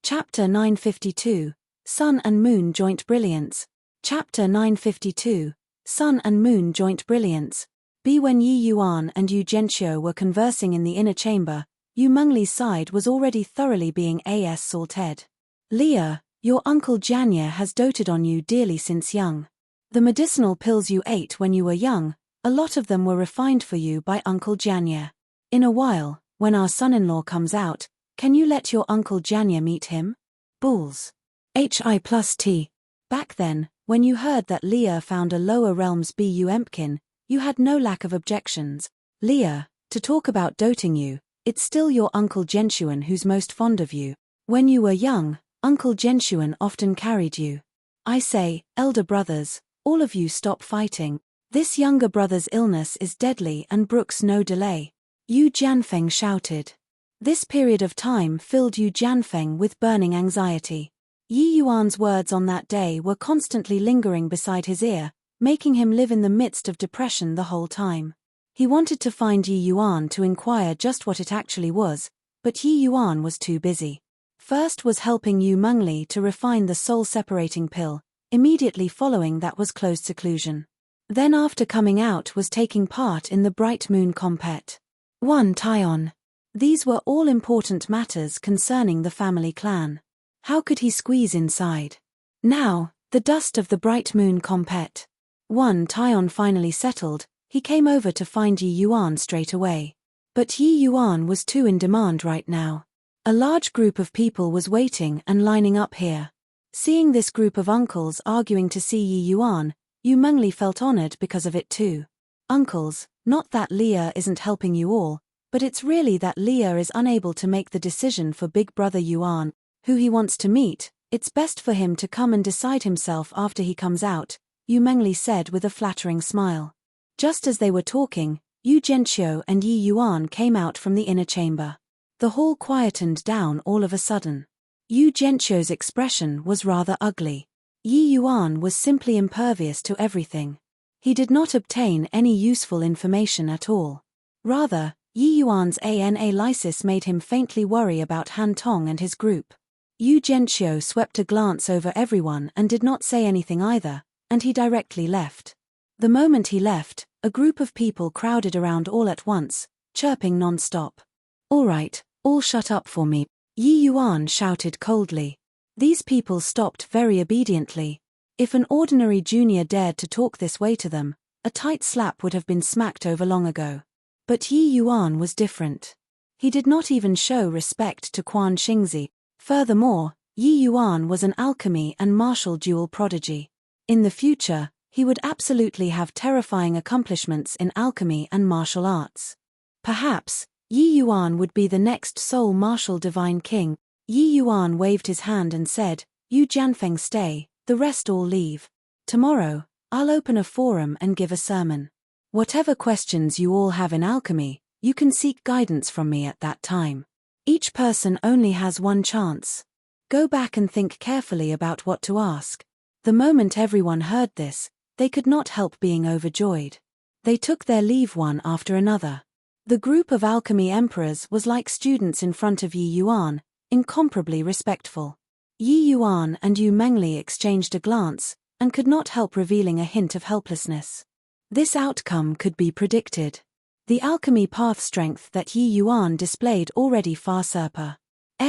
Chapter 952, Sun and Moon Joint Brilliance. Chapter 952, Sun and Moon Joint Brilliance. When Yi Yuan and Yu Zhenqiu were conversing in the inner chamber, Yu Mengli's side was already thoroughly being assaulted. Leah, your uncle Janya has doted on you dearly since young. The medicinal pills you ate when you were young, a lot of them were refined for you by Uncle Janya. In a while, when our son-in-law comes out, can you let your Uncle Janya meet him? Bulls. Hi+T. Back then, when you heard that Leah found a lower realms Bu Empkin, you had no lack of objections. Leah, to talk about doting you, it's still your Uncle Zhenqiuan who's most fond of you. When you were young, Uncle Zhenqiuan often carried you. I say, elder brothers, all of you stop fighting. This younger brother's illness is deadly and brooks no delay. Yu Jianfeng shouted. This period of time filled Yu Jianfeng with burning anxiety. Yi Yuan's words on that day were constantly lingering beside his ear, making him live in the midst of depression the whole time. He wanted to find Yi Yuan to inquire just what it actually was, but Yi Yuan was too busy. First was helping Yu Mengli to refine the soul-separating pill, immediately following that was closed seclusion. Then after coming out was taking part in the Bright Moon Compet. 1 Taion. These were all important matters concerning the family clan. How could he squeeze inside? Now, the dust of the Bright Moon Compet. 1 Taion finally settled, he came over to find Yi Yuan straight away. But Yi Yuan was too in demand right now. A large group of people was waiting and lining up here. Seeing this group of uncles arguing to see Yi Yuan, Yu Mengli felt honored because of it too. Uncles, not that Leah isn't helping you all, but it's really that Leah is unable to make the decision for big brother Yuan, who he wants to meet. It's best for him to come and decide himself after he comes out, Yu Mengli said with a flattering smile. Just as they were talking, Yu Zhenqiu and Yi Yuan came out from the inner chamber. The hall quietened down all of a sudden. Yu Zhenqiu's expression was rather ugly. Yi Yuan was simply impervious to everything. He did not obtain any useful information at all. Rather, Yi Yuan's analysis made him faintly worry about Han Tong and his group. Yu Zhenqiu swept a glance over everyone and did not say anything either, and he directly left. The moment he left, a group of people crowded around all at once, chirping non-stop. All right, all shut up for me, Yi Yuan shouted coldly. These people stopped very obediently. If an ordinary junior dared to talk this way to them, a tight slap would have been smacked over long ago. But Yi Yuan was different. He did not even show respect to Quan Xingzi. Furthermore, Yi Yuan was an alchemy and martial duel prodigy. In the future, he would absolutely have terrifying accomplishments in alchemy and martial arts. Perhaps, Yi Yuan would be the next sole martial divine king. Yi Yuan waved his hand and said, Yu Jianfeng stay, the rest all leave. Tomorrow, I'll open a forum and give a sermon. Whatever questions you all have in alchemy, you can seek guidance from me at that time. Each person only has one chance. Go back and think carefully about what to ask. The moment everyone heard this, they could not help being overjoyed. They took their leave one after another. The group of alchemy emperors was like students in front of Yi Yuan, incomparably respectful. Yi Yuan and Yu Mengli exchanged a glance, and could not help revealing a hint of helplessness. This outcome could be predicted. The alchemy path strength that Yi Yuan displayed already far surpassed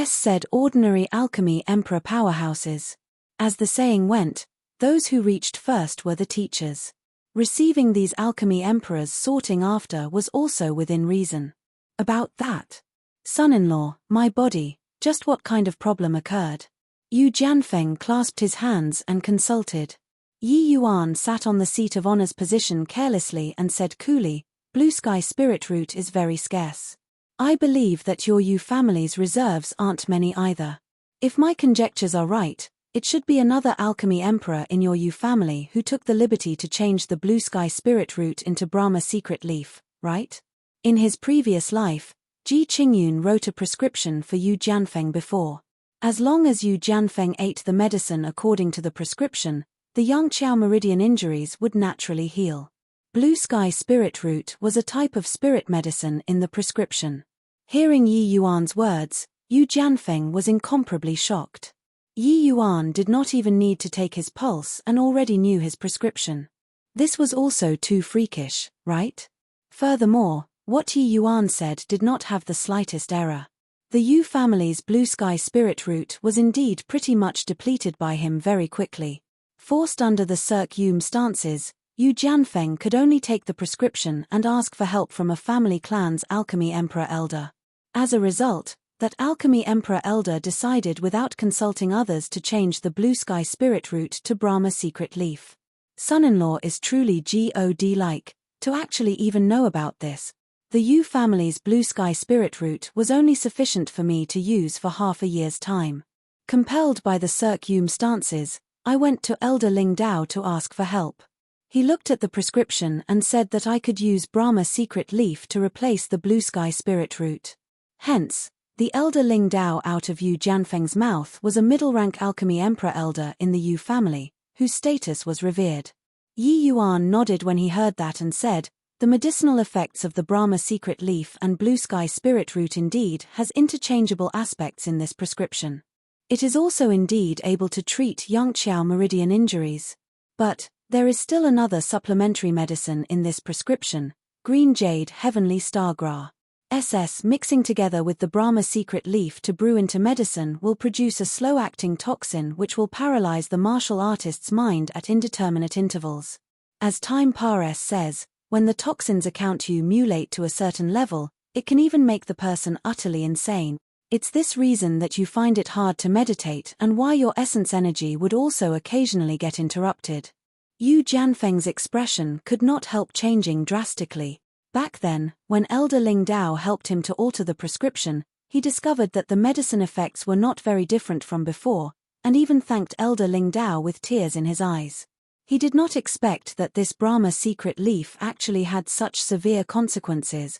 said ordinary alchemy emperor powerhouses. As the saying went, those who reached first were the teachers. Receiving these alchemy emperors sorting after was also within reason. About that. Son-in-law, my body, just what kind of problem occurred? Yu Jianfeng clasped his hands and consulted. Yi Yuan sat on the seat of honor's position carelessly and said coolly, Blue Sky Spirit Root is very scarce. I believe that your Yu family's reserves aren't many either. If my conjectures are right, it should be another alchemy emperor in your Yu family who took the liberty to change the Blue Sky Spirit Root into Brahma Secret Leaf, right? In his previous life, Ji Qingyun wrote a prescription for Yu Jianfeng before. As long as Yu Jianfeng ate the medicine according to the prescription, the Yangqiao meridian injuries would naturally heal. Blue Sky Spirit Root was a type of spirit medicine in the prescription. Hearing Yi Yuan's words, Yu Jianfeng was incomparably shocked. Yi Yuan did not even need to take his pulse and already knew his prescription. This was also too freakish, right? Furthermore, what Yi Yuan said did not have the slightest error. The Yu family's blue sky spirit root was indeed pretty much depleted by him very quickly. Forced under the circumstances, Yu Jianfeng could only take the prescription and ask for help from a family clan's alchemy emperor elder. As a result, that alchemy emperor elder decided without consulting others to change the blue sky spirit root to Brahma secret leaf. Son-in-law is truly God-like, to actually even know about this. The Yu family's blue sky spirit root was only sufficient for me to use for half a year's time. Compelled by the circumstances, I went to Elder Ling Dao to ask for help. He looked at the prescription and said that I could use Brahma secret leaf to replace the blue sky spirit root. Hence, the Elder Ling Dao out of Yu Jianfeng's mouth was a middle-rank alchemy emperor elder in the Yu family, whose status was revered. Yi Yuan nodded when he heard that and said, "The medicinal effects of the Brahma secret leaf and blue sky spirit root indeed has interchangeable aspects in this prescription. It is also indeed able to treat Yangqiao meridian injuries. But, there is still another supplementary medicine in this prescription, green jade heavenly stargra. Mixing together with the Brahma secret leaf to brew into medicine will produce a slow-acting toxin which will paralyze the martial artist's mind at indeterminate intervals. As Time Pares says, when the toxins accumulate to a certain level, it can even make the person utterly insane. It's this reason that you find it hard to meditate and why your essence energy would also occasionally get interrupted." Yu Jianfeng's expression could not help changing drastically. Back then, when Elder Ling Dao helped him to alter the prescription, he discovered that the medicine effects were not very different from before, and even thanked Elder Ling Dao with tears in his eyes. He did not expect that this Brahma secret leaf actually had such severe consequences.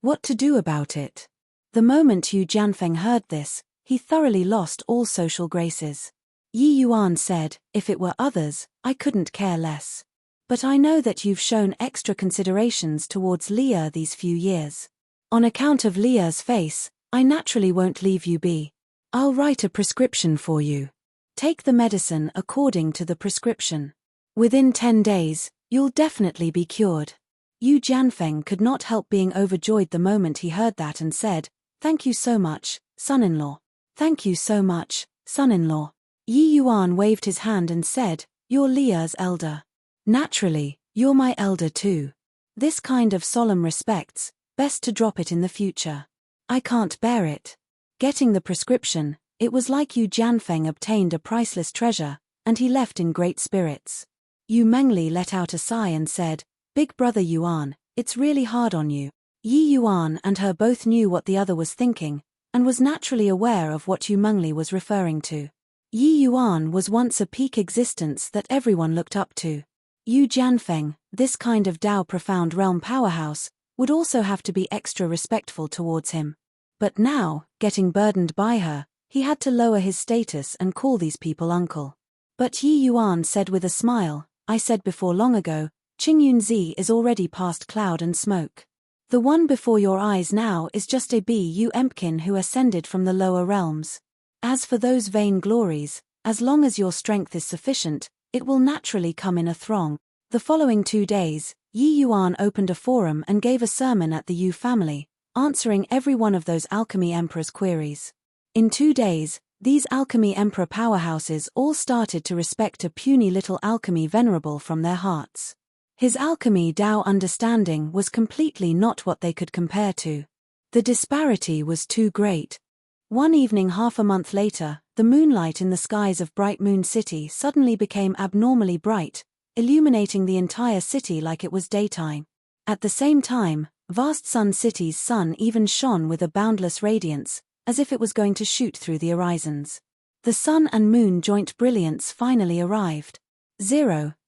What to do about it? The moment Yu Jianfeng heard this, he thoroughly lost all social graces. Yi Yuan said, "If it were others, I couldn't care less. But I know that you've shown extra considerations towards Leah these few years. On account of Leah's face, I naturally won't leave you be. I'll write a prescription for you. Take the medicine according to the prescription. Within 10 days, you'll definitely be cured." Yu Jianfeng could not help being overjoyed the moment he heard that and said, "Thank you so much, son-in-law. Thank you so much, son-in-law." Yi Yuan waved his hand and said, "You're Leah's elder. Naturally, you're my elder too. This kind of solemn respects, best to drop it in the future. I can't bear it." Getting the prescription, it was like Yu Jianfeng obtained a priceless treasure, and he left in great spirits. Yu Mengli let out a sigh and said, "Big brother Yuan, it's really hard on you." Yi Yuan and her both knew what the other was thinking, and was naturally aware of what Yu Mengli was referring to. Yi Yuan was once a peak existence that everyone looked up to. Yu Jianfeng, this kind of Dao profound realm powerhouse, would also have to be extra respectful towards him. But now, getting burdened by her, he had to lower his status and call these people uncle. But Yi Yuan said with a smile, "I said before long ago, Qingyun Zi is already past cloud and smoke. The one before your eyes now is just a Bu Empkin who ascended from the lower realms. As for those vain glories, as long as your strength is sufficient, it will naturally come in a throng." The following 2 days, Yi Yuan opened a forum and gave a sermon at the Yu family, answering every one of those alchemy emperor's queries. In 2 days, these alchemy emperor powerhouses all started to respect a puny little alchemy venerable from their hearts. His alchemy Dao understanding was completely not what they could compare to. The disparity was too great. One evening half a month later, the moonlight in the skies of Bright Moon City suddenly became abnormally bright, illuminating the entire city like it was daytime. At the same time, vast Sun City's sun even shone with a boundless radiance, as if it was going to shoot through the horizons. The sun and moon joint brilliance finally arrived.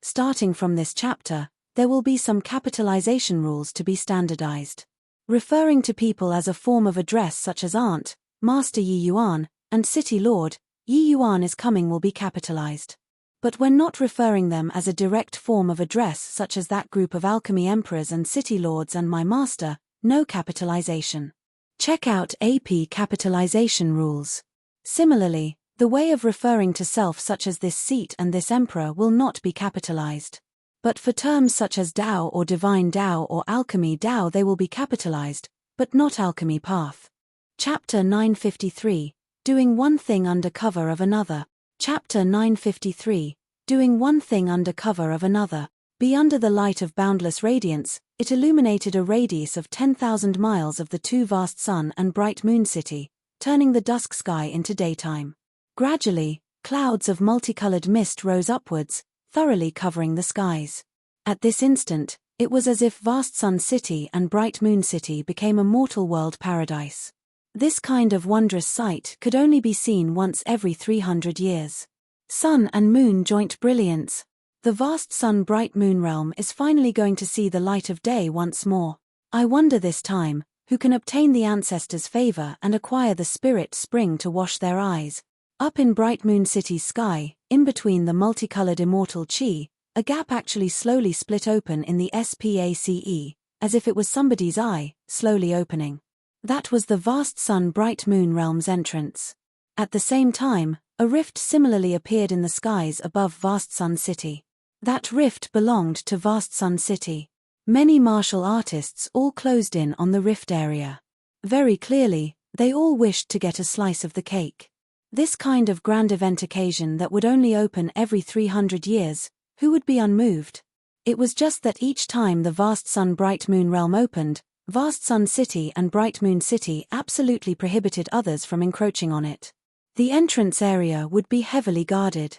Starting from this chapter, there will be some capitalization rules to be standardized. Referring to people as a form of address such as Aunt, Master Yi Yuan, and City Lord, Yi Yuan is coming will be capitalized. But when not referring them as a direct form of address such as that group of alchemy emperors and city lords and my master, no capitalization. Check out AP capitalization rules. Similarly, the way of referring to self such as this seat and this emperor will not be capitalized. But for terms such as Tao or divine Tao or alchemy Tao they will be capitalized, but not alchemy path. Chapter 953, Doing One Thing Under Cover of Another. Chapter 953, Doing One Thing Under Cover of Another. Be under the light of boundless radiance, it illuminated a radius of 10,000 miles of the too vast sun and bright moon city, turning the dusk sky into daytime. Gradually, clouds of multicolored mist rose upwards, thoroughly covering the skies. At this instant, it was as if vast sun city and bright moon city became a mortal world paradise. This kind of wondrous sight could only be seen once every 300 years. Sun and moon joint brilliance. The vast sun-bright moon realm is finally going to see the light of day once more. I wonder this time, who can obtain the ancestors' favor and acquire the spirit spring to wash their eyes. Up in bright moon city's sky, in between the multicolored immortal chi, a gap actually slowly split open in the space, as if it was somebody's eye, slowly opening. That was the vast sun-bright moon realm's entrance. At the same time, a rift similarly appeared in the skies above vast sun city. That rift belonged to vast sun city. Many martial artists all closed in on the rift area. Very clearly, they all wished to get a slice of the cake. This kind of grand event occasion that would only open every 300 years, who would be unmoved? It was just that each time the vast sun-bright moon realm opened, vast sun city and bright moon city absolutely prohibited others from encroaching on it. The entrance area would be heavily guarded.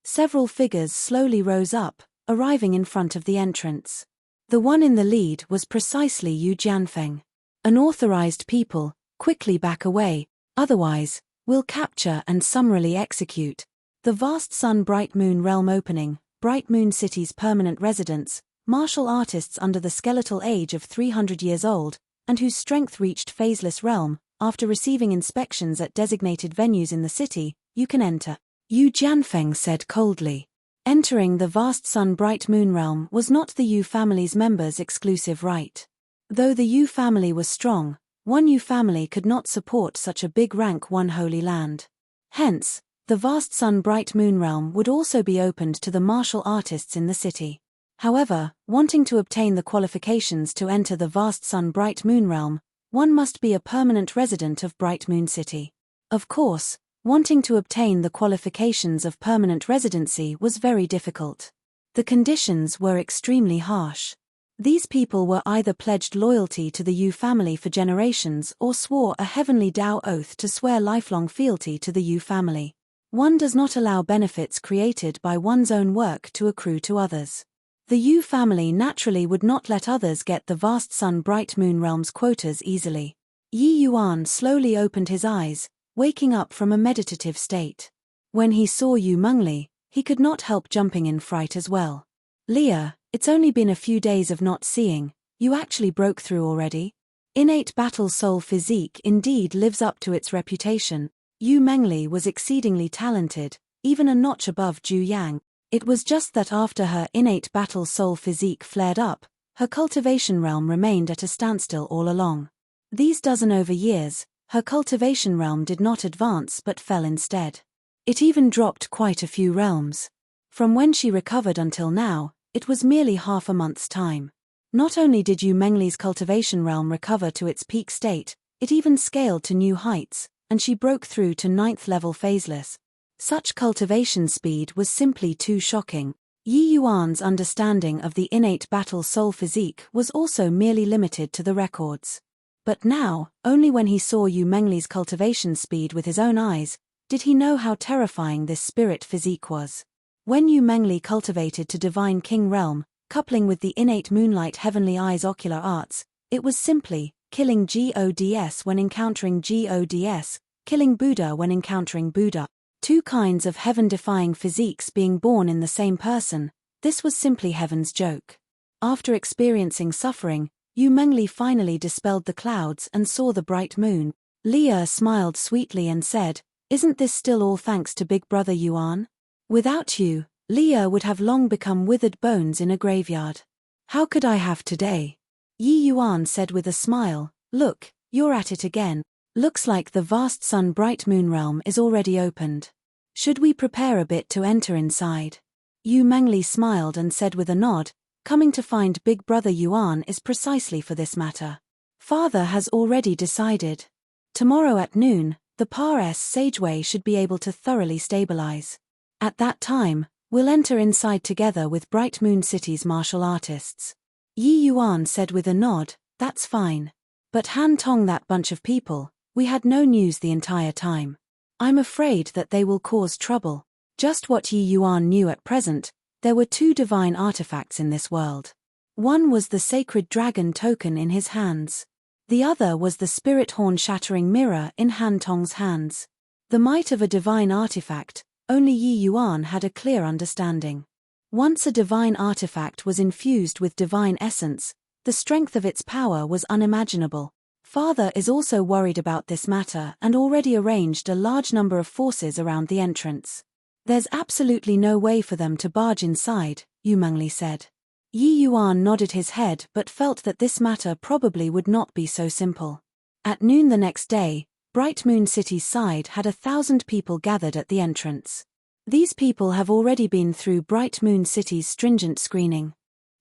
Several figures slowly rose up, arriving in front of the entrance. The one in the lead was precisely Yu Jianfeng. Unauthorized people, quickly back away, otherwise, will capture and summarily execute. The vast sun-bright moon realm opening, bright moon city's permanent residents, martial artists under the skeletal age of 300 years old, and whose strength reached phaseless realm, after receiving inspections at designated venues in the city, you can enter. Yu Jianfeng said coldly. Entering the vast sun-bright moon realm was not the Yu family's members' exclusive right. Though the Yu family was strong, one Yu family could not support such a big rank one holy land. Hence, the vast sun-bright moon realm would also be opened to the martial artists in the city. However, wanting to obtain the qualifications to enter the vast sun-bright moon realm, one must be a permanent resident of Bright Moon City. Of course, wanting to obtain the qualifications of permanent residency was very difficult. The conditions were extremely harsh. These people were either pledged loyalty to the Yu family for generations or swore a heavenly Tao oath to swear lifelong fealty to the Yu family. One does not allow benefits created by one's own work to accrue to others. The Yu family naturally would not let others get the vast sun-bright moon realm's quotas easily. Yi Yuan slowly opened his eyes, waking up from a meditative state. When he saw Yu Mengli, he could not help jumping in fright as well. Leah, it's only been a few days of not seeing, you actually broke through already? Innate battle soul physique indeed lives up to its reputation. Yu Mengli was exceedingly talented, even a notch above Ju Yang. It was just that after her innate battle soul physique flared up, her cultivation realm remained at a standstill all along. These dozen over years, her cultivation realm did not advance but fell instead. It even dropped quite a few realms. From when she recovered until now, it was merely half a month's time. Not only did Yu Mengli's cultivation realm recover to its peak state, it even scaled to new heights, and she broke through to 9th level phaseless. Such cultivation speed was simply too shocking. Yi Yuan's understanding of the innate battle soul physique was also merely limited to the records. But now, only when he saw Yu Mengli's cultivation speed with his own eyes, did he know how terrifying this spirit physique was. When Yu Mengli cultivated to divine king realm, coupling with the innate moonlight heavenly eyes ocular arts, it was simply killing gods when encountering gods, killing Buddha when encountering Buddha. Two kinds of heaven-defying physiques being born in the same person, this was simply heaven's joke. After experiencing suffering, Yu Mengli finally dispelled the clouds and saw the bright moon. Leah smiled sweetly and said, "Isn't this still all thanks to Big Brother Yuan? Without you, Leah would have long become withered bones in a graveyard. How could I have today?" Yi Yuan said with a smile, "Look, you're at it again. Looks like the vast sun-bright moon realm is already opened. Should we prepare a bit to enter inside? Yu Mengli smiled and said with a nod, coming to find Big Brother Yuan is precisely for this matter. Father has already decided. Tomorrow at noon, the Paras Sageway should be able to thoroughly stabilize. At that time, we'll enter inside together with Bright Moon City's martial artists. Yi Yuan said with a nod, that's fine. But Han Tong, that bunch of people, we had no news the entire time. I'm afraid that they will cause trouble. Just what Yi Yuan knew at present, there were 2 divine artifacts in this world. One was the sacred dragon token in his hands. The other was the spirit horn shattering mirror in Han Tong's hands. The might of a divine artifact, only Yi Yuan had a clear understanding. Once a divine artifact was infused with divine essence, the strength of its power was unimaginable. Father is also worried about this matter and already arranged a large number of forces around the entrance. There's absolutely no way for them to barge inside, Yu Mengli said. Yi Yuan nodded his head but felt that this matter probably would not be so simple. At noon the next day, Bright Moon City's side had 1,000 people gathered at the entrance. These people have already been through Bright Moon City's stringent screening.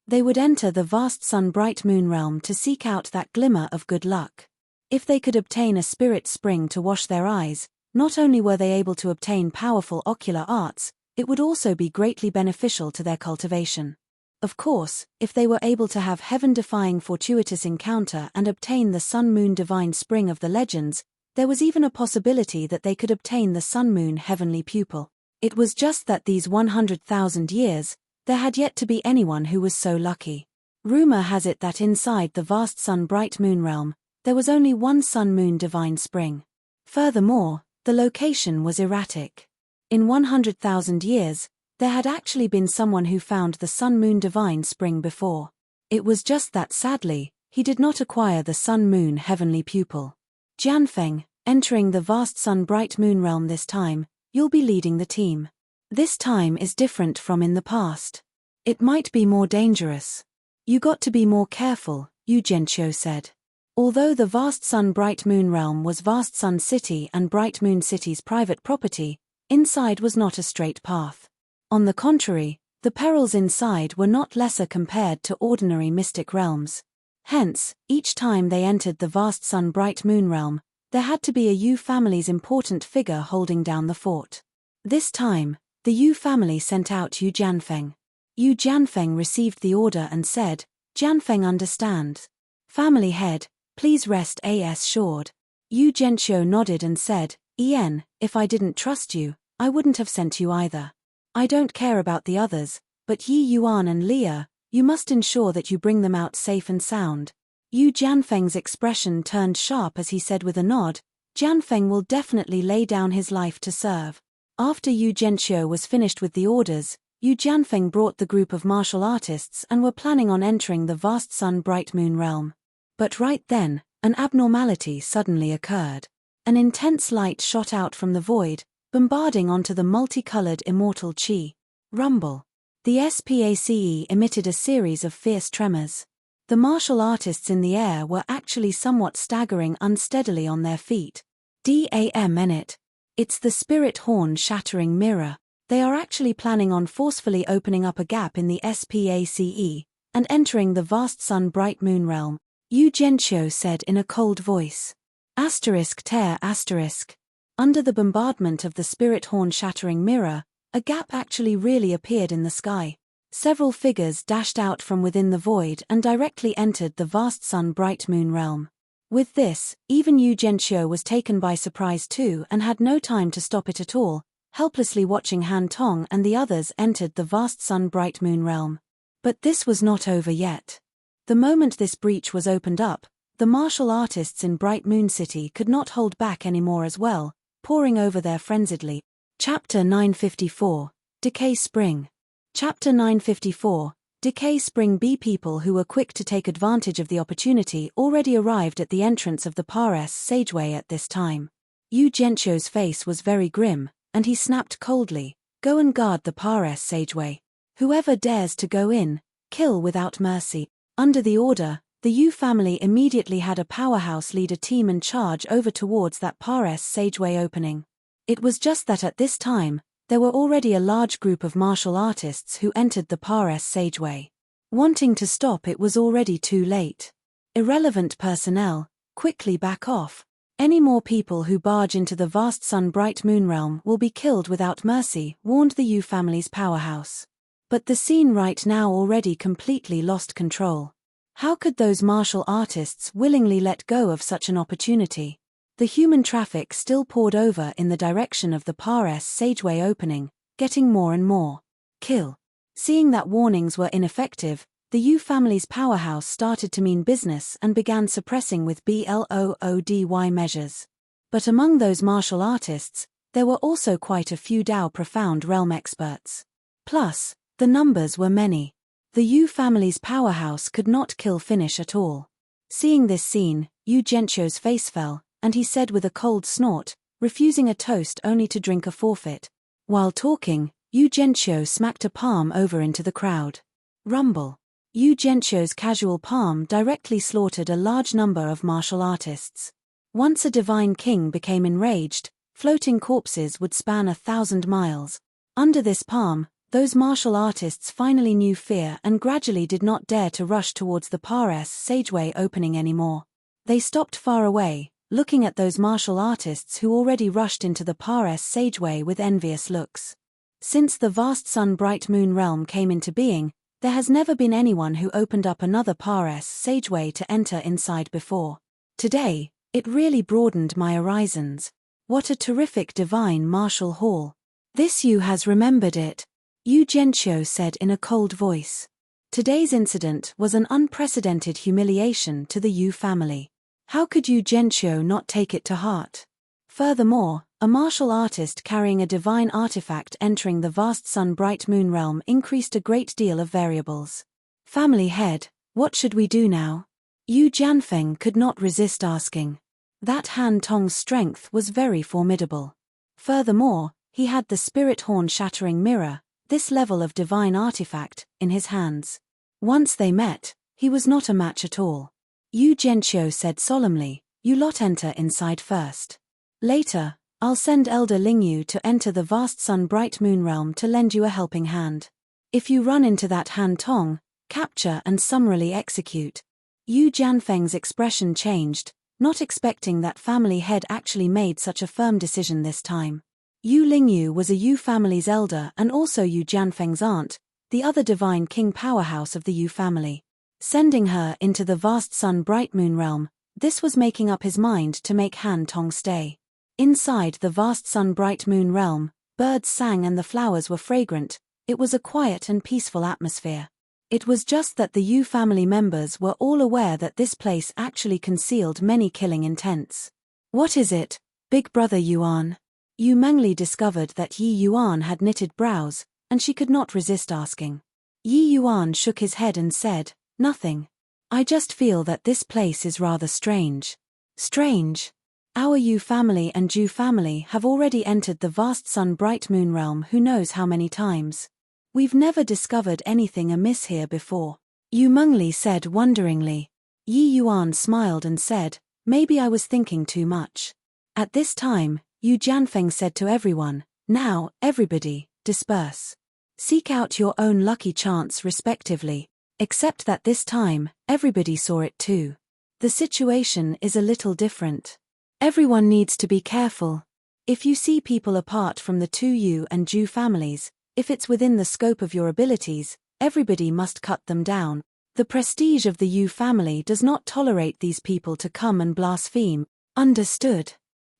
They would enter the vast sun-bright moon realm to seek out that glimmer of good luck. If they could obtain a spirit spring to wash their eyes, not only were they able to obtain powerful ocular arts, it would also be greatly beneficial to their cultivation. Of course, if they were able to have heaven-defying fortuitous encounter and obtain the sun-moon divine spring of the legends, there was even a possibility that they could obtain the sun-moon heavenly pupil. It was just that these 100,000 years, there had yet to be anyone who was so lucky. Rumor has it that inside the vast sun-bright moon realm, there was only one sun-moon divine spring. Furthermore, the location was erratic. In 100,000 years, there had actually been someone who found the sun-moon divine spring before. It was just that sadly, he did not acquire the sun-moon heavenly pupil. Jianfeng, entering the vast sun-bright moon realm this time, you'll be leading the team. This time is different from in the past. It might be more dangerous. You got to be more careful, Yu Zhenqiu said. Although the vast sun-bright moon realm was Vast Sun City and Bright Moon City's private property, inside was not a straight path. On the contrary, the perils inside were not lesser compared to ordinary mystic realms. Hence, each time they entered the vast sun-bright moon realm, there had to be a Yu family's important figure holding down the fort. This time, the Yu family sent out Yu Jianfeng. Yu Jianfeng received the order and said, Jianfeng understands. Family head, please rest assured. Yu Zhenqiu nodded and said, if I didn't trust you, I wouldn't have sent you either. I don't care about the others, but Yi Yuan and Leah, you must ensure that you bring them out safe and sound. Yu Jianfeng's expression turned sharp as he said with a nod, Jianfeng will definitely lay down his life to serve. After Yu Zhenqiu was finished with the orders, Yu Jianfeng brought the group of martial artists and were planning on entering the vast sun-bright moon realm. But right then, an abnormality suddenly occurred. An intense light shot out from the void, bombarding onto the multicolored immortal chi. Rumble. The SPACE emitted a series of fierce tremors. The martial artists in the air were actually somewhat staggering unsteadily on their feet. Damn it. It's the spirit horn shattering mirror. They are actually planning on forcefully opening up a gap in the SPACE and entering the vast sun-bright moon realm, Yu Zhenqiu said in a cold voice. ****. Under the bombardment of the spirit horn shattering mirror, a gap actually really appeared in the sky. Several figures dashed out from within the void and directly entered the vast sun-bright moon realm. With this, even Yu Zhenqiu was taken by surprise too and had no time to stop it at all, helplessly watching Han Tong and the others entered the vast sun-bright moon realm. But this was not over yet. The moment this breach was opened up, the martial artists in Bright Moon City could not hold back anymore as well, pouring over there frenziedly. Chapter 954, Decay Spring. Chapter 954, Decay Spring. B. People who were quick to take advantage of the opportunity already arrived at the entrance of the Paras Sageway at this time. Yu Zhenqiu's face was very grim, and he snapped coldly, "Go and guard the Paras Sageway. Whoever dares to go in, kill without mercy." Under the order, The Yu family immediately had a powerhouse lead a team and charge over towards that Pares Sageway opening. It was just that at this time, there were already a large group of martial artists who entered the Pares Sageway. Wanting to stop, it was already too late. Irrelevant personnel, quickly back off. Any more people who barge into the vast sun-bright moon realm will be killed without mercy, warned the Yu family's powerhouse. But the scene right now already completely lost control. How could those martial artists willingly let go of such an opportunity? The human traffic still poured over in the direction of the Pares Sageway opening, getting more and more. Kill. Seeing that warnings were ineffective, the Yu family's powerhouse started to mean business and began suppressing with bloody measures. But among those martial artists, there were also quite a few Dao Profound Realm experts. Plus, the numbers were many. The Yu family's powerhouse could not finish at all. Seeing this scene, Yu Zhenqiu's face fell, and he said with a cold snort, refusing a toast only to drink a forfeit. While talking, Yu Zhenqiu smacked a palm over into the crowd. Rumble. Yu Zhenqiu's casual palm directly slaughtered a large number of martial artists. Once a divine king became enraged, floating corpses would span 1,000 miles. Under this palm, those martial artists finally knew fear and gradually did not dare to rush towards the Pares Sageway opening anymore. They stopped far away, looking at those martial artists who already rushed into the Pares Sageway with envious looks. Since the vast sun-bright moon realm came into being, there has never been anyone who opened up another Pares Sageway to enter inside before. Today, it really broadened my horizons. What a terrific divine martial hall. This Yu has remembered it, Yu Zhenqiu said in a cold voice. Today's incident was an unprecedented humiliation to the Yu family. How could Yu Zhenqiu not take it to heart? Furthermore, a martial artist carrying a divine artifact entering the vast sun-bright moon realm increased a great deal of variables. Family head, what should we do now? Yu Jianfeng could not resist asking. That Han Tong's strength was very formidable. Furthermore, he had the spirit horn-shattering mirror, this level of divine artifact, in his hands. Once they met, he was not a match at all. Yu Zhenqiu said solemnly, "You lot enter inside first. Later, I'll send Elder Lingyu to enter the vast sun-bright moon realm to lend you a helping hand. If you run into that Han Tong, capture and summarily execute." Yu Jianfeng's expression changed, not expecting that family head actually made such a firm decision this time. Yu Lingyu was a Yu family's elder and also Yu Jianfeng's aunt, the other divine king powerhouse of the Yu family. Sending her into the vast sun-bright moon realm, this was making up his mind to make Han Tong stay. Inside the vast sun-bright moon realm, birds sang and the flowers were fragrant. It was a quiet and peaceful atmosphere. It was just that the Yu family members were all aware that this place actually concealed many killing intents. "What is it, big brother Yuan?" Yu Mengli discovered that Yi Yuan had knitted brows, and she could not resist asking. Yi Yuan shook his head and said, "Nothing. I just feel that this place is rather strange." "Strange? Our Yu family and Ju family have already entered the vast sun-bright moon realm who knows how many times. We've never discovered anything amiss here before," Yu Mengli said wonderingly. Yi Yuan smiled and said, "Maybe I was thinking too much." At this time, Yu Jianfeng said to everyone, "Now, everybody, disperse. Seek out your own lucky chance respectively." Except that this time, everybody saw it too. The situation is a little different. Everyone needs to be careful. If you see people apart from the two Yu and Ju families, if it's within the scope of your abilities, everybody must cut them down. The prestige of the Yu family does not tolerate these people to come and blaspheme. Understood?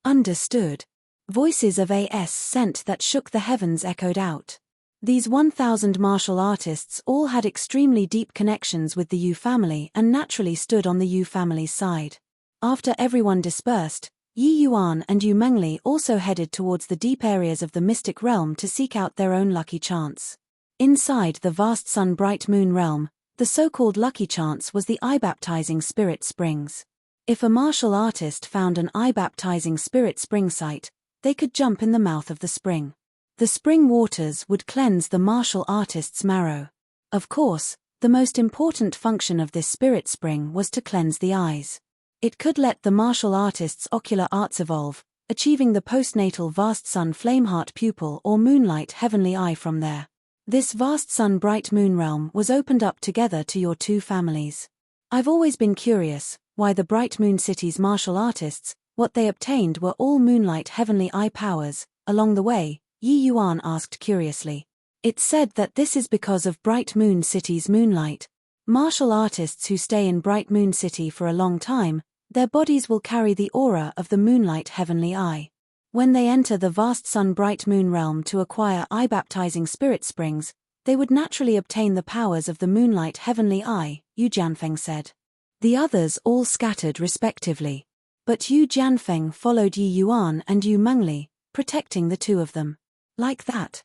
Understood. Voices of ascent that shook the heavens echoed out. These 1,000 martial artists all had extremely deep connections with the Yu family and naturally stood on the Yu family's side. After everyone dispersed, Yi Yuan and Yu Mengli also headed towards the deep areas of the mystic realm to seek out their own lucky chance. Inside the vast sun-bright moon realm, the so-called lucky chance was the eye-baptizing spirit springs. If a martial artist found an eye-baptizing spirit spring site, they could jump in the mouth of the spring. The spring waters would cleanse the martial artist's marrow. Of course, The most important function of this spirit spring was to cleanse the eyes. It could let the martial artist's ocular arts evolve, achieving the postnatal vast sun flameheart pupil or moonlight heavenly eye from there. This vast sun bright moon realm was opened up together to your two families. I've always been curious, why the bright moon city's martial artists, what they obtained were all moonlight heavenly eye powers. Along the way, Yi Yuan asked curiously. It's said that this is because of Bright Moon City's moonlight. Martial artists who stay in Bright Moon City for a long time, their bodies will carry the aura of the moonlight heavenly eye. When they enter the vast sun bright moon realm to acquire eye-baptizing spirit springs, they would naturally obtain the powers of the moonlight heavenly eye, Yu Jianfeng said. The others all scattered respectively. But Yu Jianfeng followed Yi Yuan and Yu Mengli, protecting the two of them. Like that,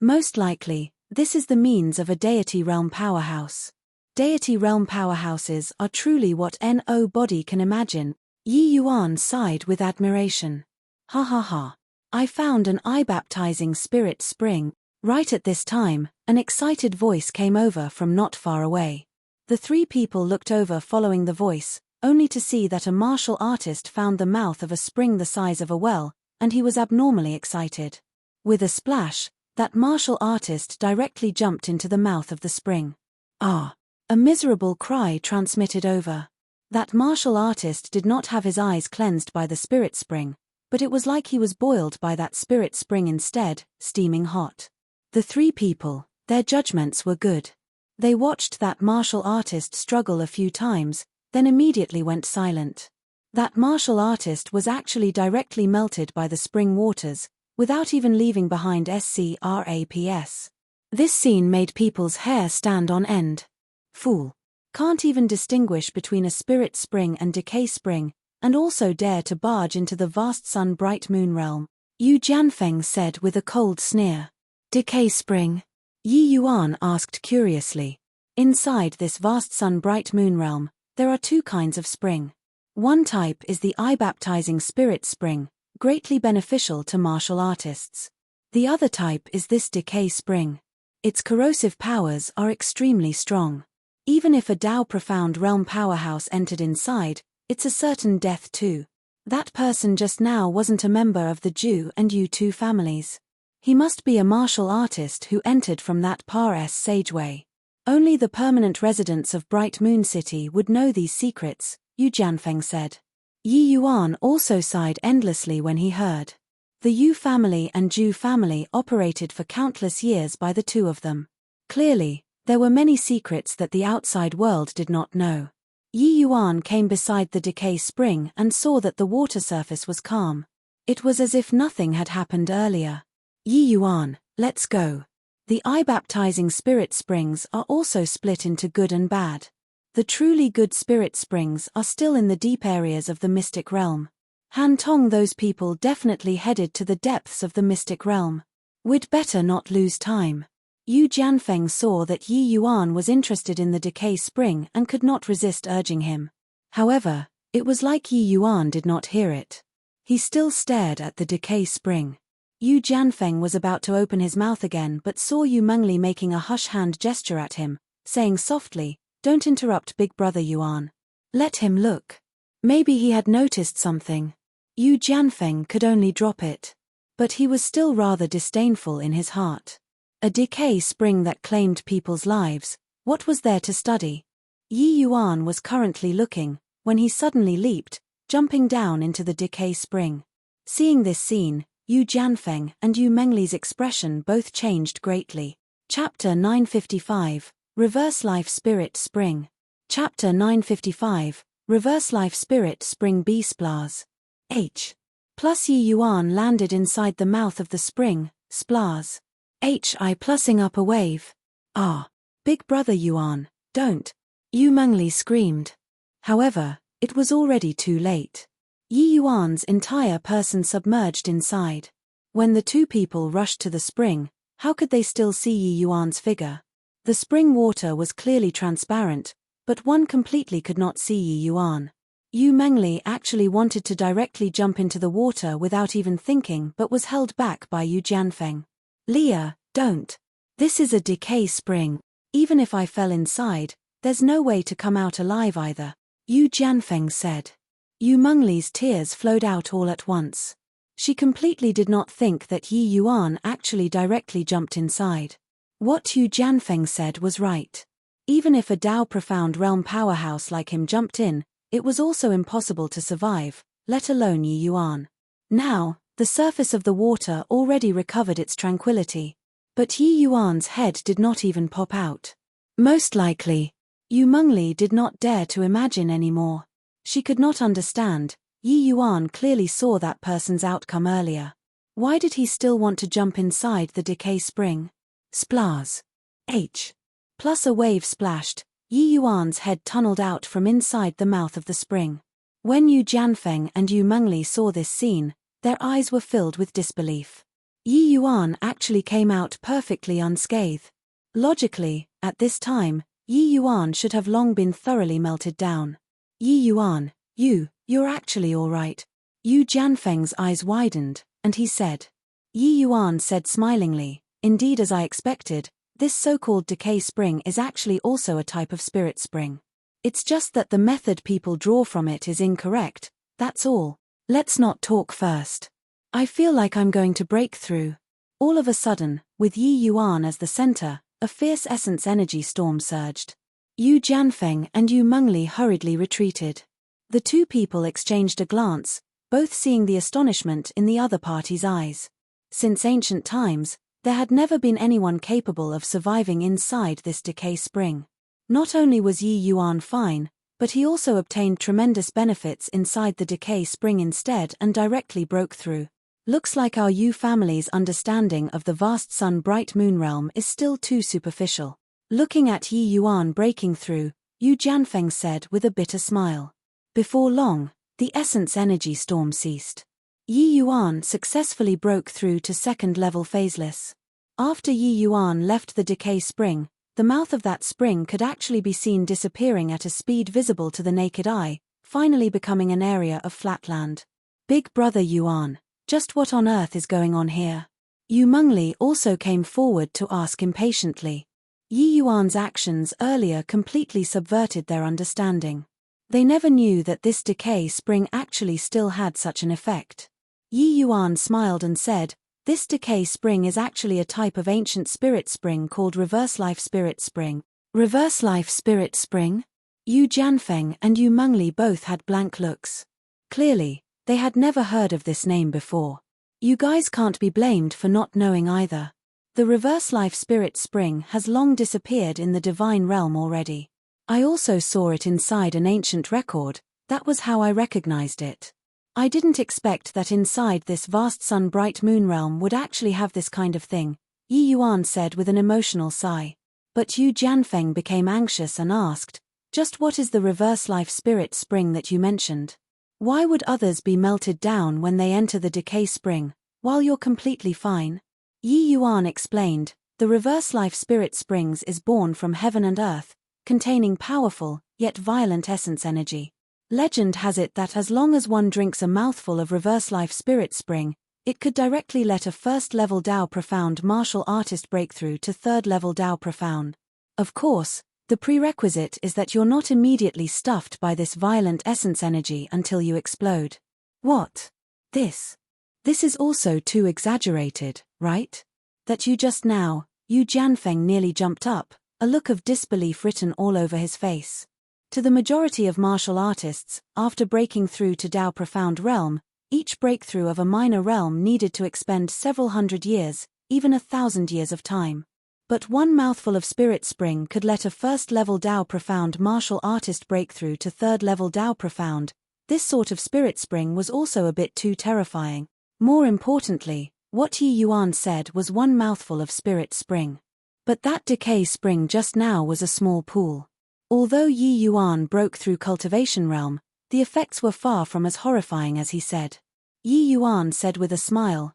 most likely, this is the means of a deity realm powerhouse. Deity realm powerhouses are truly what no body can imagine. Yi Yuan sighed with admiration. Ha ha ha. I found an eye-baptizing spirit spring. Right at this time, an excited voice came over from not far away. The three people looked over following the voice, only to see that a martial artist found the mouth of a spring the size of a well, and he was abnormally excited. With a splash, that martial artist directly jumped into the mouth of the spring. Ah! A miserable cry transmitted over. That martial artist did not have his eyes cleansed by the spirit spring, but it was like he was boiled by that spirit spring instead, steaming hot. The three people, their judgments were good. They watched that martial artist struggle a few times, then immediately went silent. That martial artist was actually directly melted by the spring waters, without even leaving behind scraps. This scene made people's hair stand on end. Fool. Can't even distinguish between a spirit spring and decay spring, and also dare to barge into the vast sun bright moon realm, Yu Jianfeng said with a cold sneer. Decay spring? Yi Yuan asked curiously. Inside this vast sun bright moon realm, there are two kinds of spring. One type is the eye-baptizing spirit spring, greatly beneficial to martial artists. The other type is this decay spring. Its corrosive powers are extremely strong. Even if a Dao profound realm powerhouse entered inside, it's a certain death too. That person just now wasn't a member of the Ju and Yu2 families. He must be a martial artist who entered from that Par's sageway. Only the permanent residents of Bright Moon City would know these secrets, Yu Jianfeng said. Yi Yuan also sighed endlessly when he heard. The Yu family and Ju family operated for countless years by the two of them. Clearly, there were many secrets that the outside world did not know. Yi Yuan came beside the decay spring and saw that the water surface was calm. It was as if nothing had happened earlier. Yi Yuan, let's go. The eye-baptizing spirit springs are also split into good and bad. The truly good spirit springs are still in the deep areas of the mystic realm. Han Tong, those people definitely headed to the depths of the mystic realm. We'd better not lose time. Yu Jianfeng saw that Yi Yuan was interested in the decay spring and could not resist urging him. However, it was like Yi Yuan did not hear it. He still stared at the decay spring. Yu Jianfeng was about to open his mouth again but saw Yu Mengli making a hush hand gesture at him, saying softly, "Don't interrupt Big Brother Yuan. Let him look." Maybe he had noticed something. Yu Jianfeng could only drop it. But he was still rather disdainful in his heart. A decay spring that claimed people's lives, what was there to study? Yi Yuan was currently looking, when he suddenly leaped, jumping down into the decay spring. Seeing this scene, Yu Jianfeng and Yu Mengli's expression both changed greatly. Chapter 955, Reverse Life Spirit Spring. Chapter 955, Reverse Life Spirit Spring B Splars. H. Plus Yi Yuan landed inside the mouth of the spring, Splars. I plussing up a wave. Ah! Big Brother Yuan, don't! Yu Mengli screamed. However, it was already too late. Yi Yuan's entire person submerged inside. When the two people rushed to the spring, how could they still see Yi Yuan's figure? The spring water was clearly transparent, but one completely could not see Yi Yuan. Yu Mengli actually wanted to directly jump into the water without even thinking but was held back by Yu Jianfeng. Leah, don't. This is a decay spring. Even if I fell inside, there's no way to come out alive either, Yu Jianfeng said. Yu Mengli's tears flowed out all at once. She completely did not think that Yi Yuan actually directly jumped inside. What Yu Jianfeng said was right. Even if a Dao Profound Realm powerhouse like him jumped in, it was also impossible to survive, let alone Yi Yuan. Now, the surface of the water already recovered its tranquility. But Yi Yuan's head did not even pop out. Most likely, Yu Mengli did not dare to imagine anymore. She could not understand. Yi Yuan clearly saw that person's outcome earlier. Why did he still want to jump inside the decay spring? Splars. H. Plus a wave splashed. Yi Yuan's head tunneled out from inside the mouth of the spring. When Yu Jianfeng and Yu Mengli saw this scene, their eyes were filled with disbelief. Yi Yuan actually came out perfectly unscathed. Logically, at this time, Yi Yuan should have long been thoroughly melted down. Yi Yuan, you're actually all right. Yu Jianfeng's eyes widened, and he said. Yi Yuan said smilingly, indeed as I expected, this so-called decay spring is actually also a type of spirit spring. It's just that the method people draw from it is incorrect, that's all. Let's not talk first. I feel like I'm going to break through. All of a sudden, with Yi Yuan as the center, a fierce essence energy storm surged. Yu Jianfeng and Yu Mengli hurriedly retreated. The two people exchanged a glance, both seeing the astonishment in the other party's eyes. Since ancient times, there had never been anyone capable of surviving inside this decay spring. Not only was Yi Yuan fine, but he also obtained tremendous benefits inside the decay spring instead and directly broke through. Looks like our Yu family's understanding of the vast sun-bright moon realm is still too superficial. Looking at Yi Yuan breaking through, Yu Jianfeng said with a bitter smile. Before long, the essence energy storm ceased. Yi Yuan successfully broke through to second-level phaseless. After Yi Yuan left the decay spring, the mouth of that spring could actually be seen disappearing at a speed visible to the naked eye, finally becoming an area of flatland. Big brother Yuan, just what on earth is going on here? Yu Mengli also came forward to ask impatiently. Yi Yuan's actions earlier completely subverted their understanding. They never knew that this decay spring actually still had such an effect. Yi Yuan smiled and said, this decay spring is actually a type of ancient spirit spring called reverse life spirit spring. Reverse life spirit spring? Yu Jianfeng and Yu Mengli both had blank looks. Clearly, they had never heard of this name before. You guys can't be blamed for not knowing either. The reverse life spirit spring has long disappeared in the divine realm already. I also saw it inside an ancient record, that was how I recognized it. I didn't expect that inside this vast sun-bright moon realm would actually have this kind of thing, Yi Yuan said with an emotional sigh. But Yu Jianfeng became anxious and asked, just what is the reverse life spirit spring that you mentioned? Why would others be melted down when they enter the decay spring, while you're completely fine? Yi Yuan explained, the reverse life spirit springs is born from heaven and earth, containing powerful, yet violent essence energy. Legend has it that as long as one drinks a mouthful of reverse life spirit spring, it could directly let a first-level Dao Profound martial artist breakthrough to third-level Dao Profound. Of course, the prerequisite is that you're not immediately stuffed by this violent essence energy until you explode. What? This is also too exaggerated, right? That you just now, Yu Jianfeng nearly jumped up, a look of disbelief written all over his face. To the majority of martial artists, after breaking through to Dao Profound Realm, each breakthrough of a minor realm needed to expend several hundred years, even 1,000 years of time. But one mouthful of spirit spring could let a first-level Dao Profound martial artist breakthrough to third-level Dao Profound. This sort of spirit spring was also a bit too terrifying. More importantly, what Yi Yuan said was one mouthful of spirit spring. But that decay spring just now was a small pool. Although Yi Yuan broke through cultivation realm, the effects were far from as horrifying as he said. Yi Yuan said with a smile,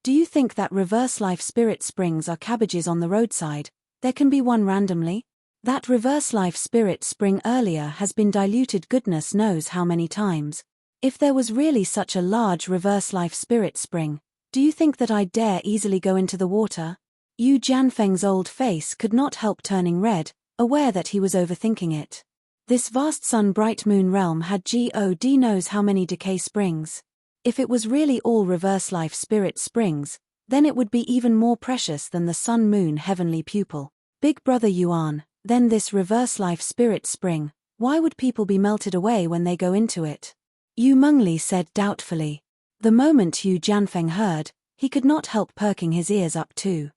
do you think that reverse life spirit springs are cabbages on the roadside? There can be one randomly? That reverse life spirit spring earlier has been diluted goodness knows how many times. If there was really such a large reverse life spirit spring, do you think that I'd dare easily go into the water? Yu Jianfeng's old face could not help turning red, aware that he was overthinking it. This vast sun-bright moon realm had God knows how many decay springs. If it was really all reverse life spirit springs, then it would be even more precious than the sun-moon heavenly pupil. Big Brother Yuan, then this reverse life spirit spring, why would people be melted away when they go into it? Yu Mengli said doubtfully. The moment Yu Jianfeng heard, he could not help perking his ears up too.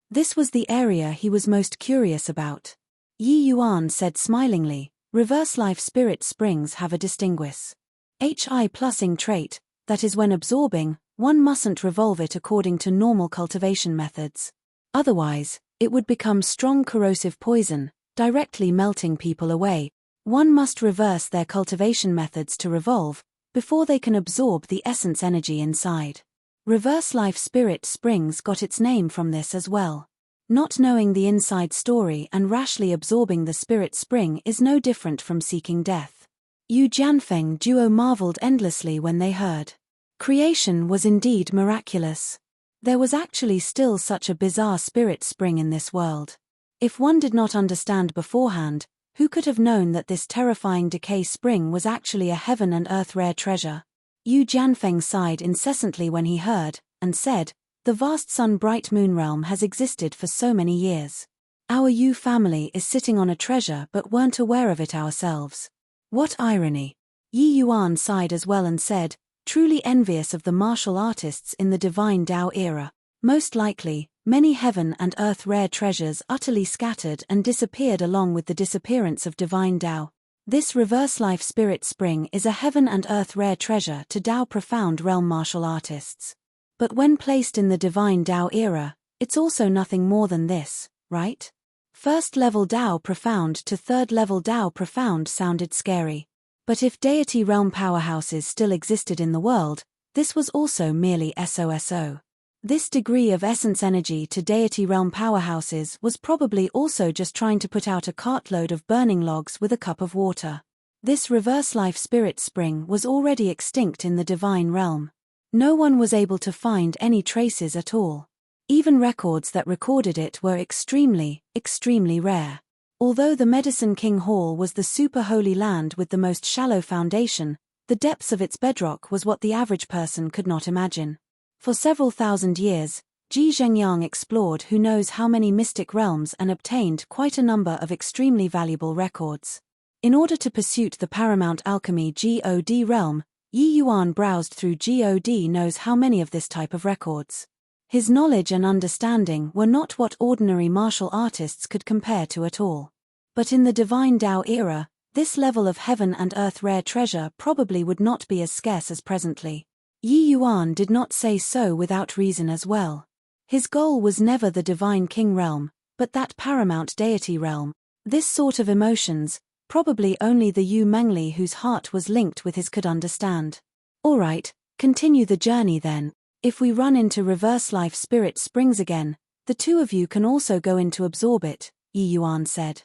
This was the area he was most curious about. Yi Yuan said smilingly, reverse life spirit springs have a distinguished HI+ing trait, that is when absorbing, one mustn't revolve it according to normal cultivation methods. Otherwise, it would become strong corrosive poison, directly melting people away. One must reverse their cultivation methods to revolve, before they can absorb the essence energy inside. Reverse life spirit springs got its name from this as well. Not knowing the inside story and rashly absorbing the spirit spring is no different from seeking death. Yu Jianfeng duo marveled endlessly when they heard. Creation was indeed miraculous. There was actually still such a bizarre spirit spring in this world. If one did not understand beforehand, who could have known that this terrifying decay spring was actually a heaven and earth rare treasure? Yu Jianfeng sighed incessantly when he heard, and said, the vast sun-bright moon realm has existed for so many years. Our Yu family is sitting on a treasure but weren't aware of it ourselves. What irony! Yi Yuan sighed as well and said, truly envious of the martial artists in the divine Tao era. Most likely, many heaven and earth rare treasures utterly scattered and disappeared along with the disappearance of divine Tao. This reverse life spirit spring is a heaven and earth rare treasure to Tao profound realm martial artists. But when placed in the divine Tao era, it's also nothing more than this, right? First level Tao profound to third level Tao profound sounded scary. But if deity realm powerhouses still existed in the world, this was also merely SOSO. This degree of essence energy to deity realm powerhouses was probably also just trying to put out a cartload of burning logs with a cup of water. This reverse life spirit spring was already extinct in the divine realm. No one was able to find any traces at all. Even records that recorded it were extremely, extremely rare. Although the Medicine King Hall was the super holy land with the most shallow foundation, the depths of its bedrock was what the average person could not imagine. For several thousand years, Ji Zhengyang explored who knows how many mystic realms and obtained quite a number of extremely valuable records. In order to pursue the paramount alchemy God realm, Yi Yuan browsed through God knows how many of this type of records. His knowledge and understanding were not what ordinary martial artists could compare to at all. But in the divine Tao era, this level of heaven and earth rare treasure probably would not be as scarce as presently. Yi Yuan did not say so without reason as well. His goal was never the divine king realm, but that paramount deity realm. This sort of emotions, probably only the Yu Mengli whose heart was linked with his could understand. Alright, continue the journey then. If we run into reverse life spirit springs again, the two of you can also go in to absorb it, Yi Yuan said.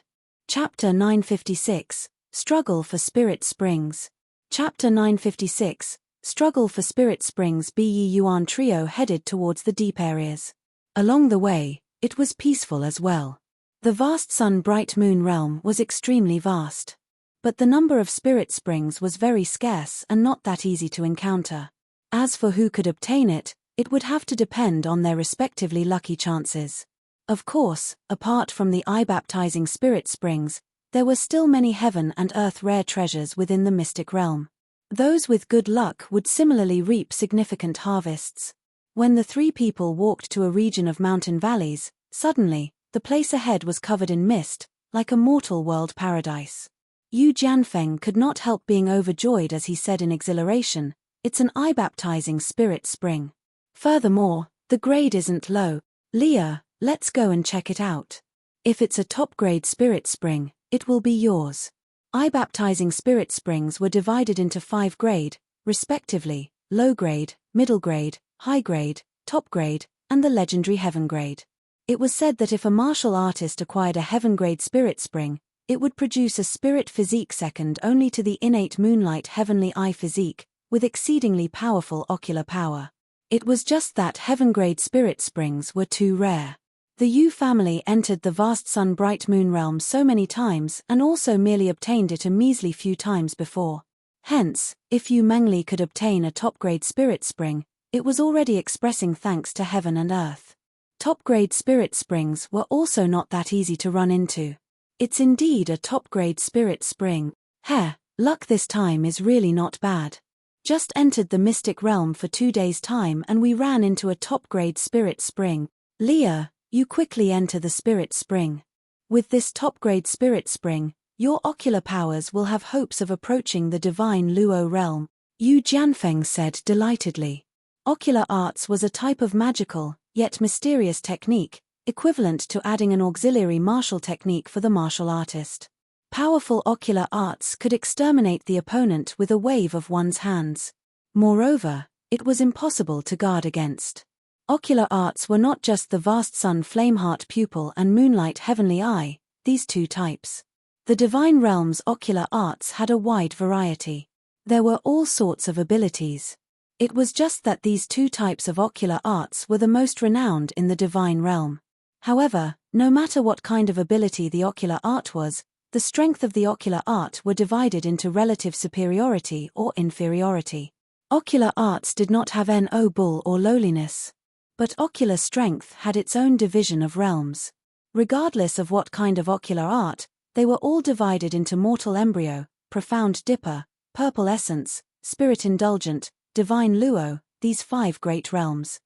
Chapter 956, Struggle for Spirit Springs. Chapter 956, Struggle for Spirit Springs. Yi Yuan trio headed towards the deep areas. Along the way, it was peaceful as well. The vast sun-bright moon realm was extremely vast. But the number of spirit springs was very scarce and not that easy to encounter. As for who could obtain it, it would have to depend on their respectively lucky chances. Of course, apart from the eye-baptizing spirit springs, there were still many heaven and earth rare treasures within the mystic realm. Those with good luck would similarly reap significant harvests. When the three people walked to a region of mountain valleys, suddenly, the place ahead was covered in mist, like a mortal world paradise. Yu Jianfeng could not help being overjoyed as he said in exhilaration, it's an eye-baptizing spirit spring. Furthermore, the grade isn't low. Leah, let's go and check it out. If it's a top-grade spirit spring, it will be yours. Eye-baptizing spirit springs were divided into 5 grade, respectively, low grade, middle grade, high grade, top grade, and the legendary heaven grade. It was said that if a martial artist acquired a heaven grade spirit spring, it would produce a spirit physique second only to the innate moonlight heavenly eye physique, with exceedingly powerful ocular power. It was just that heaven grade spirit springs were too rare. The Yu family entered the vast sun-bright moon realm so many times and also merely obtained it a measly few times before. Hence, if Yu Mengli could obtain a top-grade spirit spring, it was already expressing thanks to heaven and earth. Top-grade spirit springs were also not that easy to run into. It's indeed a top-grade spirit spring. Luck this time is really not bad. Just entered the mystic realm for 2 days' time and we ran into a top-grade spirit spring. Leah, you quickly enter the spirit spring. With this top-grade spirit spring, your ocular powers will have hopes of approaching the divine Luo realm, Yu Jianfeng said delightedly. Ocular arts was a type of magical, yet mysterious technique, equivalent to adding an auxiliary martial technique for the martial artist. Powerful ocular arts could exterminate the opponent with a wave of one's hands. Moreover, it was impossible to guard against. Ocular arts were not just the vast sun flameheart pupil and moonlight heavenly eye, these two types. The divine realm's ocular arts had a wide variety. There were all sorts of abilities. It was just that these two types of ocular arts were the most renowned in the divine realm. However, no matter what kind of ability the ocular art was, the strength of the ocular art were divided into relative superiority or inferiority. Ocular arts did not have no bull or lowliness. But ocular strength had its own division of realms. Regardless of what kind of ocular art, they were all divided into mortal embryo, profound dipper, purple essence, spirit indulgent, divine luo, these 5 great realms.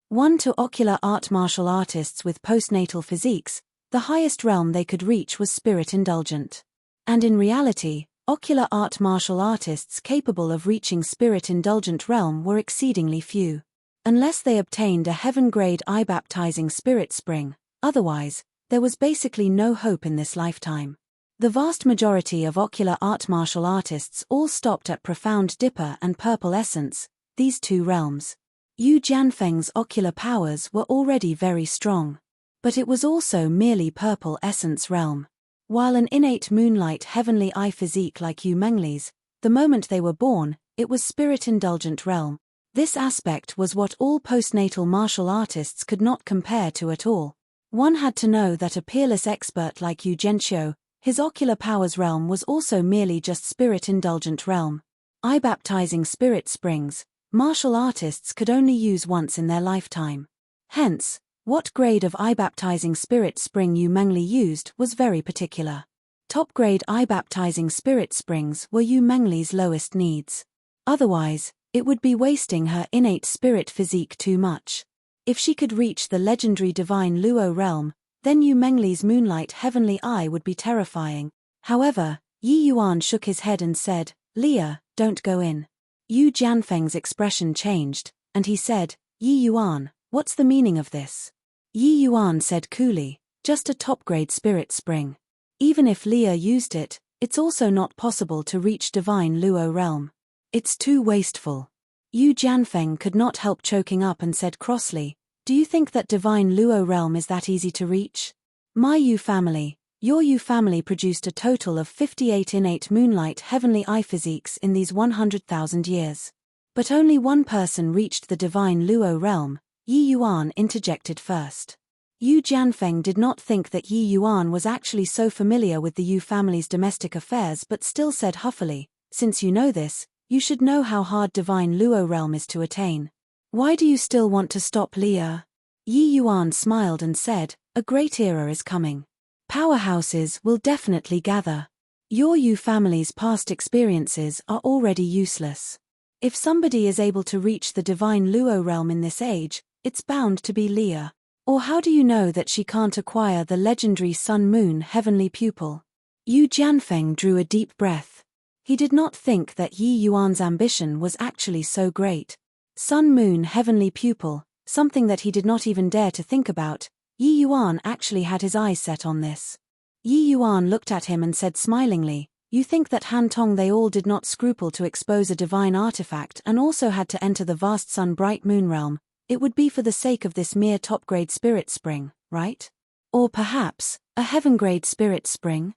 1 to ocular art martial artists with postnatal physiques, the highest realm they could reach was spirit indulgent. And in reality, ocular art martial artists capable of reaching spirit indulgent realm were exceedingly few. Unless they obtained a heaven-grade eye-baptizing spirit spring, otherwise, there was basically no hope in this lifetime. The vast majority of ocular art martial artists all stopped at profound dipper and purple essence, these 2 realms. Yu Jianfeng's ocular powers were already very strong. But it was also merely purple essence realm. While an innate moonlight heavenly eye physique like Yu Mengli's, the moment they were born, it was spirit indulgent realm. This aspect was what all postnatal martial artists could not compare to at all. One had to know that a peerless expert like Yu Zhenqiu, his ocular powers realm was also merely just spirit indulgent realm. Eye-baptizing spirit springs, martial artists could only use once in their lifetime. Hence, what grade of eye-baptizing spirit spring Yu Mengli used was very particular. Top-grade eye-baptizing spirit springs were Yu Mengli's lowest needs. Otherwise, it would be wasting her innate spirit physique too much. If she could reach the legendary divine Luo realm, then Yu Mengli's moonlight heavenly eye would be terrifying. However, Yi Yuan shook his head and said, "Leah, don't go in." Yu Jianfeng's expression changed, and he said, "Yi Yuan, what's the meaning of this?" Yi Yuan said coolly, "Just a top-grade spirit spring. Even if Leah used it, it's also not possible to reach divine Luo realm. It's too wasteful." Yu Jianfeng could not help choking up and said crossly, "Do you think that divine Luo realm is that easy to reach? My Yu family, your Yu family produced a total of 58 innate moonlight heavenly eye physiques in these 100,000 years. But only one person reached the divine Luo realm." Yi Yuan interjected first. Yu Jianfeng did not think that Yi Yuan was actually so familiar with the Yu family's domestic affairs but still said huffily, "Since you know this, you should know how hard divine Luo realm is to attain. Why do you still want to stop Leah?" Yi Yuan smiled and said, "A great era is coming. Powerhouses will definitely gather. Your Yu family's past experiences are already useless. If somebody is able to reach the divine Luo realm in this age, it's bound to be Leah. Or how do you know that she can't acquire the legendary sun-moon heavenly pupil?" Yu Jianfeng drew a deep breath. He did not think that Yi Yuan's ambition was actually so great. Sun-moon heavenly pupil, something that he did not even dare to think about. Yi Yuan actually had his eyes set on this. Yi Yuan looked at him and said smilingly, "You think that Han Tong they all did not scruple to expose a divine artifact and also had to enter the vast sun-bright moon realm. It would be for the sake of this mere top-grade spirit spring, right? Or perhaps, a heaven-grade spirit spring?"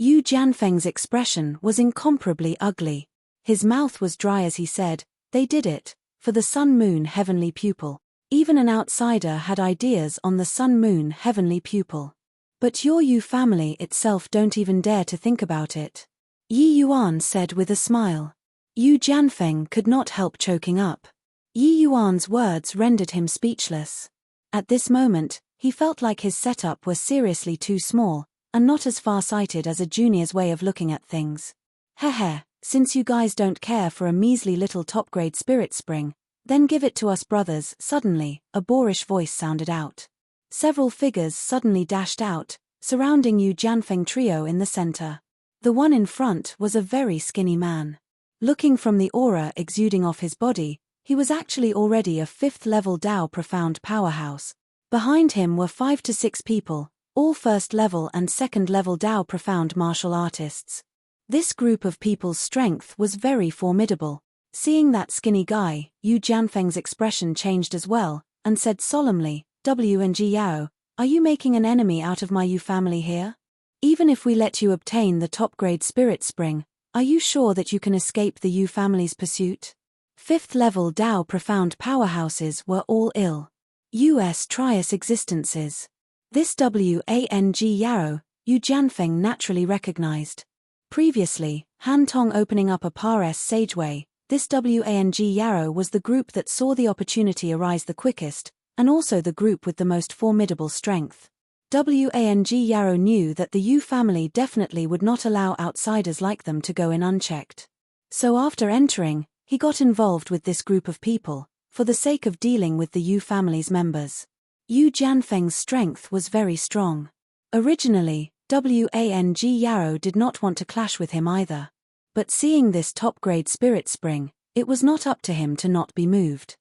Yu Jianfeng's expression was incomparably ugly. His mouth was dry as he said, "They did it, for the sun-moon heavenly pupil. Even an outsider had ideas on the Sun-Moon heavenly pupil. But your Yu family itself don't even dare to think about it. Yi Yuan said with a smile. Yu Jianfeng could not help choking up. Yi Yuan's words rendered him speechless. At this moment, he felt like his setup was seriously too small, and not as far-sighted as a junior's way of looking at things. Heh, since you guys don't care for a measly little top-grade spirit spring, then give it to us brothers. Suddenly, a boorish voice sounded out. Several figures suddenly dashed out, surrounding Yu Jianfeng trio in the center. The one in front was a very skinny man. Looking from the aura exuding off his body, he was actually already a 5th-level Dao Profound powerhouse. Behind him were 5 to 6 people, all 1st-level and 2nd-level Dao Profound martial artists. This group of people's strength was very formidable. Seeing that skinny guy, Yu Jianfeng's expression changed as well, and said solemnly, "W&G Yao, are you making an enemy out of my Yu family here? Even if we let you obtain the top-grade spirit spring, are you sure that you can escape the Yu family's pursuit?" 5th-level Dao Profound powerhouses were all ill. US Trias existences. This Wang Yao, Yu Jianfeng naturally recognized. Previously, Han Tong opening up a Pares Sageway, this Wang Yao was the group that saw the opportunity arise the quickest, and also the group with the most formidable strength. Wang Yao knew that the Yu family definitely would not allow outsiders like them to go in unchecked. So after entering, he got involved with this group of people, for the sake of dealing with the Yu family's members. Yu Jianfeng's strength was very strong. Originally, Wang Yao did not want to clash with him either. But seeing this top-grade spirit spring, it was not up to him to not be moved.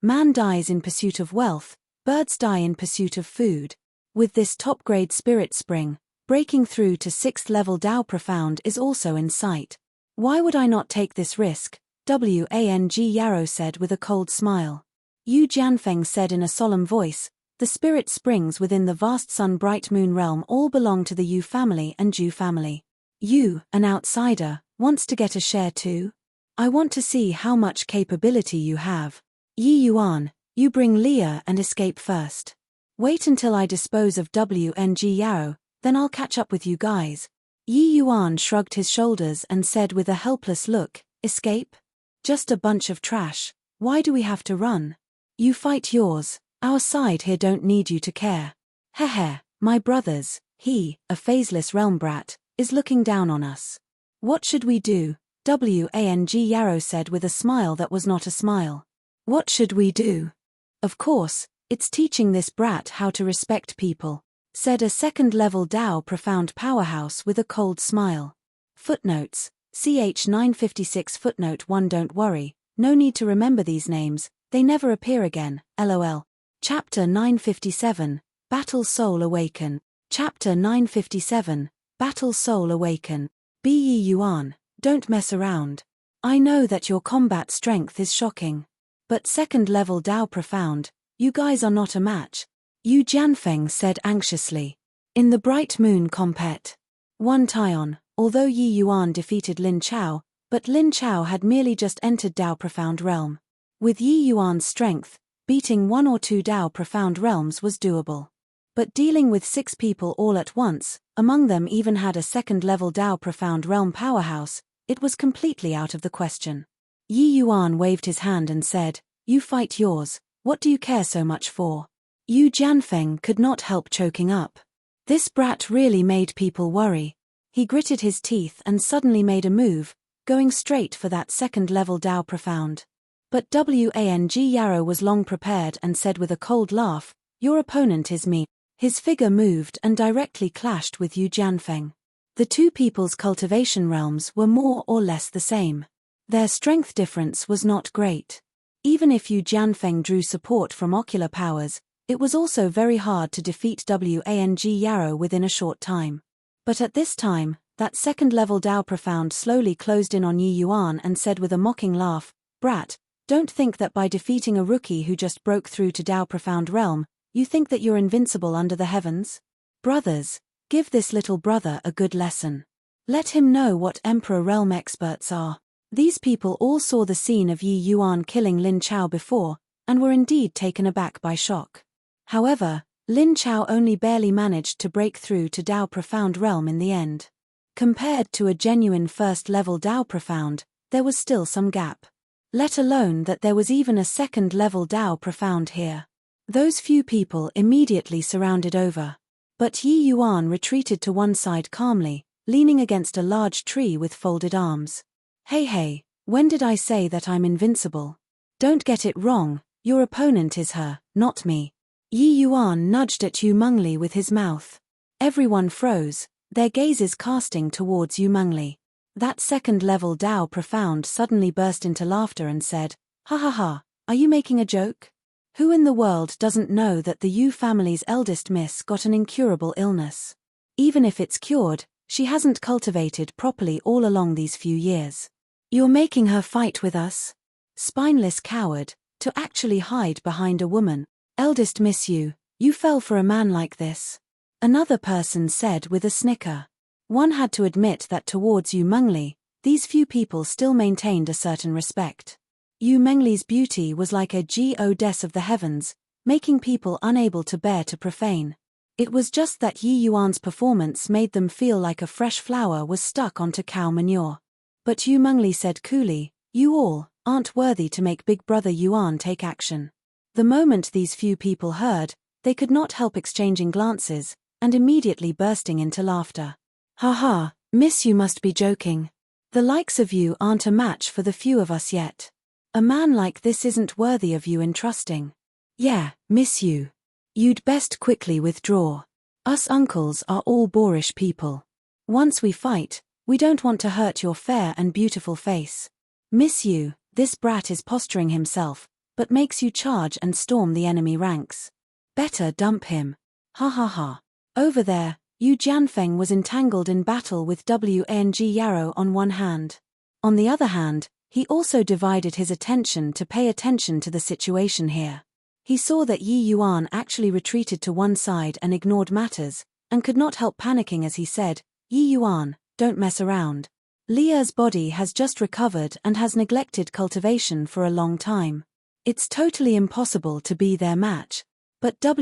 Man dies in pursuit of wealth, birds die in pursuit of food. With this top-grade spirit spring, breaking through to 6th-level Dao Profound is also in sight. Why would I not take this risk? Wang Yao said with a cold smile. Yu Jianfeng said in a solemn voice, the spirit springs within the vast sun-bright moon realm all belong to the Yu family and Ju family. You, an outsider, wants to get a share too? I want to see how much capability you have. Yi Yuan, you bring Leah and escape first. Wait until I dispose of Wang Yao, then I'll catch up with you guys. Yi Yuan shrugged his shoulders and said with a helpless look, escape? Just a bunch of trash, why do we have to run? You fight yours, our side here don't need you to care. My brothers, he, a phaseless realm brat, is looking down on us. What should we do? Wang Yao said with a smile that was not a smile. What should we do? Of course, it's teaching this brat how to respect people, said a 2nd-level Dao Profound powerhouse with a cold smile. Footnotes, ch 956 Footnote 1. Don't worry, no need to remember these names, they never appear again, lol. Chapter 957, Battle Soul Awaken. Chapter 957, Battle Soul Awaken. Yi Yuan, don't mess around. I know that your combat strength is shocking. But 2nd-level Dao Profound, you guys are not a match. Yu Jianfeng said anxiously. In the Bright Moon Compet. One Taion, although Yi Yuan defeated Lin Chao, but Lin Chao had merely just entered Dao Profound realm. With Yi Yuan's strength, beating 1 or 2 Dao Profound realms was doable. But dealing with 6 people all at once, among them even had a 2nd-level Dao Profound realm powerhouse, it was completely out of the question. Yi Yuan waved his hand and said, you fight yours, what do you care so much for? Yu Jianfeng could not help choking up. This brat really made people worry. He gritted his teeth and suddenly made a move, going straight for that 2nd-level Dao Profound. But Wang Yao was long prepared and said with a cold laugh, your opponent is me. His figure moved and directly clashed with Yu Jianfeng. The two people's cultivation realms were more or less the same. Their strength difference was not great. Even if Yu Jianfeng drew support from ocular powers, it was also very hard to defeat Wang Yao within a short time. But at this time, that 2nd-level Dao Profound slowly closed in on Yi Yuan and said with a mocking laugh, brat, don't think that by defeating a rookie who just broke through to Dao Profound realm, you think that you're invincible under the heavens? Brothers, give this little brother a good lesson. Let him know what Emperor realm experts are. These people all saw the scene of Yi Yuan killing Lin Chao before, and were indeed taken aback by shock. However, Lin Chao only barely managed to break through to Dao Profound Realm in the end. Compared to a genuine first-level Dao Profound, there was still some gap. Let alone that there was even a second-level Dao Profound here. Those few people immediately surrounded over. But Yi Yuan retreated to one side calmly, leaning against a large tree with folded arms. Hey, when did I say that I'm invincible? Don't get it wrong, your opponent is her, not me. Yi Yuan nudged at Yu Mengli with his mouth. Everyone froze, their gazes casting towards Yu Mengli. That second-level Dao Profound suddenly burst into laughter and said, "Ha ha ha, are you making a joke? Who in the world doesn't know that the Yu family's eldest miss got an incurable illness? Even if it's cured, she hasn't cultivated properly all along these few years. You're making her fight with us? Spineless coward, to actually hide behind a woman. Eldest miss you fell for a man like this." Another person said with a snicker. One had to admit that towards Yu Mengli, these few people still maintained a certain respect. Yu Mengli's beauty was like a goddess of the heavens, making people unable to bear to profane. It was just that Yi Yuan's performance made them feel like a fresh flower was stuck onto cow manure. But Yu Mengli said coolly, "You all aren't worthy to make Big Brother Yuan take action." The moment these few people heard, they could not help exchanging glances, and immediately bursting into laughter. "Ha ha, miss, you must be joking. The likes of you aren't a match for the few of us yet. A man like this isn't worthy of you entrusting. Yeah, miss you. You'd best quickly withdraw. Us uncles are all boorish people. Once we fight, we don't want to hurt your fair and beautiful face. Miss you, this brat is posturing himself, but makes you charge and storm the enemy ranks. Better dump him. Ha ha ha. Over there, Yu Jianfeng was entangled in battle with Wang Yarou on one hand. On the other hand, he also divided his attention to pay attention to the situation here. He saw that Yi Yuan actually retreated to one side and ignored matters, and could not help panicking as he said, "Yi Yuan, don't mess around. Lia's body has just recovered and has neglected cultivation for a long time. It's totally impossible to be their match." But Wang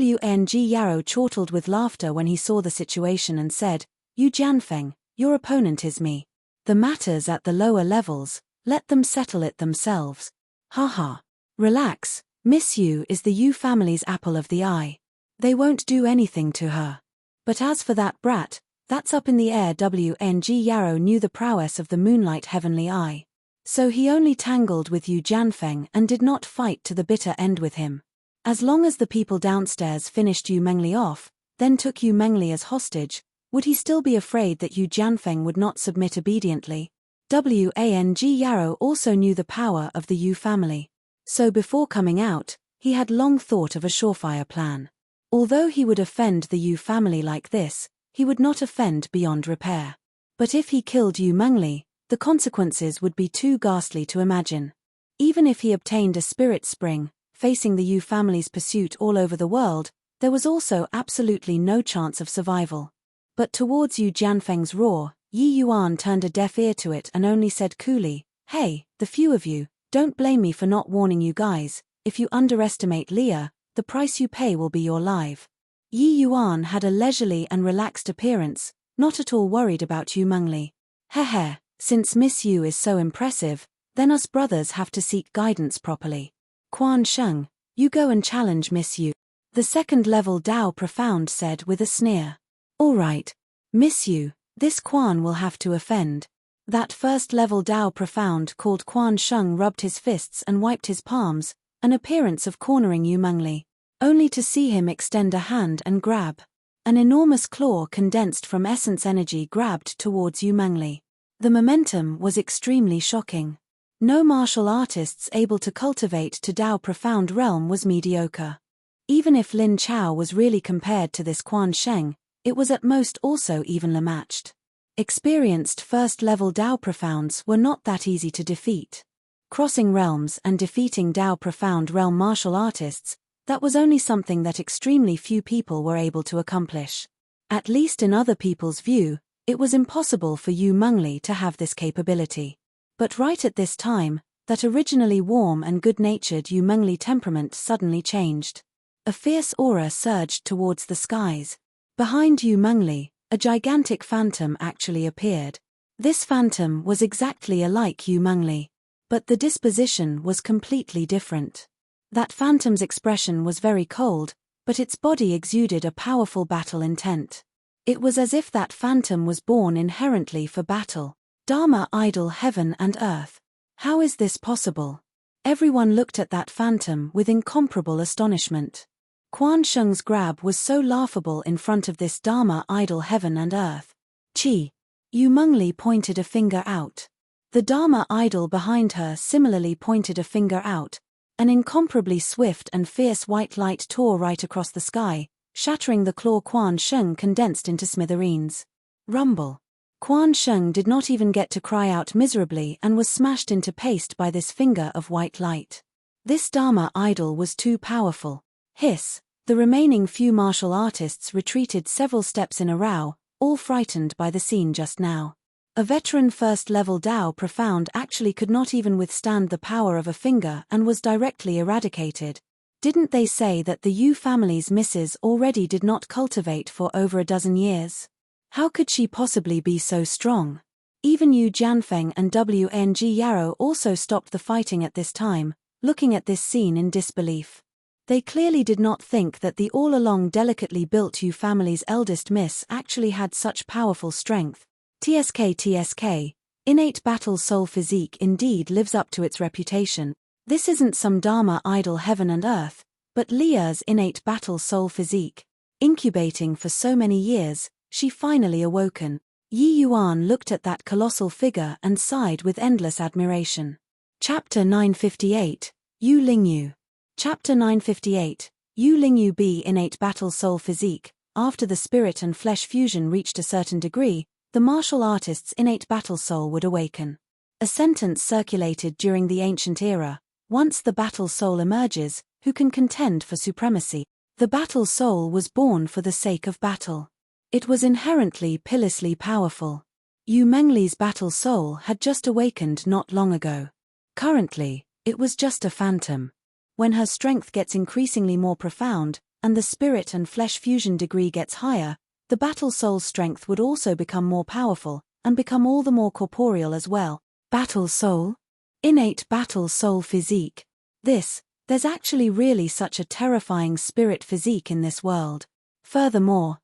Yarou chortled with laughter when he saw the situation and said, "Yu Jianfeng, your opponent is me. The matters at the lower levels, let them settle it themselves. Haha. Relax, Miss Yu is the Yu family's apple of the eye. They won't do anything to her. But as for that brat, that's up in the air." Wang Yarou knew the prowess of the Moonlight Heavenly Eye. So he only tangled with Yu Jianfeng and did not fight to the bitter end with him. As long as the people downstairs finished Yu Mengli off, then took Yu Mengli as hostage, would he still be afraid that Yu Jianfeng would not submit obediently? Wang Yarou also knew the power of the Yu family. So before coming out, he had long thought of a surefire plan. Although he would offend the Yu family like this, he would not offend beyond repair. But if he killed Yu Mengli, the consequences would be too ghastly to imagine. Even if he obtained a spirit spring, facing the Yu family's pursuit all over the world, there was also absolutely no chance of survival. But towards Yu Jianfeng's roar, Yi Yuan turned a deaf ear to it and only said coolly, "Hey, the few of you, don't blame me for not warning you guys. If you underestimate Lia, the price you pay will be your life." Yi Yuan had a leisurely and relaxed appearance, not at all worried about Yu Mengli. "Heh, since Miss Yu is so impressive, then us brothers have to seek guidance properly. Quan Sheng, you go and challenge Miss Yu," the second-level Dao Profound said with a sneer. "All right, Miss Yu, this Quan will have to offend." That first-level Dao Profound called Quan Sheng rubbed his fists and wiped his palms, an appearance of cornering Yu Mengli, only to see him extend a hand and grab. An enormous claw condensed from essence energy grabbed towards Yu Mengli. The momentum was extremely shocking. No martial artists able to cultivate to Dao Profound realm was mediocre. Even if Lin Chao was really compared to this Quan Sheng, it was at most also evenly matched. Experienced first-level Dao Profounds were not that easy to defeat. Crossing realms and defeating Dao Profound realm martial artists, that was only something that extremely few people were able to accomplish. At least in other people's view, it was impossible for Yu Mengli to have this capability. But right at this time, that originally warm and good-natured Yu Mengli temperament suddenly changed. A fierce aura surged towards the skies. Behind Yu Mengli, a gigantic phantom actually appeared. This phantom was exactly alike Yu Mengli, but the disposition was completely different. That phantom's expression was very cold, but its body exuded a powerful battle intent. It was as if that phantom was born inherently for battle. Dharma idol heaven and earth. How is this possible? Everyone looked at that phantom with incomparable astonishment. Quan Sheng's grab was so laughable in front of this Dharma idol heaven and earth. Chi. Yu Mengli pointed a finger out. The Dharma idol behind her similarly pointed a finger out. An incomparably swift and fierce white light tore right across the sky, shattering the claw Quan Sheng condensed into smithereens. Rumble. Quan Sheng did not even get to cry out miserably and was smashed into paste by this finger of white light. This Dharma idol was too powerful. Hiss. The remaining few martial artists retreated several steps in a row, all frightened by the scene just now. A veteran first-level Dao Profound actually could not even withstand the power of a finger and was directly eradicated. Didn't they say that the Yu family's missus already did not cultivate for over a dozen years? How could she possibly be so strong? Even Yu Jianfeng and Wang Yarou also stopped the fighting at this time, looking at this scene in disbelief. They clearly did not think that the all-along delicately built Yu family's eldest miss actually had such powerful strength. TSK, innate battle soul physique indeed lives up to its reputation. This isn't some Dharma idol heaven and earth, but Leah's innate battle soul physique. Incubating for so many years, she finally awoken. Yi Yuan looked at that colossal figure and sighed with endless admiration. Chapter 958, Yu Lingyu. Chapter 958, Yu Lingyu B. Innate battle soul physique. After the spirit and flesh fusion reached a certain degree, the martial artist's innate battle soul would awaken. A sentence circulated during the ancient era: once the battle soul emerges, who can contend for supremacy? The battle soul was born for the sake of battle. It was inherently pillously powerful. Yu Mengli's battle soul had just awakened not long ago. Currently, it was just a phantom. When her strength gets increasingly more profound, and the spirit and flesh fusion degree gets higher, the battle soul's strength would also become more powerful, and become all the more corporeal as well. Battle soul? Innate battle soul physique. There's actually really such a terrifying spirit physique in this world. Furthermore,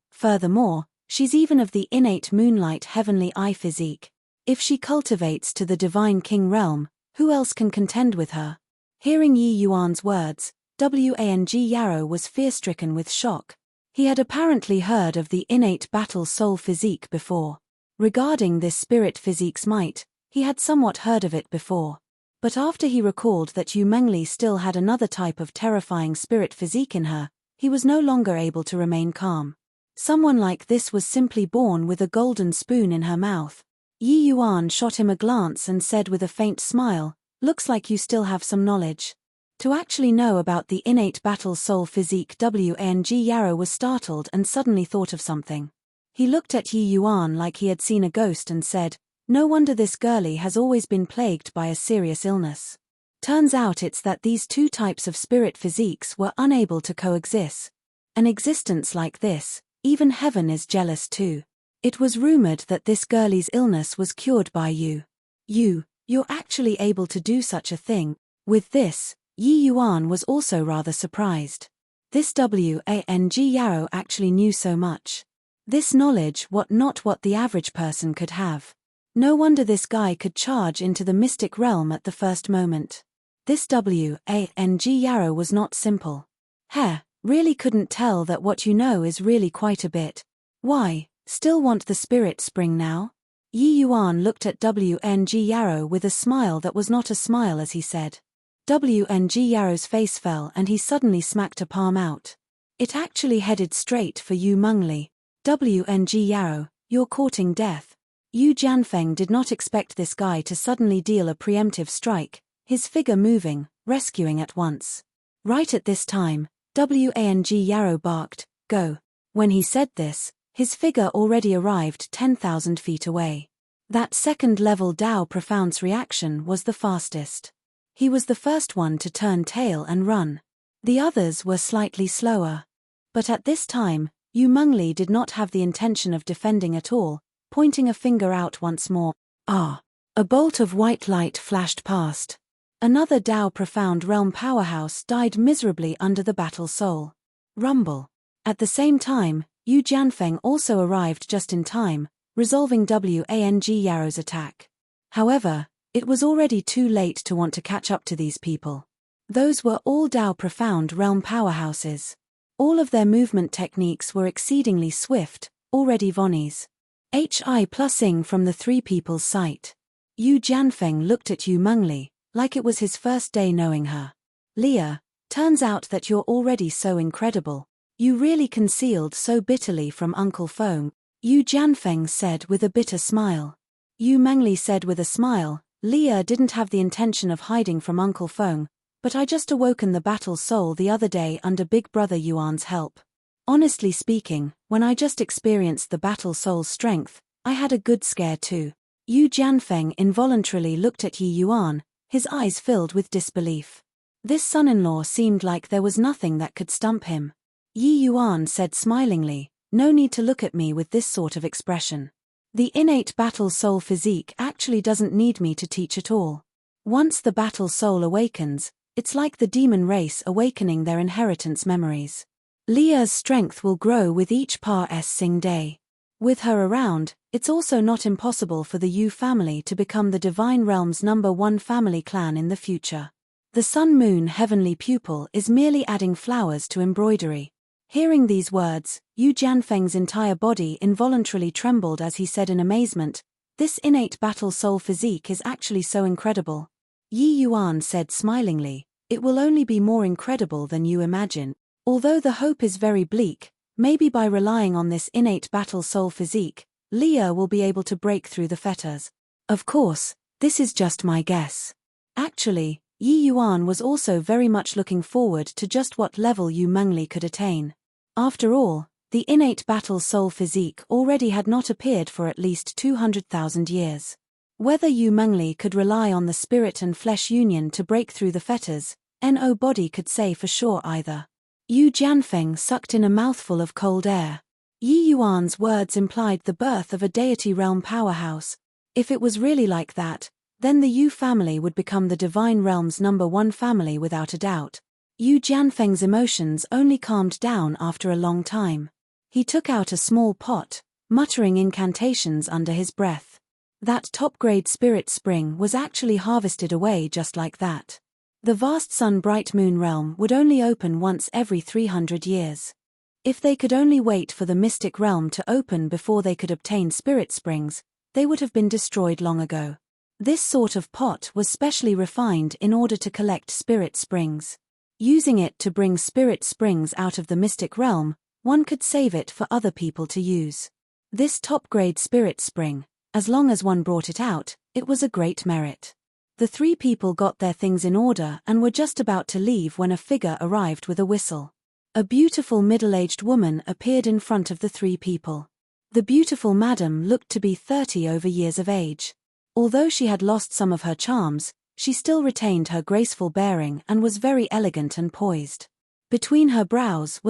she's even of the innate moonlight heavenly eye physique. If she cultivates to the divine king realm, who else can contend with her? Hearing Yi Yuan's words, Wang Yarou was fear-stricken with shock. He had apparently heard of the innate battle soul physique before. Regarding this spirit physique's might, he had somewhat heard of it before. But after he recalled that Yu Mengli still had another type of terrifying spirit physique in her, he was no longer able to remain calm. Someone like this was simply born with a golden spoon in her mouth. Yi Yuan shot him a glance and said with a faint smile, "Looks like you still have some knowledge." To actually know about the innate battle soul physique, Wang Yarou was startled and suddenly thought of something. He looked at Yi Yuan like he had seen a ghost and said, "No wonder this girlie has always been plagued by a serious illness. Turns out it's that these two types of spirit physiques were unable to coexist. An existence like this, even heaven is jealous too. It was rumored that this girlie's illness was cured by you. You're actually able to do such a thing." With this, Yi Yuan was also rather surprised. This Wang Yarou actually knew so much. This knowledge not what the average person could have. No wonder this guy could charge into the mystic realm at the first moment. This Wang Yarou was not simple. Really couldn't tell that what you know is really quite a bit. Why, still want the spirit spring now? Yi Yuan looked at Wang Yarou with a smile that was not a smile as he said. Wang Yarou's face fell and he suddenly smacked a palm out. It actually headed straight for Yu Mengli. Wang Yarou, you're courting death. Yu Jianfeng did not expect this guy to suddenly deal a preemptive strike, his figure moving, rescuing at once. Right at this time, Wang Yarou barked, "Go." When he said this, his figure already arrived 10,000 feet away. That second-level Dao Profound's reaction was the fastest. He was the first one to turn tail and run. The others were slightly slower. But at this time, Yu Mengli did not have the intention of defending at all, pointing a finger out once more. Ah! A bolt of white light flashed past. Another Dao Profound Realm powerhouse died miserably under the battle soul. Rumble. At the same time, Yu Jianfeng also arrived just in time, resolving Wang Yaro's attack. However, it was already too late to want to catch up to these people. Those were all Dao Profound Realm powerhouses. All of their movement techniques were exceedingly swift, already Vonnies. Hi+ing from the three people's sight. Yu Jianfeng looked at Yu Mengli, like it was his first day knowing her. Leah, turns out that you're already so incredible. You really concealed so bitterly from Uncle Feng, Yu Jianfeng said with a bitter smile. Yu Mengli said with a smile, Leah didn't have the intention of hiding from Uncle Feng, but I just awoken the battle soul the other day under Big Brother Yuan's help. Honestly speaking, when I just experienced the battle soul's strength, I had a good scare too. Yu Jianfeng involuntarily looked at Yi Yuan, his eyes filled with disbelief. This son-in-law seemed like there was nothing that could stump him. Yi Yuan said smilingly, no need to look at me with this sort of expression. The innate battle soul physique actually doesn't need me to teach at all. Once the battle soul awakens, it's like the demon race awakening their inheritance memories. Leah's strength will grow with each passing day. With her around, it's also not impossible for the Yu family to become the Divine Realm's #1 family clan in the future. The Sun-Moon heavenly pupil is merely adding flowers to embroidery. Hearing these words, Yu Jianfeng's entire body involuntarily trembled as he said in amazement, this innate battle soul physique is actually so incredible. Yi Yuan said smilingly, it will only be more incredible than you imagine. Although the hope is very bleak, maybe by relying on this innate battle soul physique, Leah will be able to break through the fetters. Of course, this is just my guess. Actually, Yi Yuan was also very much looking forward to just what level Yu Mengli could attain. After all, the innate battle soul physique already had not appeared for at least 200,000 years. Whether Yu Mengli could rely on the spirit and flesh union to break through the fetters, nobody could say for sure either. Yu Jianfeng sucked in a mouthful of cold air. Yi Yuan's words implied the birth of a deity realm powerhouse. If it was really like that, then the Yu family would become the Divine Realm's #1 family without a doubt. Yu Jianfeng's emotions only calmed down after a long time. He took out a small pot, muttering incantations under his breath. That top-grade spirit spring was actually harvested away just like that. The vast sun-bright moon realm would only open once every 300 years. If they could only wait for the mystic realm to open before they could obtain spirit springs, they would have been destroyed long ago. This sort of pot was specially refined in order to collect spirit springs. Using it to bring spirit springs out of the mystic realm, one could save it for other people to use. This top-grade spirit spring, as long as one brought it out, it was a great merit. The three people got their things in order and were just about to leave when a figure arrived with a whistle. A beautiful middle-aged woman appeared in front of the three people. The beautiful madam looked to be 30 over years of age. Although she had lost some of her charms, she still retained her graceful bearing and was very elegant and poised. Between her brows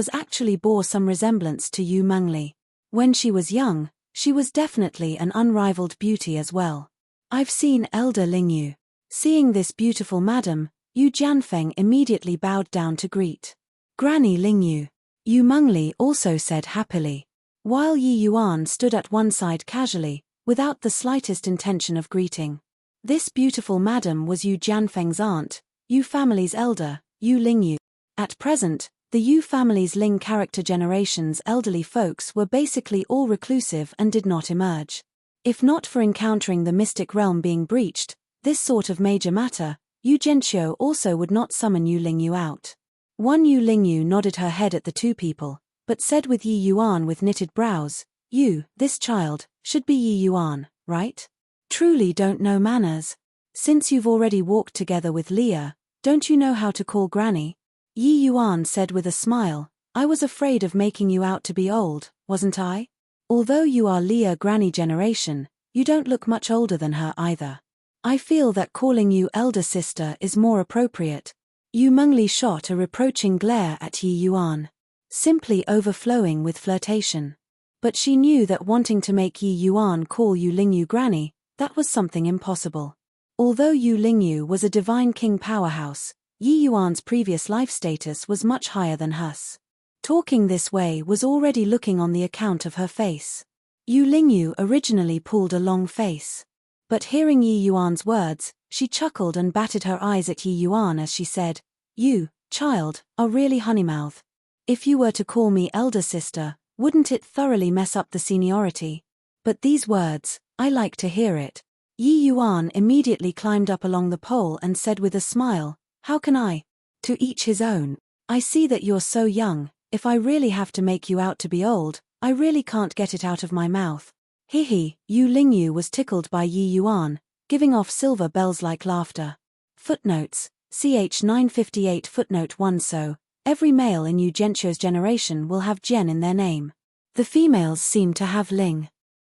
bore some resemblance to Yu Mengli. When she was young, she was definitely an unrivaled beauty as well. I've seen Elder Lingyu. Seeing this beautiful madam, Yu Jianfeng immediately bowed down to greet. Granny Lingyu. Yu Mengli also said happily. While Yi Yuan stood at one side casually, without the slightest intention of greeting. This beautiful madam was Yu Jianfeng's aunt, Yu family's elder, Yu Lingyu. At present, the Yu family's Ling character generation's elderly folks were basically all reclusive and did not emerge. If not for encountering the mystic realm being breached, this sort of major matter, Yu Zhenqiu also would not summon Yu Lingyu out. One Yu Lingyu nodded her head at the two people, but said with Yi Yuan with knitted brows, You, this child, should be Yi Yuan, right? Truly don't know manners. Since you've already walked together with Leah, don't you know how to call Granny? Yi Yuan said with a smile, I was afraid of making you out to be old, wasn't I? Although you are Leah Granny generation, you don't look much older than her either. I feel that calling you elder sister is more appropriate. Yu Mengli shot a reproaching glare at Yi Yuan, simply overflowing with flirtation. But she knew that wanting to make Yi Yuan call Yu Lingyu granny, that was something impossible. Although Yu Lingyu was a divine king powerhouse, Yi Yuan's previous life status was much higher than hers. Talking this way was already looking on the account of her face. Yu Lingyu originally pulled a long face. But hearing Yi Yuan's words, she chuckled and batted her eyes at Yi Yuan as she said, "You, child, are really honeymouth. If you were to call me elder sister, wouldn't it thoroughly mess up the seniority? But these words, I like to hear it." Yi Yuan immediately climbed up along the pole and said with a smile, "How can I? To each his own. I see that you're so young, if I really have to make you out to be old, I really can't get it out of my mouth." Hihi, Yu Lingyu was tickled by Yi Yuan, giving off silver bells-like laughter. Footnotes, ch 958 footnote 1. So, every male in Yu Zhenqiu's generation will have Zhen in their name. The females seem to have Ling.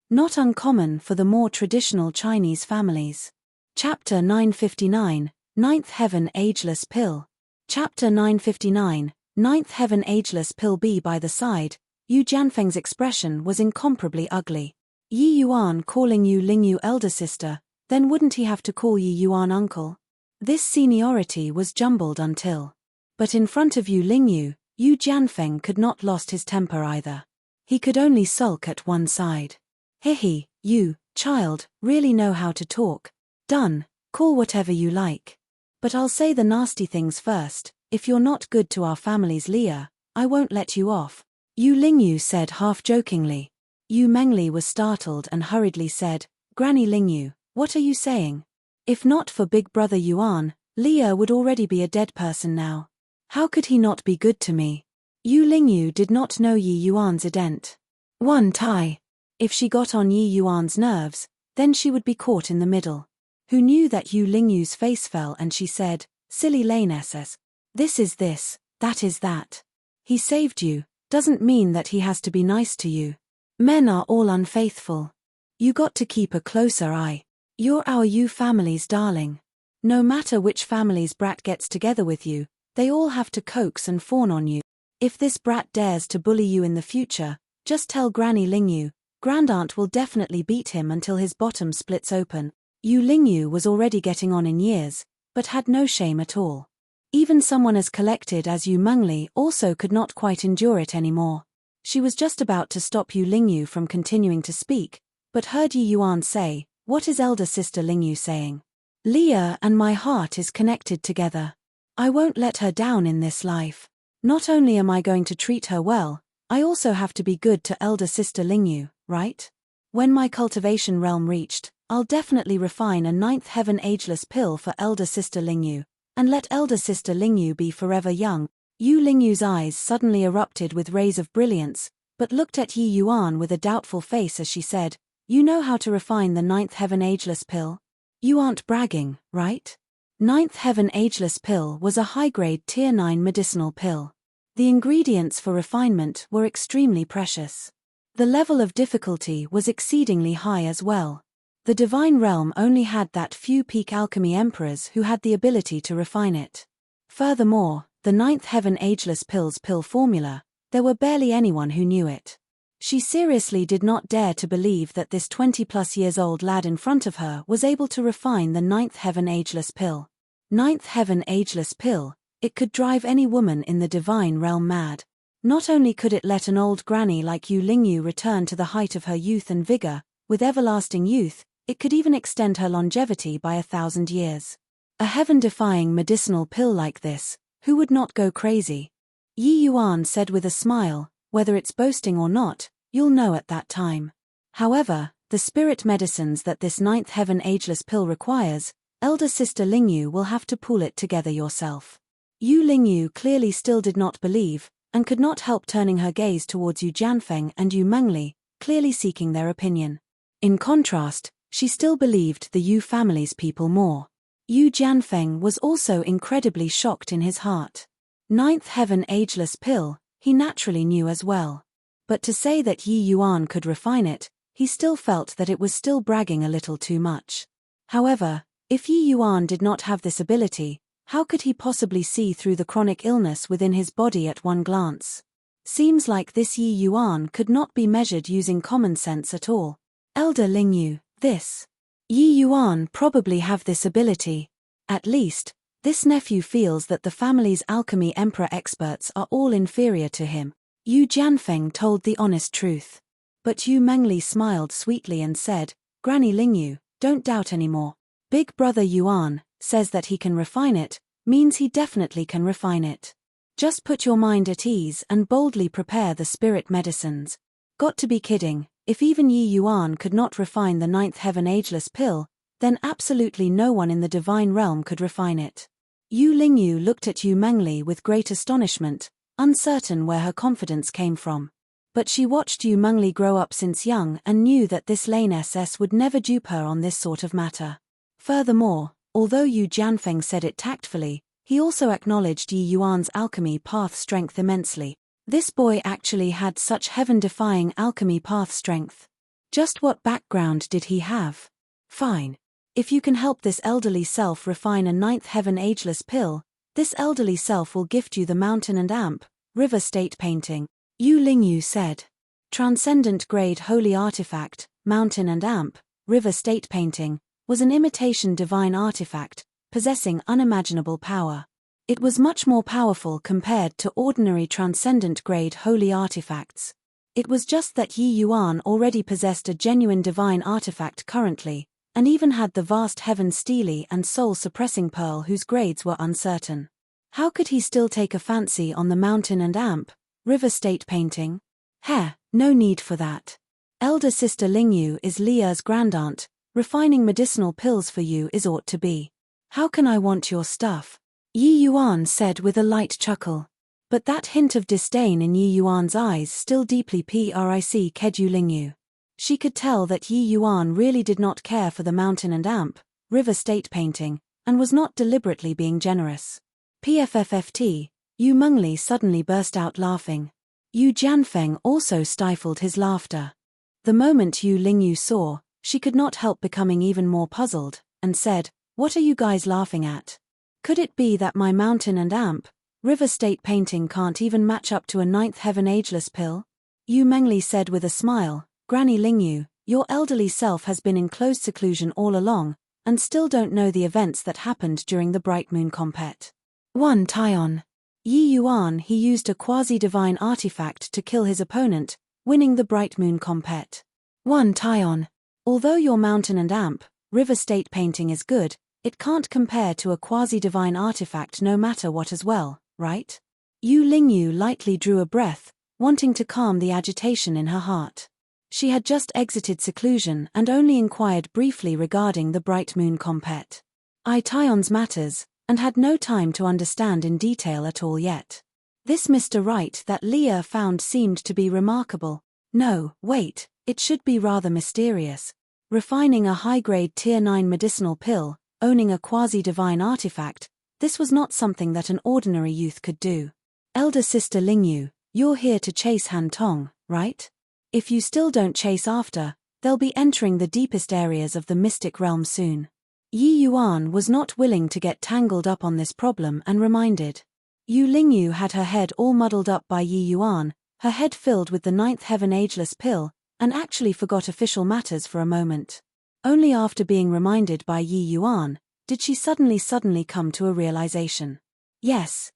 Not uncommon for the more traditional Chinese families. Chapter 959, Ninth Heaven Ageless Pill. Chapter 959, Ninth Heaven Ageless Pill. B. By the side, Yu Jianfeng's expression was incomparably ugly. Yi Yuan calling Yu Lingyu elder sister, then wouldn't he have to call Yi Yuan uncle? This seniority was jumbled until. But in front of Yu Lingyu, Yu Jianfeng could not lost his temper either. He could only sulk at one side. Hihi, you, child, really know how to talk. Done, call whatever you like. But I'll say the nasty things first, if you're not good to our family's Leah, I won't let you off. Yu Lingyu said half-jokingly. Yu Mengli was startled and hurriedly said, "Granny Lingyu, what are you saying? If not for big brother Yuan, Leah would already be a dead person now. How could he not be good to me?" Yu Lingyu did not know Yi Yuan's ident. One tie. If she got on Yi Yuan's nerves, then she would be caught in the middle. Who knew that Yu Lingyu's face fell and she said, "Silly Lanesses. This is this, that is that. He saved you, doesn't mean that he has to be nice to you. Men are all unfaithful. You got to keep a closer eye. You're our Yu family's darling. No matter which family's brat gets together with you, they all have to coax and fawn on you. If this brat dares to bully you in the future, just tell Granny Lingyu, Grandaunt will definitely beat him until his bottom splits open." Yu Lingyu was already getting on in years, but had no shame at all. Even someone as collected as Yu Mengli also could not quite endure it anymore. She was just about to stop Yu Lingyu from continuing to speak, but heard Yi Yuan say, "What is elder sister Lingyu saying? Leah and my heart is connected together. I won't let her down in this life. Not only am I going to treat her well, I also have to be good to elder sister Lingyu, right? When my cultivation realm reached, I'll definitely refine a ninth heaven ageless pill for elder sister Lingyu, and let elder sister Lingyu be forever young." Yu Lingyu's eyes suddenly erupted with rays of brilliance, but looked at Yi Yuan with a doubtful face as she said, "You know how to refine the ninth heaven ageless pill? You aren't bragging, right?" Ninth heaven ageless pill was a high-grade tier 9 medicinal pill. The ingredients for refinement were extremely precious. The level of difficulty was exceedingly high as well. The divine realm only had that few peak alchemy emperors who had the ability to refine it. Furthermore, the ninth heaven ageless pill's pill formula, there were barely anyone who knew it. She seriously did not dare to believe that this 20-plus years old lad in front of her was able to refine the ninth heaven ageless pill. Ninth heaven ageless pill, it could drive any woman in the divine realm mad. Not only could it let an old granny like Yu Lingyu return to the height of her youth and vigor, with everlasting youth, it could even extend her longevity by 1,000 years. A heaven-defying medicinal pill like this, who would not go crazy? Yi Yuan said with a smile, "Whether it's boasting or not, you'll know at that time. However, the spirit medicines that this ninth heaven ageless pill requires, elder sister Lingyu will have to pool it together yourself." Yu Lingyu clearly still did not believe, and could not help turning her gaze towards Yu Jianfeng and Yu Mengli, clearly seeking their opinion. In contrast, she still believed the Yu family's people more. Yu Jianfeng was also incredibly shocked in his heart. Ninth heaven ageless pill, he naturally knew as well. But to say that Yi Yuan could refine it, he still felt that it was still bragging a little too much. However, If Yi Yuan did not have this ability, how could he possibly see through the chronic illness within his body at one glance? Seems like this Yi Yuan could not be measured using common sense at all. Elder Lingyu, this Yi Yuan probably have this ability. At least, this nephew feels that the family's alchemy emperor experts are all inferior to him. Yu Jianfeng told the honest truth. But Yu Mengli smiled sweetly and said, Granny Lingyu, don't doubt anymore. Big brother Yuan says that he can refine it, means he definitely can refine it. Just put your mind at ease and boldly prepare the spirit medicines. Got to be kidding, if even Yi Yuan could not refine the ninth heaven ageless pill, then absolutely no one in the divine realm could refine it. Yu Lingyu looked at Yu Mengli with great astonishment, uncertain where her confidence came from. But she watched Yu Mengli grow up since young and knew that this Lane SS would never dupe her on this sort of matter. Furthermore, although Yu Jianfeng said it tactfully, he also acknowledged Yi Yuan's alchemy path strength immensely. This boy actually had such heaven-defying alchemy path strength. Just what background did he have? Fine. If you can help this elderly self refine a ninth heaven ageless pill, this elderly self will gift you the mountain and amp, river state painting. Yu Lingyu said. Transcendent grade holy artifact, mountain and amp, river state painting, was an imitation divine artifact, possessing unimaginable power. It was much more powerful compared to ordinary transcendent-grade holy artifacts. It was just that Yi Yuan already possessed a genuine divine artifact currently, and even had the vast heaven steely and soul-suppressing pearl whose grades were uncertain. How could he still take a fancy on the mountain and amp, river state painting? No need for that. Elder sister Lingyu is Lia's grandaunt. Refining medicinal pills for you is ought to be. How can I want your stuff? Yi Yuan said with a light chuckle. But that hint of disdain in Yi Yuan's eyes still deeply pricked Yu Lingyu. She could tell that Yi Yuan really did not care for the mountain and amp, river state painting, and was not deliberately being generous. PFFFT, Yu Mengli suddenly burst out laughing. Yu Jianfeng also stifled his laughter. The moment Yu Lingyu saw, she could not help becoming even more puzzled, and said, What are you guys laughing at? Could it be that my mountain and amp, river state painting can't even match up to a ninth heaven ageless pill? Yu Mengli said with a smile, Granny Lingyu, your elderly self has been in closed seclusion all along, and still don't know the events that happened during the Bright Moon Compet. 1 Taion. Yi Yuan he used a quasi-divine artifact to kill his opponent, winning the Bright Moon Compet. 1 Taion. Although your mountain and amp, river state painting is good, it can't compare to a quasi-divine artifact no matter what as well, right? Yu Lingyu lightly drew a breath, wanting to calm the agitation in her heart. She had just exited seclusion and only inquired briefly regarding the Bright Moon Compet. Taion's matters, and had no time to understand in detail at all yet. This Mr. Right that Leah found seemed to be remarkable. No, wait. It should be rather mysterious. Refining a high-grade Tier 9 medicinal pill, owning a quasi-divine artifact, this was not something that an ordinary youth could do. Elder sister Lingyu, you're here to chase Han Tong, right? If you still don't chase after, they'll be entering the deepest areas of the mystic realm soon. Yi Yuan was not willing to get tangled up on this problem and reminded. Yu Lingyu had her head all muddled up by Yi Yuan, her head filled with the ninth heaven ageless pill, and actually forgot official matters for a moment. Only after being reminded by Yi Yuan, did she suddenly come to a realization. Yes,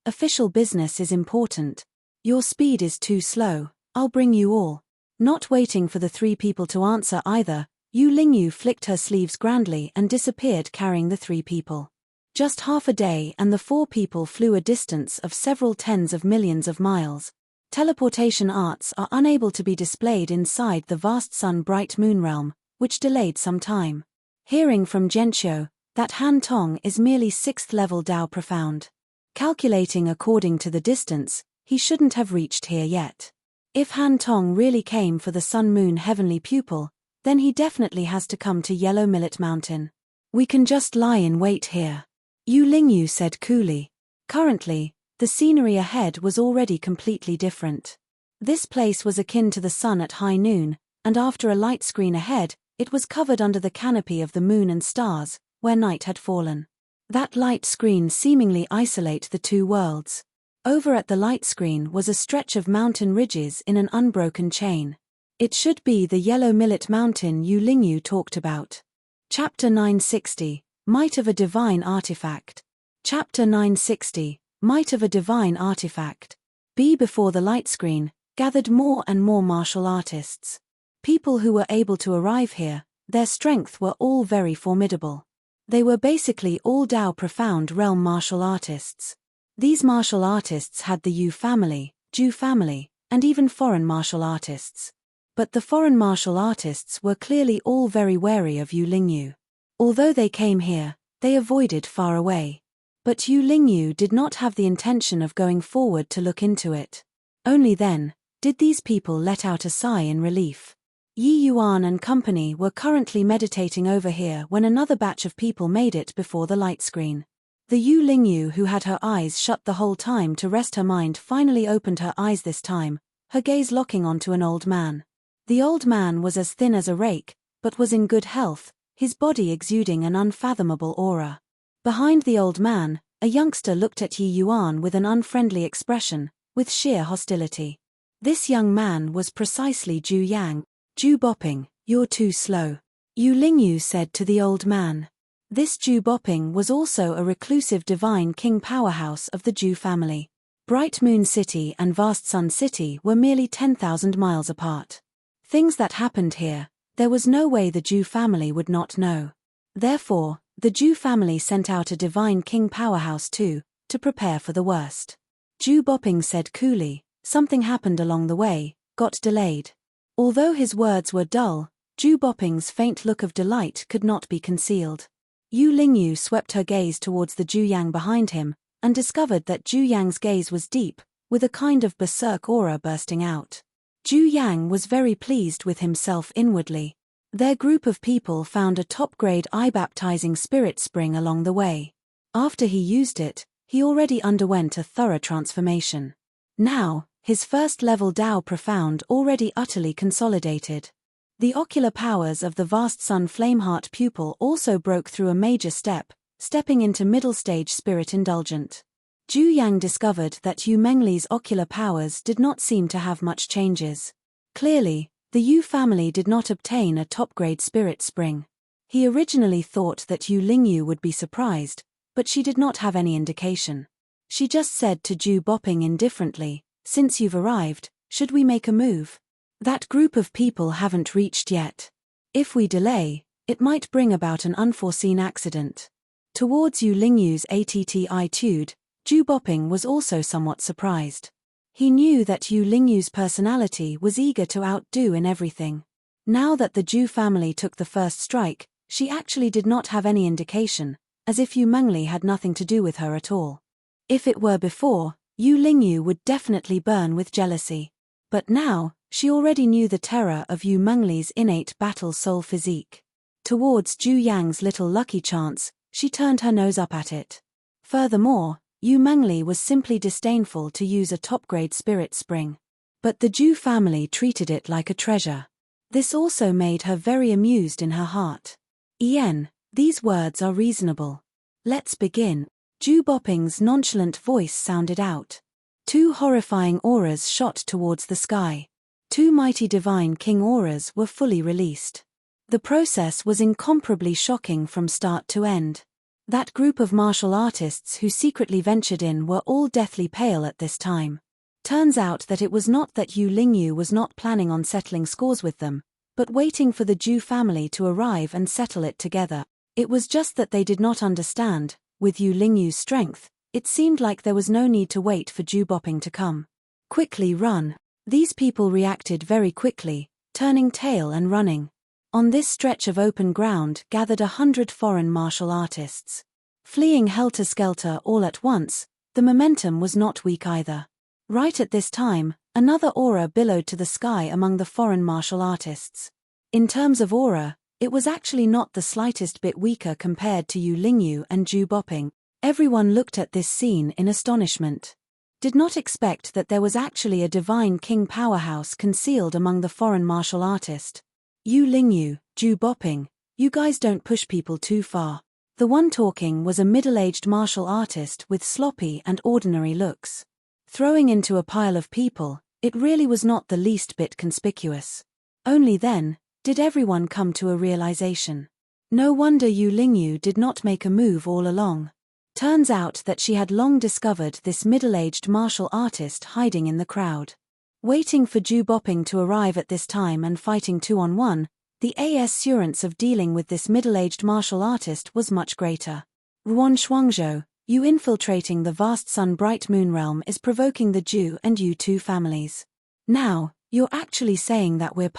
official business is important. Your speed is too slow, I'll bring you all. Not waiting for the three people to answer either, Yu Lingyu flicked her sleeves grandly and disappeared carrying the three people. Just half a day and the four people flew a distance of several tens of millions of miles. Teleportation arts are unable to be displayed inside the vast sun-bright moon realm, which delayed some time. Hearing from Zhenqiu that Han Tong is merely 6th level Dao profound. Calculating according to the distance, he shouldn't have reached here yet. If Han Tong really came for the sun-moon heavenly pupil, then he definitely has to come to Yellow Millet Mountain. We can just lie in wait here. Yu Lingyu said coolly. Currently, the scenery ahead was already completely different. This place was akin to the sun at high noon, and after a light screen ahead, it was covered under the canopy of the moon and stars, where night had fallen. That light screen seemingly isolate the two worlds. Over at the light screen was a stretch of mountain ridges in an unbroken chain. It should be the yellow millet mountain Yu Lingyu talked about. Chapter 960, Might of a Divine Artifact. Chapter 960, Might of a Divine Artifact. Before the light screen, gathered more and more martial artists. People who were able to arrive here, their strength were all very formidable. They were basically all Dao Profound Realm martial artists. These martial artists had the Yu family, Ju family, and even foreign martial artists. But the foreign martial artists were clearly all very wary of Yu Lingyu. Although they came here, they avoided far away. But Yu Lingyu did not have the intention of going forward to look into it. Only then did these people let out a sigh in relief. Yi Yuan and company were currently meditating over here when another batch of people made it before the light screen. The Yu Lingyu who had her eyes shut the whole time to rest her mind finally opened her eyes this time, her gaze locking onto an old man. The old man was as thin as a rake, but was in good health, his body exuding an unfathomable aura. Behind the old man, a youngster looked at Yi Yuan with an unfriendly expression, with sheer hostility. This young man was precisely Ju Yang. Ju Bopping, you're too slow, Yu Lingyu said to the old man. This Ju Bopping was also a reclusive divine king powerhouse of the Ju family. Bright Moon City and Vast Sun City were merely 10,000 miles apart. Things that happened here, there was no way the Ju family would not know. Therefore, the Ju family sent out a divine king powerhouse too, to prepare for the worst. Ju Bopping said coolly, something happened along the way, got delayed. Although his words were dull, Ju Bopping's faint look of delight could not be concealed. Yu Lingyu swept her gaze towards the Ju Yang behind him, and discovered that Ju Yang's gaze was deep, with a kind of berserk aura bursting out. Ju Yang was very pleased with himself inwardly. Their group of people found a top-grade eye-baptizing spirit spring along the way. After he used it, he already underwent a thorough transformation. Now, his first-level Dao Profound already utterly consolidated. The ocular powers of the vast Sun Flameheart pupil also broke through a major step, stepping into middle-stage spirit indulgent. Ju Yang discovered that Yu Mengli's ocular powers did not seem to have much changes. Clearly, the Yu family did not obtain a top-grade spirit spring. He originally thought that Yu Lingyu would be surprised, but she did not have any indication. She just said to Ju Bopping indifferently, "Since you've arrived, should we make a move? That group of people haven't reached yet. If we delay, it might bring about an unforeseen accident." Towards Yu Lingyu's attitude, Ju Bopping was also somewhat surprised. He knew that Yu Lingyu's personality was eager to outdo in everything. Now that the Ju family took the first strike, she actually did not have any indication, as if Yu Mengli had nothing to do with her at all. If it were before, Yu Lingyu would definitely burn with jealousy. But now, she already knew the terror of Yu Mengli's innate battle soul physique. Towards Ju Yang's little lucky chance, she turned her nose up at it. Furthermore, Yu Mengli was simply disdainful to use a top-grade spirit spring. But the Ju family treated it like a treasure. This also made her very amused in her heart. "Ien, these words are reasonable. Let's begin." Ju Bopping's nonchalant voice sounded out. Two horrifying auras shot towards the sky. Two mighty divine king auras were fully released. The process was incomparably shocking from start to end. That group of martial artists who secretly ventured in were all deathly pale at this time. Turns out that it was not that Yu Lingyu was not planning on settling scores with them, but waiting for the Ju family to arrive and settle it together. It was just that they did not understand, with Yu Lingyu's strength, it seemed like there was no need to wait for Ju Bopping to come. Quickly run. These people reacted very quickly, turning tail and running. On this stretch of open ground gathered 100 foreign martial artists. Fleeing helter-skelter all at once, the momentum was not weak either. Right at this time, another aura billowed to the sky among the foreign martial artists. In terms of aura, it was actually not the slightest bit weaker compared to Yu Lingyu and Ju Bopping. Everyone looked at this scene in astonishment. Did not expect that there was actually a divine king powerhouse concealed among the foreign martial artist. "Yu Lingyu, Ju Bopping, you guys don't push people too far. The one talking was a middle-aged martial artist with sloppy and ordinary looks. Throwing into a pile of people, it really was not the least bit conspicuous. Only then did everyone come to a realization. No wonder Yu Lingyu did not make a move all along. Turns out that she had long discovered this middle-aged martial artist hiding in the crowd. Waiting for Ju Bopping to arrive at this time and fighting 2-on-1, the assurance of dealing with this middle-aged martial artist was much greater. Ruan Shuangzhou, you infiltrating the vast sun-bright moon realm is provoking the Ju and Yu two families. Now, you're actually saying that we're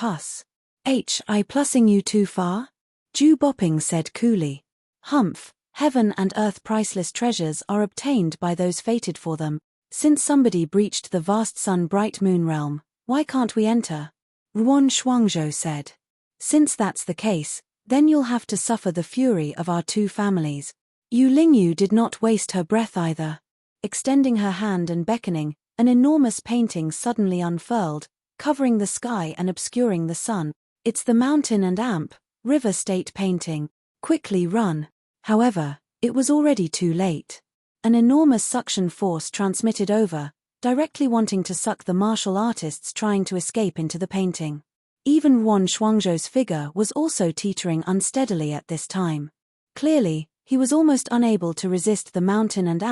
I plussing you too far? Ju Bopping said coolly. Humph, heaven and earth priceless treasures are obtained by those fated for them. Since somebody breached the vast sun-bright moon realm, why can't we enter? Ruan Shuangzhou said. Since that's the case, then you'll have to suffer the fury of our two families. Yu Lingyu did not waste her breath either. Extending her hand and beckoning, an enormous painting suddenly unfurled, covering the sky and obscuring the sun. It's the mountain and river state painting. Quickly run. However, it was already too late. An enormous suction force transmitted over, directly wanting to suck the martial artists trying to escape into the painting. Even Ruan Shuangzhou's figure was also teetering unsteadily at this time. Clearly, he was almost unable to resist the mountain and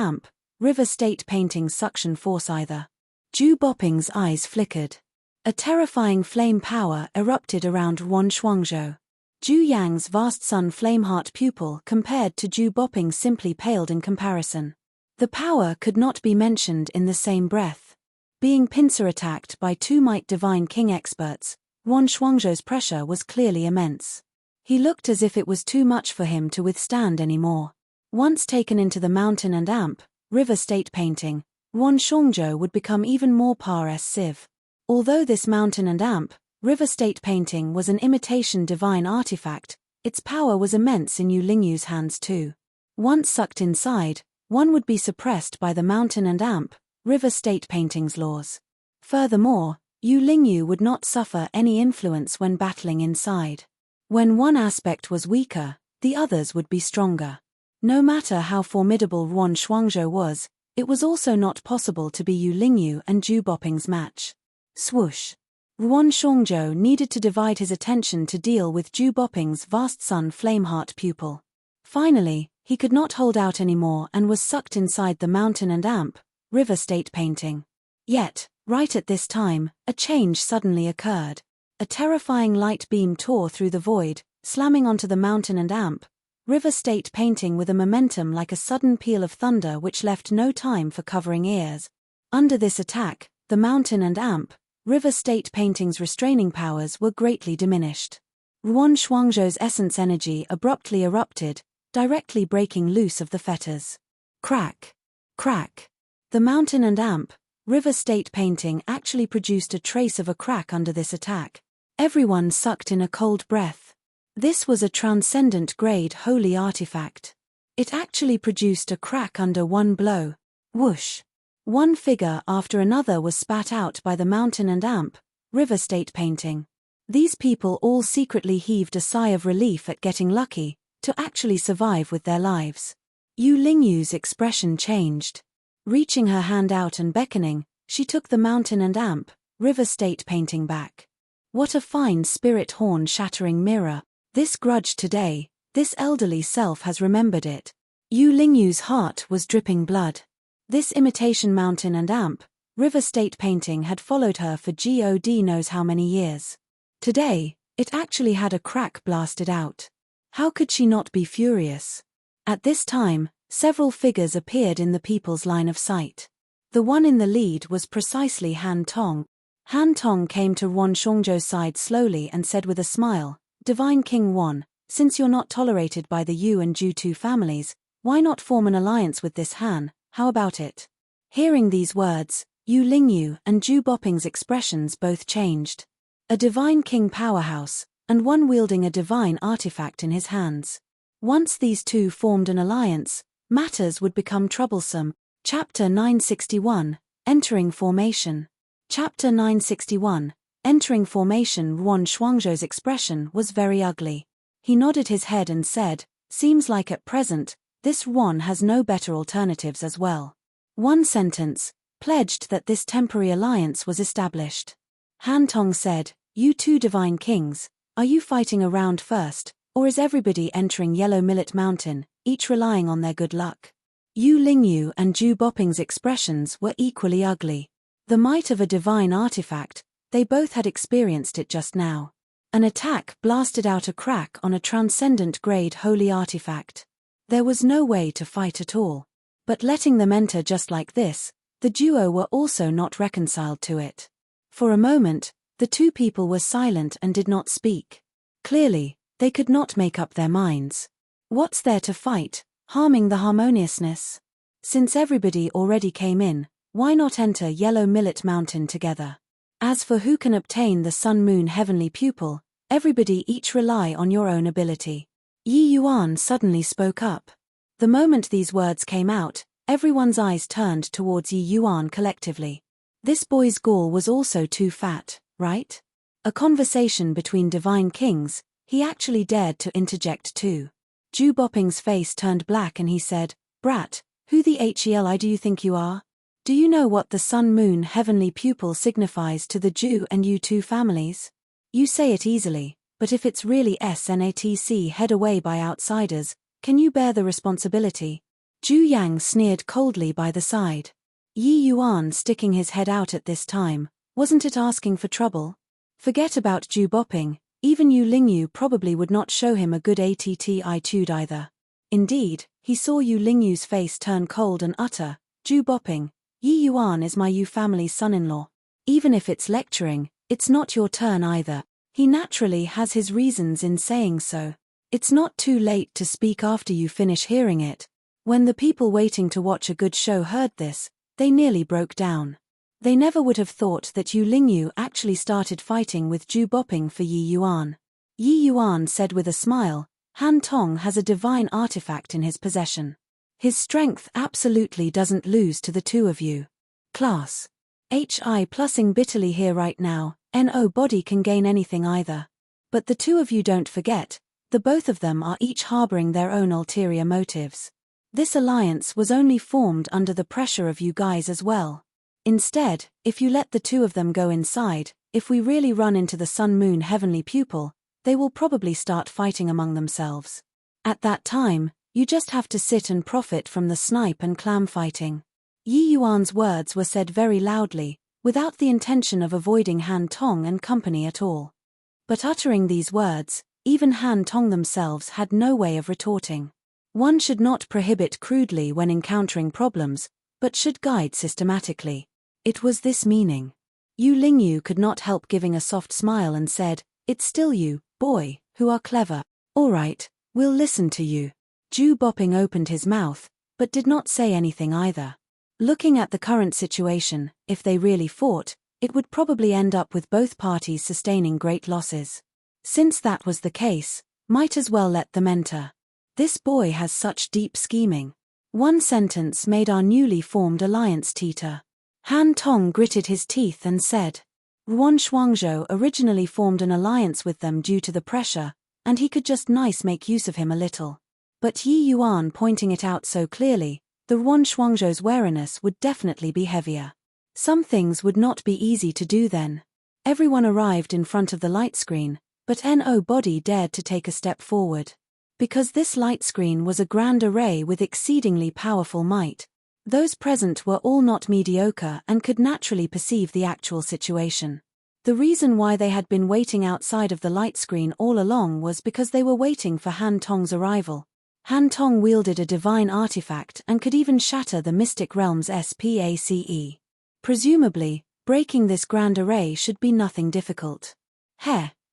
river state painting's suction force either. Ju Bopping's eyes flickered. A terrifying flame power erupted around Ruan Shuangzhou. Ju Yang's vast sun flameheart pupil compared to Ju Bopping simply paled in comparison. The power could not be mentioned in the same breath. Being pincer attacked by two Might Divine King experts, Ruan Shuangzhou's pressure was clearly immense. He looked as if it was too much for him to withstand anymore. Once taken into the mountain and river state painting, Ruan Shuangzhou would become even more par-sive. Although this mountain and river state painting was an imitation divine artifact, its power was immense in Yu Lingyu's hands too. Once sucked inside, one would be suppressed by the mountain and river state painting's laws. Furthermore, Yu Lingyu would not suffer any influence when battling inside. When one aspect was weaker, the others would be stronger. No matter how formidable Ruan Shuangzhou was, it was also not possible to be Yu Lingyu and Ju Bopping's match. Swoosh. Ruan Shuangzhou needed to divide his attention to deal with Ju Bopping's vast sun flameheart pupil. Finally, he could not hold out anymore and was sucked inside the mountain and river state painting. Yet, right at this time, a change suddenly occurred. A terrifying light beam tore through the void, slamming onto the mountain and river state painting with a momentum like a sudden peal of thunder which left no time for covering ears. Under this attack, the mountain and river state painting's restraining powers were greatly diminished. Ruan Shuangzhou's essence energy abruptly erupted, directly breaking loose of the fetters. Crack! Crack! The mountain and river state painting actually produced a trace of a crack under this attack. Everyone sucked in a cold breath. This was a transcendent-grade holy artifact. It actually produced a crack under one blow. Whoosh! One figure after another was spat out by the mountain and river state painting. These people all secretly heaved a sigh of relief at getting lucky to actually survive with their lives. Yu Lingyu's expression changed. Reaching her hand out and beckoning, she took the mountain and river state painting back. What a fine spirit horn-shattering mirror. This grudge today, this elderly self has remembered it. Yu Lingyu's heart was dripping blood. This imitation mountain and river state painting had followed her for God knows how many years. Today, it actually had a crack blasted out. How could she not be furious? At this time, several figures appeared in the people's line of sight. The one in the lead was precisely Han Tong. Han Tong came to Ruan Shuangzhou's side slowly and said with a smile, Divine King Ruan, since you're not tolerated by the Yu and Ju two families, why not form an alliance with this Han, how about it? Hearing these words, Yu Lingyu and Ju Bopping's expressions both changed. A divine king powerhouse, and one wielding a divine artifact in his hands. Once these two formed an alliance, matters would become troublesome. Chapter 961, Entering Formation. Chapter 961, Entering Formation. Ruan Shuangzhou's expression was very ugly. He nodded his head and said, Seems like at present, this one has no better alternatives as well. One sentence pledged that this temporary alliance was established. Han Tong said, "You two divine kings, are you fighting a round first, or is everybody entering Yellow Millet Mountain, each relying on their good luck?" Yu Lingyu and Ju Bopping's expressions were equally ugly. The might of a divine artifact, they both had experienced it just now. An attack blasted out a crack on a transcendent-grade holy artifact. There was no way to fight at all. But letting them enter just like this, the duo were also not reconciled to it. For a moment, the two people were silent and did not speak. Clearly, they could not make up their minds. What's there to fight, harming the harmoniousness? Since everybody already came in, why not enter Yellow Millet Mountain together? As for who can obtain the Sun-Moon Heavenly Pupil, everybody each rely on your own ability. Yi Yuan suddenly spoke up. The moment these words came out, everyone's eyes turned towards Yi Yuan collectively. This boy's gall was also too fat, right? A conversation between divine kings, he actually dared to interject too. Ju Bopping's face turned black and he said, "Brat, who the hell do you think you are? Do you know what the Sun-Moon Heavenly Pupil signifies to the Ju and you two families? You say it easily, but if it's really snatc head away by outsiders, can you bear the responsibility?" Ju Yang sneered coldly by the side. Yi Yuan sticking his head out at this time, wasn't it asking for trouble? Forget about Ju Bopping, even Yu Lingyu probably would not show him a good attitude either. Indeed, he saw Yu Lingyu's face turn cold and utter, "Ju Bopping, Yi Yuan is my Yu family's son-in-law. Even if it's lecturing, it's not your turn either. He naturally has his reasons in saying so. It's not too late to speak after you finish hearing it." When the people waiting to watch a good show heard this, they nearly broke down. They never would have thought that Yu Lingyu actually started fighting with Ju Bopping for Yi Yuan. Yi Yuan said with a smile, "Han Tong has a divine artifact in his possession. His strength absolutely doesn't lose to the two of you. Class. HI plussing bitterly here right now, no body can gain anything either. But the two of you don't forget, the both of them are each harboring their own ulterior motives. This alliance was only formed under the pressure of you guys as well. Instead, if you let the two of them go inside, if we really run into the Sun-Moon Heavenly Pupil, they will probably start fighting among themselves. At that time, you just have to sit and profit from the snipe and clam fighting." Yi Yuan's words were said very loudly, without the intention of avoiding Han Tong and company at all. But uttering these words, even Han Tong themselves had no way of retorting. One should not prohibit crudely when encountering problems, but should guide systematically. It was this meaning. Yu Lingyu could not help giving a soft smile and said, "It's still you, boy, who are clever. All right, we'll listen to you." Ju Bopping opened his mouth, but did not say anything either. Looking at the current situation, if they really fought, it would probably end up with both parties sustaining great losses. Since that was the case, might as well let them enter. This boy has such deep scheming. One sentence made our newly formed alliance teeter. Han Tong gritted his teeth and said, "Ruan Shuangzhou originally formed an alliance with them due to the pressure, and he could just nice make use of him a little. But Yi Yuan pointing it out so clearly, the Ruan Shuangzhou's wariness would definitely be heavier. Some things would not be easy to do then." Everyone arrived in front of the light screen, but nobody dared to take a step forward. Because this light screen was a grand array with exceedingly powerful might. Those present were all not mediocre and could naturally perceive the actual situation. The reason why they had been waiting outside of the light screen all along was because they were waiting for Han Tong's arrival. Han Tong wielded a divine artifact and could even shatter the mystic realm's space. Presumably, breaking this grand array should be nothing difficult.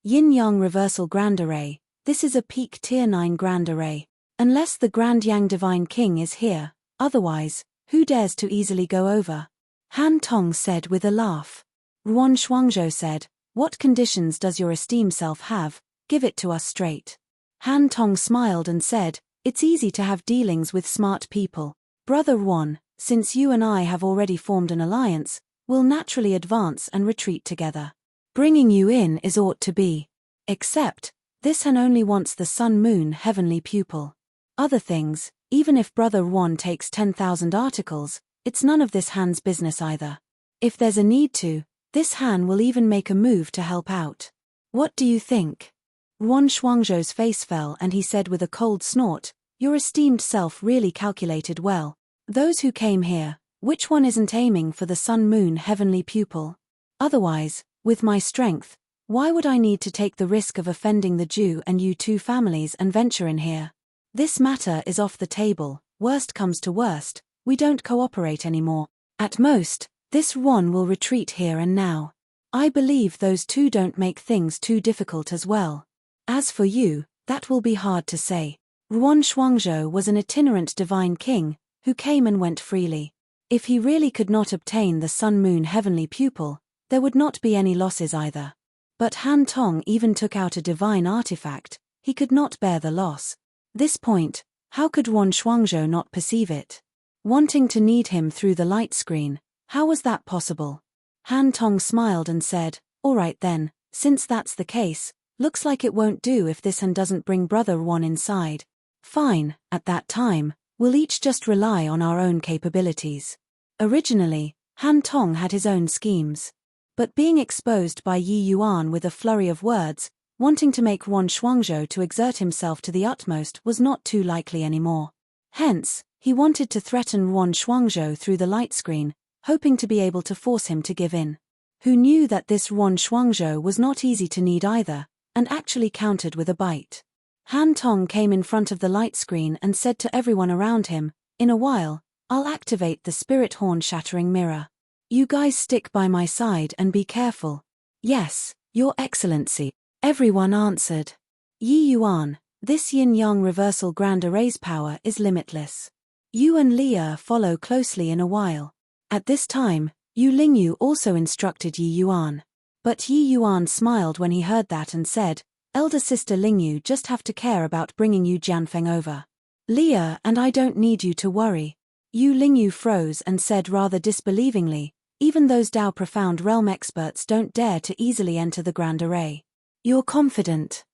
Yin-Yang Reversal Grand Array, this is a peak Tier 9 Grand Array. Unless the Grand Yang Divine King is here, otherwise, who dares to easily go over? Han Tong said with a laugh. Ruan Shuangzhou said, "What conditions does your esteemed self have? Give it to us straight." Han Tong smiled and said, "It's easy to have dealings with smart people. Brother Ruan, since you and I have already formed an alliance, we'll naturally advance and retreat together. Bringing you in is ought to be. Except, this Han only wants the Sun-Moon Heavenly Pupil. Other things, even if Brother Ron takes 10,000 articles, it's none of this Han's business either. If there's a need to, this Han will even make a move to help out. What do you think? Ron Shuangzhou's face fell and he said with a cold snort, your esteemed self really calculated well. Those who came here, which one isn't aiming for the sun-moon heavenly pupil? Otherwise, with my strength, why would I need to take the risk of offending the Jew and you two families and venture in here? This matter is off the table. Worst comes to worst, we don't cooperate anymore. At most, this Ron will retreat here and now. I believe those two don't make things too difficult as well. As for you, that will be hard to say. Ron Shuangzhou was an itinerant divine king, who came and went freely. If he really could not obtain the sun-moon heavenly pupil, there would not be any losses either. But Han Tong even took out a divine artifact, he could not bear the loss. This point, how could Ron Shuangzhou not perceive it? Wanting to need him through the light screen, how was that possible? Han Tong smiled and said, all right then, since that's the case, looks like it won't do if this Han doesn't bring Brother Ron inside. Fine, at that time, we'll each just rely on our own capabilities. Originally, Han Tong had his own schemes. But being exposed by Yi Yuan with a flurry of words, wanting to make Ron Shuangzhou to exert himself to the utmost was not too likely anymore. Hence, he wanted to threaten Ron Shuangzhou through the light screen, hoping to be able to force him to give in. Who knew that this Ron Shuangzhou was not easy to need either, and actually countered with a bite. Han Tong came in front of the light screen and said to everyone around him, in a while, I'll activate the spirit horn shattering mirror. You guys stick by my side and be careful. Yes, Your Excellency. Everyone answered. Yi Yuan, this yin-yang reversal grand array's power is limitless. You and Leah follow closely in a while. At this time, Yu Lingyu also instructed Yi Yuan. But Yi Yuan smiled when he heard that and said, Elder Sister Lingyu just have to care about bringing Yu Jianfeng over. Leah and I don't need you to worry. Yu Lingyu froze and said rather disbelievingly, even those Dao Profound Realm experts don't dare to easily enter the Grand Array. You're confident.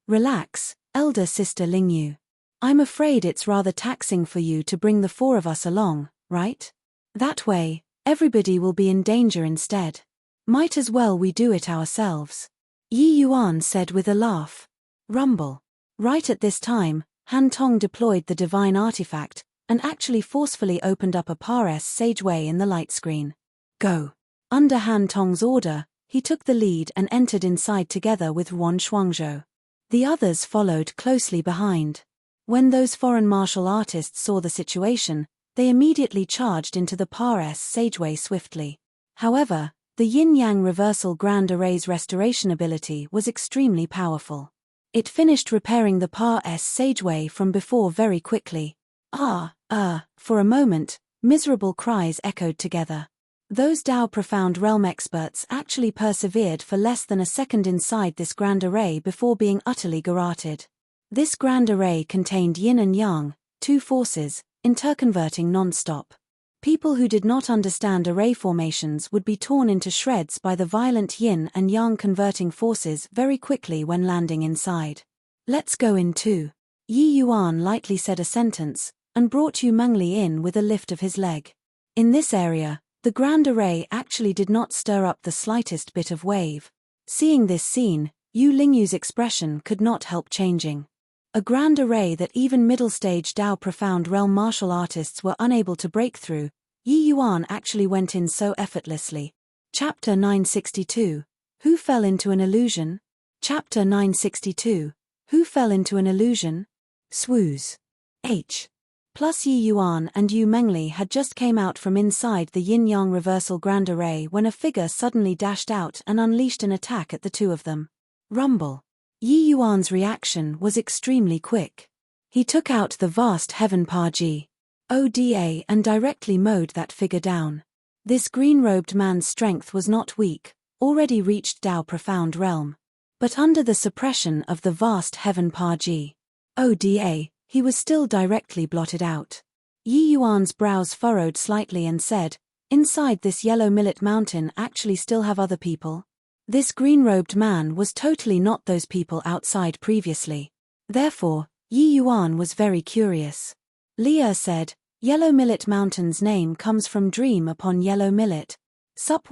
Relax, Elder Sister Lingyu. I'm afraid it's rather taxing for you to bring the four of us along, right? That way, everybody will be in danger instead. Might as well we do it ourselves. Yi Yuan said with a laugh. Rumble. Right at this time, Han Tong deployed the divine artifact, and actually forcefully opened up a Pares sageway in the light screen. Go. Under Han Tong's order, he took the lead and entered inside together with Ron Shuangzhou. The others followed closely behind. When those foreign martial artists saw the situation, they immediately charged into the Pares sageway swiftly. However, the yin-yang reversal grand array's restoration ability was extremely powerful. It finished repairing the Pares sageway from before very quickly. For a moment, miserable cries echoed together. Those Dao Profound Realm experts actually persevered for less than a second inside this grand array before being utterly garroted. This grand array contained yin and yang, two forces, interconverting non-stop. People who did not understand array formations would be torn into shreds by the violent yin and yang converting forces very quickly when landing inside. Let's go in too. Yi Yuan lightly said a sentence, and brought Yu Mengli in with a lift of his leg. In this area, the grand array actually did not stir up the slightest bit of wave. Seeing this scene, Yu Lingyu's expression could not help changing. A grand array that even middle-stage Dao Profound Realm martial artists were unable to break through, Yi Yuan actually went in so effortlessly. Chapter 962. Who fell into an illusion? Chapter 962. Who fell into an illusion? Swoos. Plus Yi Yuan and Yu Mengli had just came out from inside the yin-yang reversal grand array when a figure suddenly dashed out and unleashed an attack at the two of them. Rumble. Yi Yuan's reaction was extremely quick. He took out the vast Heaven Paji Oda and directly mowed that figure down. This green-robed man's strength was not weak, already reached Dao Profound Realm. But under the suppression of the vast Heaven Paji Oda, he was still directly blotted out. Yi Yuan's brows furrowed slightly and said, inside this yellow millet mountain actually still have other people? This green-robed man was totally not those people outside previously. Therefore, Yi Yuan was very curious. Leah said, Yellow Millet Mountain's name comes from dream upon yellow millet. Sup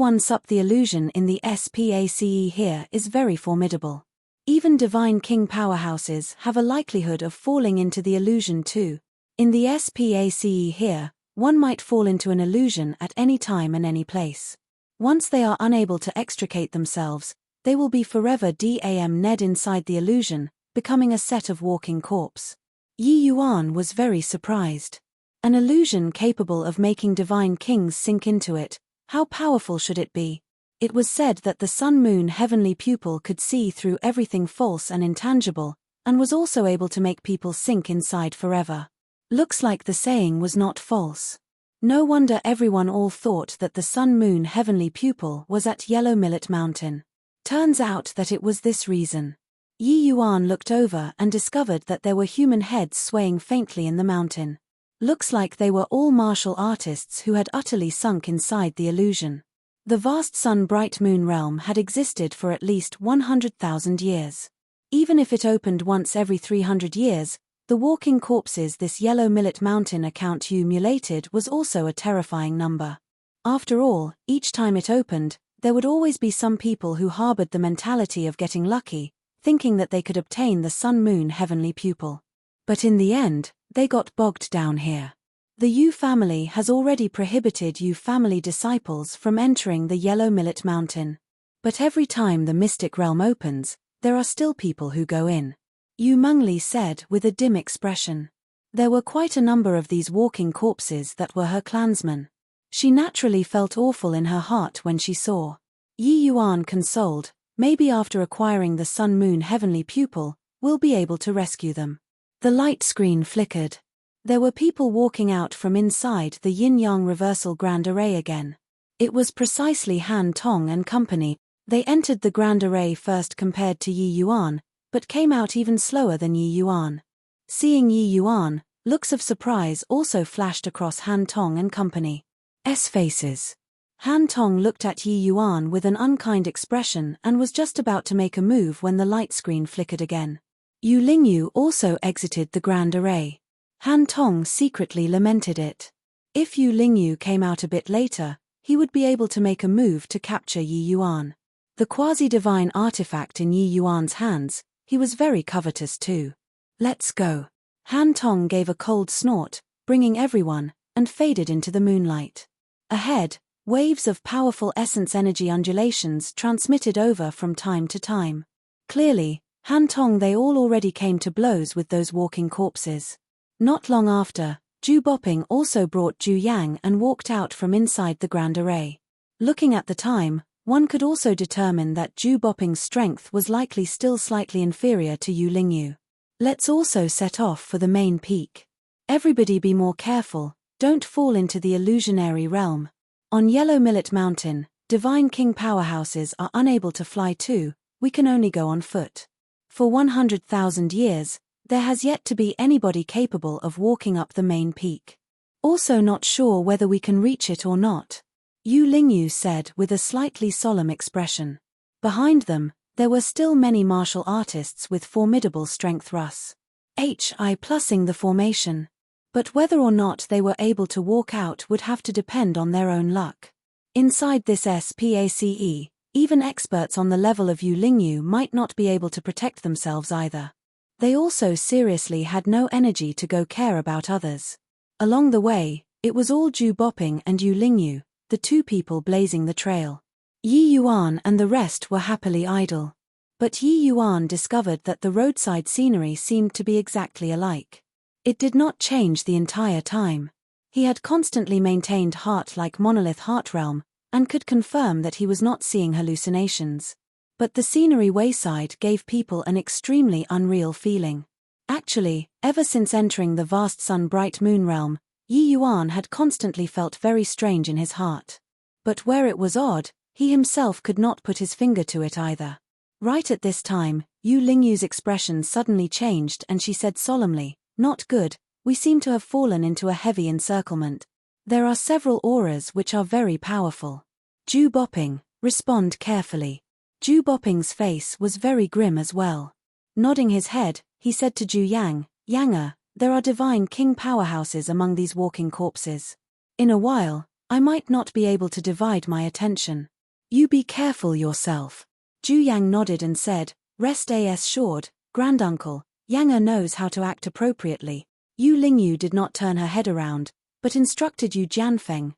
the illusion in the SPACE here is very formidable. Even divine king powerhouses have a likelihood of falling into the illusion too. In the SPACE here, one might fall into an illusion at any time and any place. Once they are unable to extricate themselves, they will be forever damned inside the illusion, becoming a set of walking corpse. Yi Yuan was very surprised. An illusion capable of making divine kings sink into it, how powerful should it be? It was said that the sun-moon heavenly pupil could see through everything false and intangible, and was also able to make people sink inside forever. Looks like the saying was not false. No wonder everyone all thought that the sun-moon heavenly pupil was at Yellow Millet Mountain. Turns out that it was this reason. Yi Yuan looked over and discovered that there were human heads swaying faintly in the mountain. Looks like they were all martial artists who had utterly sunk inside the illusion. The vast sun-bright moon realm had existed for at least 100,000 years. Even if it opened once every 300 years, the walking corpses this Yellow Millet Mountain accumulated was also a terrifying number. After all, each time it opened, there would always be some people who harbored the mentality of getting lucky, thinking that they could obtain the sun-moon heavenly pupil. But in the end, they got bogged down here. The Yu family has already prohibited Yu family disciples from entering the Yellow Millet Mountain. But every time the mystic realm opens, there are still people who go in. Yu Mengli said with a dim expression. There were quite a number of these walking corpses that were her clansmen. She naturally felt awful in her heart when she saw. Yi Yuan consoled, maybe after acquiring the sun-moon heavenly pupil, we'll be able to rescue them. The light screen flickered. There were people walking out from inside the yin-yang reversal grand array again. It was precisely Han Tong and company. They entered the grand array first compared to Yi Yuan, but came out even slower than Yi Yuan. Seeing Yi Yuan, looks of surprise also flashed across Han Tong and company's faces. Han Tong looked at Yi Yuan with an unkind expression and was just about to make a move when the light screen flickered again. Yu Lingyu also exited the grand array. Han Tong secretly lamented it. If Yu Lingyu came out a bit later, he would be able to make a move to capture Yi Yuan. The quasi-divine artifact in Yi Yuan's hands, he was very covetous too. Let's go. Han Tong gave a cold snort, bringing everyone, and faded into the moonlight. Ahead, waves of powerful essence energy undulations transmitted over from time to time. Clearly, Han Tong they all already came to blows with those walking corpses. Not long after, Zhu Boping also brought Zhu Yang and walked out from inside the grand array. Looking at the time, one could also determine that Zhu Boping's strength was likely still slightly inferior to Yu Lingyu. Let's also set off for the main peak. Everybody be more careful, don't fall into the illusionary realm. On Yellow Millet Mountain, divine king powerhouses are unable to fly too, we can only go on foot. For 100,000 years, there has yet to be anybody capable of walking up the main peak. Also not sure whether we can reach it or not. Yu Lingyu said with a slightly solemn expression. Behind them, there were still many martial artists with formidable strength plussing the formation. But whether or not they were able to walk out would have to depend on their own luck. Inside this SPACE, even experts on the level of Yu Lingyu might not be able to protect themselves either. They also seriously had no energy to go care about others. Along the way, it was all Zhu Boping and Yu Lingyu, the two people blazing the trail. Yi Yuan and the rest were happily idle. But Yi Yuan discovered that the roadside scenery seemed to be exactly alike. It did not change the entire time. He had constantly maintained heart-like monolith heart realm, and could confirm that he was not seeing hallucinations. But the scenery wayside gave people an extremely unreal feeling. Actually, ever since entering the vast sun-bright moon realm, Yi Yuan had constantly felt very strange in his heart. But where it was odd, he himself could not put his finger to it either. Right at this time, Yu Lingyu's expression suddenly changed and she said solemnly, "Not good, we seem to have fallen into a heavy encirclement. There are several auras which are very powerful." Zhu Boping, respond carefully. Zhu Boping's face was very grim as well. Nodding his head, he said to Zhu Yang, Yang, there are divine king powerhouses among these walking corpses. In a while, I might not be able to divide my attention. You be careful yourself. Ju Yang nodded and said, rest assured, granduncle, Yang knows how to act appropriately. Yu Lingyu did not turn her head around, but instructed Yu Jianfeng,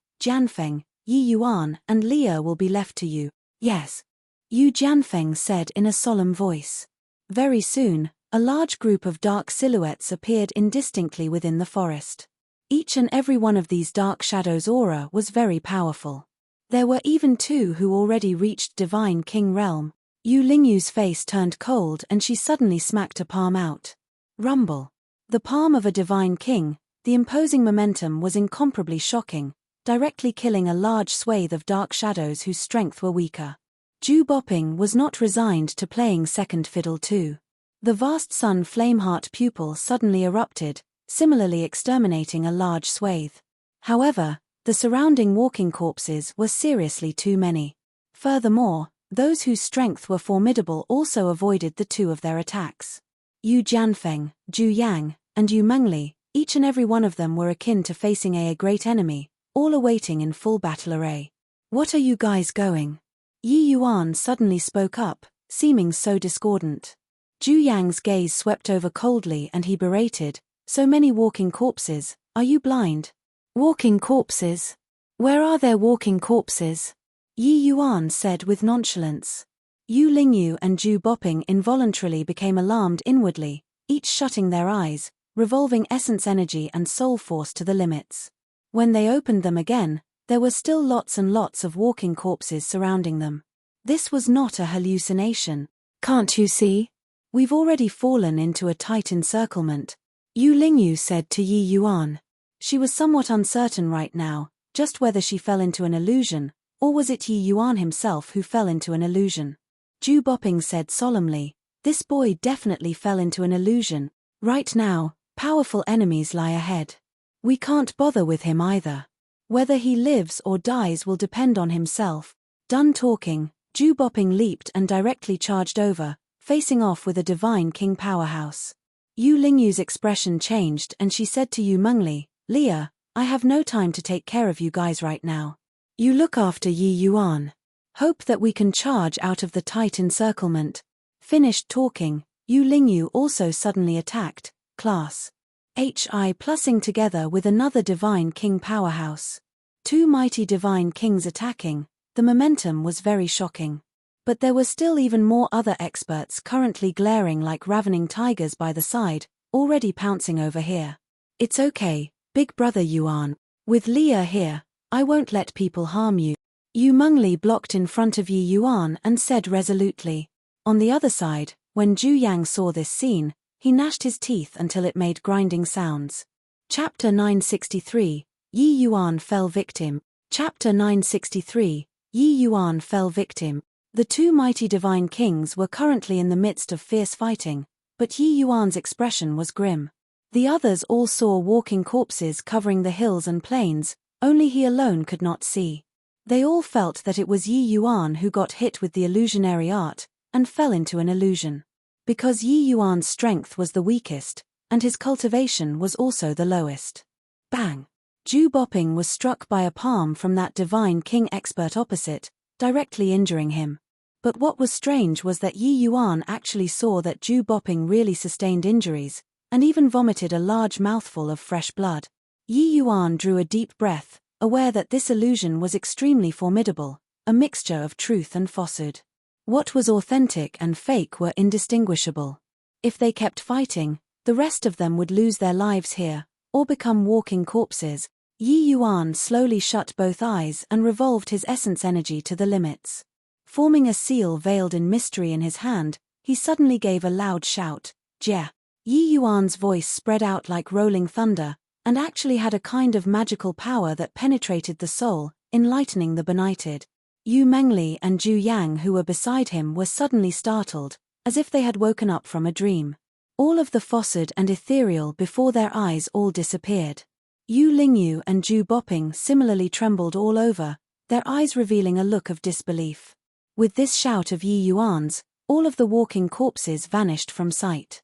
Yi Yuan and Leah will be left to you. Yes. Yu Jianfeng said in a solemn voice. Very soon, a large group of dark silhouettes appeared indistinctly within the forest. Each and every one of these dark shadows' aura was very powerful. There were even two who already reached Divine King realm. Yu Lingyu's face turned cold and she suddenly smacked a palm out. Rumble. The palm of a Divine King, the imposing momentum was incomparably shocking, directly killing a large swathe of dark shadows whose strength were weaker. Ju Bopping was not resigned to playing second fiddle too. The vast sun flameheart pupil suddenly erupted, similarly exterminating a large swathe. However, the surrounding walking corpses were seriously too many. Furthermore, those whose strength were formidable also avoided the two of their attacks. Yu Jianfeng, Ju Yang, and Yu Mengli, each and every one of them were akin to facing a great enemy, all awaiting in full battle array. What are you guys going? Yi Yuan suddenly spoke up, seeming so discordant. Ju Yang's gaze swept over coldly and he berated, so many walking corpses, are you blind? Walking corpses? Where are there walking corpses? Yi Yuan said with nonchalance. Yu Lingyu and Ju Bopping involuntarily became alarmed inwardly, each shutting their eyes, revolving essence energy and soul force to the limits. When they opened them again, there were still lots and lots of walking corpses surrounding them. This was not a hallucination. Can't you see? We've already fallen into a tight encirclement, Yu Lingyu said to Yi Yuan. She was somewhat uncertain right now, just whether she fell into an illusion, or was it Yi Yuan himself who fell into an illusion. Ju Bopping said solemnly, this boy definitely fell into an illusion. Right now, powerful enemies lie ahead. We can't bother with him either. Whether he lives or dies will depend on himself. Done talking, Ju Bopping leaped and directly charged over, facing off with a Divine King powerhouse. Yu Lingyu's expression changed and she said to Yu Mengli, Leah, I have no time to take care of you guys right now. You look after Yi Yuan. Hope that we can charge out of the tight encirclement. Finished talking, Yu Lingyu also suddenly attacked, class HI plussing together with another Divine King powerhouse. Two mighty Divine Kings attacking, the momentum was very shocking. But there were still even more other experts currently glaring like ravening tigers by the side, already pouncing over here. It's okay, big brother Yuan. With Leah here, I won't let people harm you. Yu Mengli blocked in front of Yi Yuan and said resolutely. On the other side, when Ju Yang saw this scene, he gnashed his teeth until it made grinding sounds. Chapter 963, Yi Yuan fell victim. Chapter 963, Yi Yuan fell victim. The two mighty Divine Kings were currently in the midst of fierce fighting, but Yi Yuan's expression was grim. The others all saw walking corpses covering the hills and plains, only he alone could not see. They all felt that it was Yi Yuan who got hit with the illusionary art, and fell into an illusion. Because Yi Yuan's strength was the weakest, and his cultivation was also the lowest. Bang! Ju Bopping was struck by a palm from that Divine King expert opposite, directly injuring him. But what was strange was that Yi Yuan actually saw that Ju Bopping really sustained injuries, and even vomited a large mouthful of fresh blood. Yi Yuan drew a deep breath, aware that this illusion was extremely formidable, a mixture of truth and falsehood. What was authentic and fake were indistinguishable. If they kept fighting, the rest of them would lose their lives here, or become walking corpses. Yi Yuan slowly shut both eyes and revolved his essence energy to the limits. Forming a seal veiled in mystery in his hand, he suddenly gave a loud shout, Jia! Yi Yuan's voice spread out like rolling thunder, and actually had a kind of magical power that penetrated the soul, enlightening the benighted. Yu Mengli and Ju Yang who were beside him were suddenly startled, as if they had woken up from a dream. All of the falsehood and ethereal before their eyes all disappeared. Yu Lingyu and Ju Bopping similarly trembled all over, their eyes revealing a look of disbelief. With this shout of Yi Yuan's, all of the walking corpses vanished from sight.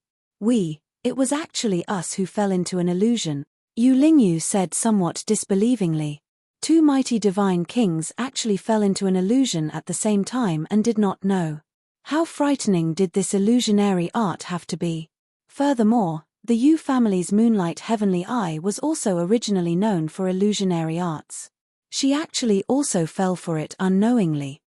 It was actually us who fell into an illusion, Yu Lingyu said somewhat disbelievingly. Two mighty divine kings actually fell into an illusion at the same time and did not know. How frightening did this illusionary art have to be? Furthermore, the Yu family's Moonlight Heavenly Eye was also originally known for illusionary arts. She actually also fell for it unknowingly.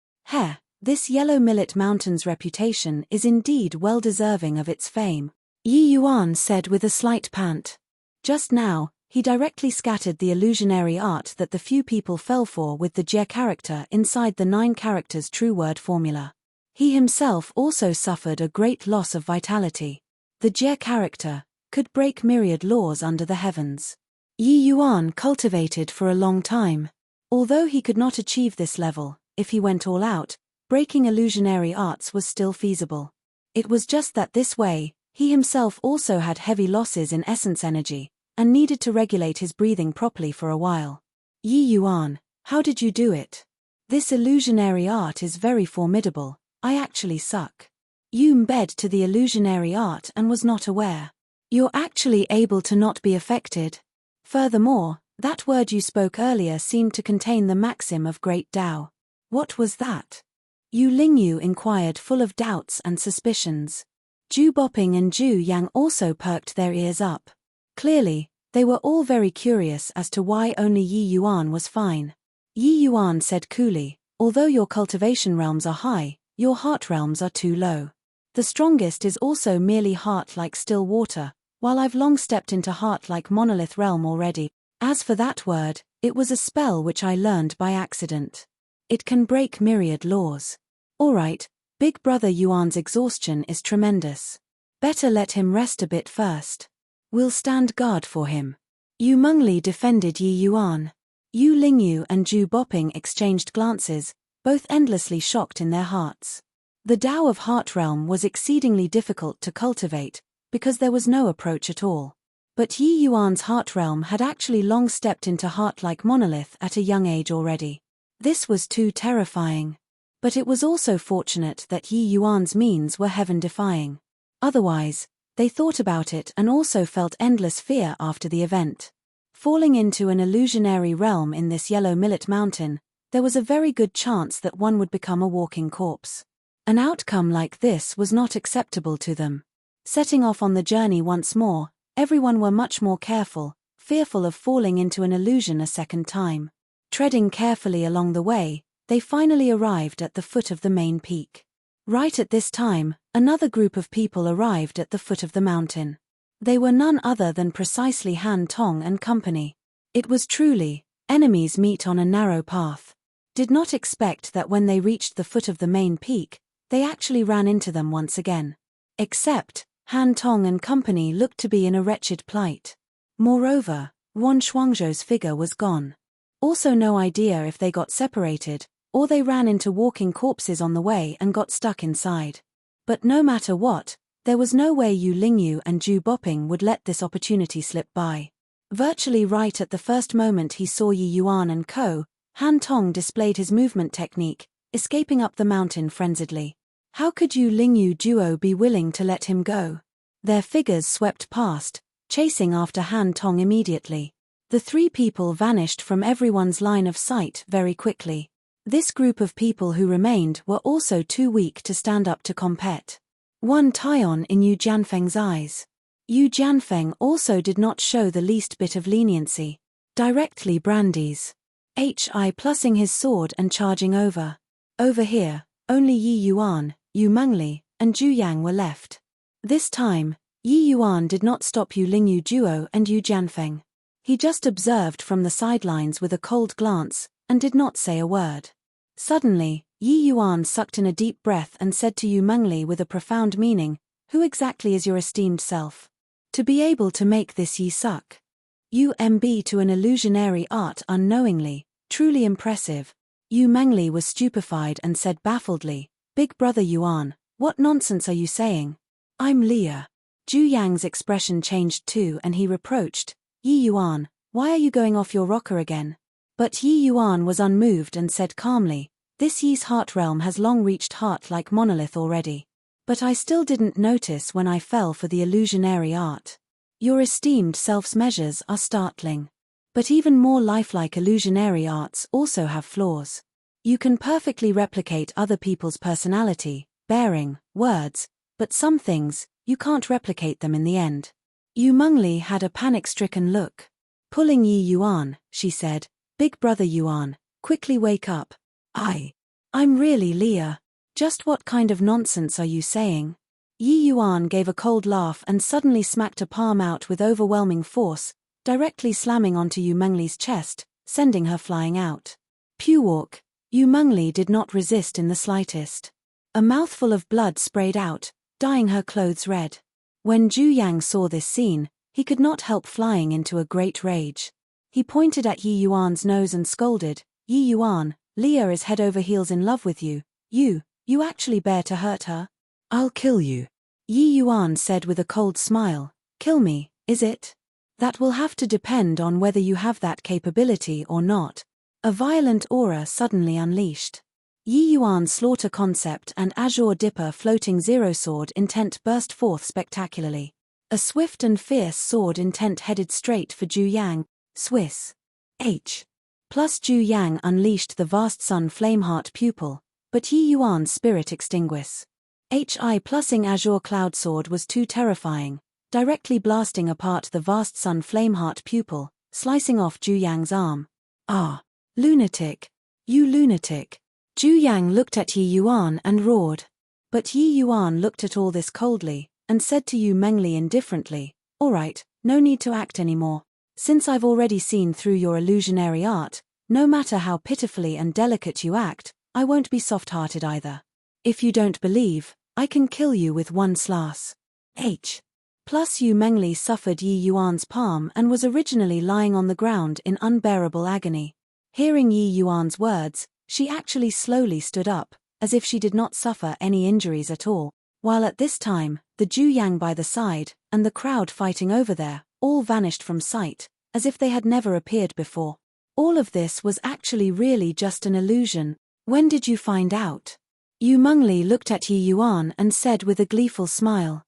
This Yellow Millet Mountain's reputation is indeed well deserving of its fame, Yi Yuan said with a slight pant. Just now, he directly scattered the illusionary art that the few people fell for with the Jie character inside the 9 characters true word formula. He himself also suffered a great loss of vitality. The Jie character could break myriad laws under the heavens. Yi Yuan cultivated for a long time. Although he could not achieve this level, if he went all out, breaking illusionary arts was still feasible. It was just that this way, he himself also had heavy losses in essence energy, and needed to regulate his breathing properly for a while. Yi Yuan, how did you do it? This illusionary art is very formidable, I actually suck. Yu bed to the illusionary art and was not aware. You're actually able to not be affected. Furthermore, that word you spoke earlier seemed to contain the maxim of great Tao. What was that? Yu Lingyu inquired full of doubts and suspicions. Ju Bopping and Ju Yang also perked their ears up. Clearly, they were all very curious as to why only Yi Yuan was fine. Yi Yuan said coolly, although your cultivation realms are high, your heart realms are too low. The strongest is also merely heart like still water, while I've long stepped into heart like monolith realm already. As for that word, it was a spell which I learned by accident. It can break myriad laws. Alright, Big Brother Yuan's exhaustion is tremendous. Better let him rest a bit first. We'll stand guard for him. Yu Mengli defended Yi Yuan. Yu Lingyu and Ju Bopping exchanged glances, both endlessly shocked in their hearts. The Tao of Heart Realm was exceedingly difficult to cultivate, because there was no approach at all. But Yi Yuan's Heart Realm had actually long stepped into heart-like monolith at a young age already. This was too terrifying. But it was also fortunate that Yi Yuan's means were heaven-defying. Otherwise, they thought about it and also felt endless fear after the event. Falling into an illusionary realm in this Yellow Millet Mountain, there was a very good chance that one would become a walking corpse. An outcome like this was not acceptable to them. Setting off on the journey once more, everyone were much more careful, fearful of falling into an illusion a second time. Treading carefully along the way, they finally arrived at the foot of the main peak. Right at this time, another group of people arrived at the foot of the mountain. They were none other than precisely Han Tong and company. It was truly, enemies meet on a narrow path. Did not expect that when they reached the foot of the main peak, they actually ran into them once again. Except, Han Tong and company looked to be in a wretched plight. Moreover, Wan Shuangzhou's figure was gone. Also no idea if they got separated, or they ran into walking corpses on the way and got stuck inside. But no matter what, there was no way Yu Lingyu and Ju Bopping would let this opportunity slip by. Virtually right at the first moment he saw Yi Yuan and co., Han Tong displayed his movement technique, escaping up the mountain frenziedly. How could Yu Lingyu duo be willing to let him go? Their figures swept past, chasing after Han Tong immediately. The 3 people vanished from everyone's line of sight very quickly. This group of people who remained were also too weak to stand up to compete. One Taion in Yu Jianfeng's eyes. Yu Jianfeng also did not show the least bit of leniency. Directly brandies. Hi plussing his sword and charging over. Over here, only Yi Yuan, Yu Mengli, and Ju Yang were left. This time, Yi Yuan did not stop Yu Lingyu duo and Yu Jianfeng. He just observed from the sidelines with a cold glance, and did not say a word. Suddenly, Yi Yuan sucked in a deep breath and said to Yu Mengli with a profound meaning, "Who exactly is your esteemed self? To be able to make this ye suck. UMB to an illusionary art unknowingly, truly impressive." Yu Mengli was stupefied and said baffledly, "Big Brother Yuan, what nonsense are you saying?" "I'm Leah." Ju Yang's expression changed too and he reproached, "Yi Yuan, why are you going off your rocker again?" But Yi Yuan was unmoved and said calmly, "This Yi's heart realm has long reached heart like monolith already. But I still didn't notice when I fell for the illusionary art. Your esteemed self's measures are startling. But even more lifelike illusionary arts also have flaws. You can perfectly replicate other people's personality, bearing, words, but some things, you can't replicate them in the end. Yu Mengli had a panic-stricken look. Pulling Yi Yuan, she said, "Big brother Yuan, quickly wake up." I'm really Leah. Just what kind of nonsense are you saying? Yi Yuan gave a cold laugh and suddenly smacked a palm out with overwhelming force, directly slamming onto Yu Mengli's chest, sending her flying out. Pewalk. Yu Mengli did not resist in the slightest. A mouthful of blood sprayed out, dyeing her clothes red. When Zhu Yang saw this scene, he could not help flying into a great rage. He pointed at Yi Yuan's nose and scolded, "Yi Yuan, Leah is head over heels in love with you. You actually bear to hurt her?" "I'll kill you," Yi Yuan said with a cold smile. "Kill me, is it? That will have to depend on whether you have that capability or not." A violent aura suddenly unleashed. Yi Yuan's slaughter concept and Azure Dipper floating zero sword intent burst forth spectacularly. A swift and fierce sword intent headed straight for Zhu Yang, Swiss. H. Plus Zhu Yang unleashed the vast sun flameheart pupil, but Yi Yuan's spirit extinguish. HI plusing Azure Cloud Sword was too terrifying, directly blasting apart the vast sun flameheart pupil, slicing off Zhu Yang's arm. "Ah! Lunatic! You lunatic!" Zhu Yang looked at Yi Yuan and roared. But Yi Yuan looked at all this coldly, and said to Yu Mengli indifferently, "All right, no need to act anymore. Since I've already seen through your illusionary art, no matter how pitifully and delicate you act, I won't be soft-hearted either. If you don't believe, I can kill you with one slash." H. Plus Yu Mengli suffered Yi Yuan's palm and was originally lying on the ground in unbearable agony. Hearing Yi Yuan's words, she actually slowly stood up, as if she did not suffer any injuries at all, while at this time, the Zhu Yang by the side, and the crowd fighting over there, all vanished from sight, as if they had never appeared before. All of this was actually really just an illusion. When did you find out? Yu Mengli looked at Yi Yuan and said with a gleeful smile.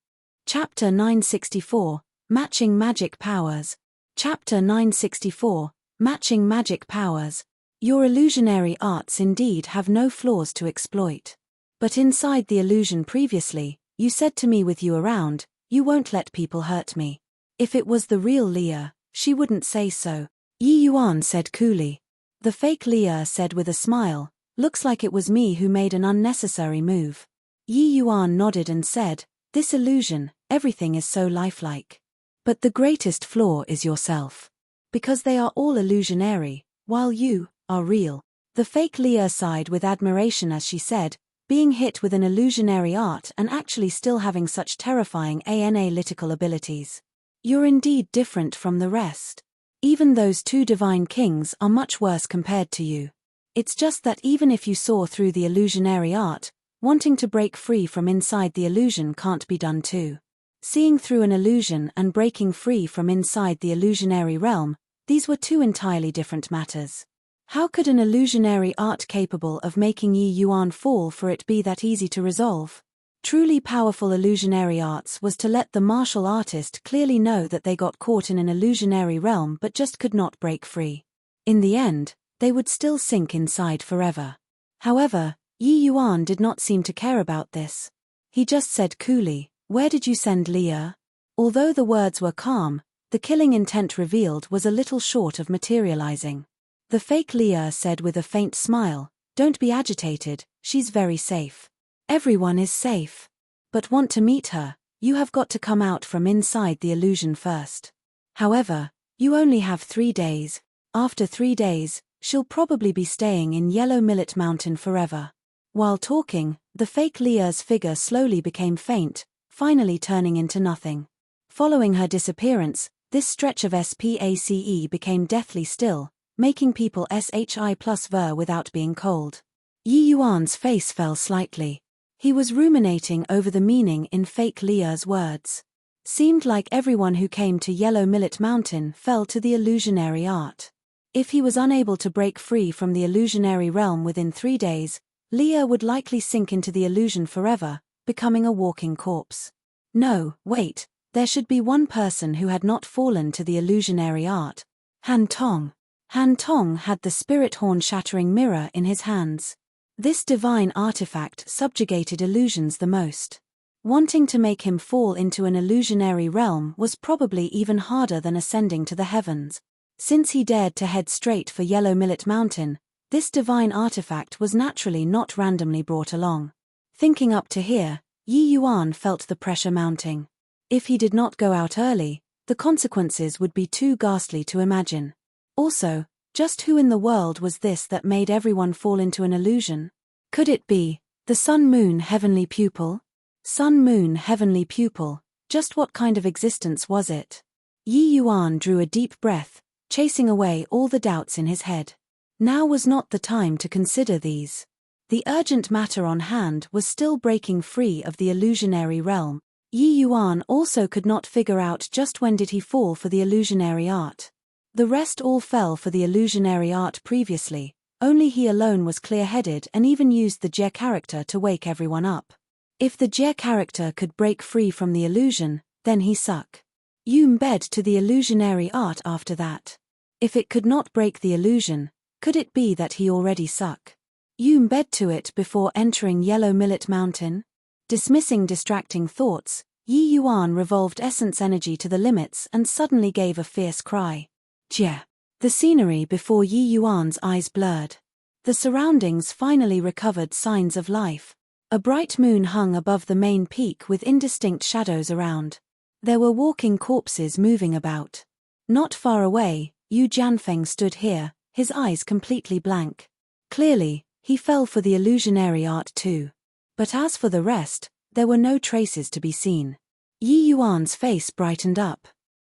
Chapter 964, Matching Magic Powers. Chapter 964, Matching Magic Powers. Your illusionary arts indeed have no flaws to exploit. But inside the illusion previously, you said to me with you around, "You won't let people hurt me." If it was the real Leah, she wouldn't say so. Yi Yuan said coolly. The fake Leah said with a smile, "Looks like it was me who made an unnecessary move." Yi Yuan nodded and said, "This illusion, everything is so lifelike. But the greatest flaw is yourself. Because they are all illusionary, while you are real." The fake Leah sighed with admiration as she said, being hit with an illusionary art and actually still having such terrifying analytical abilities. "You're indeed different from the rest. Even those two divine kings are much worse compared to you. It's just that even if you saw through the illusionary art, wanting to break free from inside the illusion can't be done too. Seeing through an illusion and breaking free from inside the illusionary realm, these were two entirely different matters. How could an illusionary art capable of making Yi Yuan fall for it be that easy to resolve? Truly powerful illusionary arts was to let the martial artist clearly know that they got caught in an illusionary realm but just could not break free. In the end, they would still sink inside forever. However, Yi Yuan did not seem to care about this. He just said coolly, "Where did you send Leah?" Although the words were calm, the killing intent revealed was a little short of materializing. The fake Leah said with a faint smile, "Don't be agitated, she's very safe. Everyone is safe. But want to meet her, you have got to come out from inside the illusion first. However, you only have 3 days. After 3 days, she'll probably be staying in Yellow Millet Mountain forever." While talking, the fake Leah's figure slowly became faint, finally turning into nothing. Following her disappearance, this stretch of space became deathly still, making people shi plus ver without being cold. Yi Yuan's face fell slightly. He was ruminating over the meaning in fake Leah's words. Seemed like everyone who came to Yellow Millet Mountain fell to the illusionary art. If he was unable to break free from the illusionary realm within 3 days, Leah would likely sink into the illusion forever, becoming a walking corpse. No, wait, there should be one person who had not fallen to the illusionary art. Han Tong. Han Tong had the spirit horn-shattering mirror in his hands. This divine artifact subjugated illusions the most. Wanting to make him fall into an illusionary realm was probably even harder than ascending to the heavens. Since he dared to head straight for Yellow Millet Mountain, this divine artifact was naturally not randomly brought along. Thinking up to here, Yi Yuan felt the pressure mounting. If he did not go out early, the consequences would be too ghastly to imagine. Also, just who in the world was this that made everyone fall into an illusion? Could it be the Sun-Moon Heavenly Pupil? Sun-Moon Heavenly Pupil, just what kind of existence was it? Yi Yuan drew a deep breath, chasing away all the doubts in his head. Now was not the time to consider these. The urgent matter on hand was still breaking free of the illusionary realm. Yi Yuan also could not figure out just when did he fall for the illusionary art. The rest all fell for the illusionary art previously, only he alone was clear-headed and even used the Jie character to wake everyone up. If the Jie character could break free from the illusion, then he suck. You bed to the illusionary art after that. If it could not break the illusion, could it be that he already suck? You bed to it before entering Yellow Millet Mountain? Dismissing distracting thoughts, Yi Yuan revolved essence energy to the limits and suddenly gave a fierce cry. Jie. The scenery before Yi Yuan's eyes blurred. The surroundings finally recovered signs of life. A bright moon hung above the main peak with indistinct shadows around. There were walking corpses moving about. Not far away, Yu Jianfeng stood here, his eyes completely blank. Clearly, he fell for the illusionary art too. But as for the rest, there were no traces to be seen. Yi Yuan's face brightened up.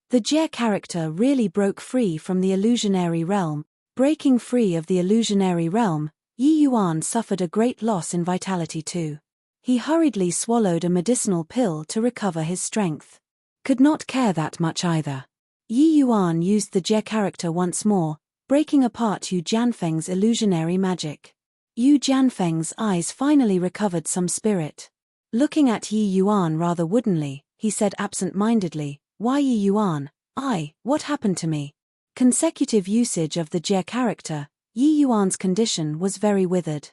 The Jie character really broke free from the illusionary realm. Breaking free of the illusionary realm, Yi Yuan suffered a great loss in vitality too. He hurriedly swallowed a medicinal pill to recover his strength. Could not care that much either. Yi Yuan used the Jie character once more, breaking apart Yu Jianfeng's illusionary magic. Yu Jianfeng's eyes finally recovered some spirit. Looking at Yi Yuan rather woodenly, he said absent-mindedly, "Why Yi Yuan? What happened to me?" Consecutive usage of the Jie character, Yi Yuan's condition was very withered.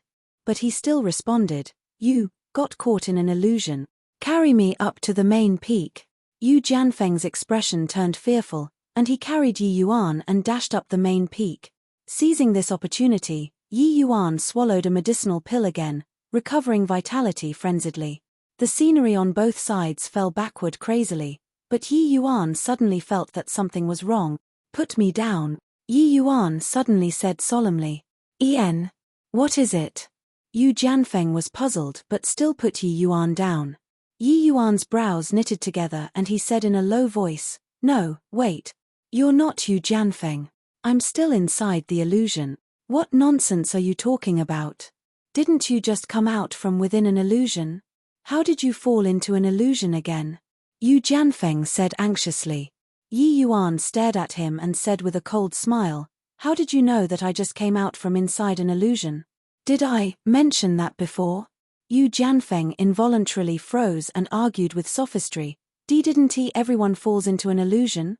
But he still responded, "You got caught in an illusion. Carry me up to the main peak." Yu Jianfeng's expression turned fearful, and he carried Yi Yuan and dashed up the main peak. Seizing this opportunity, Yi Yuan swallowed a medicinal pill again, recovering vitality frenziedly. The scenery on both sides fell backward crazily, but Yi Yuan suddenly felt that something was wrong. "Put me down," Yi Yuan suddenly said solemnly. "En? What is it?" Yu Jianfeng was puzzled but still put Yi Yuan down. Yi Yuan's brows knitted together and he said in a low voice, "No, wait. You're not Yu Jianfeng. I'm still inside the illusion. What nonsense are you talking about? Didn't you just come out from within an illusion? How did you fall into an illusion again?" Yu Jianfeng said anxiously. Yi Yuan stared at him and said with a cold smile, "How did you know that I just came out from inside an illusion? Did I mention that before?" Yu Jianfeng involuntarily froze and argued with sophistry, Didn't everyone falls into an illusion?"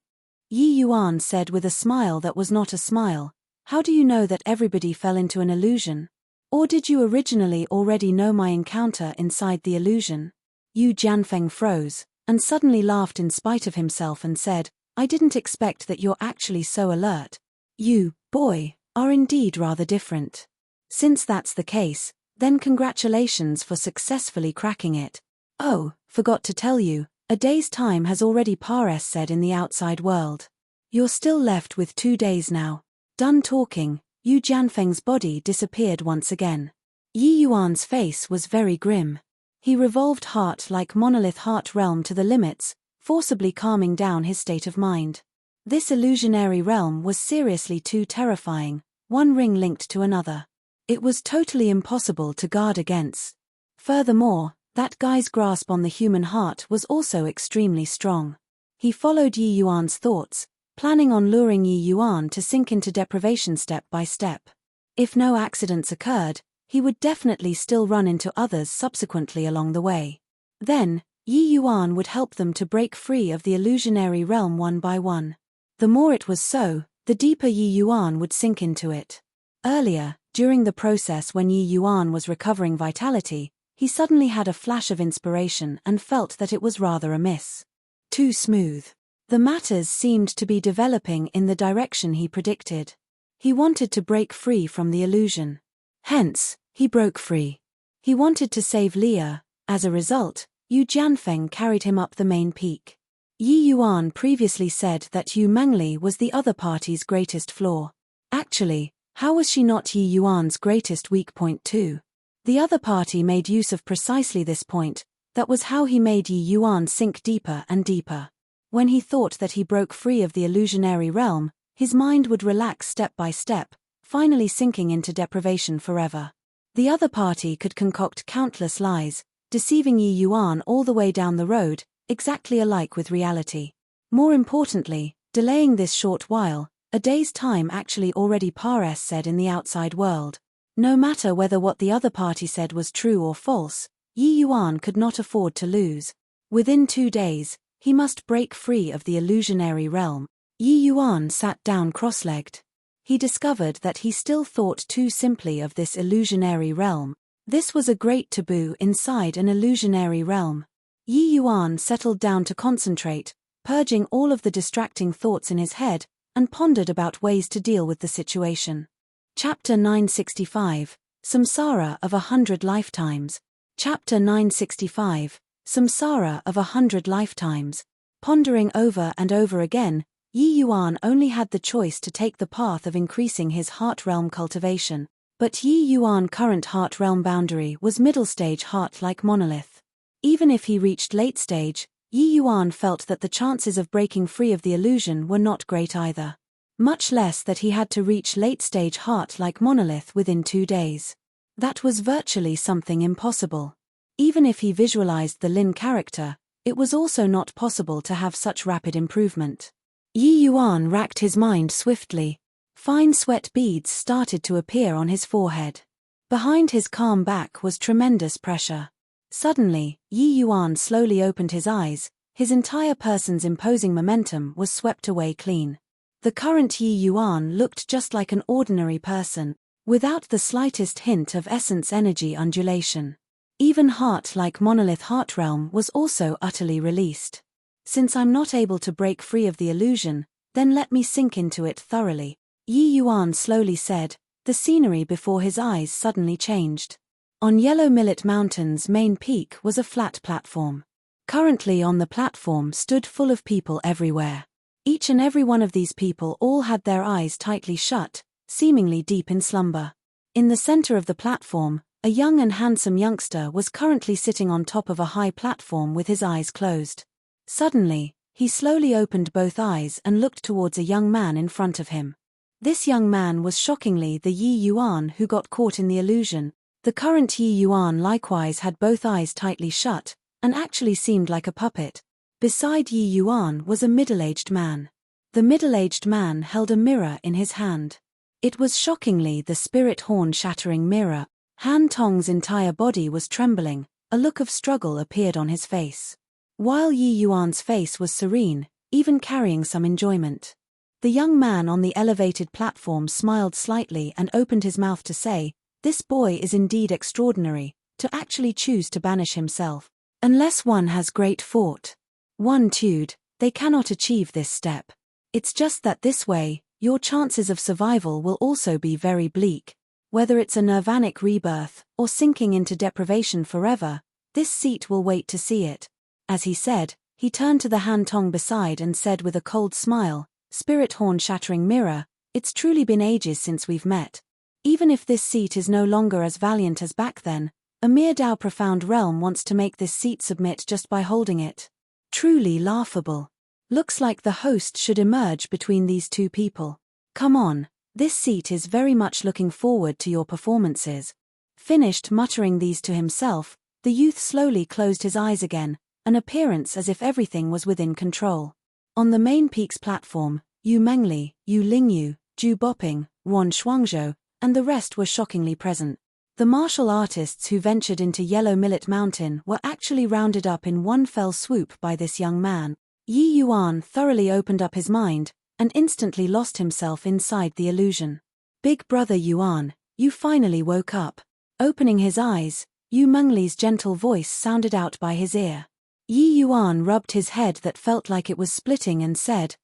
Yi Yuan said with a smile that was not a smile, "How do you know that everybody fell into an illusion? Or did you originally already know my encounter inside the illusion?" Yu Jianfeng froze, and suddenly laughed in spite of himself and said, "I didn't expect that you're actually so alert. You, boy, are indeed rather different. Since that's the case, then congratulations for successfully cracking it. Oh, forgot to tell you, a day's time has already said in the outside world. You're still left with 2 days now." Done talking, Yu Jianfeng's body disappeared once again. Yi Yuan's face was very grim. He revolved heart-like monolith heart realm to the limits, forcibly calming down his state of mind. This illusionary realm was seriously too terrifying, one ring linked to another. It was totally impossible to guard against. Furthermore, that guy's grasp on the human heart was also extremely strong. He followed Yi Yuan's thoughts, planning on luring Yi Yuan to sink into deprivation step by step. If no accidents occurred, he would definitely still run into others subsequently along the way. Then, Yi Yuan would help them to break free of the illusionary realm one by one. The more it was so, the deeper Yi Yuan would sink into it. Earlier, during the process when Yi Yuan was recovering vitality, he suddenly had a flash of inspiration and felt that it was rather amiss. Too smooth. The matters seemed to be developing in the direction he predicted. He wanted to break free from the illusion. Hence, he broke free. He wanted to save Leah. As a result, Yu Jianfeng carried him up the main peak. Yi Yuan previously said that Yu Mengli was the other party's greatest flaw. Actually, how was she not Yi Yuan's greatest weak point too? The other party made use of precisely this point. That was how he made Yi Yuan sink deeper and deeper. When he thought that he broke free of the illusionary realm, his mind would relax step by step, finally sinking into deprivation forever. The other party could concoct countless lies, deceiving Yi Yuan all the way down the road, exactly alike with reality. More importantly, delaying this short while, a day's time actually already said in the outside world. No matter whether what the other party said was true or false, Yi Yuan could not afford to lose. Within 2 days, he must break free of the illusionary realm. Yi Yuan sat down cross-legged. He discovered that he still thought too simply of this illusionary realm. This was a great taboo inside an illusionary realm. Yi Yuan settled down to concentrate, purging all of the distracting thoughts in his head, and pondered about ways to deal with the situation. Chapter 965, Samsara of 100 Lifetimes. Chapter 965, Samsara of 100 Lifetimes. Pondering over and over again, Yi Yuan only had the choice to take the path of increasing his heart realm cultivation. But Yi Yuan's current heart realm boundary was middle stage heart-like monolith. Even if he reached late stage, Yi Yuan felt that the chances of breaking free of the illusion were not great either. Much less that he had to reach late stage heart-like monolith within 2 days. That was virtually something impossible. Even if he visualized the Lin character, it was also not possible to have such rapid improvement. Yi Yuan racked his mind swiftly. Fine sweat beads started to appear on his forehead. Behind his calm back was tremendous pressure. Suddenly, Yi Yuan slowly opened his eyes. His entire person's imposing momentum was swept away clean. The current Yi Yuan looked just like an ordinary person, without the slightest hint of essence energy undulation. Even heart-like monolith heart realm was also utterly released. Since I'm not able to break free of the illusion, then let me sink into it thoroughly, Yi Yuan slowly said. The scenery before his eyes suddenly changed. On Yellow Millet Mountain's main peak was a flat platform. Currently on the platform stood full of people everywhere. Each and every one of these people all had their eyes tightly shut, seemingly deep in slumber. In the center of the platform, a young and handsome youngster was currently sitting on top of a high platform with his eyes closed. Suddenly, he slowly opened both eyes and looked towards a young man in front of him. This young man was shockingly the Yi Yuan who got caught in the illusion. The current Yi Yuan likewise had both eyes tightly shut, and actually seemed like a puppet. Beside Yi Yuan was a middle-aged man. The middle-aged man held a mirror in his hand. It was shockingly the spirit horn-shattering mirror. Han Tong's entire body was trembling, a look of struggle appeared on his face. While Yi Yuan's face was serene, even carrying some enjoyment. The young man on the elevated platform smiled slightly and opened his mouth to say, "This boy is indeed extraordinary, to actually choose to banish himself. Unless one has great fortitude, they cannot achieve this step. It's just that this way, your chances of survival will also be very bleak. Whether it's a nirvanic rebirth, or sinking into deprivation forever, this seat will wait to see it." As he said, he turned to the Han Tong beside and said with a cold smile, "Spirit horn-shattering mirror, it's truly been ages since we've met. Even if this seat is no longer as valiant as back then, a mere Dao profound realm wants to make this seat submit just by holding it. Truly laughable. Looks like the host should emerge between these two people. Come on, this seat is very much looking forward to your performances." Finished muttering these to himself, the youth slowly closed his eyes again, an appearance as if everything was within control. On the main peak's platform, Yu Mengli, Yu Lingyu, Zhu Boping, Wan Shuangzhou, and the rest were shockingly present. The martial artists who ventured into Yellow Millet Mountain were actually rounded up in one fell swoop by this young man. Yi Yuan thoroughly opened up his mind, and instantly lost himself inside the illusion. Big Brother Yuan, you finally woke up. Opening his eyes, Yu Mengli's gentle voice sounded out by his ear. Yi Yuan rubbed his head that felt like it was splitting and said,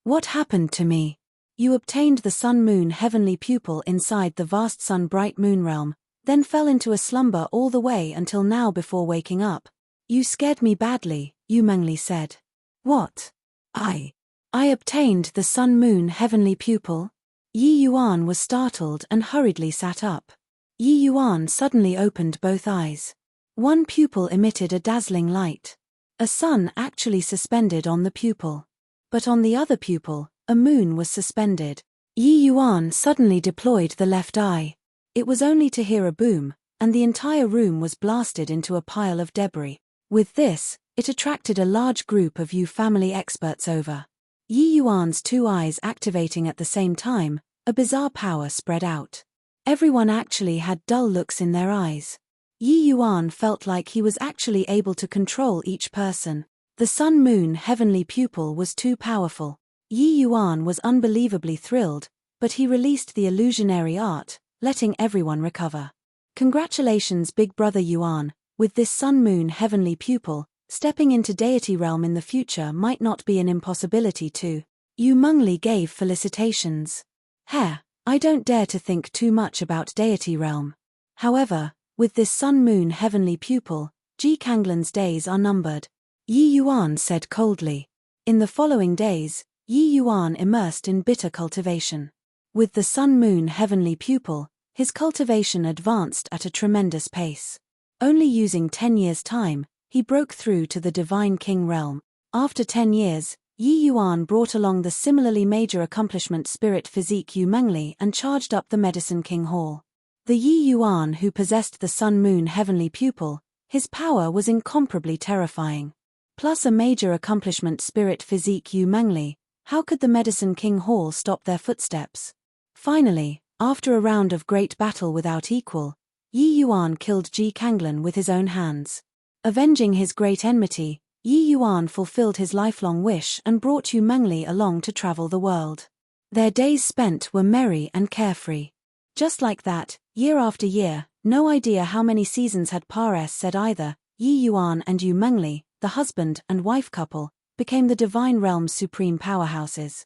What happened to me? You obtained the sun-moon heavenly pupil inside the vast sun-bright moon realm, then fell into a slumber all the way until now before waking up. You scared me badly, Yu Mengli said. What? I obtained the sun-moon heavenly pupil? Yi Yuan was startled and hurriedly sat up. Yi Yuan suddenly opened both eyes. One pupil emitted a dazzling light. A sun actually suspended on the pupil. But on the other pupil, a moon was suspended. Yi Yuan suddenly deployed the left eye. It was only to hear a boom, and the entire room was blasted into a pile of debris. With this, it attracted a large group of Yu family experts over. Yi Yuan's two eyes activating at the same time, a bizarre power spread out. Everyone actually had dull looks in their eyes. Yi Yuan felt like he was actually able to control each person. The sun-moon heavenly pupil was too powerful. Yi Yuan was unbelievably thrilled, but he released the illusionary art, letting everyone recover. Congratulations Big Brother Yuan, with this sun-moon heavenly pupil, stepping into deity realm in the future might not be an impossibility too. Yu Mengli gave felicitations. I don't dare to think too much about deity realm. However, with this sun-moon heavenly pupil, Ji Kanglan's days are numbered. Yi Yuan said coldly. In the following days, Yi Yuan immersed in bitter cultivation. With the sun-moon heavenly pupil, his cultivation advanced at a tremendous pace. Only using 10 years' time, he broke through to the Divine King realm. After 10 years, Yi Yuan brought along the similarly major accomplishment Spirit Physique Yu Mengli and charged up the Medicine King Hall. The Yi Yuan who possessed the sun-moon heavenly pupil, his power was incomparably terrifying. Plus a major accomplishment Spirit Physique Yu Mengli, how could the Medicine King Hall stop their footsteps? Finally, after a round of great battle without equal, Yi Yuan killed Ji Kanglan with his own hands. Avenging his great enmity, Yi Yuan fulfilled his lifelong wish and brought Yu Mengli along to travel the world. Their days spent were merry and carefree. Just like that, year after year, no idea how many seasons had said either, Yi Yuan and Yu Mengli, the husband and wife couple, became the divine realm's supreme powerhouses.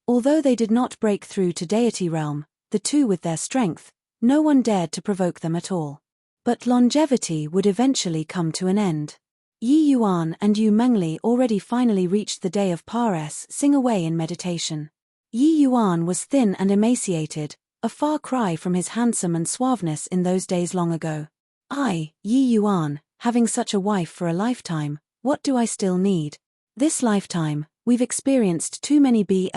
Although they did not break through to deity realm, the two with their strength, no one dared to provoke them at all. But longevity would eventually come to an end. Yi Yuan and Yu Mengli already finally reached the day of sing away in meditation. Yi Yuan was thin and emaciated, a far cry from his handsome and suaveness in those days long ago. Yi Yuan, having such a wife for a lifetime, what do I still need? This lifetime, we've experienced too many bloody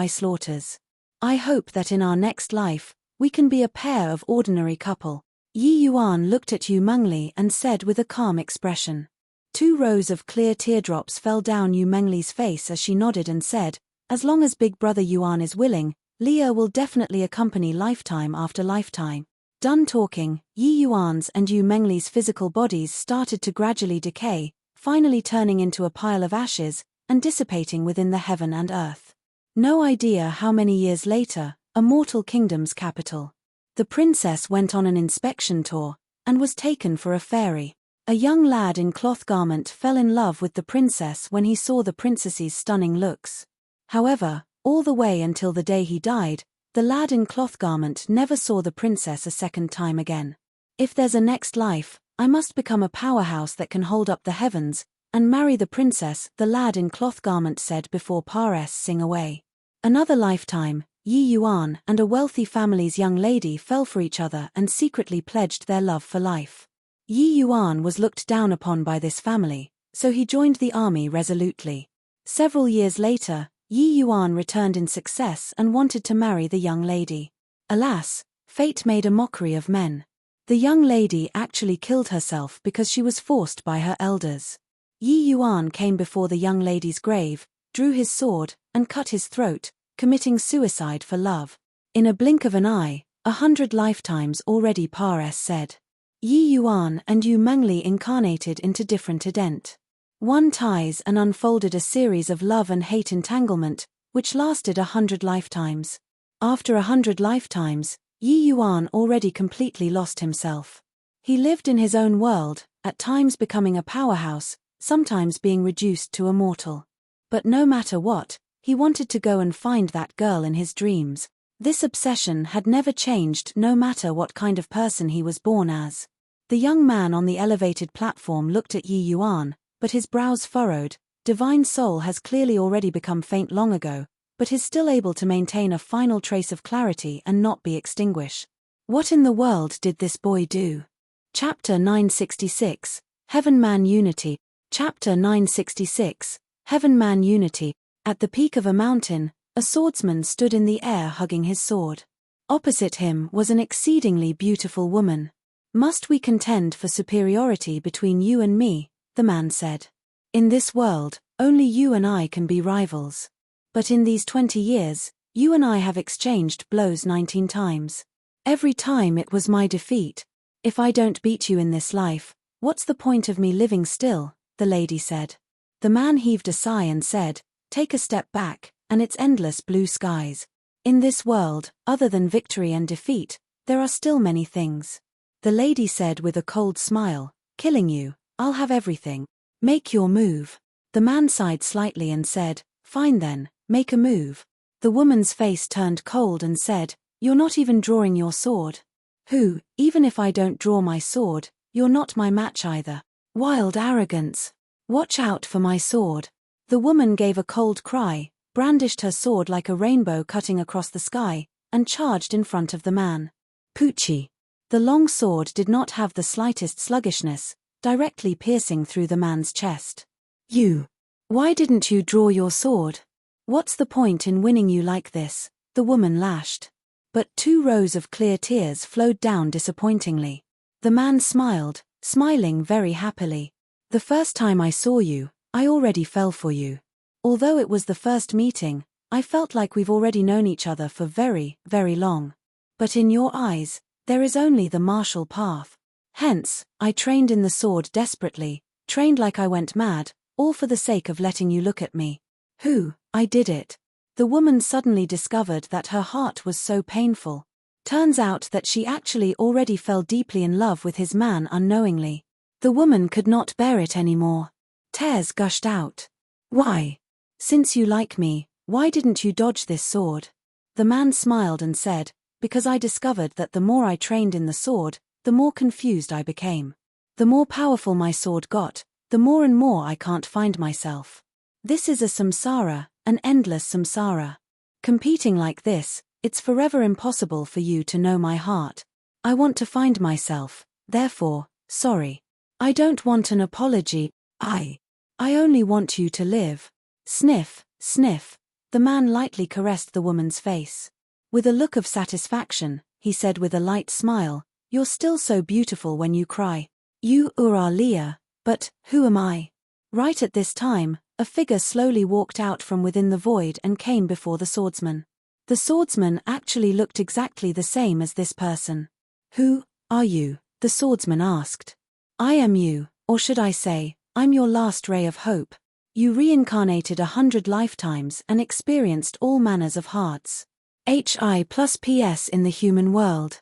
slaughters. I hope that in our next life, we can be a pair of ordinary couple. Yi Yuan looked at Yu Mengli and said with a calm expression. 2 rows of clear teardrops fell down Yu Mengli's face as she nodded and said, as long as Big Brother Yuan is willing, Leah will definitely accompany lifetime after lifetime. Done talking, Yi Yuan's and Yu Mengli's physical bodies started to gradually decay, finally turning into a pile of ashes, and dissipating within the heaven and earth. No idea how many years later, a mortal kingdom's capital. The princess went on an inspection tour, and was taken for a fairy. A young lad in cloth garment fell in love with the princess when he saw the princess's stunning looks. However, all the way until the day he died, the lad in cloth garment never saw the princess a second time again. If there's a next life, I must become a powerhouse that can hold up the heavens, and marry the princess, the lad in cloth garment said before sing away. Another lifetime, Yi Yuan and a wealthy family's young lady fell for each other and secretly pledged their love for life. Yi Yuan was looked down upon by this family, so he joined the army resolutely. Several years later, Yi Yuan returned in success and wanted to marry the young lady. Alas, fate made a mockery of men. The young lady actually killed herself because she was forced by her elders. Yi Yuan came before the young lady's grave, drew his sword, and cut his throat, committing suicide for love. In a blink of an eye, 100 lifetimes already Pares said. Yi Yuan and Yu Mengli incarnated into different ident. One ties and unfolded a series of love and hate entanglement, which lasted 100 lifetimes. After 100 lifetimes, Yi Yuan already completely lost himself. He lived in his own world, at times becoming a powerhouse, sometimes being reduced to a mortal. But no matter what, he wanted to go and find that girl in his dreams. This obsession had never changed no matter what kind of person he was born as. The young man on the elevated platform looked at Yi Yuan, but his brows furrowed. Divine soul has clearly already become faint long ago, but is still able to maintain a final trace of clarity and not be extinguished. What in the world did this boy do? Chapter 966, Heaven-Man Unity. Chapter 966, Heaven-Man Unity. At the peak of a mountain, a swordsman stood in the air hugging his sword. Opposite him was an exceedingly beautiful woman. "Must we contend for superiority between you and me?" the man said. "In this world, only you and I can be rivals. But in these 20 years, you and I have exchanged blows 19 times. Every time it was my defeat. If I don't beat you in this life, what's the point of me living still?" the lady said. The man heaved a sigh and said, "Take a step back, and it's endless blue skies. In this world, other than victory and defeat, there are still many things." The lady said with a cold smile, "Killing you, I'll have everything. Make your move." The man sighed slightly and said, "Fine then, make a move." The woman's face turned cold and said, "You're not even drawing your sword." "Who, even if I don't draw my sword, you're not my match either." Wild arrogance. "Watch out for my sword." The woman gave a cold cry, brandished her sword like a rainbow cutting across the sky, and charged in front of the man. Poochie. The long sword did not have the slightest sluggishness, directly piercing through the man's chest. "You. Why didn't you draw your sword? What's the point in winning you like this?" the woman lashed. But 2 rows of clear tears flowed down disappointingly. The man smiled, smiling very happily. "The first time I saw you, I already fell for you. Although it was the first meeting, I felt like we've already known each other for very, very long. But in your eyes, there is only the martial path. Hence, I trained in the sword desperately, trained like I went mad, all for the sake of letting you look at me. Who, I did it." The woman suddenly discovered that her heart was so painful. Turns out that she actually already fell deeply in love with his man unknowingly. The woman could not bear it anymore. Tears gushed out. "Why? Since you like me, why didn't you dodge this sword?" The man smiled and said, "Because I discovered that the more I trained in the sword, the more confused I became. The more powerful my sword got, the more and more I can't find myself. This is a samsara, an endless samsara. Competing like this, it's forever impossible for you to know my heart. I want to find myself, therefore, sorry. I don't want an apology, I only want you to live." Sniff, sniff. The man lightly caressed the woman's face. With a look of satisfaction, he said with a light smile, "You're still so beautiful when you cry. You are Leah, but who am I?" Right at this time, a figure slowly walked out from within the void and came before the swordsman. The swordsman actually looked exactly the same as this person. "Who are you?" the swordsman asked. "I am you, or should I say, I'm your last ray of hope. You reincarnated 100 lifetimes and experienced all manners of hearts. HI plus PS in the human world.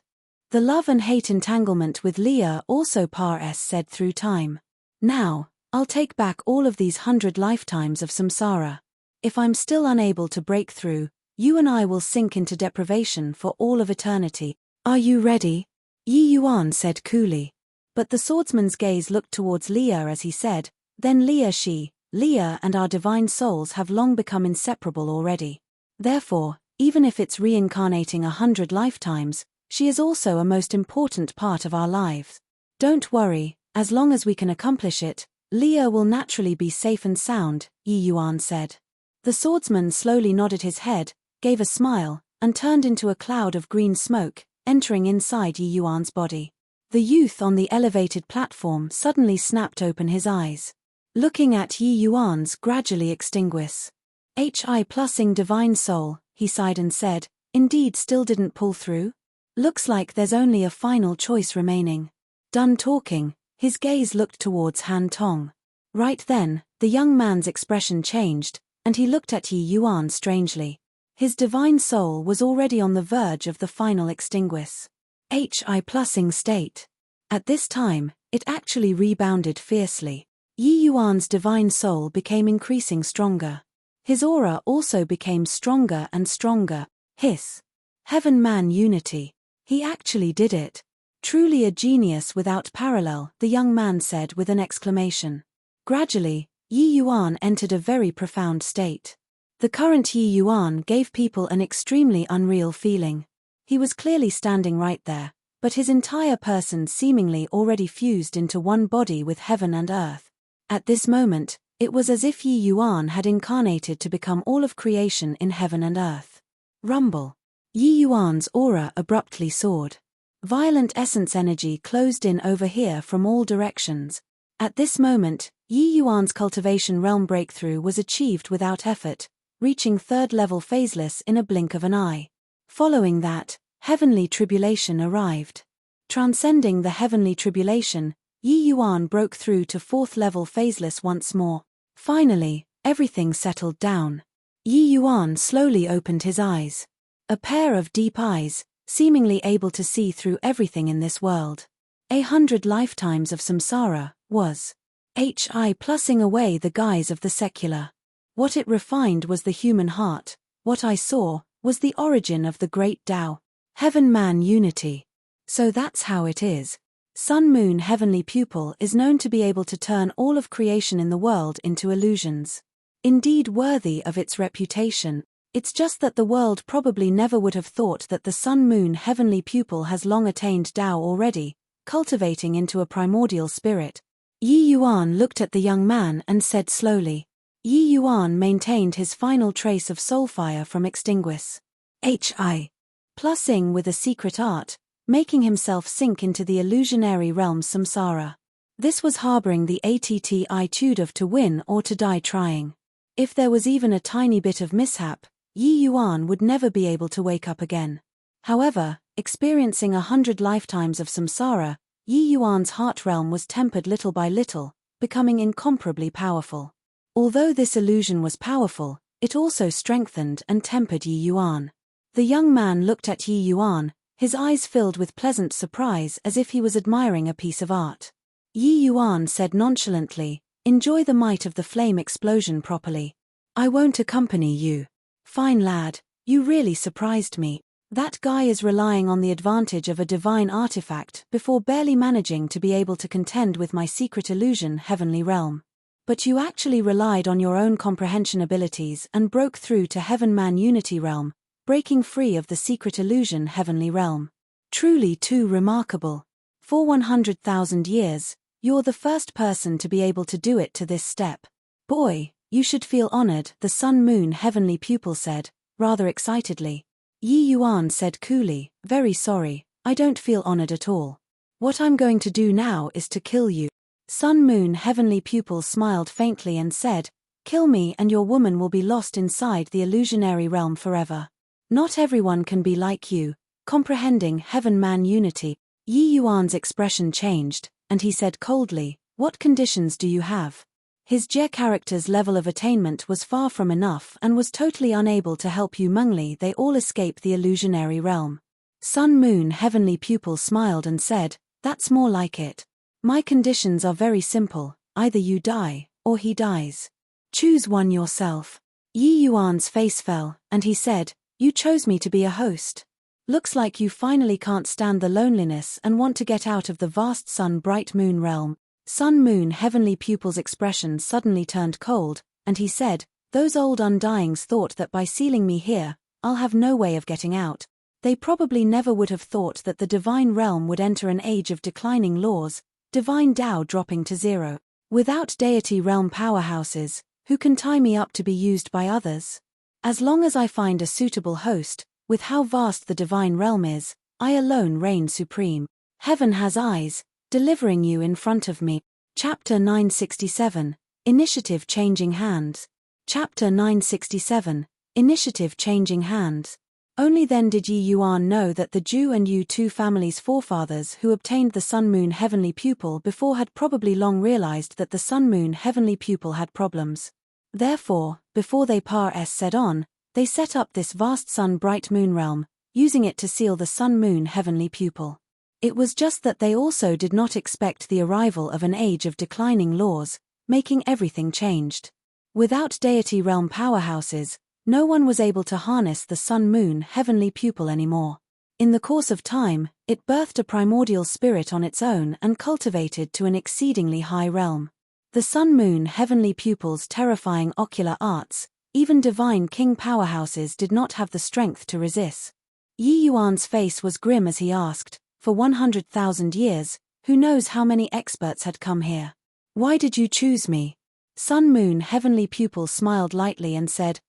The love and hate entanglement with Leah also Pares said through time. Now, I'll take back all of these 100 lifetimes of samsara. If I'm still unable to break through, you and I will sink into deprivation for all of eternity. Are you ready?" Yi Yuan said coolly. But the swordsman's gaze looked towards Leah as he said, "Then Leah and our divine souls have long become inseparable already. Therefore, even if it's reincarnating 100 lifetimes, she is also a most important part of our lives. Don't worry, as long as we can accomplish it, Leah will naturally be safe and sound," Yi Yuan said. The swordsman slowly nodded his head, gave a smile, and turned into a cloud of green smoke, entering inside Yi Yuan's body. The youth on the elevated platform suddenly snapped open his eyes. Looking at Yi Yuan's gradually extinguish. "HI plusing divine soul," he sighed and said, "indeed still didn't pull through?" Looks like there's only a final choice remaining. Done talking, his gaze looked towards Han Tong. Right then, the young man's expression changed, and he looked at Yi Yuan strangely. His divine soul was already on the verge of the final extinguish. Hi+ing state. At this time, it actually rebounded fiercely. Yi Yuan's divine soul became increasing stronger. His aura also became stronger and stronger. Hiss. Heaven-man unity. He actually did it. Truly a genius without parallel, the young man said with an exclamation. Gradually, Yi Yuan entered a very profound state. The current Yi Yuan gave people an extremely unreal feeling. He was clearly standing right there, but his entire person seemingly already fused into one body with heaven and earth. At this moment, it was as if Yi Yuan had incarnated to become all of creation in heaven and earth. Rumble. Yi Yuan's aura abruptly soared. Violent essence energy closed in over here from all directions. At this moment, Yi Yuan's cultivation realm breakthrough was achieved without effort, reaching third-level phaseless in a blink of an eye. Following that, heavenly tribulation arrived. Transcending the heavenly tribulation, Yi Yuan broke through to fourth-level phaseless once more. Finally, everything settled down. Yi Yuan slowly opened his eyes. A pair of deep eyes, seemingly able to see through everything in this world. 100 lifetimes of samsara was Hi+ing away the guise of the secular. What it refined was the human heart. What I saw was the origin of the great Tao. Heaven-man unity. So that's how it is. Sun-Moon heavenly pupil is known to be able to turn all of creation in the world into illusions. Indeed worthy of its reputation. It's just that the world probably never would have thought that the Sun-Moon heavenly pupil has long attained Tao already, cultivating into a primordial spirit. Yi Yuan looked at the young man and said slowly. Yi Yuan maintained his final trace of soulfire from extinguish. Hi+ing with a secret art, making himself sink into the illusionary realm's samsara. This was harboring the attitude of to win or to die trying. If there was even a tiny bit of mishap, Yi Yuan would never be able to wake up again. However, experiencing 100 lifetimes of samsara, Yi Yuan's heart realm was tempered little by little, becoming incomparably powerful. Although this illusion was powerful, it also strengthened and tempered Yi Yuan. The young man looked at Yi Yuan, his eyes filled with pleasant surprise as if he was admiring a piece of art. Yi Yuan said nonchalantly, "Enjoy the might of the flame explosion properly. I won't accompany you." "Fine lad, you really surprised me. That guy is relying on the advantage of a divine artifact before barely managing to be able to contend with my secret illusion heavenly realm. But you actually relied on your own comprehension abilities and broke through to heaven-man unity realm, breaking free of the secret illusion heavenly realm. Truly too remarkable. For 100,000 years, you're the first person to be able to do it to this step. Boy, you should feel honored," the Sun-Moon heavenly pupil said, rather excitedly. Yi Yuan said coolly, "Very sorry, I don't feel honored at all. What I'm going to do now is to kill you." Sun-Moon heavenly pupil smiled faintly and said, "Kill me and your woman will be lost inside the illusionary realm forever. Not everyone can be like you, comprehending heaven-man unity." Yi Yuan's expression changed, and he said coldly, "What conditions do you have?" His character's level of attainment was far from enough and was totally unable to help you Mengli they all escape the illusionary realm. Sun-Moon heavenly pupil smiled and said, "That's more like it. My conditions are very simple, either you die, or he dies. Choose one yourself." Yi Yuan's face fell, and he said, "You chose me to be a host. Looks like you finally can't stand the loneliness and want to get out of the vast sun-bright moon realm." Sun-Moon heavenly pupil's expression suddenly turned cold, and he said, "Those old undyings thought that by sealing me here, I'll have no way of getting out. They probably never would have thought that the divine realm would enter an age of declining laws, divine Tao dropping to zero. Without deity realm powerhouses, who can tie me up to be used by others? As long as I find a suitable host, with how vast the divine realm is, I alone reign supreme. Heaven has eyes, delivering you in front of me." Chapter 967, Initiative Changing Hands. Chapter 967, Initiative Changing Hands. Only then did Yi Yuan know that the Ju and Yu Tu family's forefathers who obtained the Sun-Moon heavenly pupil before had probably long realized that the Sun-Moon heavenly pupil had problems. Therefore, before they said on, they set up this vast sun-bright moon realm, using it to seal the Sun-Moon heavenly pupil. It was just that they also did not expect the arrival of an age of declining laws, making everything changed. Without deity realm powerhouses, no one was able to harness the Sun-Moon heavenly pupil anymore. In the course of time, it birthed a primordial spirit on its own and cultivated to an exceedingly high realm. The Sun-Moon heavenly pupil's terrifying ocular arts, even divine king powerhouses did not have the strength to resist. Yi Yuan's face was grim as he asked, for 100,000 years, who knows how many experts had come here? Why did you choose me? Sun-Moon heavenly pupil smiled lightly and said,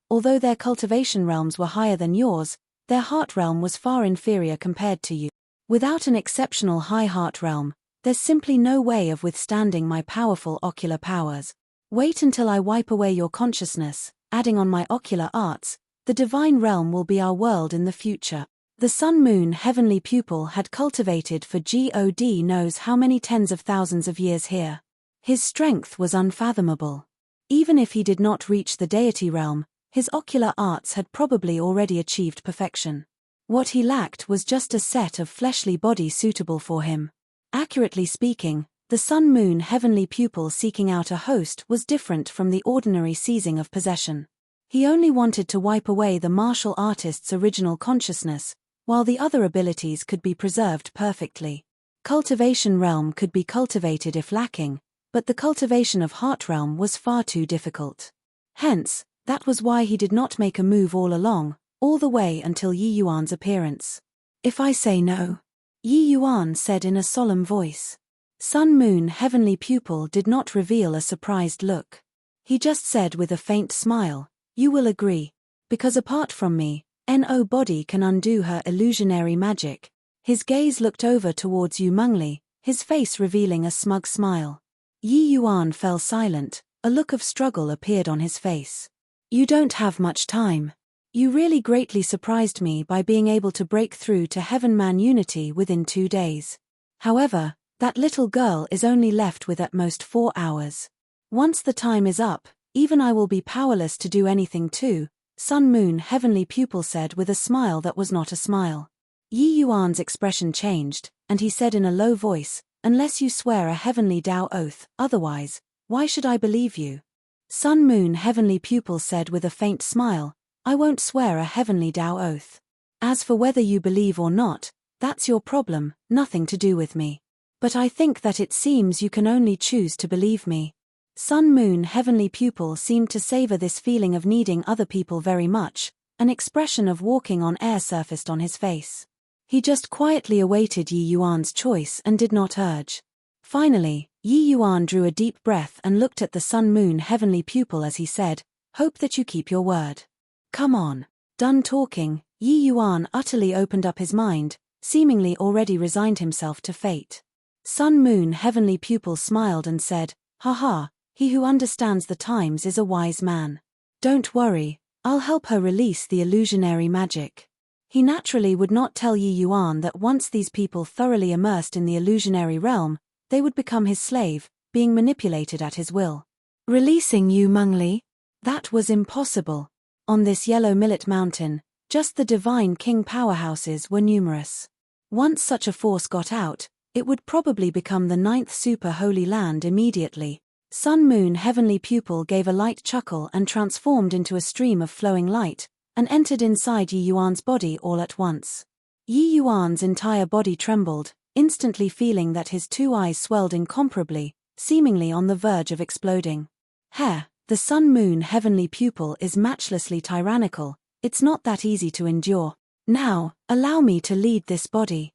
although their cultivation realms were higher than yours, their heart realm was far inferior compared to you. Without an exceptional high heart realm, there's simply no way of withstanding my powerful ocular powers. Wait until I wipe away your consciousness, adding on my ocular arts, the divine realm will be our world in the future. The Sun-Moon heavenly pupil had cultivated for God knows how many tens of thousands of years here. His strength was unfathomable. Even if he did not reach the deity realm, his ocular arts had probably already achieved perfection. What he lacked was just a set of fleshly body suitable for him. Accurately speaking, the Sun-Moon heavenly pupil seeking out a host was different from the ordinary seizing of possession. He only wanted to wipe away the martial artist's original consciousness, while the other abilities could be preserved perfectly. Cultivation realm could be cultivated if lacking, but the cultivation of heart realm was far too difficult. Hence, that was why he did not make a move all along, all the way until Yi Yuan's appearance. If I say no, Yi Yuan said in a solemn voice. Sun-Moon heavenly pupil did not reveal a surprised look. He just said with a faint smile, you will agree. Because apart from me, no body can undo her illusionary magic. His gaze looked over towards Yu Mengli, his face revealing a smug smile. Yi Yuan fell silent, a look of struggle appeared on his face. You don't have much time. You really greatly surprised me by being able to break through to Heaven-Man unity within 2 days. However, that little girl is only left with at most 4 hours. Once the time is up, even I will be powerless to do anything too, Sun-Moon heavenly pupil said with a smile that was not a smile. Yi Yuan's expression changed, and he said in a low voice, unless you swear a heavenly Tao oath, otherwise, why should I believe you? Sun-Moon heavenly pupil said with a faint smile, I won't swear a heavenly Tao oath. As for whether you believe or not, that's your problem, nothing to do with me. But I think that it seems you can only choose to believe me. Sun-Moon heavenly pupil seemed to savor this feeling of needing other people very much, an expression of walking on air surfaced on his face. He just quietly awaited Yi Yuan's choice and did not urge. Finally, Yi Yuan drew a deep breath and looked at the Sun-Moon heavenly pupil as he said, hope that you keep your word. Come on. Done talking, Yi Yuan utterly opened up his mind, seemingly already resigned himself to fate. Sun-Moon heavenly pupil smiled and said, haha, he who understands the times is a wise man. Don't worry, I'll help her release the illusionary magic. He naturally would not tell Yi Yuan that once these people thoroughly immersed in the illusionary realm, they would become his slave, being manipulated at his will. Releasing Yu Mengli? That was impossible. On this yellow millet mountain, just the divine king powerhouses were numerous. Once such a force got out, it would probably become the 9th super holy land immediately. Sun-Moon heavenly pupil gave a light chuckle and transformed into a stream of flowing light, and entered inside Yi Yuan's body all at once. Yi Yuan's entire body trembled, instantly feeling that his 2 eyes swelled incomparably, seemingly on the verge of exploding. The Sun-Moon heavenly pupil is matchlessly tyrannical, it's not that easy to endure. Now, allow me to lead this body.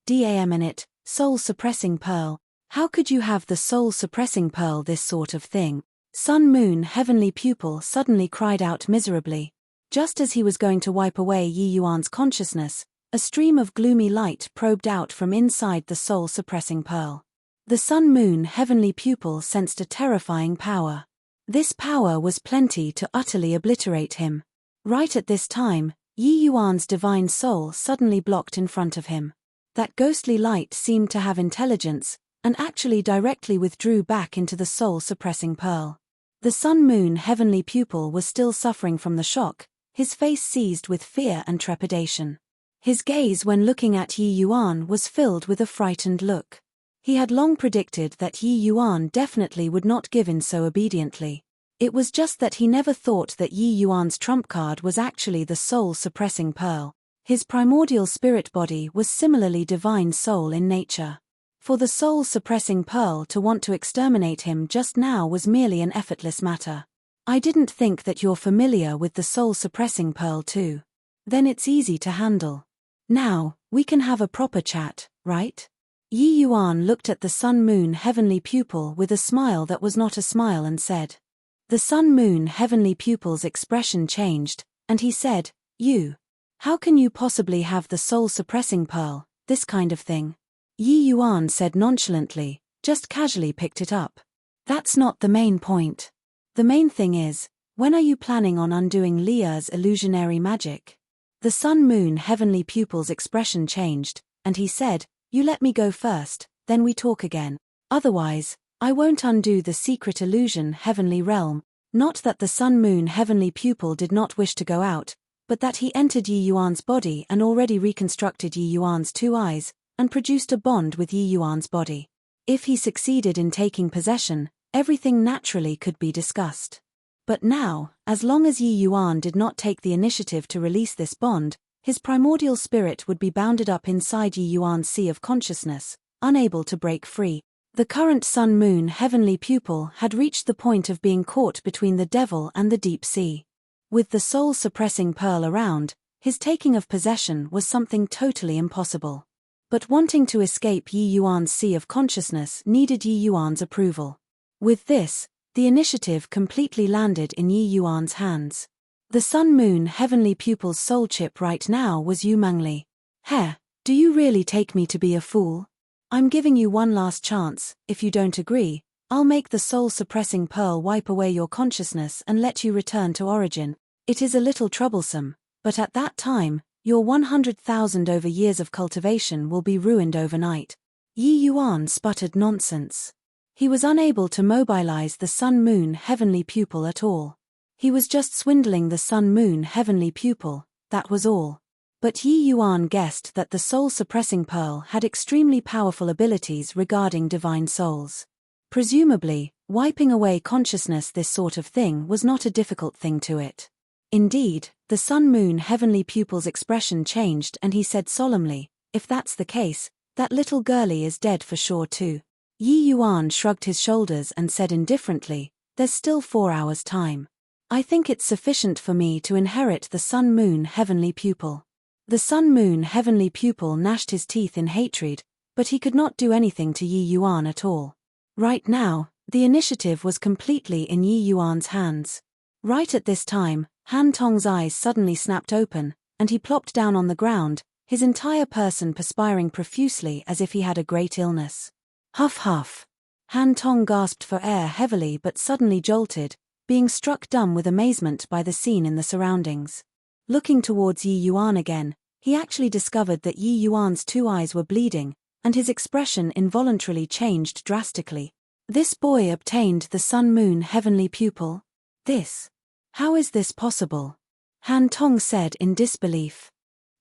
Damn it, soul-suppressing pearl. How could you have the soul-suppressing pearl this sort of thing? Sun-Moon heavenly pupil suddenly cried out miserably. Just as he was going to wipe away Yi Yuan's consciousness, a stream of gloomy light probed out from inside the soul-suppressing pearl. The Sun-Moon heavenly pupil sensed a terrifying power. This power was plenty to utterly obliterate him. Right at this time, Yi Yuan's divine soul suddenly blocked in front of him. That ghostly light seemed to have intelligence, and actually directly withdrew back into the soul-suppressing pearl. The sun-moon heavenly pupil was still suffering from the shock, his face seized with fear and trepidation. His gaze when looking at Yi Yuan was filled with a frightened look. He had long predicted that Yi Yuan definitely would not give in so obediently. It was just that he never thought that Yi Yuan's trump card was actually the soul-suppressing pearl. His primordial spirit body was similarly divine soul in nature. For the soul-suppressing pearl to want to exterminate him just now was merely an effortless matter. I didn't think that you're familiar with the soul-suppressing pearl too. Then it's easy to handle. Now, we can have a proper chat, right? Yi Yuan looked at the sun-moon heavenly pupil with a smile that was not a smile and said. The sun-moon heavenly pupil's expression changed, and he said, How can you possibly have the soul-suppressing pearl, this kind of thing? Yi Yuan said nonchalantly, just casually picked it up. That's not the main point. The main thing is, when are you planning on undoing Leah's illusionary magic? The sun-moon heavenly pupil's expression changed, and he said, You let me go first, then we talk again. Otherwise, I won't undo the secret illusion heavenly realm. Not that the sun-moon heavenly pupil did not wish to go out, but that he entered Yi Yuan's body and already reconstructed Yi Yuan's two eyes, and produced a bond with Yi Yuan's body. If he succeeded in taking possession, everything naturally could be discussed. But now, as long as Yi Yuan did not take the initiative to release this bond, his primordial spirit would be bounded up inside Yi Yuan's sea of consciousness, unable to break free. The current sun-moon heavenly pupil had reached the point of being caught between the devil and the deep sea. With the soul-suppressing pearl around, his taking of possession was something totally impossible. But wanting to escape Yi Yuan's sea of consciousness needed Yi Yuan's approval. With this, the initiative completely landed in Yi Yuan's hands. The sun-moon heavenly pupil's soul chip right now was Yu Mangli. Do you really take me to be a fool? I'm giving you one last chance. If you don't agree, I'll make the soul-suppressing pearl wipe away your consciousness and let you return to origin. It is a little troublesome, but at that time, your 100,000 over years of cultivation will be ruined overnight. Yi Yuan sputtered nonsense. He was unable to mobilize the sun-moon heavenly pupil at all. He was just swindling the sun-moon heavenly pupil, that was all. But Yi Yuan guessed that the soul-suppressing pearl had extremely powerful abilities regarding divine souls. Presumably, wiping away consciousness, this sort of thing was not a difficult thing to it. Indeed, the sun-moon heavenly pupil's expression changed and he said solemnly, If that's the case, that little girlie is dead for sure too. Yi Yuan shrugged his shoulders and said indifferently, There's still 4 hours' time. I think it's sufficient for me to inherit the sun-moon heavenly pupil. The sun-moon heavenly pupil gnashed his teeth in hatred, but he could not do anything to Yi Yuan at all. Right now, the initiative was completely in Yi Yuan's hands. Right at this time, Han Tong's eyes suddenly snapped open, and he plopped down on the ground, his entire person perspiring profusely as if he had a great illness. Huff huff. Han Tong gasped for air heavily but suddenly jolted, being struck dumb with amazement by the scene in the surroundings. Looking towards Yi Yuan again, he actually discovered that Yi Yuan's two eyes were bleeding, and his expression involuntarily changed drastically. This boy obtained the sun-moon heavenly pupil? How is this possible? Han Tong said in disbelief.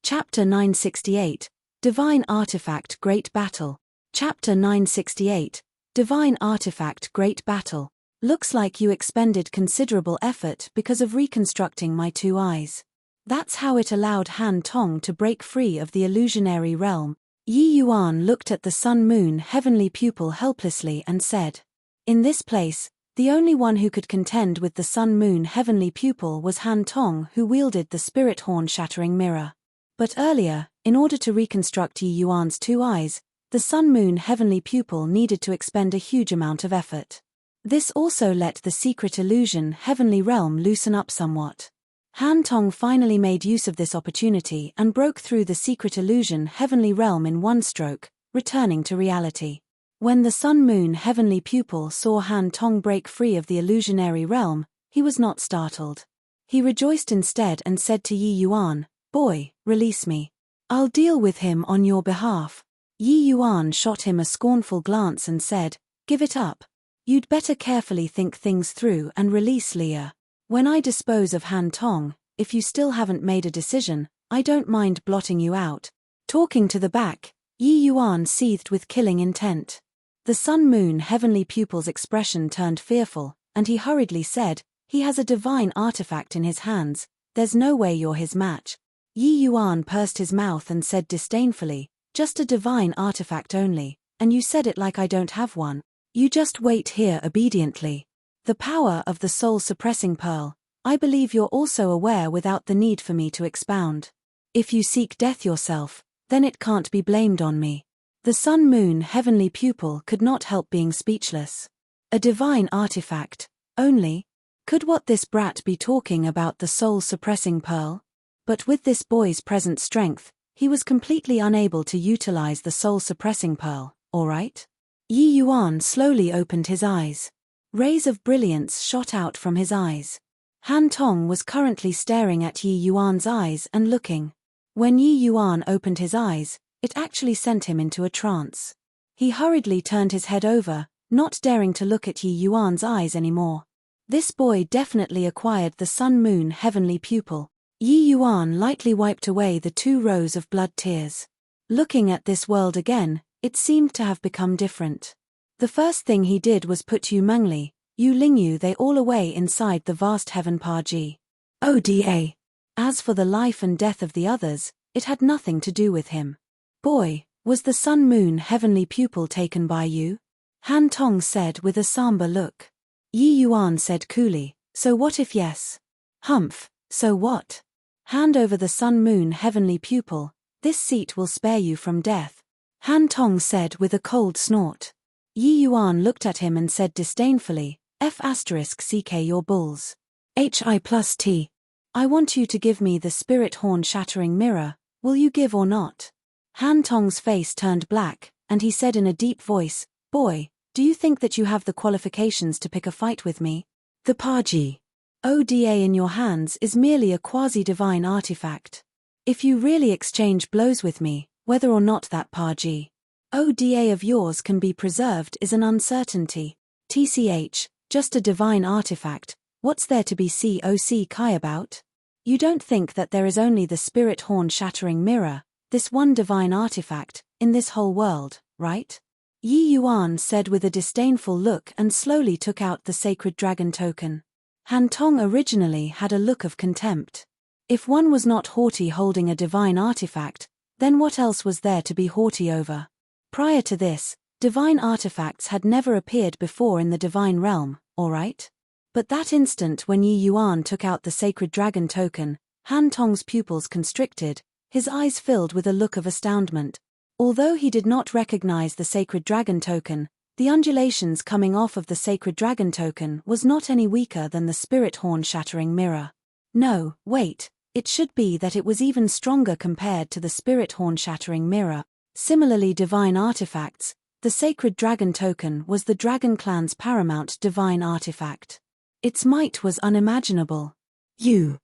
Chapter 968, Divine Artifact Great Battle. Chapter 968, Divine Artifact Great Battle. Looks like you expended considerable effort because of reconstructing my two eyes. That's how it allowed Han Tong to break free of the illusionary realm. Yi Yuan looked at the sun-moon heavenly pupil helplessly and said, In this place, the only one who could contend with the sun-moon heavenly pupil was Han Tong, who wielded the spirit horn-shattering mirror. But earlier, in order to reconstruct Yi Yuan's two eyes, the sun-moon heavenly pupil needed to expend a huge amount of effort. This also let the secret illusion heavenly realm loosen up somewhat. Han Tong finally made use of this opportunity and broke through the secret illusion heavenly realm in one stroke, returning to reality. When the sun-moon heavenly pupil saw Han Tong break free of the illusionary realm, he was not startled. He rejoiced instead and said to Yi Yuan, Boy, release me. I'll deal with him on your behalf. Yi Yuan shot him a scornful glance and said, give it up. You'd better carefully think things through and release Leah. When I dispose of Han Tong, if you still haven't made a decision, I don't mind blotting you out. Talking to the back, Yi Yuan seethed with killing intent. The Sun-Moon heavenly pupil's expression turned fearful, and he hurriedly said, he has a divine artifact in his hands, there's no way you're his match. Yi Yuan pursed his mouth and said disdainfully, just a divine artifact only, and you said it like I don't have one. You just wait here obediently. The power of the soul-suppressing pearl, I believe you're also aware without the need for me to expound. If you seek death yourself, then it can't be blamed on me. The Sun-Moon heavenly pupil could not help being speechless. A divine artifact, only? Could what this brat be talking about the soul-suppressing pearl? But with this boy's present strength, he was completely unable to utilize the soul-suppressing pearl, alright? Yi Yuan slowly opened his eyes. Rays of brilliance shot out from his eyes. Han Tong was currently staring at Yi Yuan's eyes and looking. When Yi Yuan opened his eyes, it actually sent him into a trance. He hurriedly turned his head over, not daring to look at Yi Yuan's eyes anymore. This boy definitely acquired the Sun-Moon heavenly pupil. Yi Yuan lightly wiped away the 2 rows of blood tears. Looking at this world again, it seemed to have become different. The first thing he did was put Yu Mengli, Yu Lingyu they all away inside the vast heaven Paji. Oda. As for the life and death of the others, it had nothing to do with him. Boy, was the Sun-Moon heavenly pupil taken by you? Han Tong said with a somber look. Yi Yuan said coolly, so what if yes? Humph, so what? Hand over the Sun-Moon heavenly pupil, this seat will spare you from death. Han Tong said with a cold snort. Yi Yuan looked at him and said disdainfully, F***ck your bulls. Hi+T. I want you to give me the spirit horn shattering mirror, will you give or not? Han Tong's face turned black, and he said in a deep voice, boy, do you think that you have the qualifications to pick a fight with me? The Paji. Oda in your hands is merely a quasi-divine artifact. If you really exchange blows with me, whether or not that Paji Oda of yours can be preserved is an uncertainty. TCH, just a divine artifact, what's there to be COC about? You don't think that there is only the spirit horn shattering mirror, this one divine artifact, in this whole world, right? Yi Yuan said with a disdainful look and slowly took out the sacred dragon token. Han Tong originally had a look of contempt. If one was not haughty holding a divine artifact, then what else was there to be haughty over? Prior to this, divine artifacts had never appeared before in the divine realm, alright? But that instant when Yi Yuan took out the sacred dragon token, Han Tong's pupils constricted, his eyes filled with a look of astoundment. Although he did not recognize the sacred dragon token, the undulations coming off of the sacred dragon token was not any weaker than the spirit horn shattering mirror. No, wait, it should be that it was even stronger compared to the spirit horn shattering mirror. Similarly divine artifacts, the sacred dragon token was the dragon clan's paramount divine artifact. Its might was unimaginable. You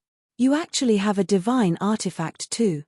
actually have a divine artifact too.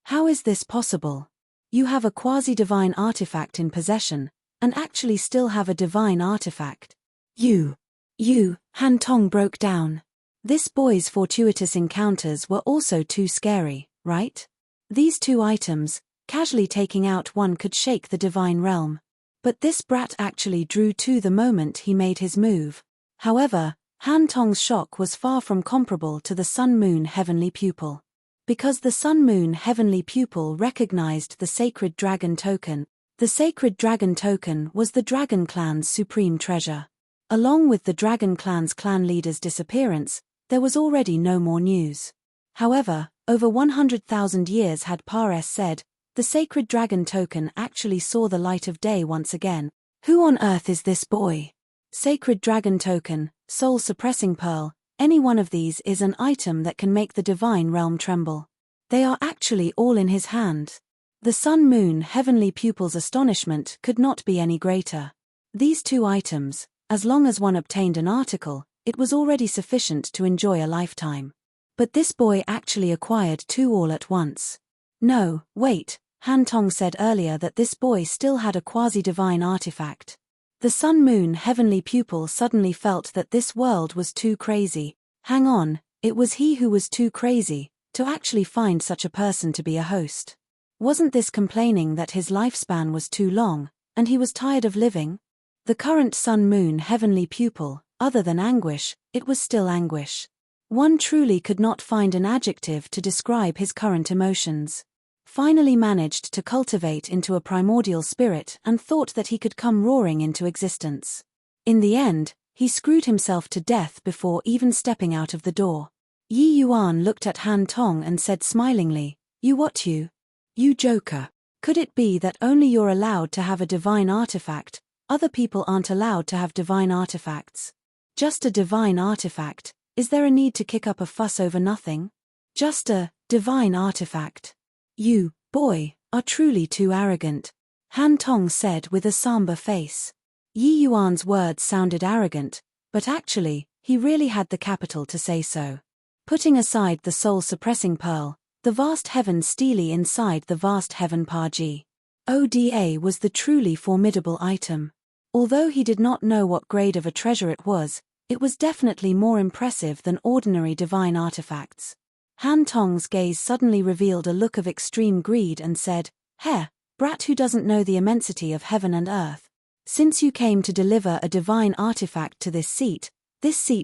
How is this possible? You have a quasi-divine artifact in possession, and actually still have a divine artifact. Han Tong broke down. This boy's fortuitous encounters were also too scary, right? These 2 items, casually taking out one could shake the divine realm. But this brat actually drew 2 the moment he made his move. However, Han Tong's shock was far from comparable to the Sun-Moon heavenly pupil. Because the Sun-Moon heavenly pupil recognized the sacred dragon token, the sacred dragon token was the dragon clan's supreme treasure. Along with the dragon clan's clan leader's disappearance, there was already no more news. However, over 100,000 years had said, the sacred dragon token actually saw the light of day once again. Who on earth is this boy? Sacred dragon token, soul-suppressing pearl, any one of these is an item that can make the divine realm tremble. They are actually all in his hand. The Sun-Moon heavenly pupil's astonishment could not be any greater. These 2 items, as long as one obtained an article, it was already sufficient to enjoy a lifetime. But this boy actually acquired two all at once. No, wait, Han Tong said earlier that this boy still had a quasi-divine artifact. The sun-moon heavenly pupil suddenly felt that this world was too crazy. Hang on, it was he who was too crazy to actually find such a person to be a host. Wasn't this complaining that his lifespan was too long, and he was tired of living? The current sun-moon heavenly pupil, other than anguish, it was still anguish. One truly could not find an adjective to describe his current emotions. Finally managed to cultivate into a primordial spirit and thought that he could come roaring into existence. In the end, he screwed himself to death before even stepping out of the door. Yi Yuan looked at Han Tong and said smilingly, "You what you? You joker. Could it be that only you're allowed to have a divine artifact, other people aren't allowed to have divine artifacts? Just a divine artifact, is there a need to kick up a fuss over nothing? Just a divine artifact. You, boy, are truly too arrogant," Han Tong said with a somber face. Yi Yuan's words sounded arrogant, but actually, he really had the capital to say so. Putting aside the soul-suppressing pearl, the vast heaven steely inside the vast heaven Paji. Oda was the truly formidable item. Although he did not know what grade of a treasure it was definitely more impressive than ordinary divine artifacts. Han Tong's gaze suddenly revealed a look of extreme greed and said, "Heh, brat who doesn't know the immensity of heaven and earth. Since you came to deliver a divine artifact to this seat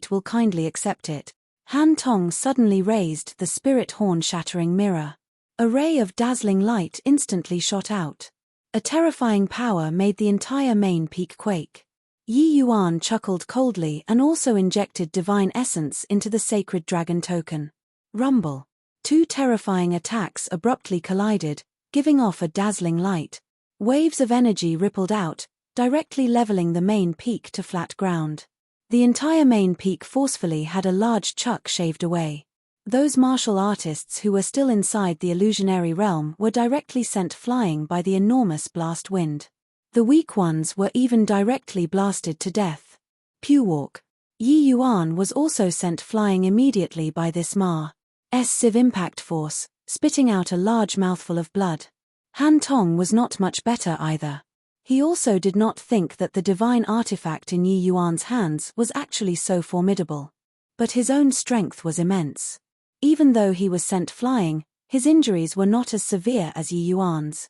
will kindly accept it." Han Tong suddenly raised the spirit horn-shattering mirror. A ray of dazzling light instantly shot out. A terrifying power made the entire main peak quake. Yi Yuan chuckled coldly and also injected divine essence into the sacred dragon token. Rumble. Two terrifying attacks abruptly collided, giving off a dazzling light. Waves of energy rippled out, directly leveling the main peak to flat ground. The entire main peak forcefully had a large chunk shaved away. Those martial artists who were still inside the illusionary realm were directly sent flying by the enormous blast wind. The weak ones were even directly blasted to death. Pewalk. Yi Yuan was also sent flying immediately by this Ma's sieve impact force, spitting out a large mouthful of blood. Han Tong was not much better either. He also did not think that the divine artifact in Yi Yuan's hands was actually so formidable. But his own strength was immense. Even though he was sent flying, his injuries were not as severe as Yi Yuan's.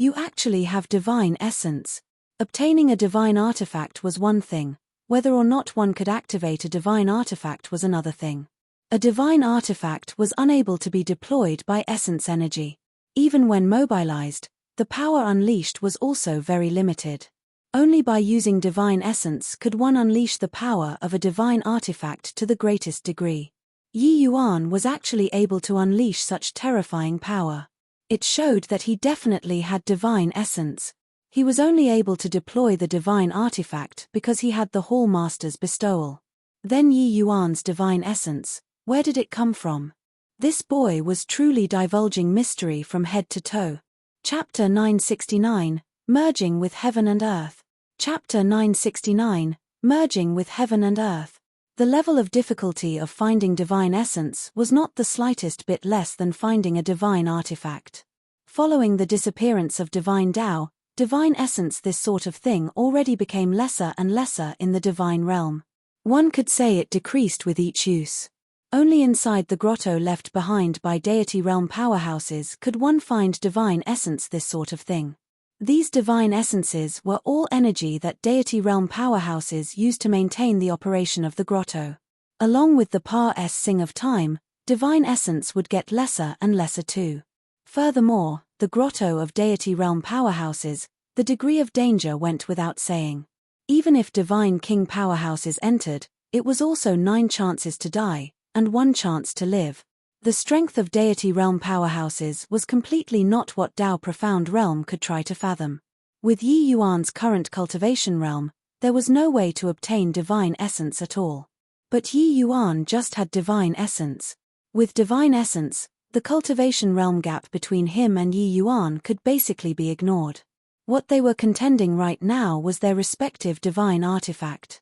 You actually have divine essence. Obtaining a divine artifact was one thing, whether or not one could activate a divine artifact was another thing. A divine artifact was unable to be deployed by essence energy. Even when mobilized, the power unleashed was also very limited. Only by using divine essence could one unleash the power of a divine artifact to the greatest degree. Yi Yuan was actually able to unleash such terrifying power. It showed that he definitely had divine essence. He was only able to deploy the divine artifact because he had the Hall Master's bestowal. Then Yi Yuan's divine essence, where did it come from? This boy was truly divulging mystery from head to toe. Chapter 969, Merging with Heaven and Earth. Chapter 969, Merging with Heaven and Earth. The level of difficulty of finding divine essence was not the slightest bit less than finding a divine artifact. Following the disappearance of divine Tao, divine essence, this sort of thing already became lesser and lesser in the divine realm. One could say it decreased with each use. Only inside the grotto left behind by deity realm powerhouses could one find divine essence, this sort of thing. These divine essences were all energy that deity realm powerhouses used to maintain the operation of the grotto. Along with the passing of time, divine essence would get lesser and lesser too. Furthermore, the grotto of deity realm powerhouses, the degree of danger went without saying. Even if divine king powerhouses entered, it was also 9 chances to die, and 1 chance to live. The strength of deity realm powerhouses was completely not what Tao Profound Realm could try to fathom. With Yi Yuan's current cultivation realm, there was no way to obtain divine essence at all. But Yi Yuan just had divine essence. With divine essence, the cultivation realm gap between him and Yi Yuan could basically be ignored. What they were contending right now was their respective divine artifact.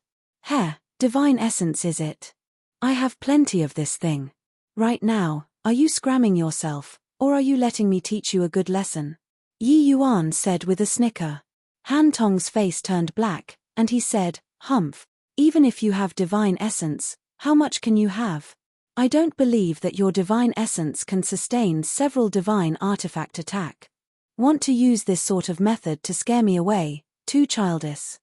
Divine essence is it? I have plenty of this thing. Right now, are you scramming yourself, or are you letting me teach you a good lesson? Yi Yuan said with a snicker. Han Tong's face turned black, and he said, Humph, even if you have divine essence, how much can you have? I don't believe that your divine essence can sustain several divine artifact attack. Want to use this sort of method to scare me away, too childish.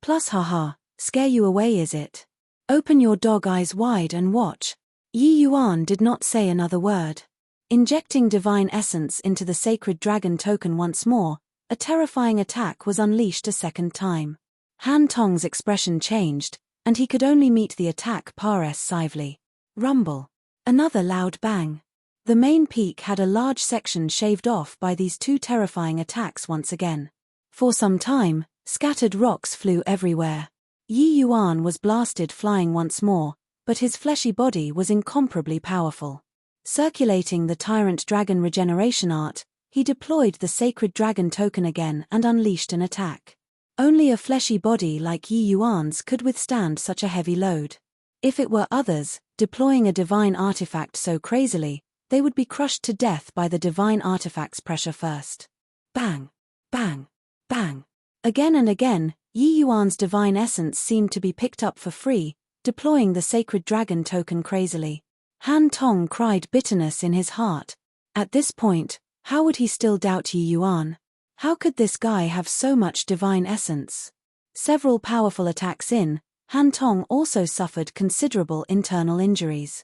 Plus haha, scare you away is it? Open your dog eyes wide and watch. Yi Yuan did not say another word. Injecting divine essence into the sacred dragon token once more, a terrifying attack was unleashed a second time. Han Tong's expression changed, and he could only meet the attack passively. Rumble. Another loud bang. The main peak had a large section shaved off by these two terrifying attacks once again. For some time, scattered rocks flew everywhere. Yi Yuan was blasted flying once more, but his fleshy body was incomparably powerful. Circulating the Tyrant Dragon regeneration art, he deployed the Sacred Dragon token again and unleashed an attack. Only a fleshy body like Yi Yuan's could withstand such a heavy load. If it were others, deploying a divine artifact so crazily, they would be crushed to death by the divine artifact's pressure first. Bang! Bang! Bang! Again and again, Yi Yuan's divine essence seemed to be picked up for free, deploying the Sacred Dragon token crazily. Han Tong cried bitterness in his heart. At this point, how would he still doubt Yi Yuan? How could this guy have so much divine essence? Several powerful attacks in, Han Tong also suffered considerable internal injuries.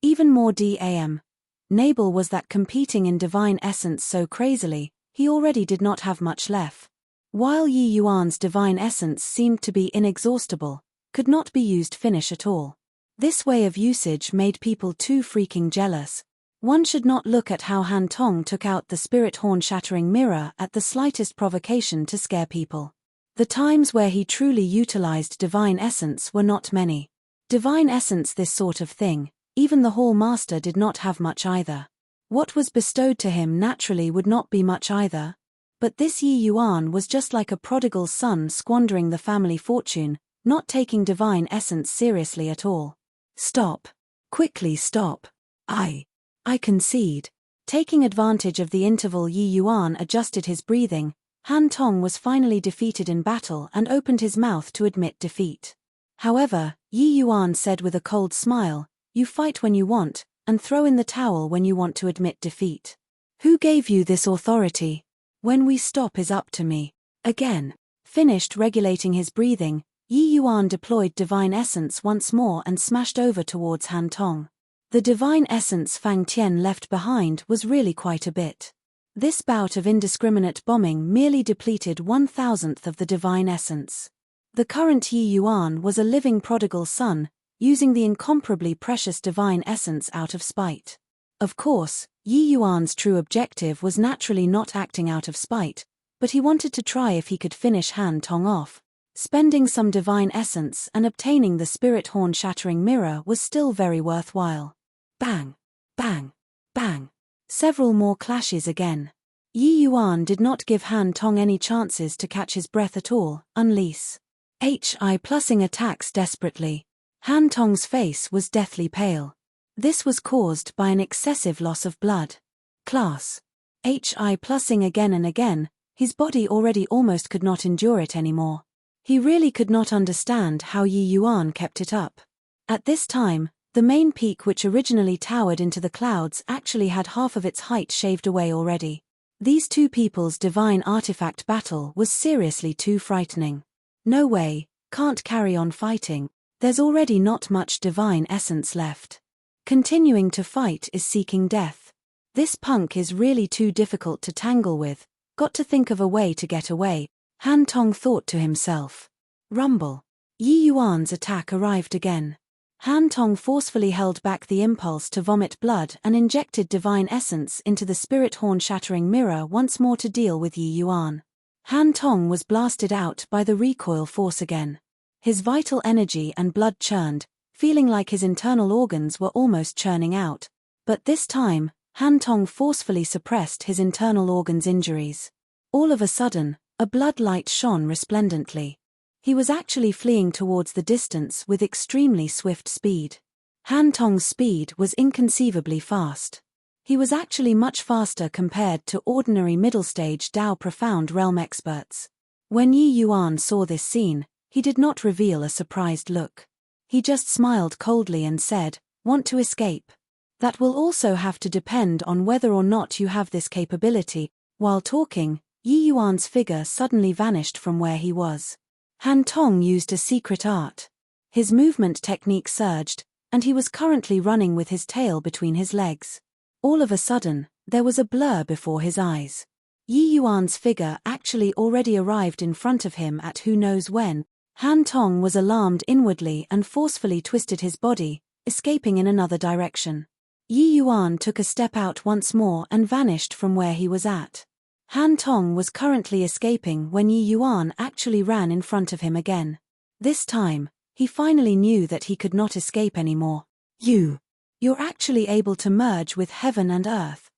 Even more damnable was that competing in divine essence so crazily, he already did not have much left. While Yi Yuan's divine essence seemed to be inexhaustible, could not be used finish at all. This way of usage made people too freaking jealous. One should not look at how Han Tong took out the spirit horn-shattering mirror at the slightest provocation to scare people. The times where he truly utilized divine essence were not many. Divine essence, this sort of thing, even the Hall Master did not have much either. What was bestowed to him naturally would not be much either. But this Yi Yuan was just like a prodigal son squandering the family fortune, not taking divine essence seriously at all. Stop. Quickly stop. I concede. Taking advantage of the interval, Yi Yuan adjusted his breathing. Han Tong was finally defeated in battle and opened his mouth to admit defeat. However, Yi Yuan said with a cold smile, "You fight when you want, and throw in the towel when you want to admit defeat. Who gave you this authority? When we stop is up to me." Again. Finished regulating his breathing, Yi Yuan deployed divine essence once more and smashed over towards Han Tong. The divine essence Fang Tian left behind was really quite a bit. This bout of indiscriminate bombing merely depleted 1/1000th of the divine essence. The current Yi Yuan was a living prodigal son, using the incomparably precious divine essence out of spite. Of course, Yi Yuan's true objective was naturally not acting out of spite, but he wanted to try if he could finish Han Tong off. Spending some divine essence and obtaining the spirit horn-shattering mirror was still very worthwhile. Bang! Bang! Bang! Several more clashes again. Yi Yuan did not give Han Tong any chances to catch his breath at all, unless plussing attacks desperately. Han Tong's face was deathly pale. This was caused by an excessive loss of blood. Class. Plussing again and again, his body already almost could not endure it anymore. He really could not understand how Yi Yuan kept it up. At this time, the main peak, which originally towered into the clouds, actually had half of its height shaved away already. These two people's divine artifact battle was seriously too frightening. No way, can't carry on fighting. There's already not much divine essence left. Continuing to fight is seeking death. This punk is really too difficult to tangle with. Got to think of a way to get away, Han Tong thought to himself. Rumble. Yi Yuan's attack arrived again. Han Tong forcefully held back the impulse to vomit blood and injected divine essence into the spirit horn-shattering mirror once more to deal with Yi Yuan. Han Tong was blasted out by the recoil force again. His vital energy and blood churned, feeling like his internal organs were almost churning out. But this time, Han Tong forcefully suppressed his internal organs' injuries. All of a sudden, a blood light shone resplendently. He was actually fleeing towards the distance with extremely swift speed. Han Tong's speed was inconceivably fast. He was actually much faster compared to ordinary middle-stage Dao Profound Realm experts. When Yi Yuan saw this scene, he did not reveal a surprised look. He just smiled coldly and said, "Want to escape? That will also have to depend on whether or not you have this capability." While talking, Yi Yuan's figure suddenly vanished from where he was. Han Tong used a secret art. His movement technique surged, and he was currently running with his tail between his legs. All of a sudden, there was a blur before his eyes. Yi Yuan's figure actually already arrived in front of him at who knows when. Han Tong was alarmed inwardly and forcefully twisted his body, escaping in another direction. Yi Yuan took a step out once more and vanished from where he was at. Han Tong was currently escaping when Yi Yuan actually ran in front of him again. This time, he finally knew that he could not escape anymore. You're actually able to merge with heaven and earth.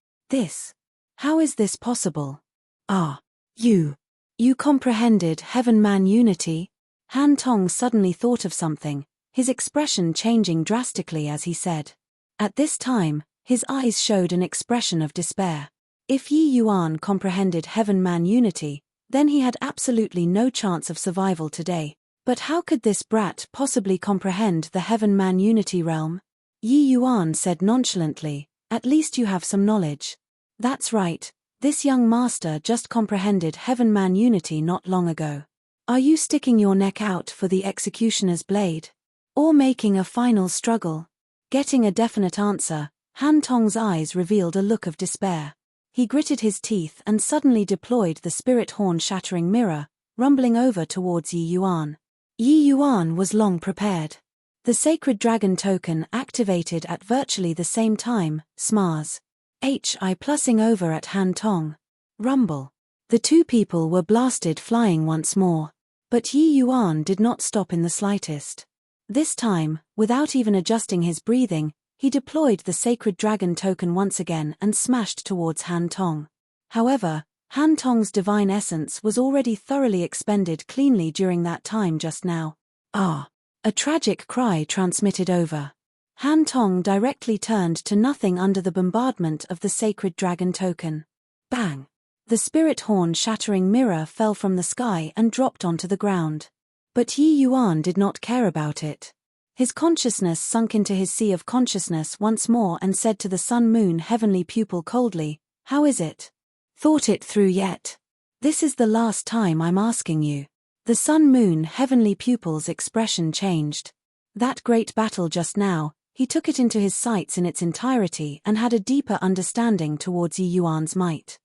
How is this possible? You comprehended heaven-man unity? Han Tong suddenly thought of something, his expression changing drastically as he said. At this time, his eyes showed an expression of despair. If Yi Yuan comprehended heaven-man unity, then he had absolutely no chance of survival today. But how could this brat possibly comprehend the heaven-man unity realm? Yi Yuan said nonchalantly, "At least you have some knowledge." That's right, this young master just comprehended heaven-man unity not long ago. Are you sticking your neck out for the executioner's blade? Or making a final struggle? Getting a definite answer, Han Tong's eyes revealed a look of despair. He gritted his teeth and suddenly deployed the spirit horn-shattering mirror, rumbling over towards Yi Yuan. Yi Yuan was long prepared. The sacred dragon token activated at virtually the same time, smars. HI plussing over at Han Tong. Rumble. The two people were blasted flying once more. But Yi Yuan did not stop in the slightest. This time, without even adjusting his breathing, he deployed the sacred dragon token once again and smashed towards Han Tong. However, Han Tong's divine essence was already thoroughly expended cleanly during that time just now. A tragic cry transmitted over. Han Tong directly turned to nothing under the bombardment of the sacred dragon token. Bang! The spirit horn shattering mirror fell from the sky and dropped onto the ground. But Yi Yuan did not care about it. His consciousness sunk into his sea of consciousness once more and said to the sun-moon heavenly pupil coldly, "How is it? Thought it through yet? This is the last time I'm asking you." The sun-moon heavenly pupil's expression changed. That great battle just now, he took it into his sights in its entirety and had a deeper understanding towards Yi Yuan's might.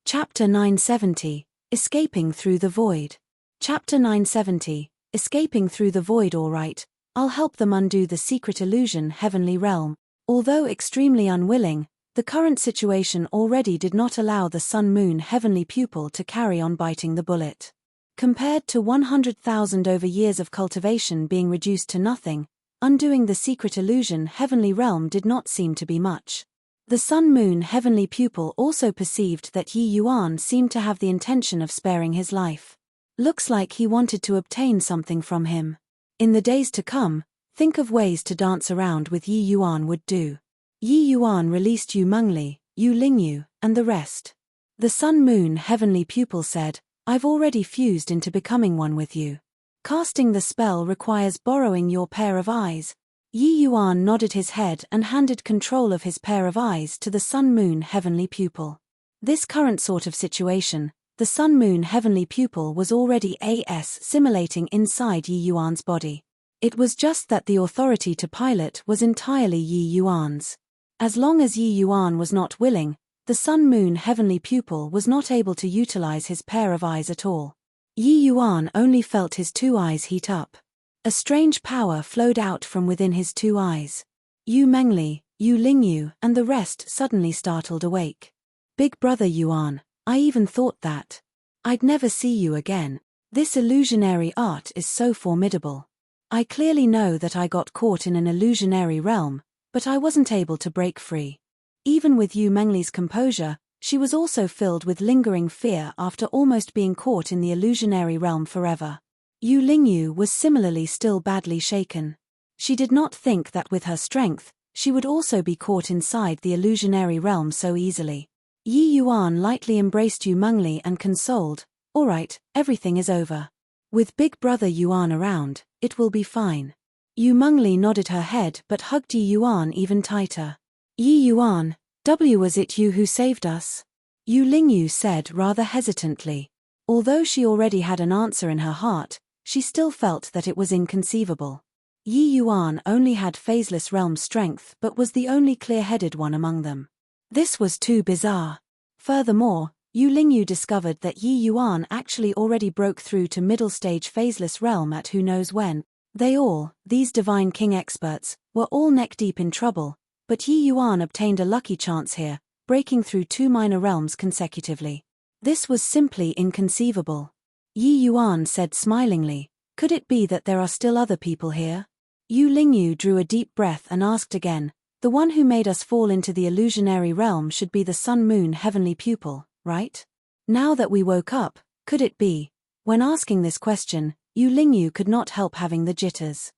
Chapter 970, Escaping Through the Void. Chapter 970, Escaping Through the Void. All right, I'll help them undo the secret illusion heavenly realm. Although extremely unwilling, the current situation already did not allow the sun-moon heavenly pupil to carry on biting the bullet. Compared to 100,000 over years of cultivation being reduced to nothing, undoing the secret illusion heavenly realm did not seem to be much. The sun-moon heavenly pupil also perceived that Yi Yuan seemed to have the intention of sparing his life. Looks like he wanted to obtain something from him. In the days to come, think of ways to dance around with Yi Yuan would do. Yi Yuan released Yu Mengli, Yu Lingyu, and the rest. The sun-moon heavenly pupil said, "I've already fused into becoming one with you. Casting the spell requires borrowing your pair of eyes." Yi Yuan nodded his head and handed control of his pair of eyes to the sun-moon heavenly pupil. This current sort of situation, the sun-moon heavenly pupil was already simulating inside Yi Yuan's body. It was just that the authority to pilot was entirely Yi Yuan's. As long as Yi Yuan was not willing, the sun-moon heavenly pupil was not able to utilize his pair of eyes at all. Yi Yuan only felt his two eyes heat up. A strange power flowed out from within his two eyes. Yu Mengli, Yu Lingyu, and the rest suddenly startled awake. "Big brother Yuan, I even thought that I'd never see you again. This illusionary art is so formidable. I clearly know that I got caught in an illusionary realm, but I wasn't able to break free." Even with Yu Mengli's composure, she was also filled with lingering fear after almost being caught in the illusionary realm forever. Yu Lingyu was similarly still badly shaken. She did not think that with her strength, she would also be caught inside the illusionary realm so easily. Yi Yuan lightly embraced Yu Mengli and consoled, "All right, everything is over. With Big Brother Yuan around, it will be fine." Yu Mengli nodded her head but hugged Yi Yuan even tighter. "Yi Yuan, was it you who saved us?" Yu Lingyu said rather hesitantly. Although she already had an answer in her heart, she still felt that it was inconceivable. Yi Yuan only had phaseless realm strength but was the only clear-headed one among them. This was too bizarre. Furthermore, Yu Lingyu discovered that Yi Yuan actually already broke through to middle-stage phaseless realm at who knows when. These Divine King experts, were all neck-deep in trouble, but Yi Yuan obtained a lucky chance here, breaking through 2 minor realms consecutively. This was simply inconceivable. Yi Yuan said smilingly, "Could it be that there are still other people here?" Yu Lingyu drew a deep breath and asked again, "The one who made us fall into the illusionary realm should be the Sun-Moon heavenly pupil, right? Now that we woke up, could it be?" When asking this question, Yu Lingyu could not help having the jitters.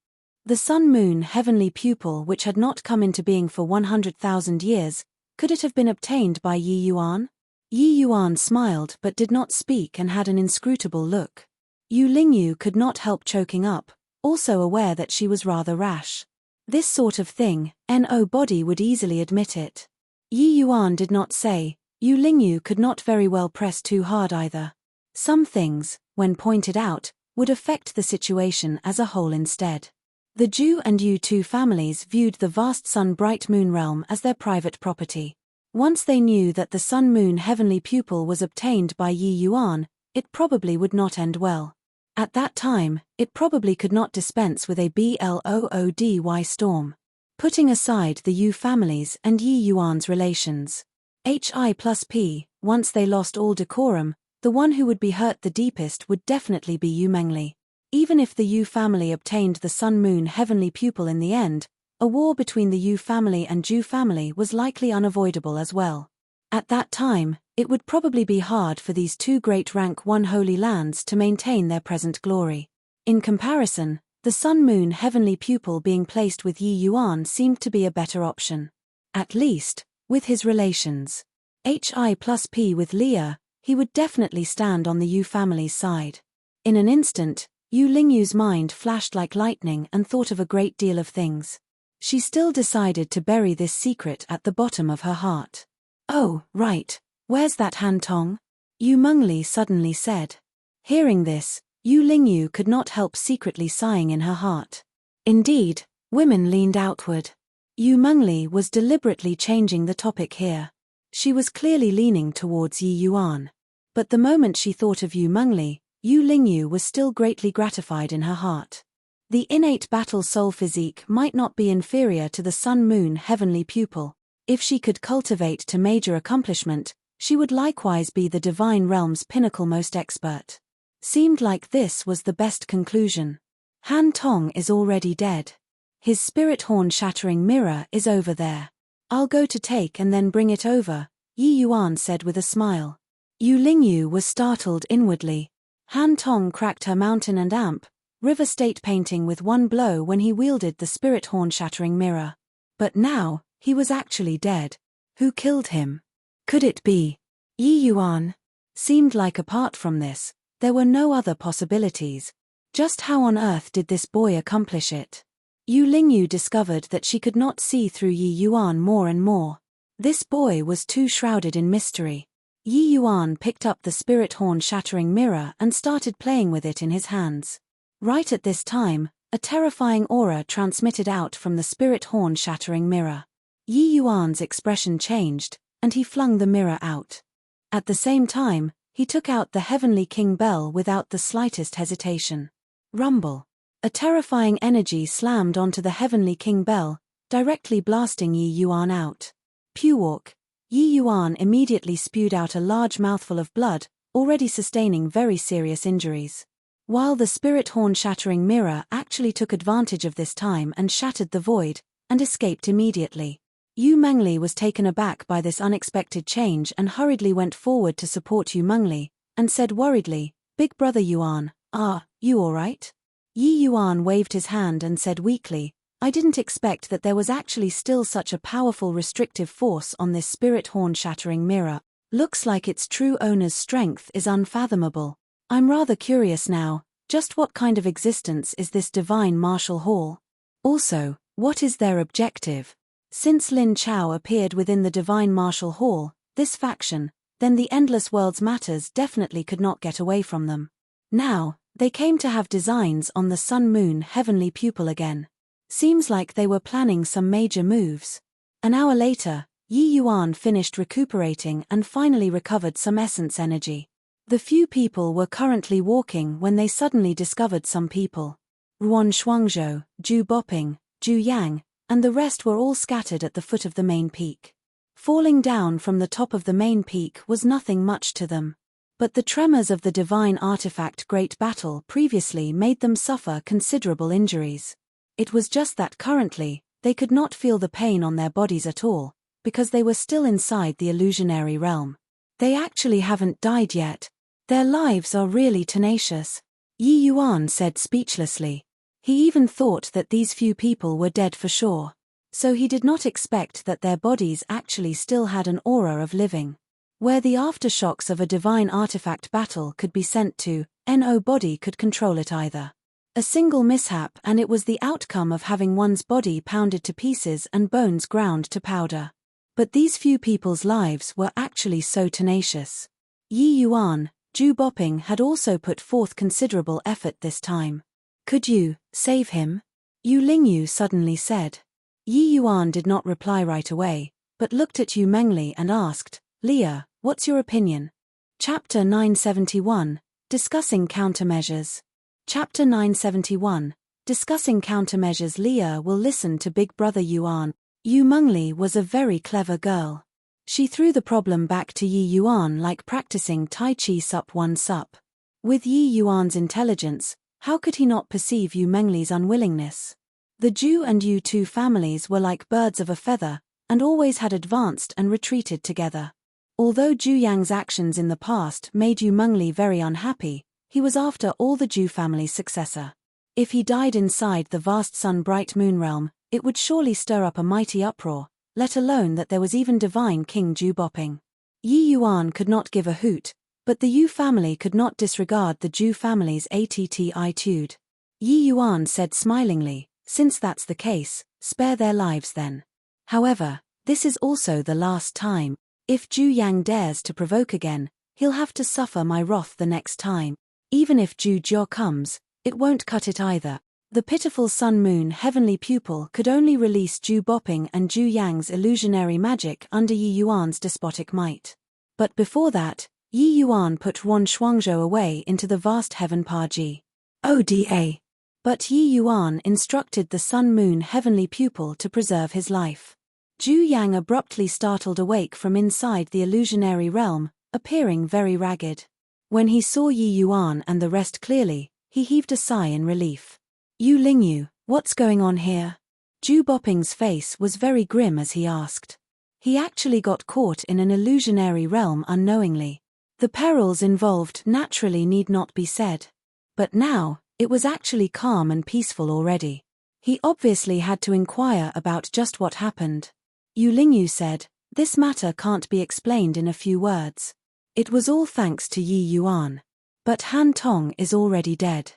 The Sun-Moon heavenly pupil, which had not come into being for 100,000 years, could it have been obtained by Yi Yuan? Yi Yuan smiled but did not speak and had an inscrutable look. Yu Lingyu could not help choking up, also aware that she was rather rash. This sort of thing, no body would easily admit it. Yi Yuan did not say. Yu Lingyu could not very well press too hard either. Some things, when pointed out, would affect the situation as a whole instead. The Ju and Yu two families viewed the vast sun-bright moon realm as their private property. Once they knew that the Sun-Moon heavenly pupil was obtained by Yi Yuan, it probably would not end well. At that time, it probably could not dispense with a bloody storm. Putting aside the Yu families and Yi Yuan's relations. Hi+P, once they lost all decorum, the one who would be hurt the deepest would definitely be Yu Mengli. Even if the Yu family obtained the Sun-Moon heavenly pupil in the end, a war between the Yu family and Ju family was likely unavoidable as well. At that time, it would probably be hard for these two great rank 1 holy lands to maintain their present glory. In comparison, the Sun-Moon heavenly pupil being placed with Yi Yuan seemed to be a better option. At least, with his relations. Hi+P with Leah, he would definitely stand on the Yu family's side. In an instant, Yu Lingyu's mind flashed like lightning and thought of a great deal of things. She still decided to bury this secret at the bottom of her heart. "Oh, right, where's that Han Tong?" Yu Mengli suddenly said. Hearing this, Yu Lingyu could not help secretly sighing in her heart. Indeed, women leaned outward. Yu Mengli was deliberately changing the topic here. She was clearly leaning towards Yi Yuan. But the moment she thought of Yu Mengli, Yu Lingyu was still greatly gratified in her heart. The innate battle soul physique might not be inferior to the Sun-Moon heavenly pupil. If she could cultivate to major accomplishment, she would likewise be the divine realm's pinnacle most expert. Seemed like this was the best conclusion. Han Tong is already dead. His spirit horn shattering mirror is over there. I'll go to take and then bring it over, Yi Yuan said with a smile. Yu Lingyu was startled inwardly. Han Tong cracked her mountain and amp, river state painting with one blow when he wielded the spirit horn shattering mirror. But now, he was actually dead. Who killed him? Could it be Yi Yuan? Seemed like apart from this, there were no other possibilities. Just how on earth did this boy accomplish it? Yu Lingyu discovered that she could not see through Yi Yuan more and more. This boy was too shrouded in mystery. Yi Yuan picked up the spirit horn shattering mirror and started playing with it in his hands. Right at this time, a terrifying aura transmitted out from the spirit horn shattering mirror. Yi Yuan's expression changed, and he flung the mirror out. At the same time, he took out the Heavenly King Bell without the slightest hesitation. Rumble. A terrifying energy slammed onto the Heavenly King Bell, directly blasting Yi Yuan out. Pewalk. Yi Yuan immediately spewed out a large mouthful of blood, already sustaining very serious injuries. While the spirit horn shattering mirror actually took advantage of this time and shattered the void, and escaped immediately. Yu Mengli was taken aback by this unexpected change and hurriedly went forward to support Yu Mengli, and said worriedly, "Big Brother Yuan, "Ah, you alright?" Yi Yuan waved his hand and said weakly, "I didn't expect that there was actually still such a powerful restrictive force on this spirit horn-shattering mirror. Looks like its true owner's strength is unfathomable. I'm rather curious now, just what kind of existence is this divine martial hall? Also, what is their objective? Since Lin Chao appeared within the divine martial hall, this faction, then the endless world's matters definitely could not get away from them. Now, they came to have designs on the sun-moon heavenly pupil again. Seems like they were planning some major moves." An hour later, Yi Yuan finished recuperating and finally recovered some essence energy. The few people were currently walking when they suddenly discovered some people. Ruan Shuangzhou, Zhu Boping, Zhu Yang, and the rest were all scattered at the foot of the main peak. Falling down from the top of the main peak was nothing much to them. But the tremors of the divine artifact Great Battle previously made them suffer considerable injuries. It was just that currently, they could not feel the pain on their bodies at all, because they were still inside the illusionary realm. They actually haven't died yet. Their lives are really tenacious. Yi Yuan said speechlessly. He even thought that these few people were dead for sure. So he did not expect that their bodies actually still had an aura of living. Where the aftershocks of a divine artifact battle could be sent to, no body could control it either. A single mishap and it was the outcome of having one's body pounded to pieces and bones ground to powder. But these few people's lives were actually so tenacious. Yi Yuan, Zhu Boping had also put forth considerable effort this time. "Could you save him?" Yu Lingyu suddenly said. Yi Yuan did not reply right away, but looked at Yu Mengli and asked, "Leah, what's your opinion?" Chapter 971, Discussing Countermeasures. Chapter 971, Discussing Countermeasures. Leah will listen to Big Brother Yuan. Yu Mengli was a very clever girl. She threw the problem back to Yi Yuan like practicing Tai Chi Sup 1 Sup. With Yi Yuan's intelligence, how could he not perceive Yu Mengli's unwillingness? The Zhu and Yu Tu families were like birds of a feather, and always had advanced and retreated together. Although Zhu Yang's actions in the past made Yu Mengli very unhappy, he was after all the Zhu family's successor. If he died inside the vast sun-bright moon realm, it would surely stir up a mighty uproar, let alone that there was even divine King Zhu Boping. Yi Yuan could not give a hoot, but the Yu family could not disregard the Zhu family's attitude. Yi Yuan said smilingly, "Since that's the case, spare their lives then. However, this is also the last time. If Zhu Yang dares to provoke again, he'll have to suffer my wrath the next time. Even if Zhu Jiao comes, it won't cut it either." The pitiful sun-moon heavenly pupil could only release Zhu Boping and Zhu Yang's illusionary magic under Yi Yuan's despotic might. But before that, Yi Yuan put Ruan Shuangzhou away into the vast heaven Paji. Oda. But Yi Yuan instructed the sun-moon heavenly pupil to preserve his life. Zhu Yang abruptly startled awake from inside the illusionary realm, appearing very ragged. When he saw Yi Yuan and the rest clearly, he heaved a sigh in relief. "Yu Lingyu, what's going on here?" Zhu Boping's face was very grim as he asked. He actually got caught in an illusionary realm unknowingly. The perils involved naturally need not be said. But now, it was actually calm and peaceful already. He obviously had to inquire about just what happened. Yu Lingyu said, "This matter can't be explained in a few words. It was all thanks to Yi Yuan. But Han Tong is already dead.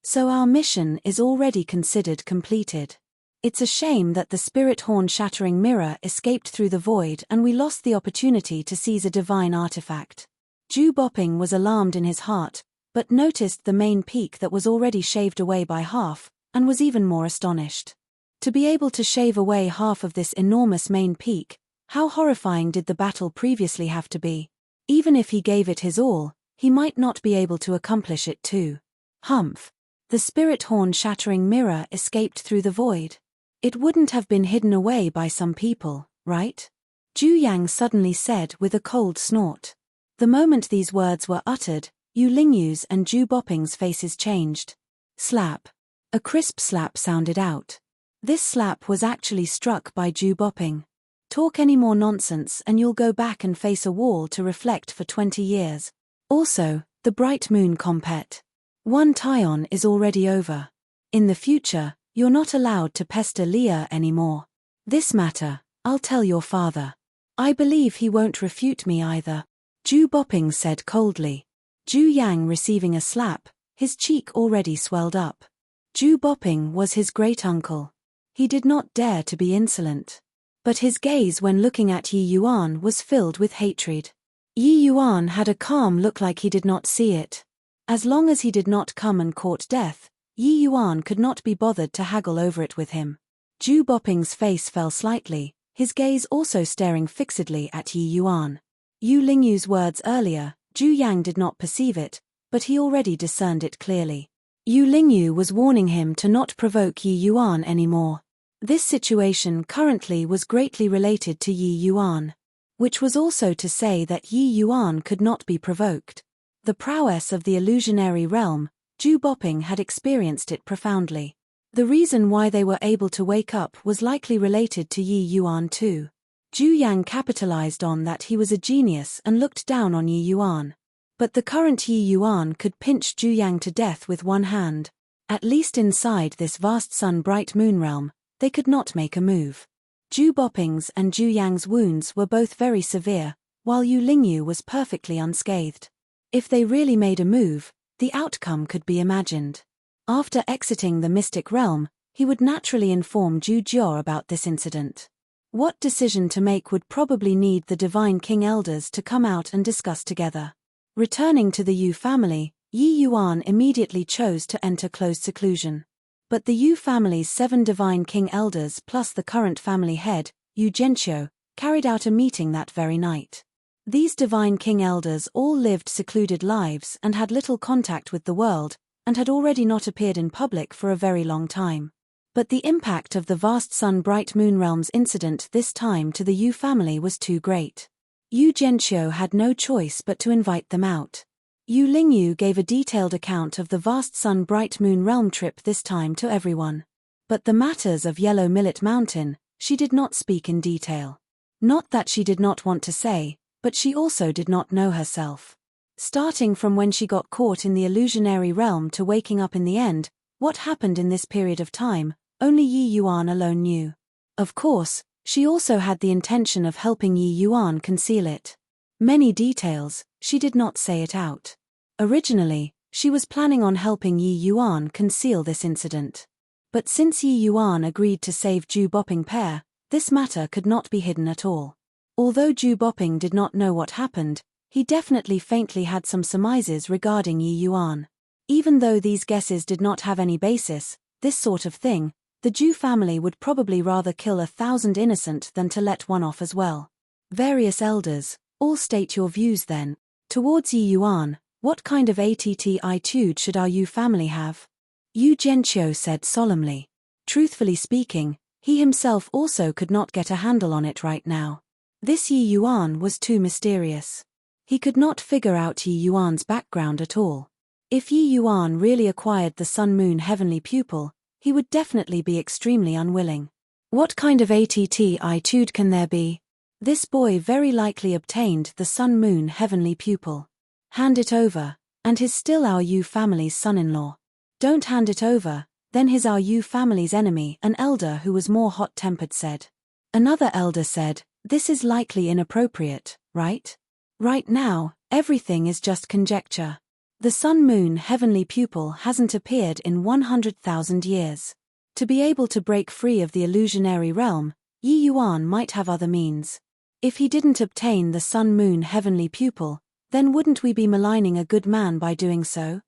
So our mission is already considered completed. It's a shame that the spirit horn-shattering mirror escaped through the void and we lost the opportunity to seize a divine artifact." Zhu Boping was alarmed in his heart, but noticed the main peak that was already shaved away by half, and was even more astonished. To be able to shave away half of this enormous main peak, how horrifying did the battle previously have to be? Even if he gave it his all, he might not be able to accomplish it too. Humph. The spirit horn-shattering mirror escaped through the void. It wouldn't have been hidden away by some people, right? Zhu Yang suddenly said with a cold snort. The moment these words were uttered, Yu Lingyu's and Zhu Boping's faces changed. Slap. A crisp slap sounded out. This slap was actually struck by Zhu Boping. Talk any more nonsense and you'll go back and face a wall to reflect for 20 years. Also, the bright moon compet. One Taion is already over. In the future, you're not allowed to pester Leah anymore. This matter, I'll tell your father. I believe he won't refute me either. Ju Bopping said coldly. Ju Yang receiving a slap, his cheek already swelled up. Ju Bopping was his great-uncle. He did not dare to be insolent. But his gaze when looking at Yi Yuan was filled with hatred. Yi Yuan had a calm look like he did not see it. As long as he did not come and court death, Yi Yuan could not be bothered to haggle over it with him. Ju Bopping's face fell slightly, his gaze also staring fixedly at Yi Yuan. Yu Lingyu's words earlier, Ju Yang did not perceive it, but he already discerned it clearly. Yu Lingyu was warning him to not provoke Yi Yuan anymore. This situation currently was greatly related to Yi Yuan. Which was also to say that Yi Yuan could not be provoked. The prowess of the illusionary realm, Ju Bopping had experienced it profoundly. The reason why they were able to wake up was likely related to Yi Yuan too. Ju Yang capitalized on that he was a genius and looked down on Yi Yuan. But the current Yi Yuan could pinch Ju Yang to death with one hand. At least inside this vast sun-bright moon realm, they could not make a move. Ju Bopping's and Ju Yang's wounds were both very severe, while Yu Lingyu was perfectly unscathed. If they really made a move, the outcome could be imagined. After exiting the mystic realm, he would naturally inform Ju Jiao about this incident. What decision to make would probably need the Divine King Elders to come out and discuss together. Returning to the Yu family, Yi Yuan immediately chose to enter closed seclusion. But the Yu family's 7 Divine King Elders plus the current family head, Yu Zhenqiu, carried out a meeting that very night. These Divine King Elders all lived secluded lives and had little contact with the world, and had already not appeared in public for a very long time. But the impact of the vast sun-bright moon realms incident this time to the Yu family was too great. Yu Zhenqiu had no choice but to invite them out. Yu Lingyu gave a detailed account of the vast sun-bright moon realm trip this time to everyone. But the matters of Yellow Millet Mountain, she did not speak in detail. Not that she did not want to say, but she also did not know herself. Starting from when she got caught in the illusionary realm to waking up in the end, what happened in this period of time, only Yi Yuan alone knew. Of course, she also had the intention of helping Yi Yuan conceal it. Many details, she did not say it out. Originally, she was planning on helping Yi Yuan conceal this incident. But since Yi Yuan agreed to save Ju Bopping pair, this matter could not be hidden at all. Although Ju Bopping did not know what happened, he definitely faintly had some surmises regarding Yi Yuan. Even though these guesses did not have any basis, this sort of thing, the Ju family would probably rather kill 1,000 innocent than to let one off as well. Various elders, all state your views then. Towards Yi Yuan, what kind of attitude should our Yu family have? Yu Zhenqiu said solemnly. Truthfully speaking, he himself also could not get a handle on it right now. This Yi Yuan was too mysterious. He could not figure out Yi Yuan's background at all. If Yi Yuan really acquired the Sun-Moon Heavenly Pupil, he would definitely be extremely unwilling. What kind of attitude can there be? This boy very likely obtained the Sun-Moon Heavenly Pupil. Hand it over, and he's still our Yu family's son-in-law. Don't hand it over, then he's our Yu family's enemy, an elder who was more hot-tempered said. Another elder said, this is likely inappropriate, right? Right now, everything is just conjecture. The Sun-Moon Heavenly Pupil hasn't appeared in 100,000 years. To be able to break free of the illusionary realm, Yi Yuan might have other means. If he didn't obtain the Sun-Moon Heavenly Pupil, then wouldn't we be maligning a good man by doing so?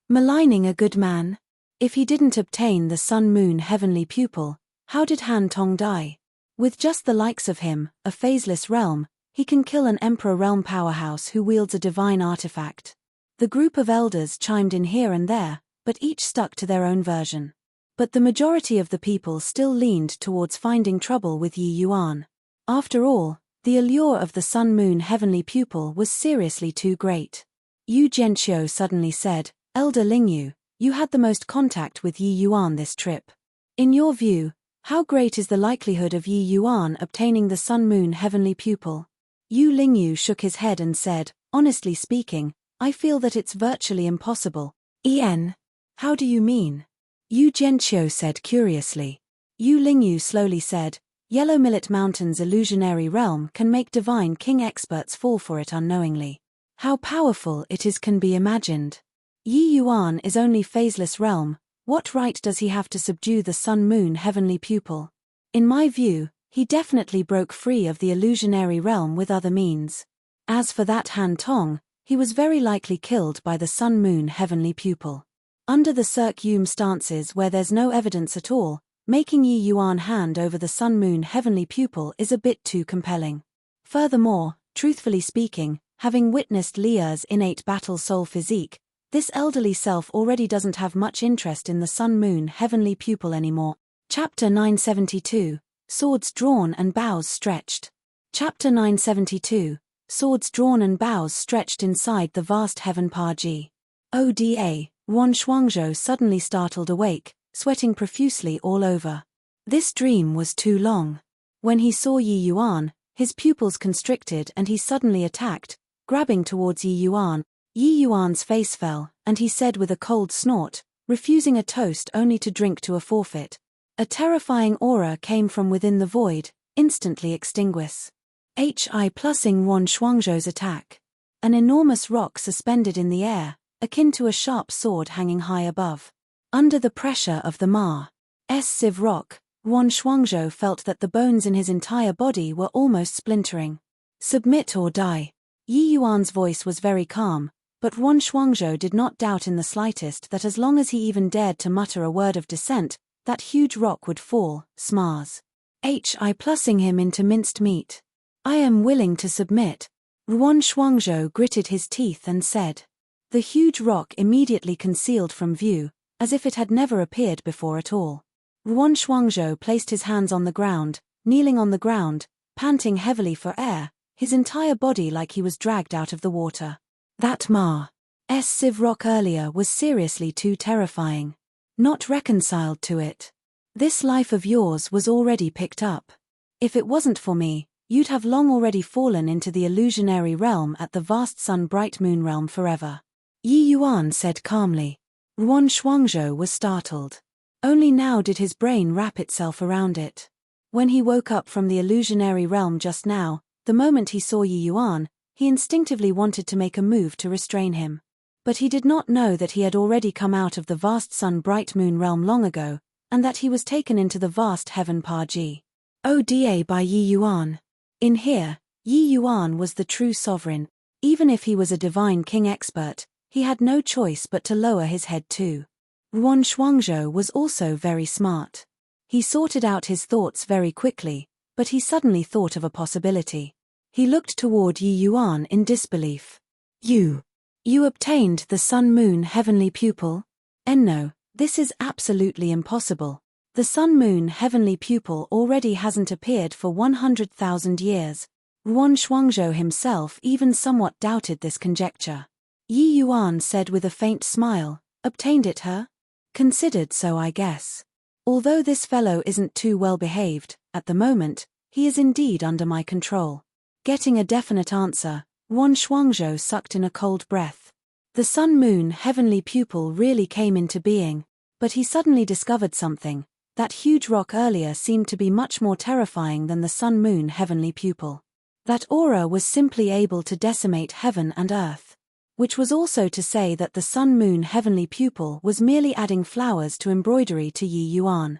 Maligning a good man? If he didn't obtain the Sun-Moon Heavenly Pupil, how did Han Tong die? With just the likes of him, a phaseless realm, he can kill an Emperor realm powerhouse who wields a divine artifact. The group of elders chimed in here and there, but each stuck to their own version. But the majority of the people still leaned towards finding trouble with Yi Yuan. After all, the allure of the Sun-Moon Heavenly Pupil was seriously too great. Yu Zhenqiu suddenly said, Elder Lingyu, you had the most contact with Yi Yuan this trip. In your view, how great is the likelihood of Yi Yuan obtaining the Sun-Moon Heavenly Pupil? Yu Lingyu shook his head and said, honestly speaking, I feel that it's virtually impossible. How do you mean? Yu Jianqiu said curiously. Yu Lingyu slowly said, Yellow Millet Mountain's illusionary realm can make divine king experts fall for it unknowingly. How powerful it is can be imagined. Yi Yuan is only phaseless realm, what right does he have to subdue the sun-moon heavenly pupil? In my view, he definitely broke free of the illusionary realm with other means. As for that Han Tong, he was very likely killed by the sun-moon heavenly pupil. Under the circumstances where there's no evidence at all, making Yi Yuan hand over the sun-moon heavenly pupil is a bit too compelling. Furthermore, truthfully speaking, having witnessed Lia's innate battle soul physique, this elderly self already doesn't have much interest in the sun-moon heavenly pupil anymore. Chapter 972, Swords Drawn and Bows Stretched. Chapter 972, Swords Drawn and Bows Stretched inside the vast heaven Paji. Oda, Wan Shuangzhou suddenly startled awake, sweating profusely all over. This dream was too long. When he saw Yi Yuan, his pupils constricted and he suddenly attacked, grabbing towards Yi Yuan. Yi Yuan's face fell, and he said with a cold snort, refusing a toast only to drink to a forfeit. A terrifying aura came from within the void, instantly extinguished. Plusing Wan Shuangzhou's attack. An enormous rock suspended in the air, akin to a sharp sword hanging high above. Under the pressure of the Ma's sieve rock, Wan Shuangzhou felt that the bones in his entire body were almost splintering. Submit or die. Yi Yuan's voice was very calm, but Wan Shuangzhou did not doubt in the slightest that as long as he even dared to mutter a word of dissent, that huge rock would fall, smars. Plusing him into minced meat. I am willing to submit. Wan Shuangzhou gritted his teeth and said. The huge rock immediately concealed from view, as if it had never appeared before at all. Wan Shuangzhou placed his hands on the ground, kneeling on the ground, panting heavily for air, his entire body like he was dragged out of the water. That Ma's sieve rock earlier was seriously too terrifying. Not reconciled to it. This life of yours was already picked up. If it wasn't for me, you'd have long already fallen into the illusionary realm at the vast sun-bright moon realm forever. Yi Yuan said calmly. Wan Shuangzhou was startled. Only now did his brain wrap itself around it. When he woke up from the illusionary realm just now, the moment he saw Yi Yuan, he instinctively wanted to make a move to restrain him. But he did not know that he had already come out of the vast sun-bright moon realm long ago, and that he was taken into the vast heaven Paji. Oda by Yi Yuan. In here, Yi Yuan was the true sovereign. Even if he was a divine king expert, he had no choice but to lower his head too. Wan Shuangzhou was also very smart. He sorted out his thoughts very quickly, but he suddenly thought of a possibility. He looked toward Yi Yuan in disbelief. You obtained the sun-moon heavenly pupil? No, this is absolutely impossible. The sun-moon heavenly pupil already hasn't appeared for 100,000 years. Wan Shuangzhou himself even somewhat doubted this conjecture. Yi Yuan said with a faint smile, obtained it her? Considered so I guess. Although this fellow isn't too well behaved, at the moment, he is indeed under my control. Getting a definite answer, Wan Shuangzhou sucked in a cold breath. The sun-moon heavenly pupil really came into being, but he suddenly discovered something. That huge rock earlier seemed to be much more terrifying than the sun-moon heavenly pupil. That aura was simply able to decimate heaven and earth. Which was also to say that the sun-moon heavenly pupil was merely adding flowers to embroidery to Yi Yuan.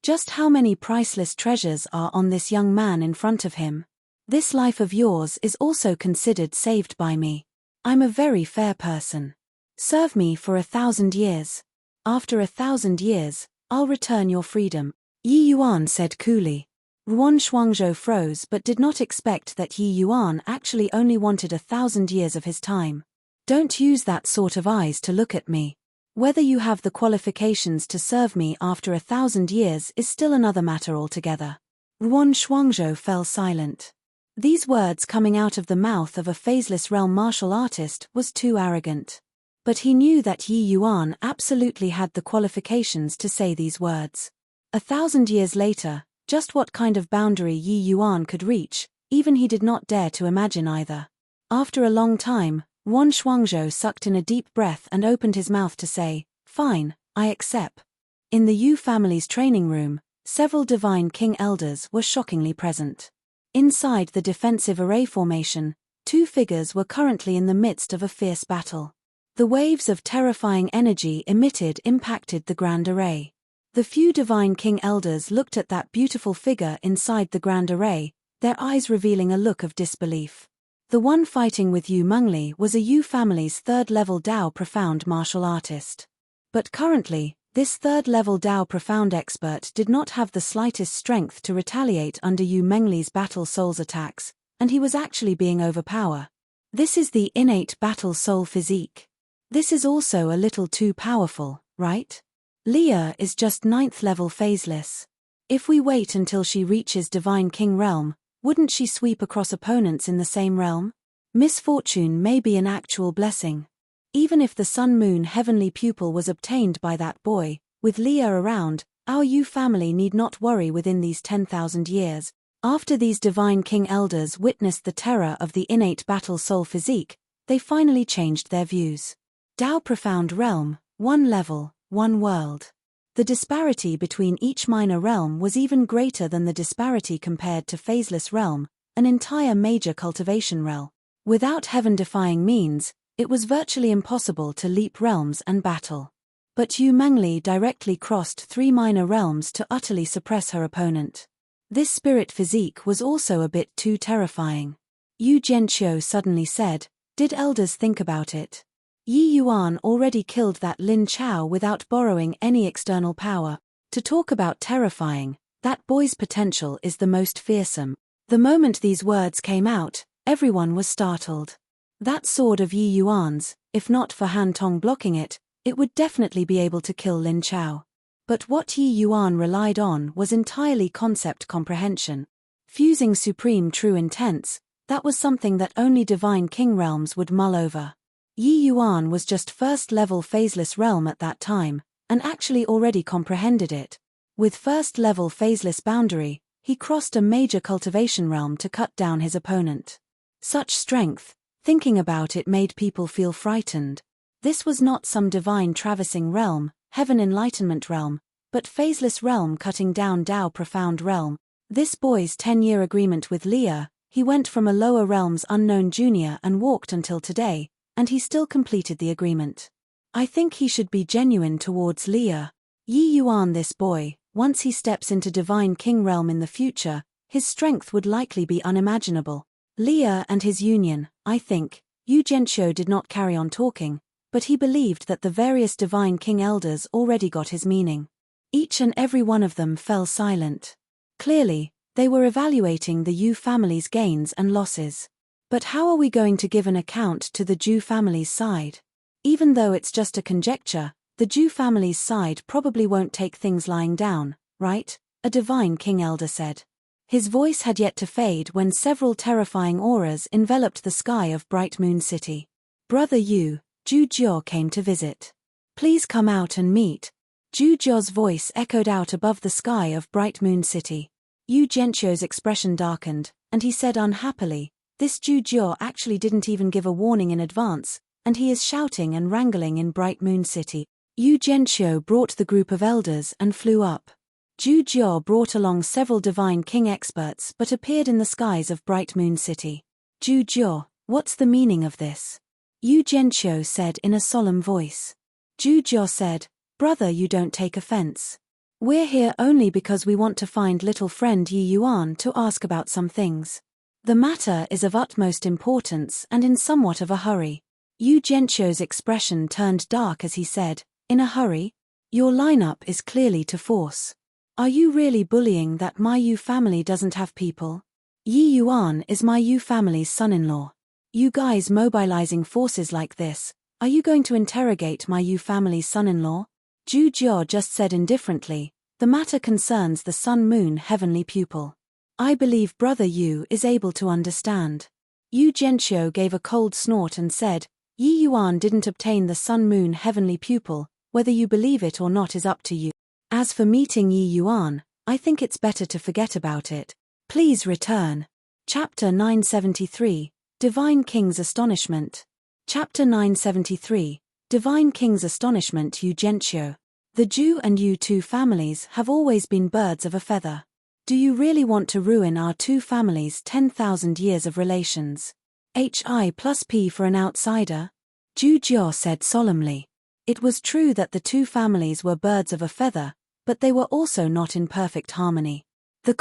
Just how many priceless treasures are on this young man in front of him? This life of yours is also considered saved by me. I'm a very fair person. Serve me for 1,000 years. After 1,000 years, I'll return your freedom, Yi Yuan said coolly. Wan Shuangzhou froze but did not expect that Yi Yuan actually only wanted 1,000 years of his time. Don't use that sort of eyes to look at me. Whether you have the qualifications to serve me after 1,000 years is still another matter altogether. Wan Shuangzhou fell silent. These words coming out of the mouth of a phaseless realm martial artist was too arrogant. But he knew that Yi Yuan absolutely had the qualifications to say these words. 1,000 years later, just what kind of boundary Yi Yuan could reach, even he did not dare to imagine either. After a long time, Wan Shuangzhou sucked in a deep breath and opened his mouth to say, "Fine, I accept." In the Yu family's training room, several divine king elders were shockingly present. Inside the defensive array formation, two figures were currently in the midst of a fierce battle. The waves of terrifying energy emitted impacted the grand array. The few divine king elders looked at that beautiful figure inside the grand array, their eyes revealing a look of disbelief. The one fighting with Yu Mengli was a Yu family's third-level Dao Profound martial artist. But currently, this third-level Dao Profound expert did not have the slightest strength to retaliate under Yu Mengli's Battle Soul's attacks, and he was actually being overpowered. This is the innate Battle Soul physique. This is also a little too powerful, right? Leah is just 9th level phaseless. If we wait until she reaches Divine King realm, wouldn't she sweep across opponents in the same realm? Misfortune may be an actual blessing. Even if the Sun-Moon heavenly pupil was obtained by that boy, with Leah around, our Yu family need not worry within these 10,000 years. After these divine king elders witnessed the terror of the innate battle soul physique, they finally changed their views. Dao Profound Realm, 1 level, 1 world. The disparity between each minor realm was even greater than the disparity compared to Phaseless Realm, an entire major cultivation realm. Without heaven-defying means, it was virtually impossible to leap realms and battle. But Yu Mengli directly crossed 3 minor realms to utterly suppress her opponent. This spirit physique was also a bit too terrifying. Yu Zhenqiu suddenly said, "Did elders think about it? Yi Yuan already killed that Lin Chao without borrowing any external power. To talk about terrifying, that boy's potential is the most fearsome." The moment these words came out, everyone was startled. That sword of Yi Yuan's, if not for Han Tong blocking it, it would definitely be able to kill Lin Chao. But what Yi Yuan relied on was entirely concept comprehension. Fusing supreme true intents, that was something that only divine king realms would mull over. Yi Yuan was just first-level phaseless realm at that time, and actually already comprehended it. With first-level phaseless boundary, he crossed a major cultivation realm to cut down his opponent. Such strength, thinking about it made people feel frightened. This was not some divine traversing realm, heaven enlightenment realm, but phaseless realm cutting down Dao Profound realm. This boy's 10-year agreement with Leah, he went from a lower realm's unknown junior and walked until today, and he still completed the agreement. I think he should be genuine towards Leah. Yi Yuan, this boy, once he steps into Divine King realm in the future, his strength would likely be unimaginable. Leah and his union, I think. Yu Zhenqiu did not carry on talking, but he believed that the various Divine King elders already got his meaning. Each and every one of them fell silent. Clearly, they were evaluating the Yu family's gains and losses. But how are we going to give an account to the Zhu family's side? Even though it's just a conjecture, the Zhu family's side probably won't take things lying down, right? A divine king elder said. His voice had yet to fade when several terrifying auras enveloped the sky of Bright Moon City. "Brother Yu, Zhu Jiao came to visit. Please come out and meet." Zhu Jiao's voice echoed out above the sky of Bright Moon City. Yu Zhenqiu's expression darkened, and he said unhappily, "This Zhu Jiao actually didn't even give a warning in advance, and he is shouting and wrangling in Bright Moon City." Yu Zhenqiu brought the group of elders and flew up. Zhu Jiao brought along several divine king experts but appeared in the skies of Bright Moon City. "Zhu Jiao, what's the meaning of this?" Yu Zhenqiu said in a solemn voice. Zhu Jiao said, "Brother, you don't take offense. We're here only because we want to find little friend Yi Yuan to ask about some things. The matter is of utmost importance and in somewhat of a hurry." Yu Zhenqiu's expression turned dark as he said, "In a hurry? Your lineup is clearly to force. Are you really bullying that my Yu family doesn't have people? Yi Yuan is my Yu family's son-in-law. You guys mobilizing forces like this, are you going to interrogate my Yu family's son-in-law?" Zhu Jiao just said indifferently, "The matter concerns the Sun-Moon heavenly pupil. I believe Brother Yu is able to understand." Yu Zhenqiu gave a cold snort and said, "Yi Yuan didn't obtain the Sun-Moon heavenly pupil, whether you believe it or not is up to you. As for meeting Yi Yuan, I think it's better to forget about it. Please return." Chapter 973, Divine King's Astonishment. Chapter 973, Divine King's Astonishment Yu Gentio. The Ju and Yu two families have always been birds of a feather. Do you really want to ruin our two families' 10,000 years of relations? Hi plus P for an outsider? Ju Jio said solemnly. It was true that the two families were birds of a feather, but they were also not in perfect harmony. The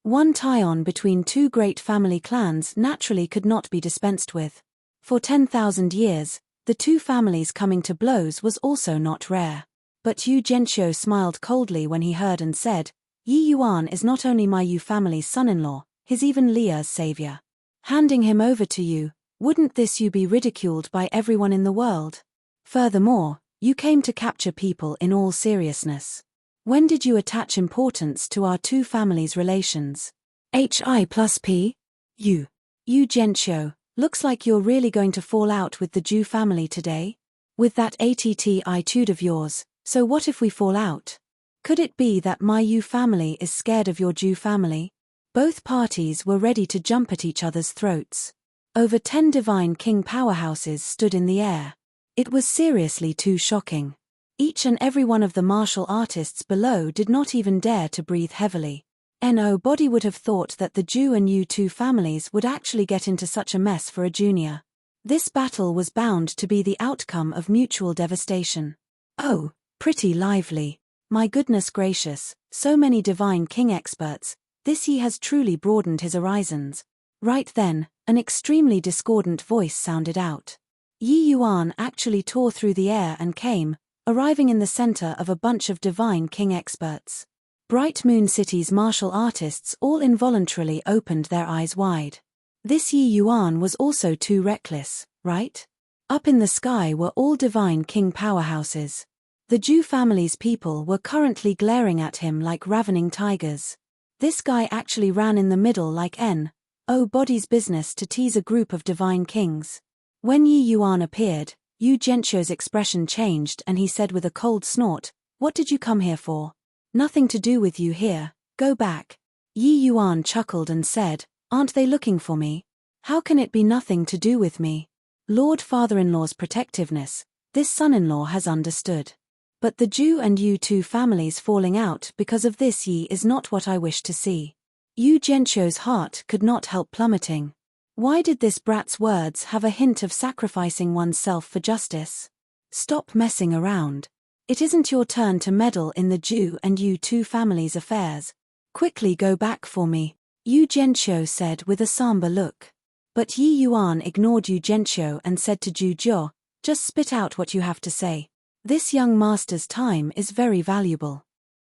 one tie-on between two great family clans naturally could not be dispensed with. For 10,000 years, the two families coming to blows was also not rare. But Yu Gentio smiled coldly when he heard and said, Yi Yuan is not only my Yu family's son-in-law, he's even Lia's savior. Handing him over to you, wouldn't this you be ridiculed by everyone in the world? Furthermore, you came to capture people in all seriousness. When did you attach importance to our two families' relations? Hi plus P? Yu Gentio, looks like you're really going to fall out with the Ju family today? With that attitude of yours, so what if we fall out? Could it be that my Yu family is scared of your Ju family? Both parties were ready to jump at each other's throats. Over 10 divine king powerhouses stood in the air. It was seriously too shocking. Each and every one of the martial artists below did not even dare to breathe heavily. Nobody would have thought that the Ju and Yu two families would actually get into such a mess for a junior. This battle was bound to be the outcome of mutual devastation. Oh, pretty lively. My goodness gracious, so many divine king experts, this he has truly broadened his horizons. Right then, an extremely discordant voice sounded out. Yi Yuan actually tore through the air and came, arriving in the center of a bunch of divine king experts. Bright Moon City's martial artists all involuntarily opened their eyes wide. This Yi Yuan was also too reckless, right? Up in the sky were all divine king powerhouses. The Ju family's people were currently glaring at him like ravening tigers. This guy actually ran in the middle like body's business to tease a group of divine kings. When Yi Yuan appeared, Yu Gentio's expression changed and he said with a cold snort, What did you come here for? Nothing to do with you here, go back. Yi Yuan chuckled and said, Aren't they looking for me? How can it be nothing to do with me? Lord Father-in-law's protectiveness, this son-in-law has understood. But the Ju and Yu two families falling out because of this Yi is not what I wish to see. Yu Gentio's heart could not help plummeting. Why did this brat's words have a hint of sacrificing oneself for justice? Stop messing around. It isn't your turn to meddle in the Ju and Yu two families' affairs. Quickly go back for me, Yu Gentio said with a somber look. But Yi Yuan ignored Yu Gentio and said to Ju Jio, Just spit out what you have to say. This young master's time is very valuable.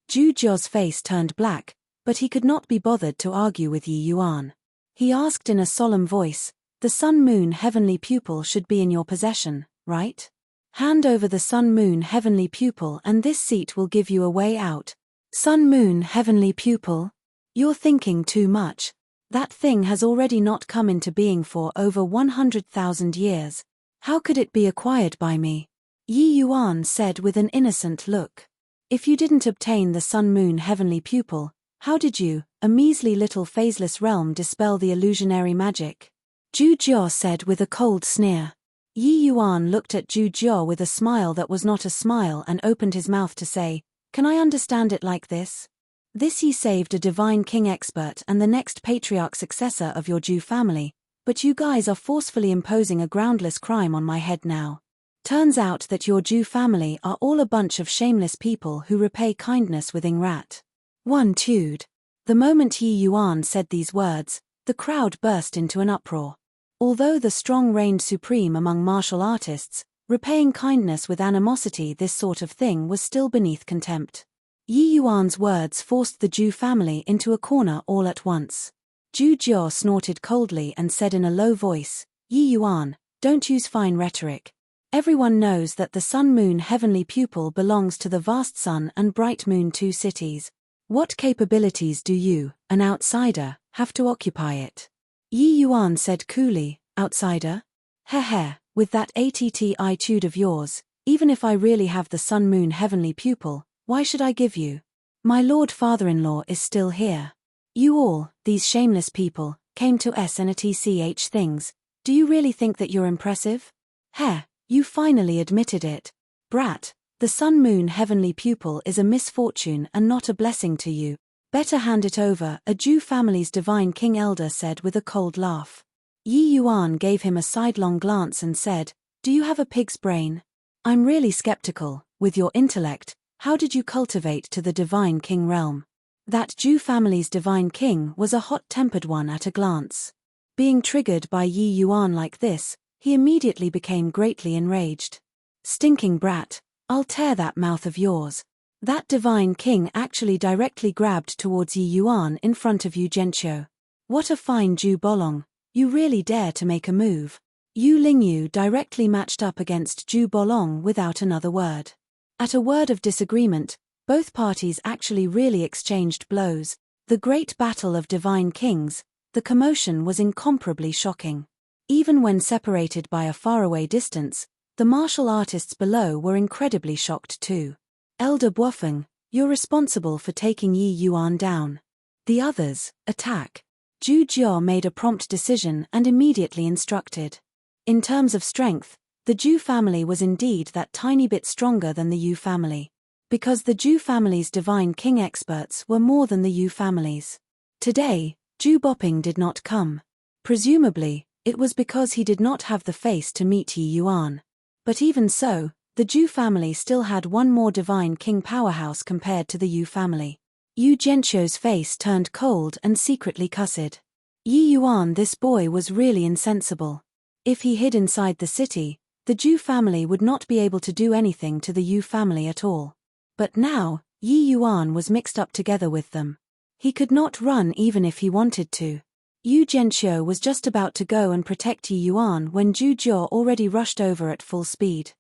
Ju Jio's face turned black, but he could not be bothered to argue with Yi Yuan. He asked in a solemn voice, The Sun-Moon Heavenly Pupil should be in your possession, right? Hand over the Sun-Moon Heavenly Pupil and this seat will give you a way out. Sun-Moon Heavenly Pupil? You're thinking too much. That thing has already not come into being for over 100,000 years. How could it be acquired by me? Yi Yuan said with an innocent look. If you didn't obtain the Sun-Moon Heavenly Pupil, how did you, a measly little phaseless realm, dispel the illusionary magic? Ju Jio said with a cold sneer. Yi Yuan looked at Ju Jio with a smile that was not a smile and opened his mouth to say, Can I understand it like this? This he saved a divine king expert and the next patriarch successor of your Ju family, but you guys are forcefully imposing a groundless crime on my head now. Turns out that your Ju family are all a bunch of shameless people who repay kindness with ingrat. The moment Yi Yuan said these words, the crowd burst into an uproar. Although the strong reigned supreme among martial artists, repaying kindness with animosity, this sort of thing was still beneath contempt. Yi Yuan's words forced the Ju family into a corner all at once. Ju Jio snorted coldly and said in a low voice, Yi Yuan, don't use fine rhetoric. Everyone knows that the Sun-Moon Heavenly Pupil belongs to the vast Sun and Bright Moon two cities. What capabilities do you, an outsider, have to occupy it? Yi Yuan said coolly, outsider? With that attitude of yours, even if I really have the Sun-Moon Heavenly Pupil, why should I give you? My Lord Father-in-law is still here. You all, these shameless people, came to SNATCH things, Do you really think that you're impressive? Heh, you finally admitted it. Brat, the sun-moon heavenly pupil is a misfortune and not a blessing to you. Better hand it over, a Jew family's divine king elder said with a cold laugh. Yi Yuan gave him a sidelong glance and said, Do you have a pig's brain? I'm really skeptical. With your intellect, how did you cultivate to the divine king realm? That Jew family's divine king was a hot-tempered one at a glance. Being triggered by Yi Yuan like this, he immediately became greatly enraged. Stinking brat, I'll tear that mouth of yours. That divine king actually directly grabbed towards Yi Yuan in front of Yu Zhenqiu. What a fine Jew Bolong, you really dare to make a move. Yu Lingyu directly matched up against Zhu Bolong without another word. At a word of disagreement, both parties actually really exchanged blows. The great battle of divine kings, the commotion was incomparably shocking. Even when separated by a faraway distance, the martial artists below were incredibly shocked too. Elder Buofeng, you're responsible for taking Yi Yuan down. The others, attack. Zhu Jiao made a prompt decision and immediately instructed. In terms of strength, the Zhu family was indeed that tiny bit stronger than the Yu family. Because the Zhu family's divine king experts were more than the Yu family's. Today, Zhu Boping did not come. Presumably, it was because he did not have the face to meet Yi Yuan. But even so, the Zhu family still had one more divine king powerhouse compared to the Yu family. Yu Zhenqiu's face turned cold and secretly cussed. Yi Yuan, this boy was really insensible. If he hid inside the city, the Zhu family would not be able to do anything to the Yu family at all. But now, Yi Yuan was mixed up together with them. He could not run even if he wanted to. Yu Zhenqiu was just about to go and protect Yi Yuan when Zhu Jiao already rushed over at full speed.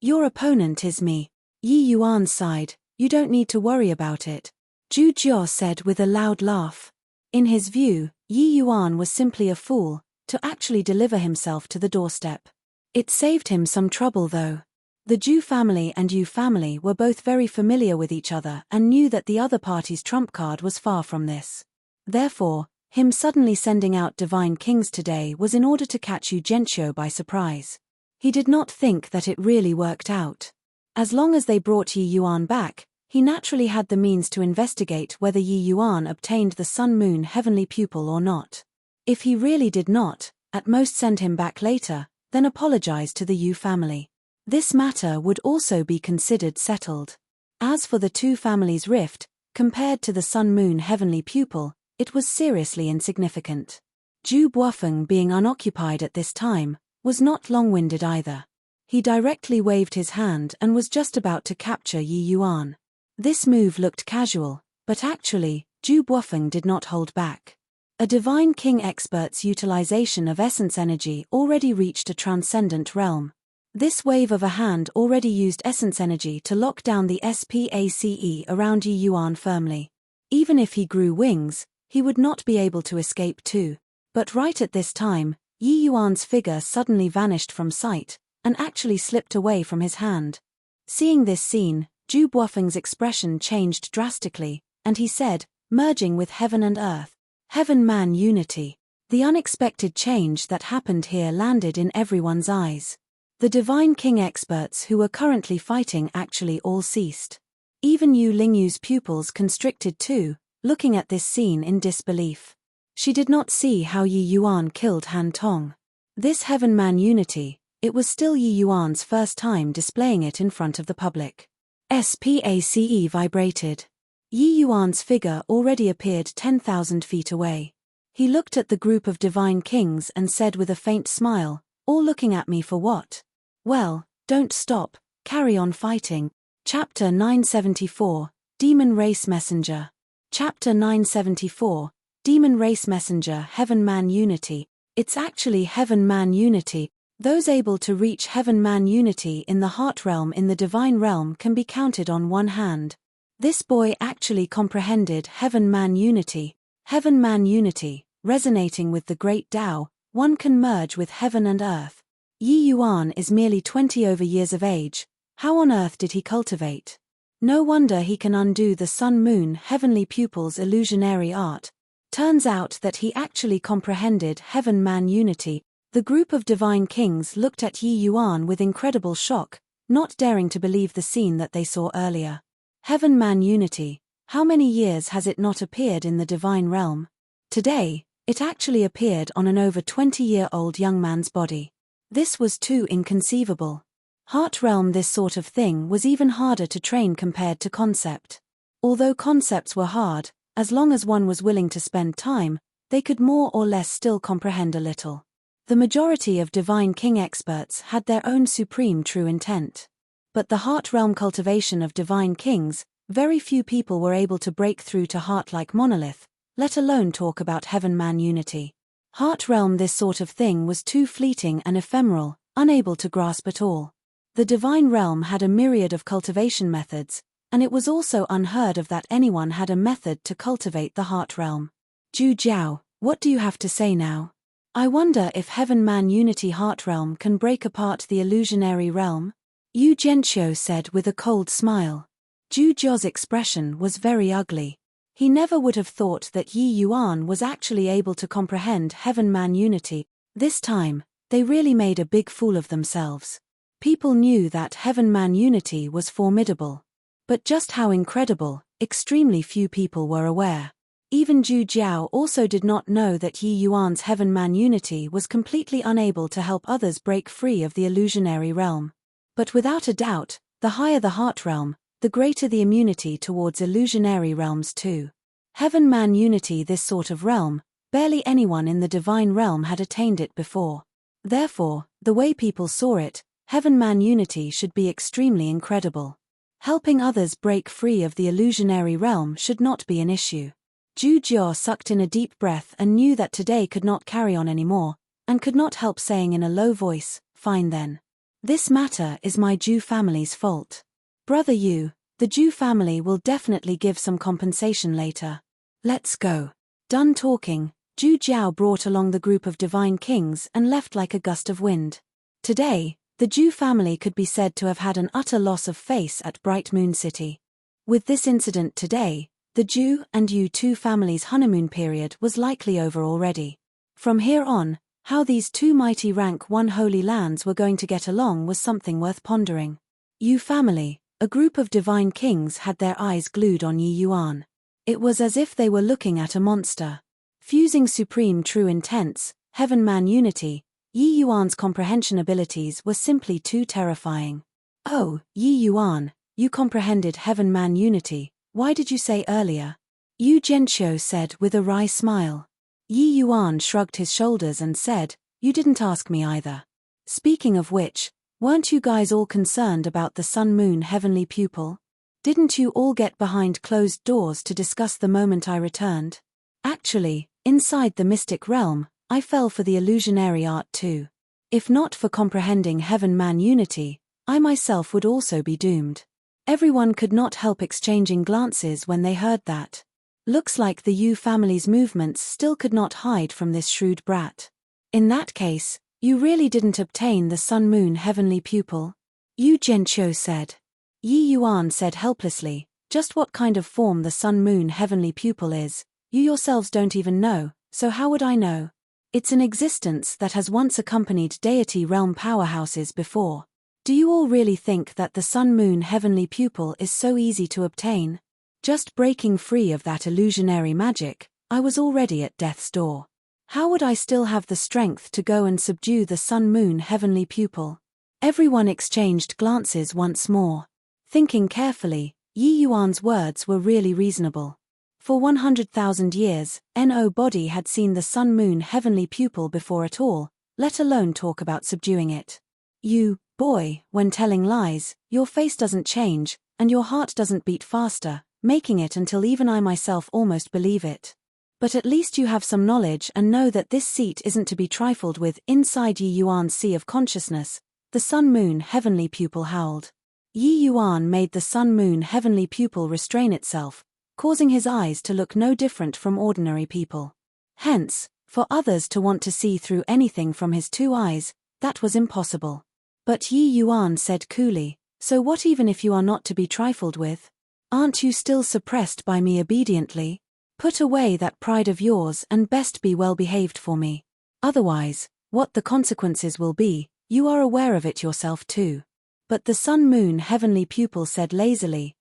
Your opponent is me. Yi Yuan sighed, you don't need to worry about it. Zhu Jiao said with a loud laugh. In his view, Yi Yuan was simply a fool, to actually deliver himself to the doorstep. It saved him some trouble though. The Zhu family and Yu family were both very familiar with each other and knew that the other party's trump card was far from this. Therefore, him suddenly sending out divine kings today was in order to catch Yu Zhenqiu by surprise. He did not think that it really worked out. As long as they brought Yi Yuan back, he naturally had the means to investigate whether Yi Yuan obtained the sun-moon heavenly pupil or not. If he really did not, at most send him back later, then apologize to the Yu family. This matter would also be considered settled. As for the two families' rift, compared to the sun-moon heavenly pupil, it was seriously insignificant. Zhu Buofeng, being unoccupied at this time, was not long-winded either. He directly waved his hand and was just about to capture Yi Yuan. This move looked casual, but actually, Zhu Buofeng did not hold back. A divine king expert's utilization of essence energy already reached a transcendent realm. This wave of a hand already used essence energy to lock down the SPACE around Yi Yuan firmly. Even if he grew wings, he would not be able to escape too. But right at this time, Yi Yuan's figure suddenly vanished from sight, and actually slipped away from his hand. Seeing this scene, Zhu Buofeng's expression changed drastically, and he said, merging with heaven and earth. Heaven-man unity. The unexpected change that happened here landed in everyone's eyes. The divine king experts who were currently fighting actually all ceased. Even Yu Lingyu's pupils constricted too, looking at this scene in disbelief. She did not see how Yi Yuan killed Han Tong. This heaven-man unity, it was still Yi Yuan's first time displaying it in front of the public. SPACE vibrated. Yi Yuan's figure already appeared 10,000 feet away. He looked at the group of divine kings and said with a faint smile, all looking at me for what? Well, don't stop, carry on fighting. Chapter 974, Demon Race Messenger. Chapter 974, Demon Race Messenger. Heaven-man unity. It's actually heaven-man unity. Those able to reach heaven-man unity in the heart realm in the divine realm can be counted on one hand. This boy actually comprehended heaven-man unity. Heaven-man unity, resonating with the great Tao, one can merge with heaven and earth. Yi Yuan is merely 20 over years of age. How on earth did he cultivate? No wonder he can undo the sun-moon heavenly pupil's illusionary art. Turns out that he actually comprehended heaven-man unity. The group of divine kings looked at Yi Yuan with incredible shock, not daring to believe the scene that they saw earlier. Heaven-man unity, how many years has it not appeared in the divine realm? Today, it actually appeared on an over 20-year-old young man's body. This was too inconceivable. Heart realm, this sort of thing was even harder to train compared to concept. Although concepts were hard, as long as one was willing to spend time, they could more or less still comprehend a little. The majority of divine king experts had their own supreme true intent. But the heart realm cultivation of divine kings, very few people were able to break through to heart-like monolith, let alone talk about heaven-man unity. Heart realm, this sort of thing was too fleeting and ephemeral, unable to grasp at all. The divine realm had a myriad of cultivation methods, and it was also unheard of that anyone had a method to cultivate the heart realm. Zhu Jiao, what do you have to say now? I wonder if heaven-man unity heart realm can break apart the illusionary realm? Yu Zhenqiu said with a cold smile. Zhu Jiao's expression was very ugly. He never would have thought that Yi Yuan was actually able to comprehend heaven-man unity. This time, they really made a big fool of themselves. People knew that heaven-man unity was formidable. But just how incredible, extremely few people were aware. Even Zhu Jiao also did not know that Yi Yuan's heaven-man unity was completely unable to help others break free of the illusionary realm. But without a doubt, the higher the heart realm, the greater the immunity towards illusionary realms too. Heaven-man unity, this sort of realm, barely anyone in the divine realm had attained it before. Therefore, the way people saw it, heaven-man unity should be extremely incredible. Helping others break free of the illusionary realm should not be an issue. Zhu Jiao sucked in a deep breath and knew that today could not carry on anymore, and could not help saying in a low voice, "Fine then. This matter is my Zhu family's fault. Brother Yu, the Zhu family will definitely give some compensation later. Let's go." Done talking, Zhu Jiao brought along the group of divine kings and left like a gust of wind. Today, the Zhu family could be said to have had an utter loss of face at Bright Moon City. With this incident today, the Zhu and Yu two families' honeymoon period was likely over already. From here on, how these two mighty rank one holy lands were going to get along was something worth pondering. Yu family, a group of divine kings, had their eyes glued on Yi Yuan. It was as if they were looking at a monster. Fusing supreme true intents, heaven-man unity, Yi Yuan's comprehension abilities were simply too terrifying. "Oh, Yi Yuan, you comprehended heaven-man unity. Why did you say earlier?" Yu Zhenqiu said with a wry smile. Yi Yuan shrugged his shoulders and said, "You didn't ask me either. Speaking of which, weren't you guys all concerned about the sun-moon heavenly pupil? Didn't you all get behind closed doors to discuss the moment I returned? Actually, inside the mystic realm, I fell for the illusionary art too. If not for comprehending heaven-man unity, I myself would also be doomed." Everyone could not help exchanging glances when they heard that. Looks like the Yu family's movements still could not hide from this shrewd brat. "In that case, you really didn't obtain the sun-moon heavenly pupil?" Yu Zhenqiu said. Yi Yuan said helplessly, "Just what kind of form the sun-moon heavenly pupil is, you yourselves don't even know, so how would I know? It's an existence that has once accompanied deity realm powerhouses before. Do you all really think that the sun-moon heavenly pupil is so easy to obtain? Just breaking free of that illusionary magic, I was already at death's door. How would I still have the strength to go and subdue the sun-moon heavenly pupil?" Everyone exchanged glances once more. Thinking carefully, Yi Yuan's words were really reasonable. For 100,000 years, no body had seen the sun-moon heavenly pupil before at all, let alone talk about subduing it. "You, boy, when telling lies, your face doesn't change, and your heart doesn't beat faster, making it until even I myself almost believe it. But at least you have some knowledge and know that this seat isn't to be trifled with." Inside Yi Yuan's sea of consciousness, the sun-moon heavenly pupil howled. Yi Yuan made the sun-moon heavenly pupil restrain itself, causing his eyes to look no different from ordinary people. Hence, for others to want to see through anything from his two eyes, that was impossible. But Yi Yuan said coolly, "So what even if you are not to be trifled with? Aren't you still suppressed by me obediently? Put away that pride of yours and best be well behaved for me. Otherwise, What the consequences will be, you are aware of it yourself too. But the sun-moon heavenly pupil said lazily,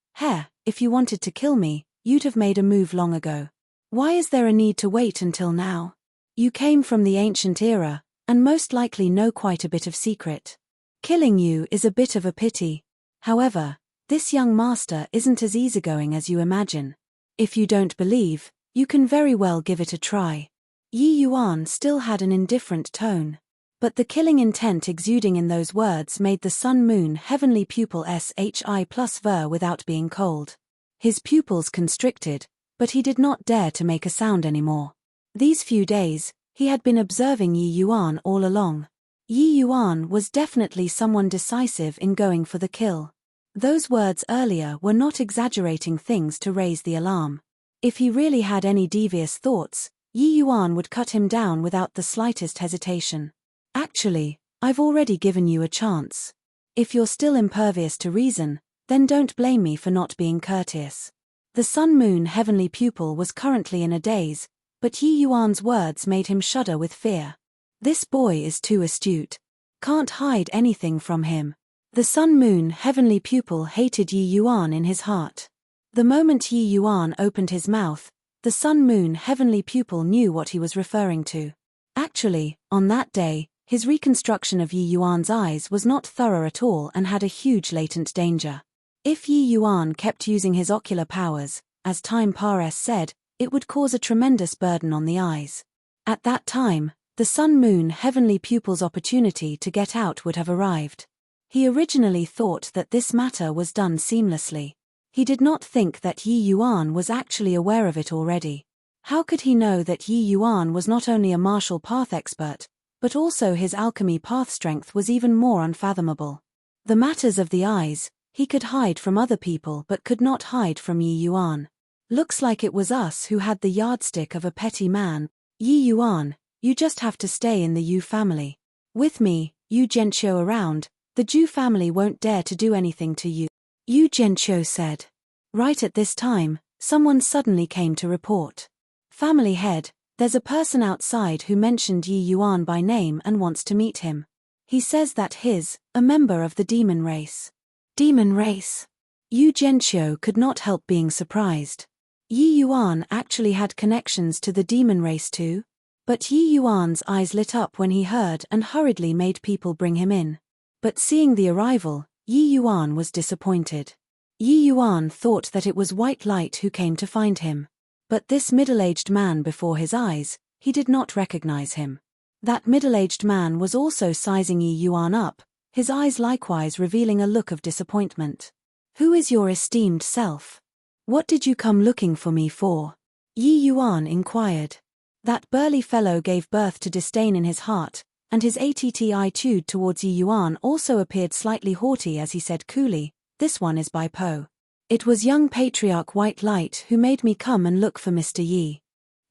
if you wanted to kill me, you'd have made a move long ago. Why is there a need to wait until now? You came from the ancient era, and most likely know quite a bit of secret. Killing you is a bit of a pity. However, this young master isn't as easygoing as you imagine. If you don't believe, you can very well give it a try. Yi Yuan still had an indifferent tone. But the killing intent exuding in those words made the sun-moon heavenly pupil shi plus ver without being cold. His pupils constricted, but he did not dare to make a sound anymore. These few days, he had been observing Yi Yuan all along. Yi Yuan was definitely someone decisive in going for the kill. Those words earlier were not exaggerating things to raise the alarm. If he really had any devious thoughts, Yi Yuan would cut him down without the slightest hesitation. Actually, I've already given you a chance. If you're still impervious to reason, then don't blame me for not being courteous. The sun-moon heavenly pupil was currently in a daze, but Yi Yuan's words made him shudder with fear. This boy is too astute. Can't hide anything from him. The sun-moon heavenly pupil hated Yi Yuan in his heart. The moment Yi Yuan opened his mouth, the sun-moon heavenly pupil knew what he was referring to. Actually, on that day, his reconstruction of Yi Yuan's eyes was not thorough at all and had a huge latent danger. If Yi Yuan kept using his ocular powers, as Time Pares said, it would cause a tremendous burden on the eyes. At that time, the sun-moon heavenly pupil's opportunity to get out would have arrived. He originally thought that this matter was done seamlessly. He did not think that Yi Yuan was actually aware of it already. How could he know that Yi Yuan was not only a martial path expert, but also his alchemy path strength was even more unfathomable? The matters of the eyes, he could hide from other people but could not hide from Yi Yuan. Looks like it was us who had the yardstick of a petty man. Yi Yuan, you just have to stay in the Yu family. With me, Yu Zhenqiu around, the Zhu family won't dare to do anything to you. Yu Zhenqiu said. Right at this time, someone suddenly came to report. Family head, there's a person outside who mentioned Yi Yuan by name and wants to meet him. He says that a member of the demon race. Demon race? Yu Zhenqiu could not help being surprised. Yi Yuan actually had connections to the demon race too? But Yi Yuan's eyes lit up when he heard and hurriedly made people bring him in. But seeing the arrival, Yi Yuan was disappointed. Yi Yuan thought that it was White Light who came to find him. But this middle-aged man before his eyes, he did not recognize him. That middle-aged man was also sizing Yi Yuan up, his eyes likewise revealing a look of disappointment. Who is your esteemed self? What did you come looking for me for? Yi Yuan inquired. That burly fellow gave birth to disdain in his heart, and his attitude towards Yi Yuan also appeared slightly haughty as he said coolly, this one is by Po. It was young patriarch White Light who made me come and look for Mr. Yi.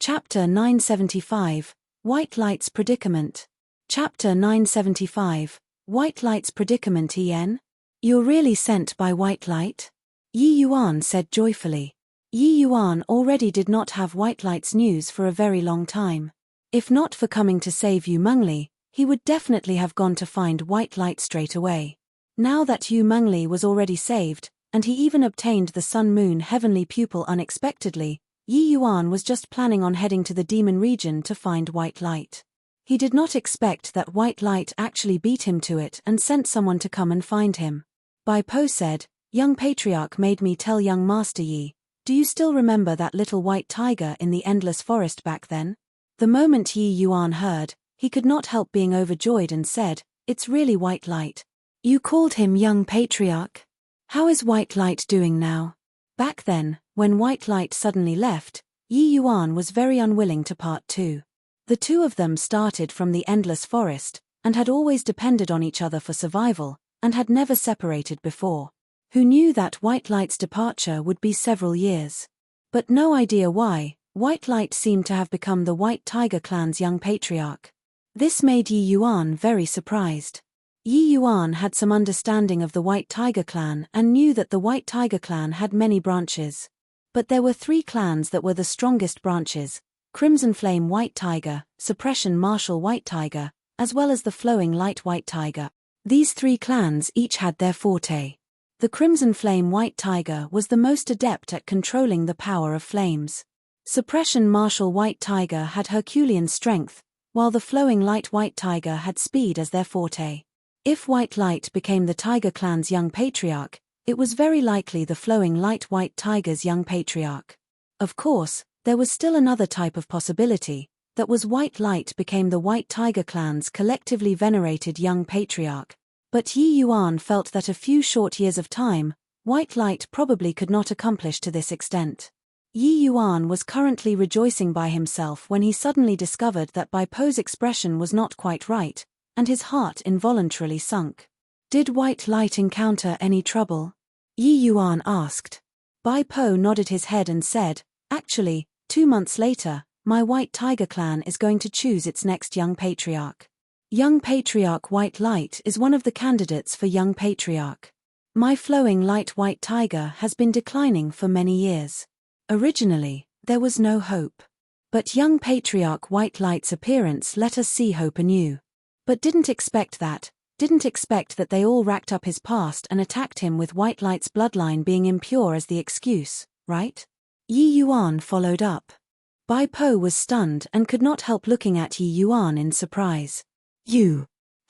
Chapter 975, White Light's Predicament. Chapter 975, White Light's Predicament En? You're really sent by White Light? Yi Yuan said joyfully. Yi Yuan already did not have White Light's news for a very long time. If not for coming to save Yu Mengli, he would definitely have gone to find White Light straight away. Now that Yu Mengli was already saved, and he even obtained the sun-moon heavenly pupil unexpectedly, Yi Yuan was just planning on heading to the demon region to find White Light. He did not expect that White Light actually beat him to it and sent someone to come and find him. Bai Po said, young patriarch made me tell young Master Yi, do you still remember that little white tiger in the endless forest back then? The moment Yi Yuan heard, he could not help being overjoyed and said, it's really White Light. You called him young patriarch? How is White Light doing now? Back then, when White Light suddenly left, Yi Yuan was very unwilling to part too. The two of them started from the endless forest, and had always depended on each other for survival, and had never separated before. Who knew that White Light's departure would be several years? But no idea why, White Light seemed to have become the White Tiger clan's young patriarch. This made Yi Yuan very surprised. Yi Yuan had some understanding of the White Tiger clan and knew that the White Tiger clan had many branches. But there were three clans that were the strongest branches: Crimson Flame White Tiger, Suppression Martial White Tiger, as well as the flowing light white tiger. These three clans each had their forte. The Crimson Flame White Tiger was the most adept at controlling the power of flames. Suppression Martial White Tiger had Herculean strength, while the Flowing Light White Tiger had speed as their forte. If White Light became the Tiger clan's young patriarch, it was very likely the Flowing Light White Tiger's young patriarch. Of course, there was still another type of possibility, that was White Light became the White Tiger clan's collectively venerated young patriarch. But Yi Yuan felt that a few short years of time, White Light probably could not accomplish to this extent. Yi Yuan was currently rejoicing by himself when he suddenly discovered that Bai Po's expression was not quite right, and his heart involuntarily sunk. Did White Light encounter any trouble? Yi Yuan asked. Bai Po nodded his head and said, "Actually, 2 months later, my White Tiger clan is going to choose its next young patriarch. Young Patriarch White Light is one of the candidates for Young Patriarch. My Flowing Light White Tiger has been declining for many years. Originally, there was no hope. But Young Patriarch White Light's appearance let us see hope anew. But didn't expect that they all racked up his past and attacked him with White Light's bloodline being impure as the excuse, right?" Yi Yuan followed up. Bai Po was stunned and could not help looking at Yi Yuan in surprise.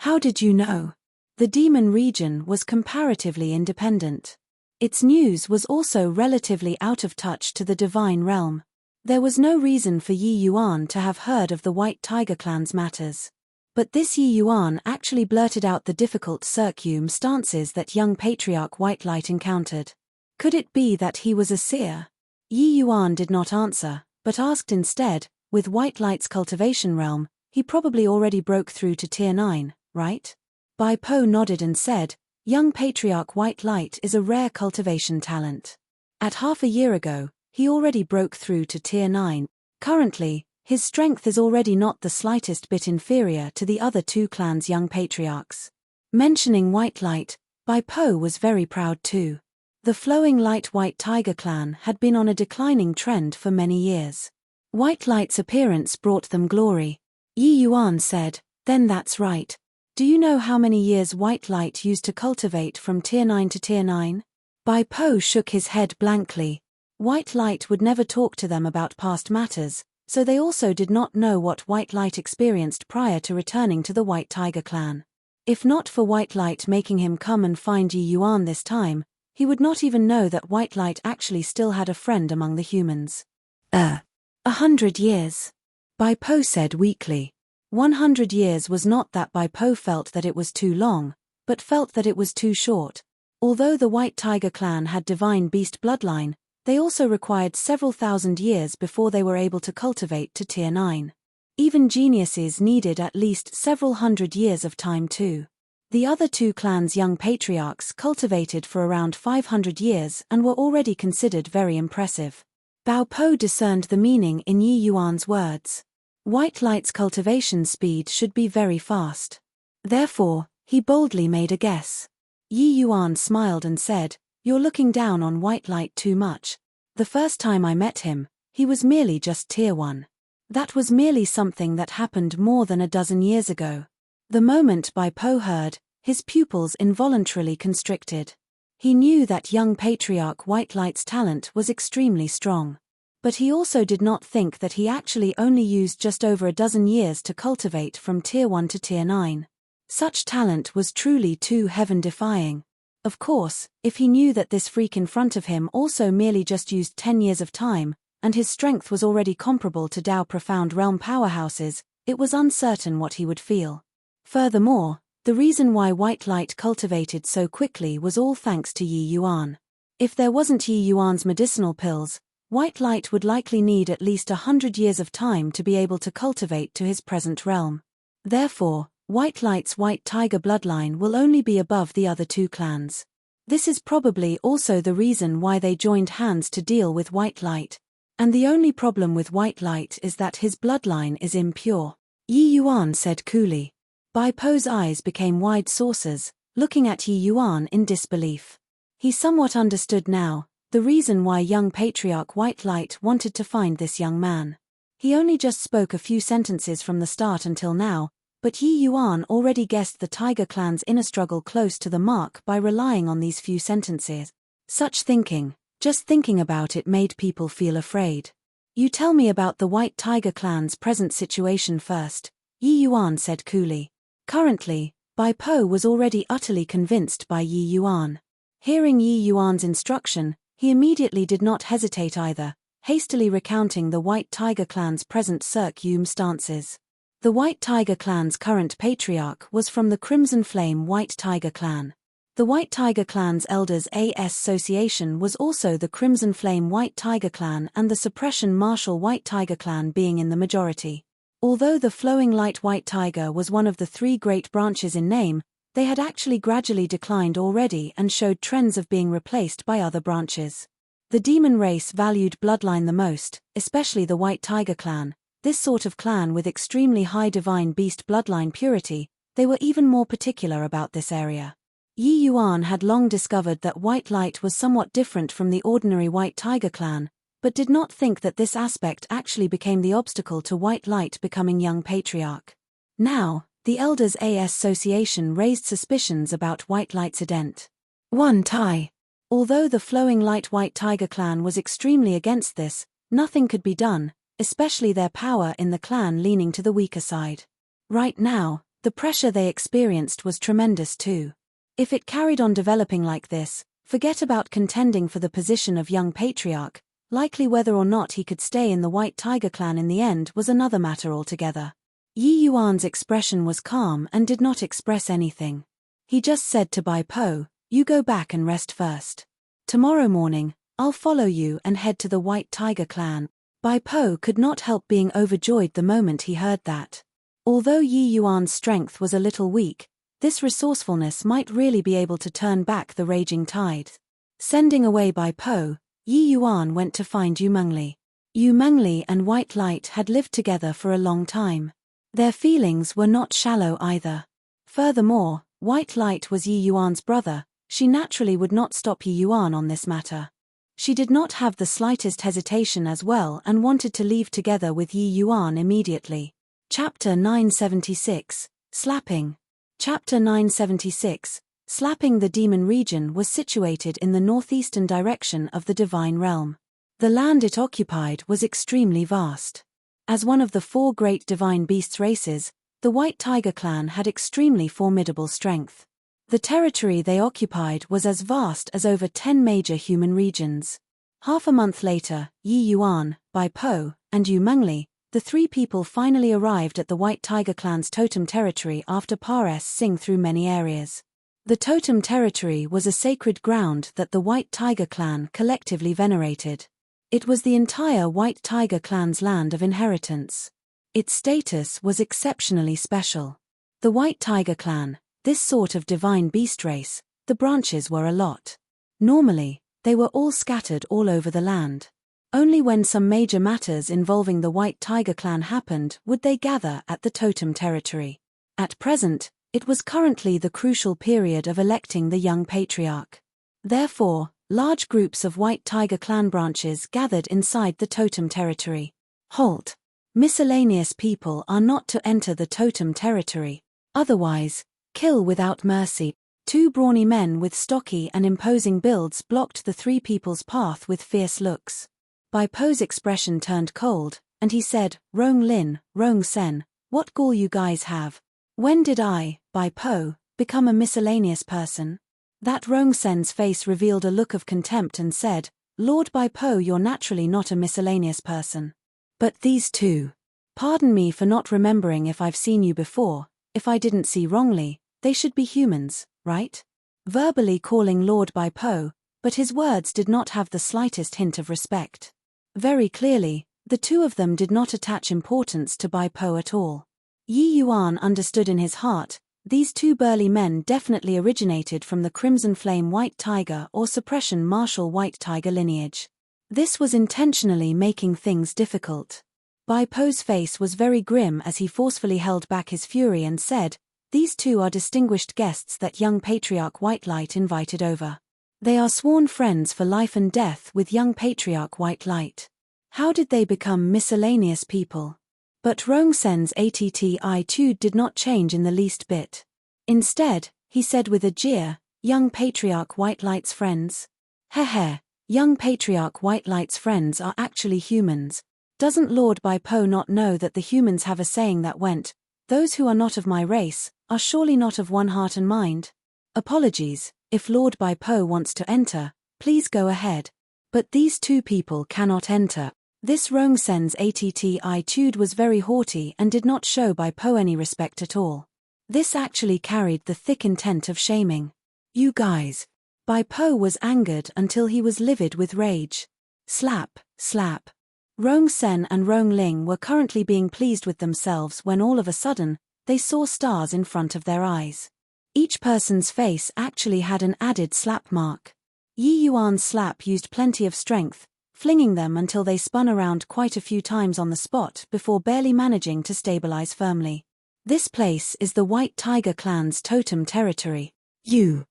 How did you know? The demon region was comparatively independent. Its news was also relatively out of touch to the divine realm. There was no reason for Yi Yuan to have heard of the White Tiger clan's matters. But this Yi Yuan actually blurted out the difficult circumstances that young Patriarch White Light encountered. Could it be that he was a seer? Yi Yuan did not answer, but asked instead, with White Light's cultivation realm, he probably already broke through to Tier 9, right? Bai Po nodded and said, "Young Patriarch White Light is a rare cultivation talent. At half a year ago, he already broke through to Tier 9. Currently, his strength is already not the slightest bit inferior to the other two clans' young patriarchs." Mentioning White Light, Bai Po was very proud too. The Flowing Light White Tiger clan had been on a declining trend for many years. White Light's appearance brought them glory. Yi Yuan said, "Then that's right. Do you know how many years White Light used to cultivate from Tier 9 to Tier 9? Bai Po shook his head blankly. White Light would never talk to them about past matters, so they also did not know what White Light experienced prior to returning to the White Tiger clan. If not for White Light making him come and find Yi Yuan this time, he would not even know that White Light actually still had a friend among the humans. 100 years. Bai Po said weakly. 100 years was not that Bai Po felt that it was too long, but felt that it was too short. Although the White Tiger clan had divine beast bloodline, they also required several thousand years before they were able to cultivate to Tier 9. Even geniuses needed at least several hundred years of time too. The other two clans' young patriarchs cultivated for around 500 years and were already considered very impressive. Bai Po discerned the meaning in Yi Yuan's words. White Light's cultivation speed should be very fast. Therefore, he boldly made a guess. Yi Yuan smiled and said, "You're looking down on White Light too much. The first time I met him, he was merely just Tier 1. That was merely something that happened more than a dozen years ago." The moment Bai Po heard, his pupils involuntarily constricted. He knew that young Patriarch White Light's talent was extremely strong. But he also did not think that he actually only used just over a dozen years to cultivate from Tier 1 to Tier 9. Such talent was truly too heaven-defying. Of course, if he knew that this freak in front of him also merely just used 10 years of time, and his strength was already comparable to Dao Profound Realm powerhouses, it was uncertain what he would feel. Furthermore, the reason why White Light cultivated so quickly was all thanks to Yi Yuan. If there wasn't Yi Yuan's medicinal pills, White Light would likely need at least 100 years of time to be able to cultivate to his present realm. Therefore, White Light's White Tiger bloodline will only be above the other two clans. This is probably also the reason why they joined hands to deal with White Light. And the only problem with White Light is that his bloodline is impure. Yi Yuan said coolly. Bai Po's eyes became wide saucers, looking at Yi Yuan in disbelief. He somewhat understood now the reason why young Patriarch White Light wanted to find this young man. He only just spoke a few sentences from the start until now, But Yi Yuan already guessed the Tiger Clan's inner struggle close to the mark by relying on these few sentences. Such thinking, just thinking about it, made people feel afraid. You tell me about the White Tiger Clan's present situation first, Yi Yuan said coolly. Currently, Bai Po was already utterly convinced by Yi Yuan. Hearing Yi Yuan's instruction, he immediately did not hesitate either, hastily recounting the White Tiger Clan's present circum stances. The White Tiger Clan's current patriarch was from the Crimson Flame White Tiger Clan. The White Tiger Clan's Elders Association was also the Crimson Flame White Tiger Clan, and the Suppression Martial White Tiger Clan being in the majority. Although the Flowing Light White Tiger was one of the three great branches in name, they had actually gradually declined already and showed trends of being replaced by other branches. The demon race valued bloodline the most, especially the White Tiger Clan. This sort of clan with extremely high divine beast bloodline purity, they were even more particular about this area. Yi Yuan had long discovered that White Light was somewhat different from the ordinary White Tiger Clan, but did not think that this aspect actually became the obstacle to White Light becoming young patriarch. Now, the Elders Association raised suspicions about White Light's ident. 1 Tai. Although the Flowing Light White Tiger Clan was extremely against this, nothing could be done, especially their power in the clan leaning to the weaker side. Right now, the pressure they experienced was tremendous too. If it carried on developing like this, forget about contending for the position of young patriarch, likely whether or not he could stay in the White Tiger Clan in the end was another matter altogether. Yi Yuan's expression was calm and did not express anything. He just said to Bai Po, "You go back and rest first. Tomorrow morning, I'll follow you and head to the White Tiger Clan." Bai Po could not help being overjoyed the moment he heard that. Although Yi Yuan's strength was a little weak, this resourcefulness might really be able to turn back the raging tide. Sending away Bai Po, Yi Yuan went to find Yu Mengli. Yu Mengli and White Light had lived together for a long time. Their feelings were not shallow either. Furthermore, White Light was Yi Yuan's brother. She naturally would not stop Yi Yuan on this matter. She did not have the slightest hesitation as well and wanted to leave together with Yi Yuan immediately. Chapter 976, Slapping. Chapter 976, Slapping. The demon region was situated in the northeastern direction of the divine realm. The land it occupied was extremely vast. As one of the 4 great divine beasts races, the White Tiger Clan had extremely formidable strength. The territory they occupied was as vast as over 10 major human regions. Half a month later, Yi Yuan, Bai Po, and Yu Mengli, the 3 people finally arrived at the White Tiger Clan's totem territory after passing through many areas. The totem territory was a sacred ground that the White Tiger Clan collectively venerated. It was the entire White Tiger Clan's land of inheritance. Its status was exceptionally special. The White Tiger Clan, this sort of divine beast race, the branches were a lot. Normally, they were all scattered all over the land. Only when some major matters involving the White Tiger Clan happened would they gather at the totem territory. At present, it was currently the crucial period of electing the young patriarch. Therefore, large groups of White Tiger Clan branches gathered inside the totem territory. Halt! Miscellaneous people are not to enter the totem territory. Otherwise, kill without mercy. 2 brawny men with stocky and imposing builds blocked the 3 people's path with fierce looks. Bai Po's expression turned cold, and he said, "Rong Lin, Rong Sen, what gall you guys have? When did I, Bai Po, become a miscellaneous person?" That Rong Sen's face revealed a look of contempt and said, "Lord Bai Po, you're naturally not a miscellaneous person. But these 2. Pardon me for not remembering if I've seen you before. If I didn't see wrongly, they should be humans, right?" Verbally calling Lord Bai Po, but his words did not have the slightest hint of respect. Very clearly, the 2 of them did not attach importance to Bai Po at all. Yi Yuan understood in his heart, these 2 burly men definitely originated from the Crimson Flame White Tiger or Suppression Martial White Tiger lineage. This was intentionally making things difficult. Bai Po's face was very grim as he forcefully held back his fury and said, "These 2 are distinguished guests that young patriarch White Light invited over. They are sworn friends for life and death with young patriarch White Light. How did they become miscellaneous people?" But Rongsen's attitude did not change in the least bit. Instead, he said with a jeer, "Young Patriarch White Light's friends? Heh, young Patriarch White Light's friends are actually humans. Doesn't Lord Bai Po not know that the humans have a saying that went, 'Those who are not of my race, are surely not of one heart and mind'? Apologies, if Lord Bai Po wants to enter, please go ahead. But these two people cannot enter." This Rongsen's attitude was very haughty and did not show Bai Po any respect at all. This actually carried the thick intent of shaming. "You guys." Bai Po was angered until he was livid with rage. Slap, slap. Rongsen and Rongling were currently being pleased with themselves when all of a sudden, they saw stars in front of their eyes. Each person's face actually had an added slap mark. Yi Yuan's slap used plenty of strength, flinging them until they spun around quite a few times on the spot before barely managing to stabilize firmly. This place is the White Tiger clan's totem territory. You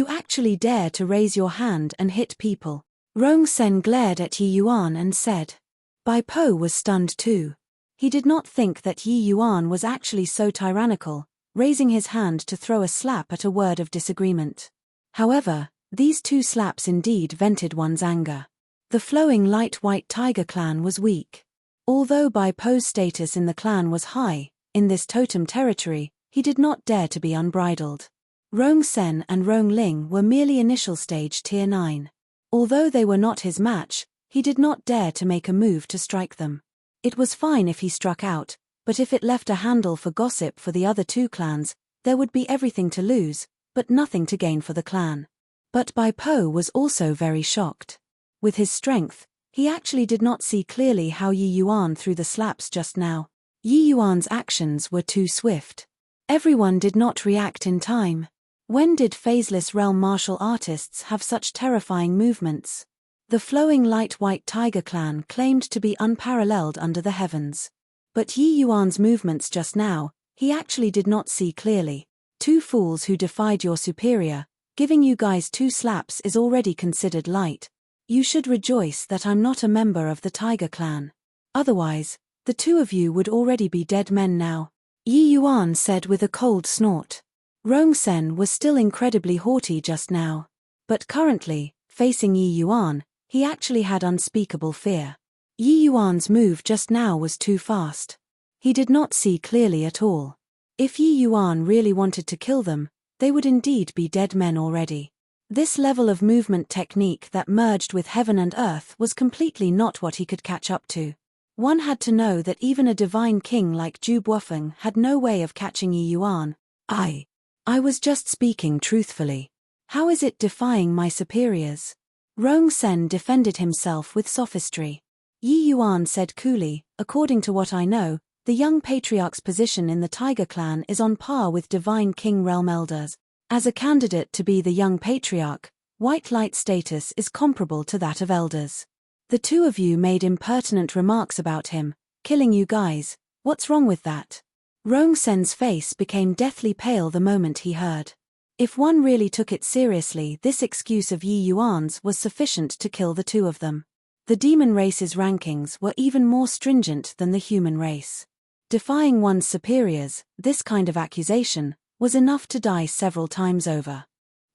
actually dare to raise your hand and hit people." Rongsen glared at Yi Yuan and said. Bai Po was stunned too. He did not think that Yi Yuan was actually so tyrannical, raising his hand to throw a slap at a word of disagreement. However, these two slaps indeed vented one's anger. The flowing light White Tiger clan was weak. Although Bai Po's status in the clan was high, in this totem territory, he did not dare to be unbridled. Rongsen and Rongling were merely initial stage tier 9. Although they were not his match, he did not dare to make a move to strike them. It was fine if he struck out, but if it left a handle for gossip for the other two clans, there would be everything to lose, but nothing to gain for the clan. But Bai Po was also very shocked. With his strength, he actually did not see clearly how Yi Yuan threw the slaps just now. Yi Yuan's actions were too swift. Everyone did not react in time. When did phaseless realm martial artists have such terrifying movements? The flowing light White Tiger clan claimed to be unparalleled under the heavens. But Yi Yuan's movements just now, he actually did not see clearly. Two fools who defied your superior, giving you guys two slaps is already considered light. You should rejoice that I'm not a member of the Tiger clan. Otherwise, the two of you would already be dead men now. Yi Yuan said with a cold snort. Rongsen was still incredibly haughty just now. But currently, facing Yi Yuan, he actually had unspeakable fear. Yi Yuan's move just now was too fast. He did not see clearly at all. If Yi Yuan really wanted to kill them, they would indeed be dead men already. This level of movement technique that merged with heaven and earth was completely not what he could catch up to. One had to know that even a divine king like Zhu Buofeng had no way of catching Yi Yuan. I was just speaking truthfully. How is it defying my superiors? Rongsen defended himself with sophistry. Yi Yuan said coolly, "According to what I know, the young patriarch's position in the Tiger clan is on par with divine king realm elders. As a candidate to be the young patriarch, White Light's status is comparable to that of elders. The two of you made impertinent remarks about him, killing you guys. What's wrong with that?" Rongsen's face became deathly pale the moment he heard. If one really took it seriously, this excuse of Yi Yuan's was sufficient to kill the two of them. The demon race's rankings were even more stringent than the human race. Defying one's superiors, this kind of accusation, was enough to die several times over.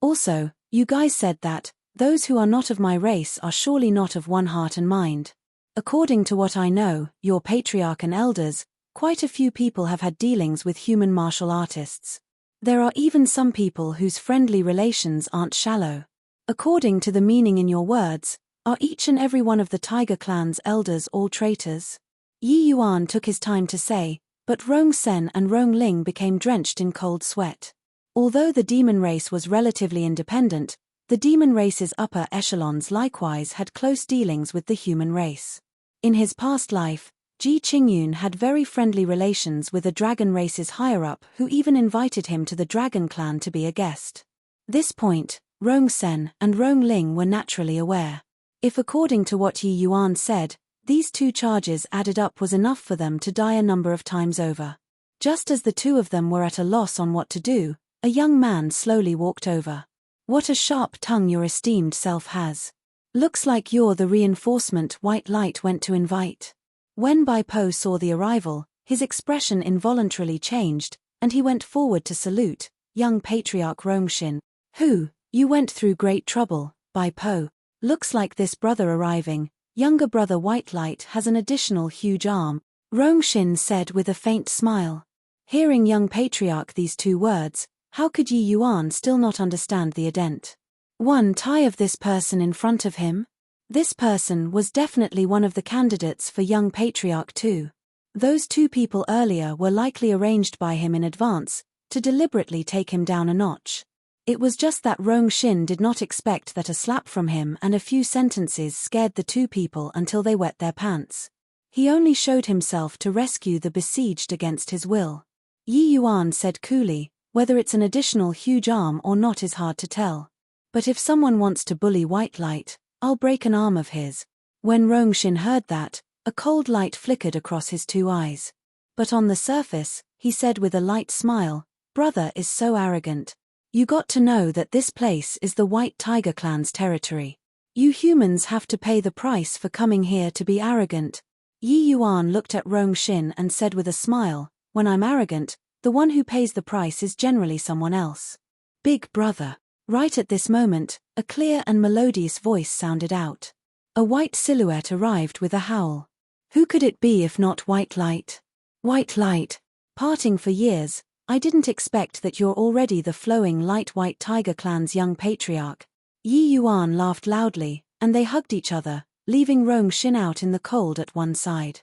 Also, you guys said that, "Those who are not of my race are surely not of one heart and mind." According to what I know, your patriarch and elders, quite a few people have had dealings with human martial artists. There are even some people whose friendly relations aren't shallow. According to the meaning in your words, are each and every one of the Tiger clan's elders all traitors? Yi Yuan took his time to say, but Rongsen and Rongling became drenched in cold sweat. Although the demon race was relatively independent, the demon race's upper echelons likewise had close dealings with the human race. In his past life, Ji Qingyun had very friendly relations with a dragon race's higher-up who even invited him to the dragon clan to be a guest. This point, Rongsen and Rongling were naturally aware. If according to what Yi Yuan said, these two charges added up was enough for them to die a number of times over. Just as the two of them were at a loss on what to do, a young man slowly walked over. "What a sharp tongue your esteemed self has. Looks like you're the reinforcement White Light went to invite." When Bai Po saw the arrival, His expression involuntarily changed, and he went forward to salute young Patriarch Rongshin. "Who, you went through great trouble, Bai Po. Looks like this brother arriving, younger brother White Light has an additional huge arm," Rongshin said with a faint smile. Hearing young Patriarch these two words, how could Yi Yuan still not understand the ident? One tie of this person in front of him? This person was definitely one of the candidates for young Patriarch too. Those two people earlier were likely arranged by him in advance, to deliberately take him down a notch. It was just that Rongshin did not expect that a slap from him and a few sentences scared the two people until they wet their pants. He only showed himself to rescue the besieged against his will. Yi Yuan said coolly, "Whether it's an additional huge arm or not is hard to tell. But if someone wants to bully White Light, I'll break an arm of his." When Rongshin heard that, a cold light flickered across his two eyes. But on the surface, he said with a light smile, "Brother is so arrogant. You got to know that this place is the White Tiger Clan's territory. You humans have to pay the price for coming here to be arrogant." Yi Yuan looked at Rongshin and said with a smile, "When I'm arrogant, the one who pays the price is generally someone else. Big brother." Right at this moment, a clear and melodious voice sounded out. A white silhouette arrived with a howl. Who could it be if not White Light? "White Light. Parting for years, I didn't expect that you're already the flowing light White Tiger Clan's young patriarch." Yi Yuan laughed loudly, and they hugged each other, leaving Rongshin out in the cold at one side.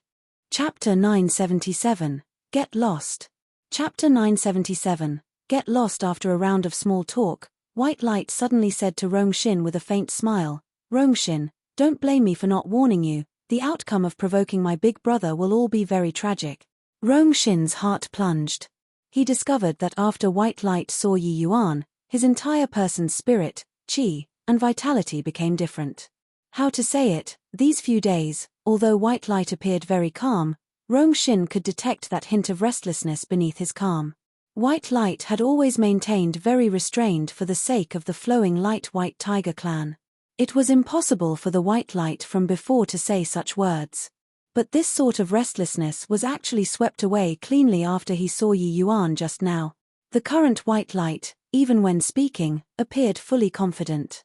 Chapter 977, Get Lost. Chapter 977, Get Lost. After a round of small talk, White Light suddenly said to Rongshin with a faint smile, "Rongshin, don't blame me for not warning you, the outcome of provoking my big brother will all be very tragic." Rongshin's heart plunged. He discovered that after White Light saw Yi Yuan, his entire person's spirit, chi, and vitality became different. How to say it, these few days, although White Light appeared very calm, Rongshin could detect that hint of restlessness beneath his calm. White Light had always maintained very restrained for the sake of the flowing light White Tiger Clan. It was impossible for the White Light from before to say such words. But this sort of restlessness was actually swept away cleanly after he saw Yi Yuan just now. The current White Light, even when speaking, appeared fully confident.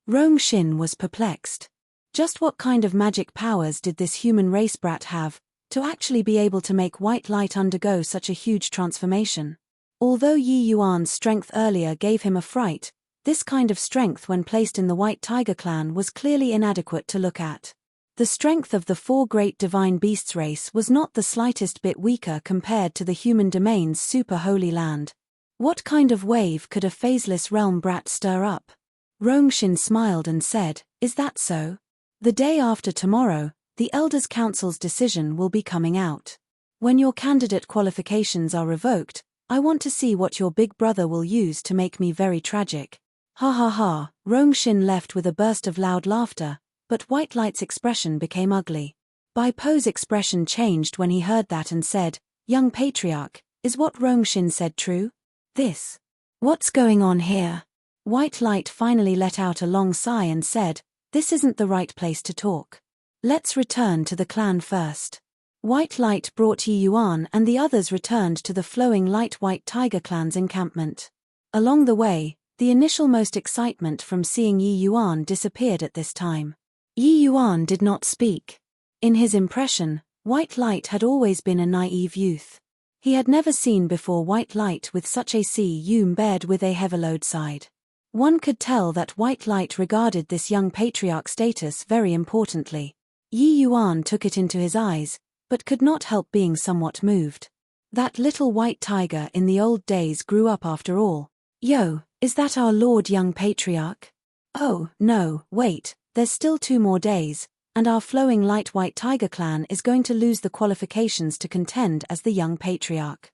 Rongshin was perplexed. Just what kind of magic powers did this human race brat have, to actually be able to make White Light undergo such a huge transformation? Although Yi Yuan's strength earlier gave him a fright, this kind of strength when placed in the White Tiger Clan was clearly inadequate to look at. The strength of the four great divine beasts race was not the slightest bit weaker compared to the human domain's super holy land. What kind of wave could a phaseless realm brat stir up? Rongshin smiled and said, "Is that so? The day after tomorrow, the Elders' Council's decision will be coming out. When your candidate qualifications are revoked, I want to see what your big brother will use to make me very tragic." Ha ha ha, Rongshin left with a burst of loud laughter, but White Light's expression became ugly. Bai Po's expression changed when he heard that and said, "Young Patriarch, is what Rongshin said true? What's going on here?" White Light finally let out a long sigh and said, "This isn't the right place to talk. Let's return to the clan first." White Light brought Yi Yuan and the others returned to the flowing light White Tiger Clan's encampment. Along the way, the initial most excitement from seeing Yi Yuan disappeared at this time. Yi Yuan did not speak. In his impression, White Light had always been a naive youth. He had never seen before White Light with such a bared with a heavy side. One could tell that White Light regarded this young patriarch status very importantly. Yi Yuan took it into his eyes, but could not help being somewhat moved. That little white tiger in the old days grew up after all. "Yo, is that our Lord Young Patriarch? Oh, no, wait, there's still 2 more days, and our flowing light White Tiger Clan is going to lose the qualifications to contend as the Young Patriarch.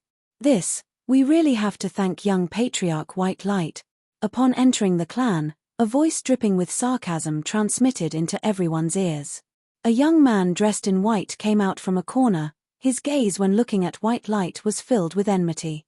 We really have to thank Young Patriarch White Light." Upon entering the clan, a voice dripping with sarcasm transmitted into everyone's ears. A young man dressed in white came out from a corner, his gaze when looking at White Light was filled with enmity.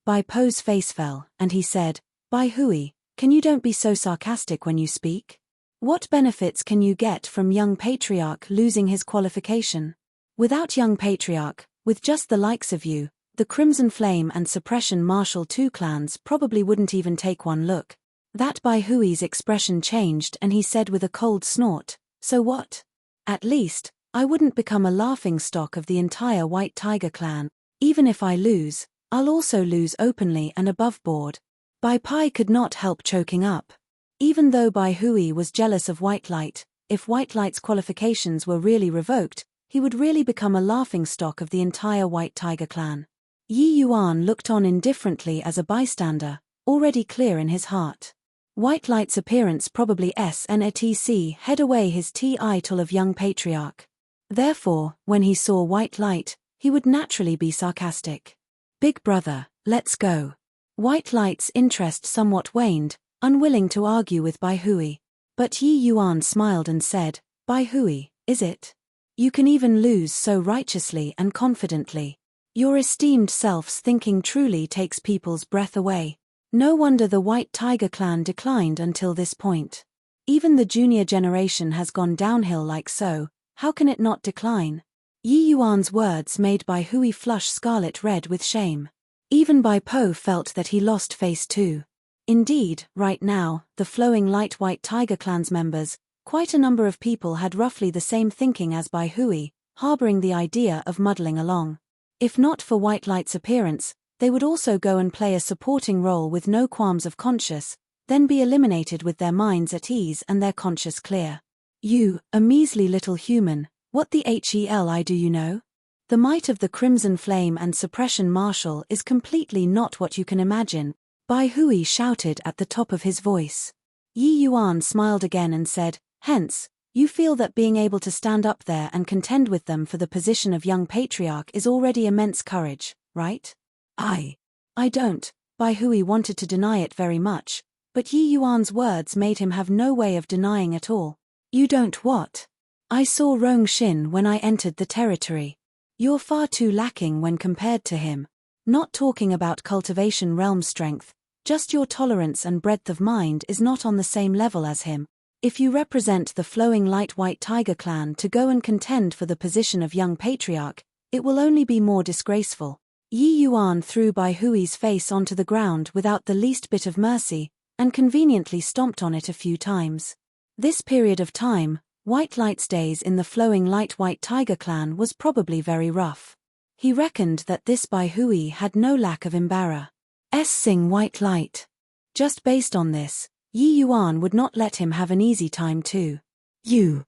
Bai Po's face fell, and he said, "Bai Hui, can you don't be so sarcastic when you speak? What benefits can you get from Young Patriarch losing his qualification? Without Young Patriarch, With just the likes of you, the Crimson Flame and Suppression Martial 2 clans probably wouldn't even take one look. That Bai Hui's expression changed and he said with a cold snort, "So what? At least, I wouldn't become a laughingstock of the entire White Tiger clan. Even if I lose, I'll also lose openly and above board." Bai Pai could not help choking up. Even though Bai Hui was jealous of White Light, if White Light's qualifications were really revoked, he would really become a laughingstock of the entire White Tiger clan. Yi Yuan looked on indifferently as a bystander, already clear in his heart. White Light's appearance probably snatc head away his title of young patriarch. Therefore, when he saw White Light, he would naturally be sarcastic. "Big brother, let's go." White Light's interest somewhat waned, unwilling to argue with Bai Hui. But Yi Yuan smiled and said, "Bai Hui, is it? You can even lose so righteously and confidently. Your esteemed self's thinking truly takes people's breath away. No wonder the White Tiger clan declined until this point. Even the junior generation has gone downhill like so, how can it not decline?" Yi Yuan's words made Bai Hui flush scarlet red with shame. Even Bai Po felt that he lost face too. Indeed, right now, the flowing light White Tiger clan's members, quite a number of people had roughly the same thinking as Bai Hui, harboring the idea of muddling along. If not for White Light's appearance, they would also go and play a supporting role with no qualms of conscience, then be eliminated with their minds at ease and their conscience clear. "You, a measly little human, what the hell do you know? The might of the Crimson Flame and Suppression Martial is completely not what you can imagine," Bai Hui shouted at the top of his voice. Yi Yuan smiled again and said, "Hence, you feel that being able to stand up there and contend with them for the position of young patriarch is already immense courage, right?" I don't." Bai Hui wanted to deny it very much, but Yi Yuan's words made him have no way of denying at all. "You don't what? I saw Rong Xin when I entered the territory. You're far too lacking when compared to him. Not talking about cultivation realm strength, just your tolerance and breadth of mind is not on the same level as him. If you represent the flowing light White Tiger clan to go and contend for the position of young patriarch, it will only be more disgraceful." Yi Yuan threw Bai Hui's face onto the ground without the least bit of mercy, and conveniently stomped on it a few times. This period of time, White Light's days in the flowing light White Tiger clan was probably very rough. He reckoned that this Bai Hui had no lack of embarrassing White Light. Just based on this, Yi Yuan would not let him have an easy time too. You,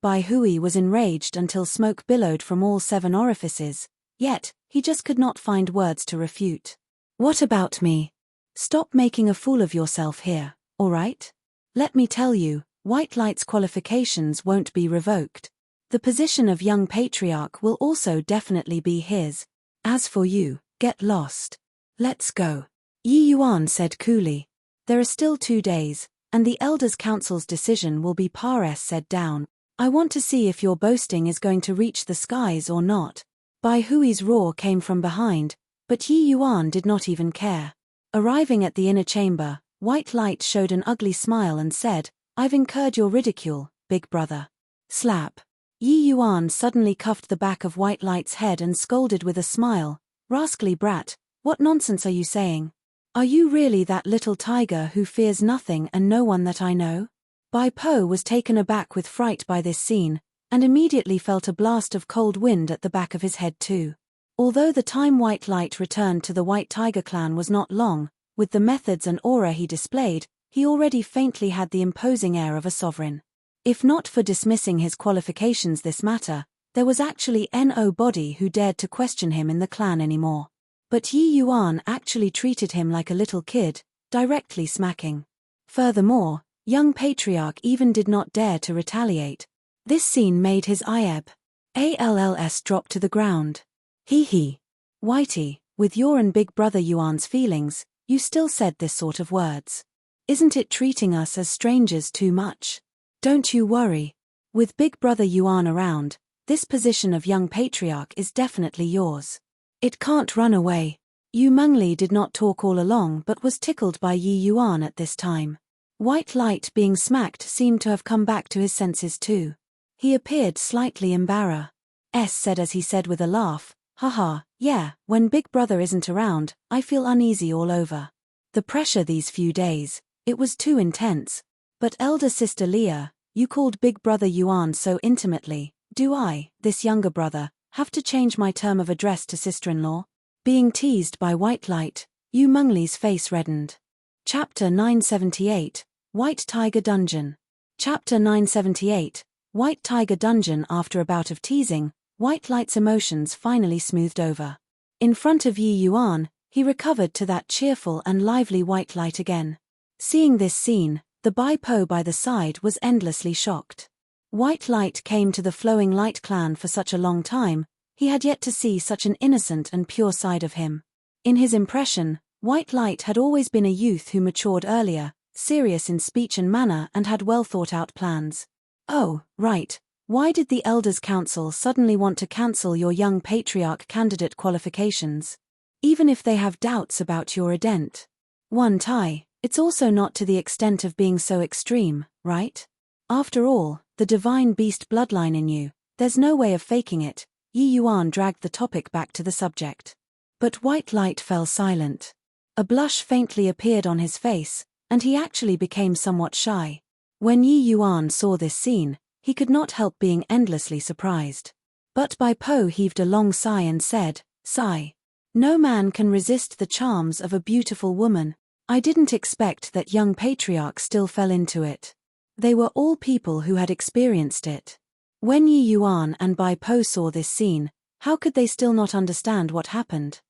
Bai Hui was enraged until smoke billowed from all 7 orifices, yet, he just could not find words to refute. "What about me? Stop making a fool of yourself here, alright? Let me tell you, White Light's qualifications won't be revoked. The position of young patriarch will also definitely be his. As for you, get lost. Let's go." Yi Yuan said coolly. "There are still 2 days, and the Elders' Council's decision will be pares said down. I want to see if your boasting is going to reach the skies or not." Bai Hui's roar came from behind, but Yi Yuan did not even care. Arriving at the inner chamber, White Light showed an ugly smile and said, "I've incurred your ridicule, big brother." Slap. Yi Yuan suddenly cuffed the back of White Light's head and scolded with a smile, "Rascally brat, what nonsense are you saying? Are you really that little tiger who fears nothing and no one that I know?" Bai Po was taken aback with fright by this scene, and immediately felt a blast of cold wind at the back of his head too. Although the time White Light returned to the White Tiger clan was not long, with the methods and aura he displayed, he already faintly had the imposing air of a sovereign. If not for dismissing his qualifications this matter, there was actually nobody who dared to question him in the clan anymore. But Yi Yuan actually treated him like a little kid, directly smacking. Furthermore, young patriarch even did not dare to retaliate. This scene made his IALLS drop to the ground. Hee. Whitey, with your and Big Brother Yuan's feelings, you still said this sort of words. Isn't it treating us as strangers too much? Don't you worry. With Big Brother Yuan around, this position of young patriarch is definitely yours. It can't run away. Yu Mengli did not talk all along but was tickled by Yi Yuan at this time. White Light being smacked seemed to have come back to his senses too. He appeared slightly embarrassed. said as he said with a laugh, "Haha, yeah, when Big Brother isn't around, I feel uneasy all over. The pressure these few days, it was too intense. But elder sister Leah, you called Big Brother Yuan so intimately, do I, this younger brother, have to change my term of address to sister-in-law?" Being teased by White Light, Yu Mengli's face reddened. Chapter 978, White Tiger Dungeon. Chapter 978, White Tiger Dungeon. After a bout of teasing, White Light's emotions finally smoothed over. In front of Yi Yuan, he recovered to that cheerful and lively White Light again. Seeing this scene, the Bai Po by the side was endlessly shocked. White Light came to the Flowing Light clan for such a long time, he had yet to see such an innocent and pure side of him. In his impression, White Light had always been a youth who matured earlier, serious in speech and manner and had well thought out plans. "Oh, right. Why did the Elders' Council suddenly want to cancel your young patriarch candidate qualifications? Even if they have doubts about your ident. One Tai, it's also not to the extent of being so extreme, right? After all, the divine beast bloodline in you, there's no way of faking it." Yi Yuan dragged the topic back to the subject. But White Light fell silent. A blush faintly appeared on his face, and he actually became somewhat shy. When Yi Yuan saw this scene, he could not help being endlessly surprised. But Bai Po heaved a long sigh and said, "Sigh. No man can resist the charms of a beautiful woman. I didn't expect that young patriarch still fell into it." They were all people who had experienced it. When Yi Yuan and Bai Po saw this scene, how could they still not understand what happened?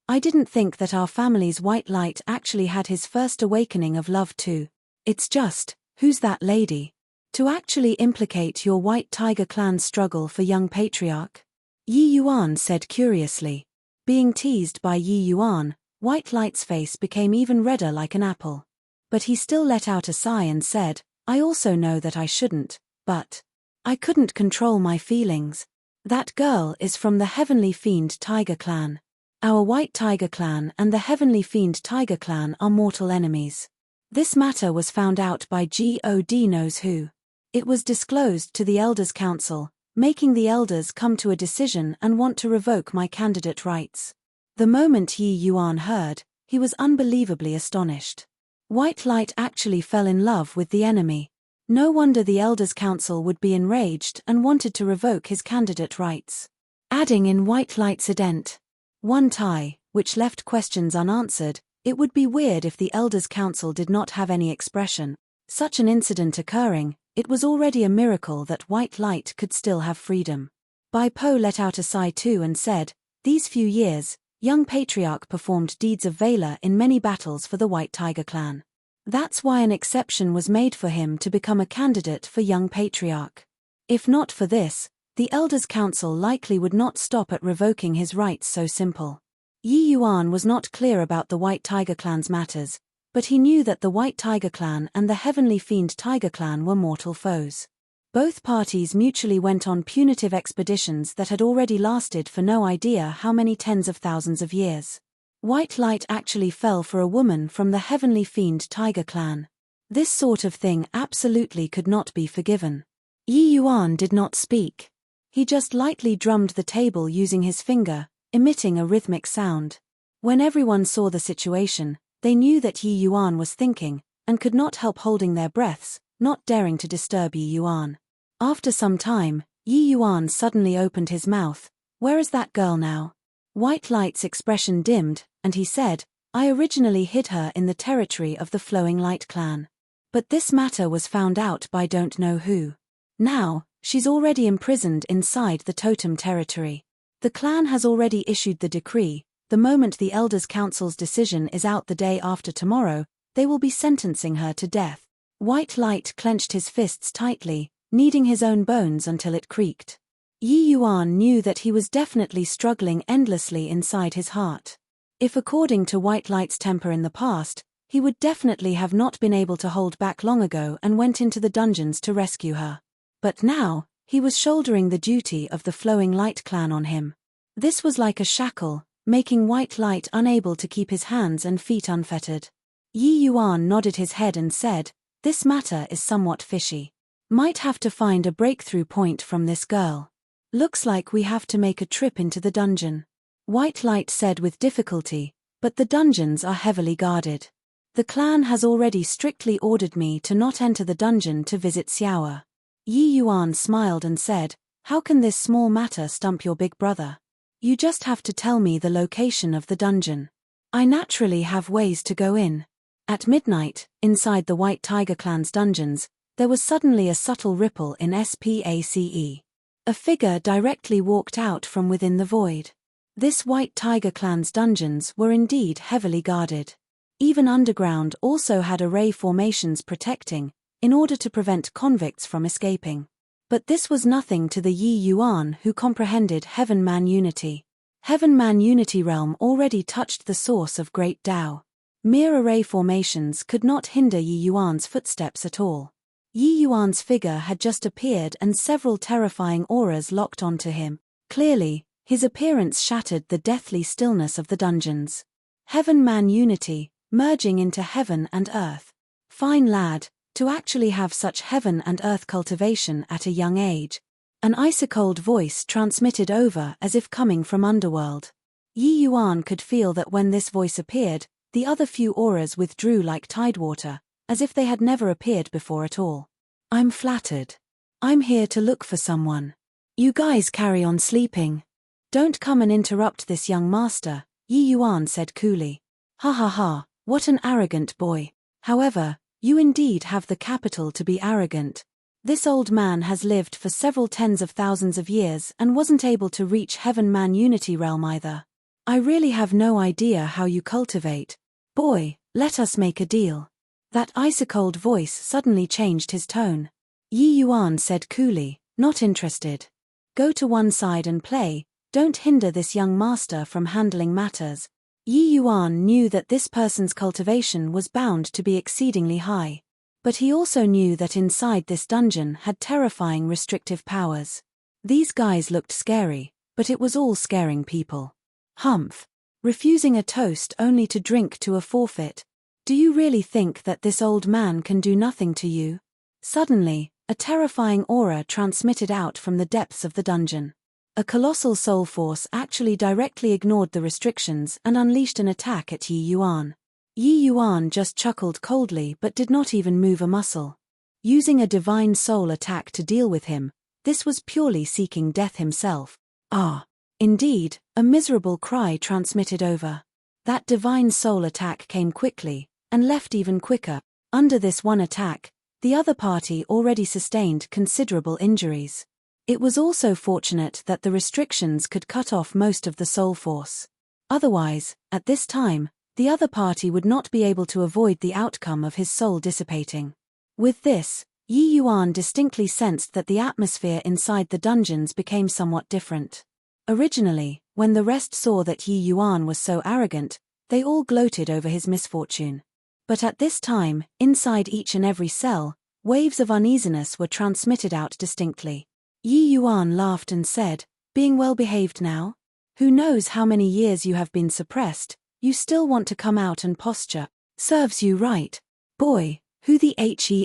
I didn't think that our family's White Light actually had his first awakening of love too. It's just, who's that lady? To actually implicate your White Tiger clan's struggle for young patriarch?" Yi Yuan said curiously. Being teased by Yi Yuan, White Light's face became even redder like an apple. But he still let out a sigh and said, "I also know that I shouldn't, but I couldn't control my feelings. That girl is from the Heavenly Fiend Tiger clan. Our White Tiger clan and the Heavenly Fiend Tiger clan are mortal enemies. This matter was found out by God knows who. It was disclosed to the Elders' Council, making the Elders come to a decision and want to revoke my candidate rights." The moment Yi Yuan heard, he was unbelievably astonished. White Light actually fell in love with the enemy. No wonder the Elders' Council would be enraged and wanted to revoke his candidate rights. Adding in White Light's ident. One Tai, which left questions unanswered, it would be weird if the Elders' Council did not have any expression. Such an incident occurring, it was already a miracle that White Light could still have freedom. Bai Po let out a sigh too and said, "These few years, young patriarch performed deeds of valor in many battles for the White Tiger clan. That's why an exception was made for him to become a candidate for young patriarch. If not for this, the Elders' Council likely would not stop at revoking his rights so simple." Yi Yuan was not clear about the White Tiger clan's matters, but he knew that the White Tiger clan and the Heavenly Fiend Tiger clan were mortal foes. Both parties mutually went on punitive expeditions that had already lasted for no idea how many tens of thousands of years. White Light actually fell for a woman from the Heavenly Fiend Tiger clan. This sort of thing absolutely could not be forgiven. Yi Yuan did not speak. He just lightly drummed the table using his finger, emitting a rhythmic sound. When everyone saw the situation, they knew that Yi Yuan was thinking, and could not help holding their breaths, not daring to disturb Yi Yuan. After some time, Yi Yuan suddenly opened his mouth. "Where is that girl now?" White Light's expression dimmed, and he said, "I originally hid her in the territory of the Flowing Light clan. But this matter was found out by don't know who. Now, she's already imprisoned inside the totem territory. The clan has already issued the decree. The moment the Elders' Council's decision is out the day after tomorrow, they will be sentencing her to death." White Light clenched his fists tightly, kneading his own bones until it creaked. Yi Yuan knew that he was definitely struggling endlessly inside his heart. If according to White Light's temper in the past, he would definitely have not been able to hold back long ago and went into the dungeons to rescue her. But now, he was shouldering the duty of the Flowing Light clan on him. This was like a shackle, making White Light unable to keep his hands and feet unfettered. Yi Yuan nodded his head and said, "This matter is somewhat fishy. Might have to find a breakthrough point from this girl." Looks like we have to make a trip into the dungeon. White Light said with difficulty, but the dungeons are heavily guarded. The clan has already strictly ordered me to not enter the dungeon to visit Xiaoer. Yi Yuan smiled and said, how can this small matter stump your big brother? You just have to tell me the location of the dungeon. I naturally have ways to go in. At midnight, inside the White Tiger clan's dungeons, there was suddenly a subtle ripple in space. A figure directly walked out from within the void. This White Tiger clan's dungeons were indeed heavily guarded. Even underground also had array formations protecting, in order to prevent convicts from escaping. But this was nothing to the Yi Yuan who comprehended Heaven-Man Unity. Heaven-Man Unity realm already touched the source of Great Tao. Mere array formations could not hinder Yi Yuan's footsteps at all. Yi Yuan's figure had just appeared and several terrifying auras locked onto him. Clearly, his appearance shattered the deathly stillness of the dungeons. Heaven-Man Unity, merging into heaven and earth. Fine lad, to actually have such heaven and earth cultivation at a young age. An ice-cold voice transmitted over as if coming from underworld. Yi Yuan could feel that when this voice appeared, the other few auras withdrew like tidewater, as if they had never appeared before at all. I'm flattered. I'm here to look for someone. You guys carry on sleeping. Don't come and interrupt this young master, Yi Yuan said coolly. Ha ha ha, what an arrogant boy. However, you indeed have the capital to be arrogant. This old man has lived for several tens of thousands of years and wasn't able to reach Heaven-Man Unity realm either. I really have no idea how you cultivate. Boy, let us make a deal. That ice-cold voice suddenly changed his tone. Yi Yuan said coolly, not interested. Go to one side and play, don't hinder this young master from handling matters. Yi Yuan knew that this person's cultivation was bound to be exceedingly high. But he also knew that inside this dungeon had terrifying restrictive powers. These guys looked scary, but it was all scaring people. Humph. Refusing a toast only to drink to a forfeit. Do you really think that this old man can do nothing to you? Suddenly, a terrifying aura transmitted out from the depths of the dungeon. A colossal soul force actually directly ignored the restrictions and unleashed an attack at Yi Yuan. Yi Yuan just chuckled coldly but did not even move a muscle. Using a divine soul attack to deal with him, this was purely seeking death himself. Ah! Indeed, a miserable cry transmitted over. That divine soul attack came quickly, and left even quicker. Under this one attack, the other party already sustained considerable injuries. It was also fortunate that the restrictions could cut off most of the soul force. Otherwise, at this time, the other party would not be able to avoid the outcome of his soul dissipating. With this, Yi Yuan distinctly sensed that the atmosphere inside the dungeons became somewhat different. Originally, when the rest saw that Yi Yuan was so arrogant, they all gloated over his misfortune. But at this time, inside each and every cell, waves of uneasiness were transmitted out distinctly. Yi Yuan laughed and said, being well behaved now? Who knows how many years you have been suppressed, you still want to come out and posture. Serves you right. Boy, who the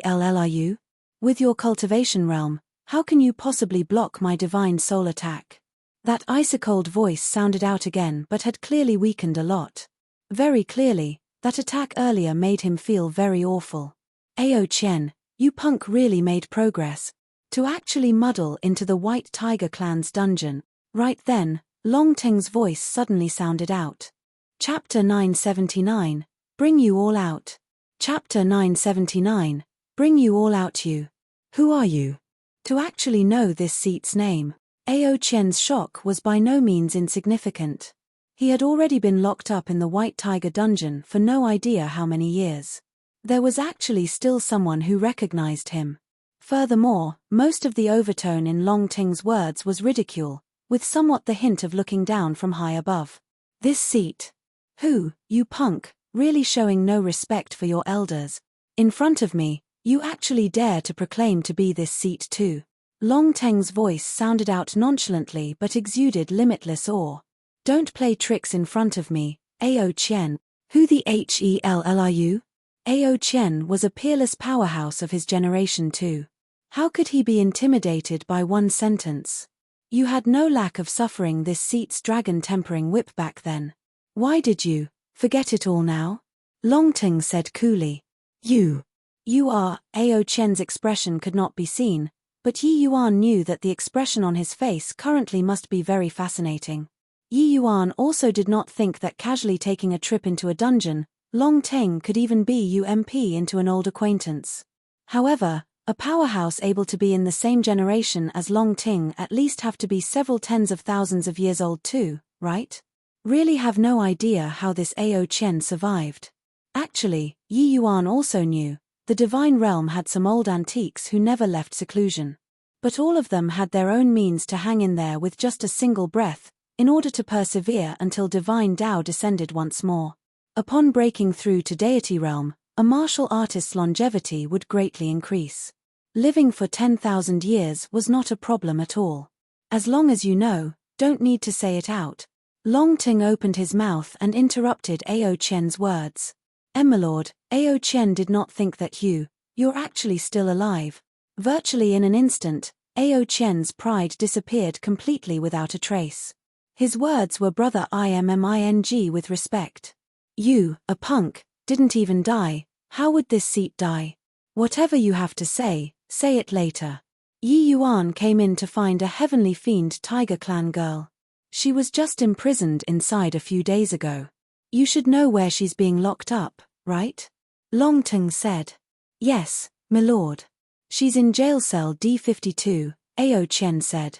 hell are you? With your cultivation realm, how can you possibly block my divine soul attack? That ice-cold voice sounded out again but had clearly weakened a lot. Very clearly, that attack earlier made him feel very awful. Ao Chen, you punk really made progress. To actually muddle into the White Tiger clan's dungeon. Right then, Long Ting's voice suddenly sounded out. Chapter 979, Bring you all out. Chapter 979, Bring you all out you. Who are you? To actually know this seat's name, Ao Chen's shock was by no means insignificant. He had already been locked up in the White Tiger dungeon for no idea how many years. There was actually still someone who recognized him. Furthermore, most of the overtone in Long Ting's words was ridicule, with somewhat the hint of looking down from high above. This seat. Who, you punk, really showing no respect for your elders. In front of me, you actually dare to proclaim to be this seat too. Long Teng's voice sounded out nonchalantly but exuded limitless awe. Don't play tricks in front of me, Ao Chen. Who the hell are you? Ao Chen was a peerless powerhouse of his generation too. How could he be intimidated by one sentence? You had no lack of suffering this seat's dragon-tempering whip back then. Why did you forget it all now? Longting said coolly. You are. Ao Chen's expression could not be seen, but Yi Yuan knew that the expression on his face currently must be very fascinating. Yi Yuan also did not think that casually taking a trip into a dungeon, Long Teng could even be UMP into an old acquaintance. However, a powerhouse able to be in the same generation as Long Ting at least have to be several tens of thousands of years old too, right? Really have no idea how this Ao Chen survived. Actually, Yi Yuan also knew, the divine realm had some old antiques who never left seclusion. But all of them had their own means to hang in there with just a single breath, in order to persevere until divine Tao descended once more. Upon breaking through to deity realm, a martial artist's longevity would greatly increase. Living for 10,000 years was not a problem at all. As long as you know, don't need to say it out. Long Ting opened his mouth and interrupted Ao Chen's words. "Milord, Ao Chen did not think that you're actually still alive." Virtually in an instant, Ao Chen's pride disappeared completely without a trace. His words were brother IMMING with respect. "You, a punk, didn't even die, how would this seat die? Whatever you have to say it later." Yi Yuan came in to find a heavenly fiend Tiger Clan girl. She was just imprisoned inside a few days ago. "You should know where she's being locked up, right?" Long Teng said. "Yes, milord. She's in jail cell D52, Ao Chen said.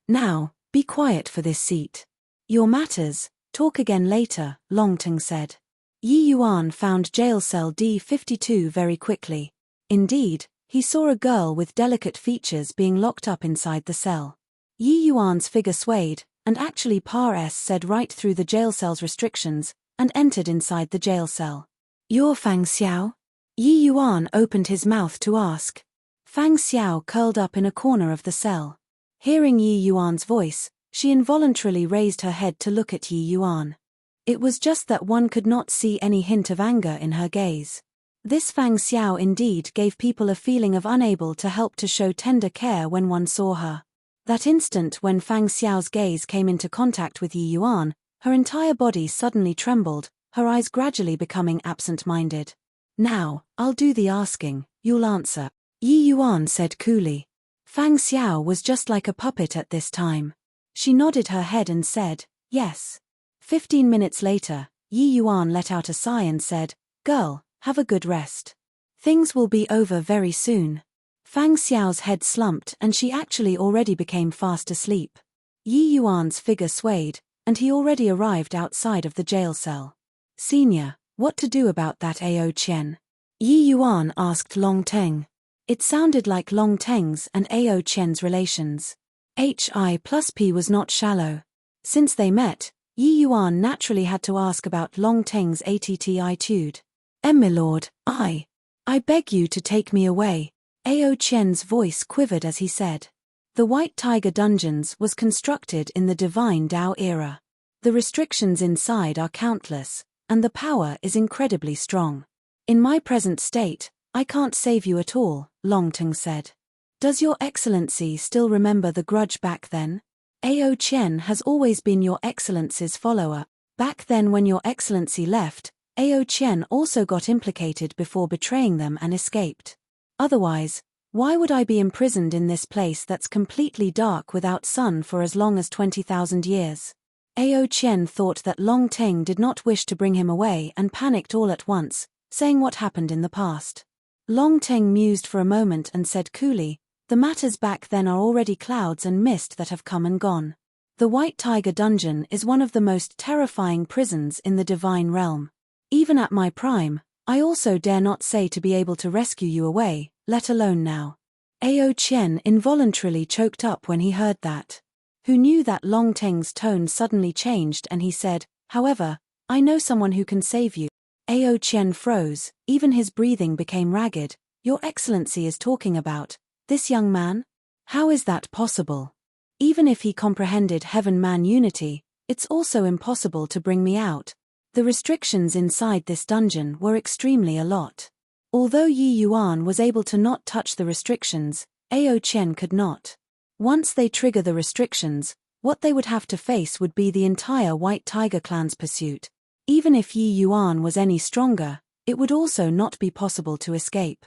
Now, be quiet for this seat. Your matters, talk again later," Long Teng said. Yi Yuan found jail cell D52 very quickly. Indeed, he saw a girl with delicate features being locked up inside the cell. Yi Yuan's figure swayed, and actually Par said right through the jail cell's restrictions, and entered inside the jail cell. "You're Fang Xiao?" Yi Yuan opened his mouth to ask. Fang Xiao curled up in a corner of the cell. Hearing Yi Yuan's voice, she involuntarily raised her head to look at Yi Yuan. It was just that one could not see any hint of anger in her gaze. This Fang Xiao indeed gave people a feeling of unable to help to show tender care when one saw her. That instant when Fang Xiao's gaze came into contact with Yi Yuan, her entire body suddenly trembled, her eyes gradually becoming absent-minded. "Now, I'll do the asking, you'll answer," Yi Yuan said coolly. Fang Xiao was just like a puppet at this time. She nodded her head and said, "Yes." 15 minutes later, Yi Yuan let out a sigh and said, "Girl, have a good rest. Things will be over very soon." Fang Xiao's head slumped and she actually already became fast asleep. Yi Yuan's figure swayed, and he already arrived outside of the jail cell. "Senior, what to do about that Ao Chen?" Yi Yuan asked Long Teng. It sounded like Long Teng's and Ao Chen's relations. Hi+P was not shallow. Since they met, Yi Yuan naturally had to ask about Long Teng's attitude. "Milord, I beg you to take me away." Ao Chen's voice quivered as he said. The White Tiger Dungeons was constructed in the Divine Tao era. The restrictions inside are countless, and the power is incredibly strong. "In my present state, I can't save you at all," Long Teng said. "Does your excellency still remember the grudge back then? Ao Chen has always been your excellency's follower. Back then when your excellency left, Ao Chen also got implicated before betraying them and escaped. Otherwise, why would I be imprisoned in this place that's completely dark without sun for as long as 20,000 years?" Ao Chen thought that Long Teng did not wish to bring him away and panicked all at once, saying what happened in the past. Long Teng mused for a moment and said coolly, "The matters back then are already clouds and mist that have come and gone. The White Tiger Dungeon is one of the most terrifying prisons in the divine realm. Even at my prime, I also dare not say to be able to rescue you away, let alone now." Ao Chen involuntarily choked up when he heard that. Who knew that Long Teng's tone suddenly changed and he said, "However, I know someone who can save you." Ao Chen froze, even his breathing became ragged. "Your Excellency is talking about this young man? How is that possible? Even if he comprehended heaven-man unity, it's also impossible to bring me out. The restrictions inside this dungeon were extremely a lot." Although Yi Yuan was able to not touch the restrictions, Ao Chen could not. Once they trigger the restrictions, what they would have to face would be the entire White Tiger clan's pursuit. Even if Yi Yuan was any stronger, it would also not be possible to escape.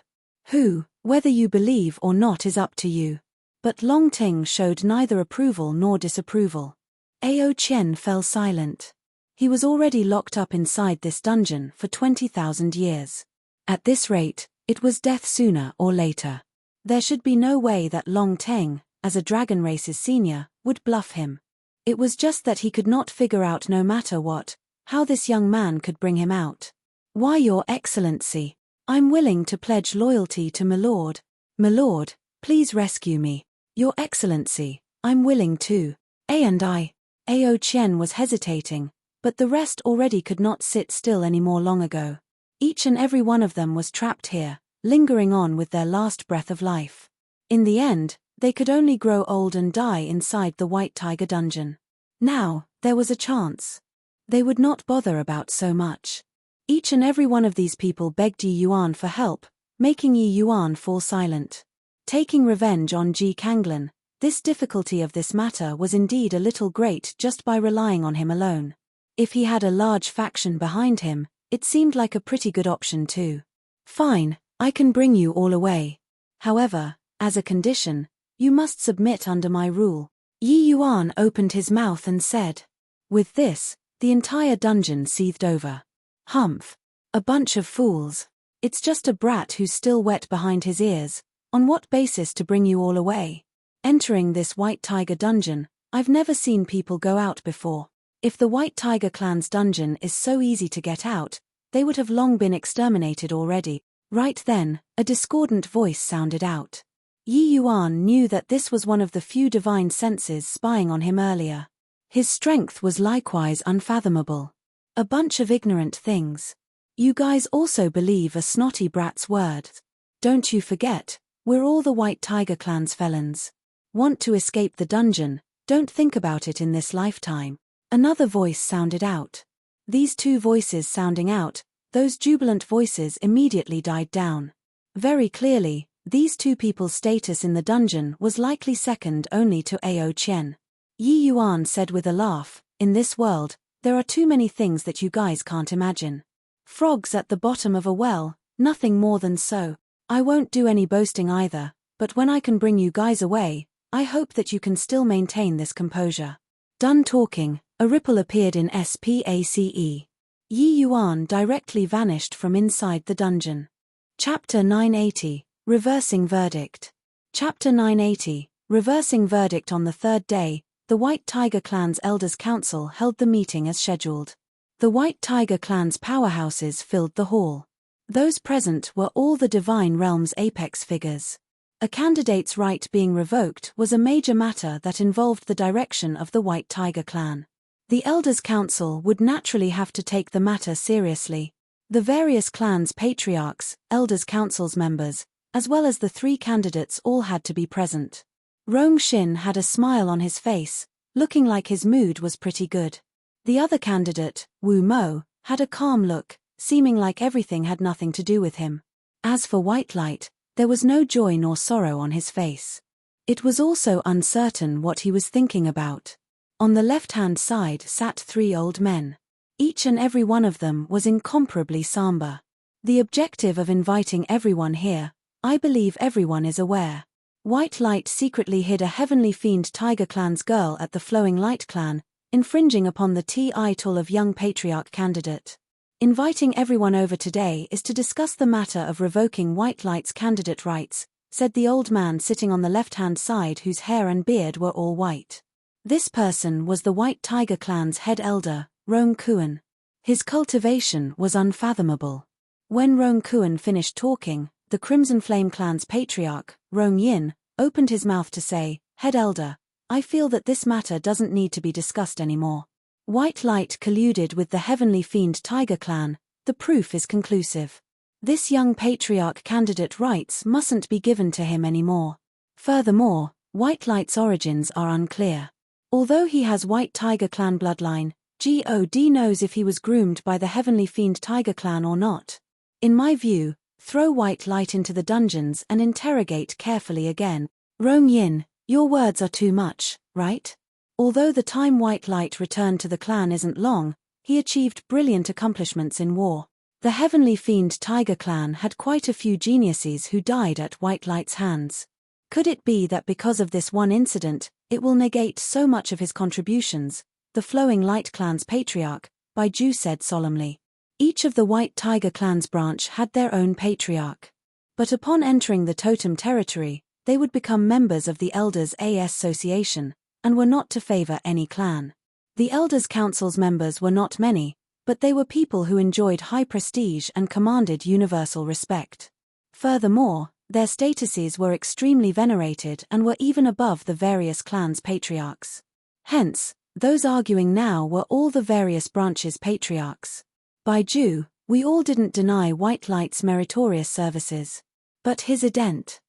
Whether you believe or not is up to you. But Long Ting showed neither approval nor disapproval. Ao Qian fell silent. He was already locked up inside this dungeon for 20,000 years. At this rate, it was death sooner or later. There should be no way that Long Teng, as a dragon race's senior, would bluff him. It was just that he could not figure out, no matter what, how this young man could bring him out. Why, Your Excellency, I'm willing to pledge loyalty to Milord. Milord, please rescue me. Your Excellency, I'm willing to. Ao Qian was hesitating, but the rest already could not sit still anymore long ago. Each and every one of them was trapped here, lingering on with their last breath of life. In the end, they could only grow old and die inside the White Tiger dungeon. Now, there was a chance. They would not bother about so much. Each and every one of these people begged Yi Yuan for help, making Yi Yuan fall silent. Taking revenge on Ji Kanglan, this difficulty of this matter was indeed a little great just by relying on him alone. If he had a large faction behind him, it seemed like a pretty good option too. Fine, I can bring you all away. However, as a condition, you must submit under my rule. Yi Yuan opened his mouth and said. With this, the entire dungeon seethed over. Humph. A bunch of fools. It's just a brat who's still wet behind his ears. On what basis to bring you all away? Entering this White Tiger dungeon, I've never seen people go out before. If the White Tiger clan's dungeon is so easy to get out, they would have long been exterminated already. Right then, a discordant voice sounded out. Yi Yuan knew that this was one of the few divine senses spying on him earlier. His strength was likewise unfathomable. A bunch of ignorant things. You guys also believe a snotty brat's words. Don't you forget, we're all the White Tiger clan's felons. Want to escape the dungeon, don't think about it in this lifetime. Another voice sounded out. These two voices sounding out, those jubilant voices immediately died down. Very clearly, these two people's status in the dungeon was likely second only to Ao Qian. Yi Yuan said with a laugh, in this world, there are too many things that you guys can't imagine. Frogs at the bottom of a well, nothing more than so. I won't do any boasting either, but when I can bring you guys away, I hope that you can still maintain this composure. Done talking, a ripple appeared in Space. Yi Yuan directly vanished from inside the dungeon. Chapter 980, Reversing Verdict. Chapter 980, Reversing Verdict. On the third day, the White Tiger clan's Elders' Council held the meeting as scheduled. The White Tiger clan's powerhouses filled the hall. Those present were all the Divine Realm's apex figures. A candidate's right being revoked was a major matter that involved the direction of the White Tiger clan. The Elders' Council would naturally have to take the matter seriously. The various clans' patriarchs, Elders' Council's members, as well as the three candidates all had to be present. Rong Xin had a smile on his face, looking like his mood was pretty good. The other candidate, Wu Mo, had a calm look, seeming like everything had nothing to do with him. As for White Light, there was no joy nor sorrow on his face. It was also uncertain what he was thinking about. On the left-hand side sat three old men. Each and every one of them was incomparably somber. The objective of inviting everyone here, I believe everyone is aware. White Light secretly hid a Heavenly Fiend Tiger clan's girl at the Flowing Light clan, infringing upon the title of young patriarch candidate. Inviting everyone over today is to discuss the matter of revoking White Light's candidate rights, said the old man sitting on the left-hand side whose hair and beard were all white. This person was the White Tiger clan's head elder, Rong Kuan. His cultivation was unfathomable. When Rong Kuan finished talking, the Crimson Flame clan's patriarch, Rong Yin, opened his mouth to say, Head elder, I feel that this matter doesn't need to be discussed anymore. White Light colluded with the Heavenly Fiend Tiger clan, the proof is conclusive. This young patriarch candidate rights mustn't be given to him anymore. Furthermore, White Light's origins are unclear. Although he has White Tiger clan bloodline, God knows if he was groomed by the Heavenly Fiend Tiger clan or not. In my view, throw White Light into the dungeons and interrogate carefully again. Rong Yin, Your words are too much, right? Although the time White Light returned to the clan isn't long, he achieved brilliant accomplishments in war. The Heavenly Fiend Tiger clan had quite a few geniuses who died at White Light's hands. Could it be that because of this one incident, it will negate so much of his contributions? The Flowing Light clan's patriarch, Baiju said solemnly. Each of the White Tiger clan's branch had their own patriarch. But upon entering the totem territory, they would become members of the Elders Association, and were not to favor any clan. The Elders Council's members were not many, but they were people who enjoyed high prestige and commanded universal respect. Furthermore, their statuses were extremely venerated and were even above the various clans' patriarchs. Hence, those arguing now were all the various branches' patriarchs. Baiju, we all didn't deny White Light's meritorious services. But his ident.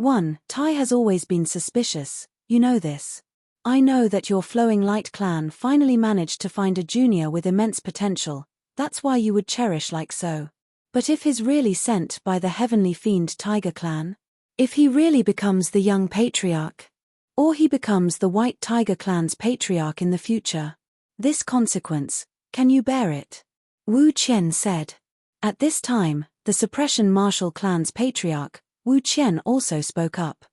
1. Tai has always been suspicious, you know this. I know that your Flowing Light clan finally managed to find a junior with immense potential, that's why you would cherish like so. But if he's really sent by the Heavenly Fiend Tiger clan? If he really becomes the young patriarch? Or he becomes the White Tiger clan's patriarch in the future? This consequence, can you bear it? Wu Qian said. At this time, the Suppression Martial clan's patriarch, Wu Qian also spoke up.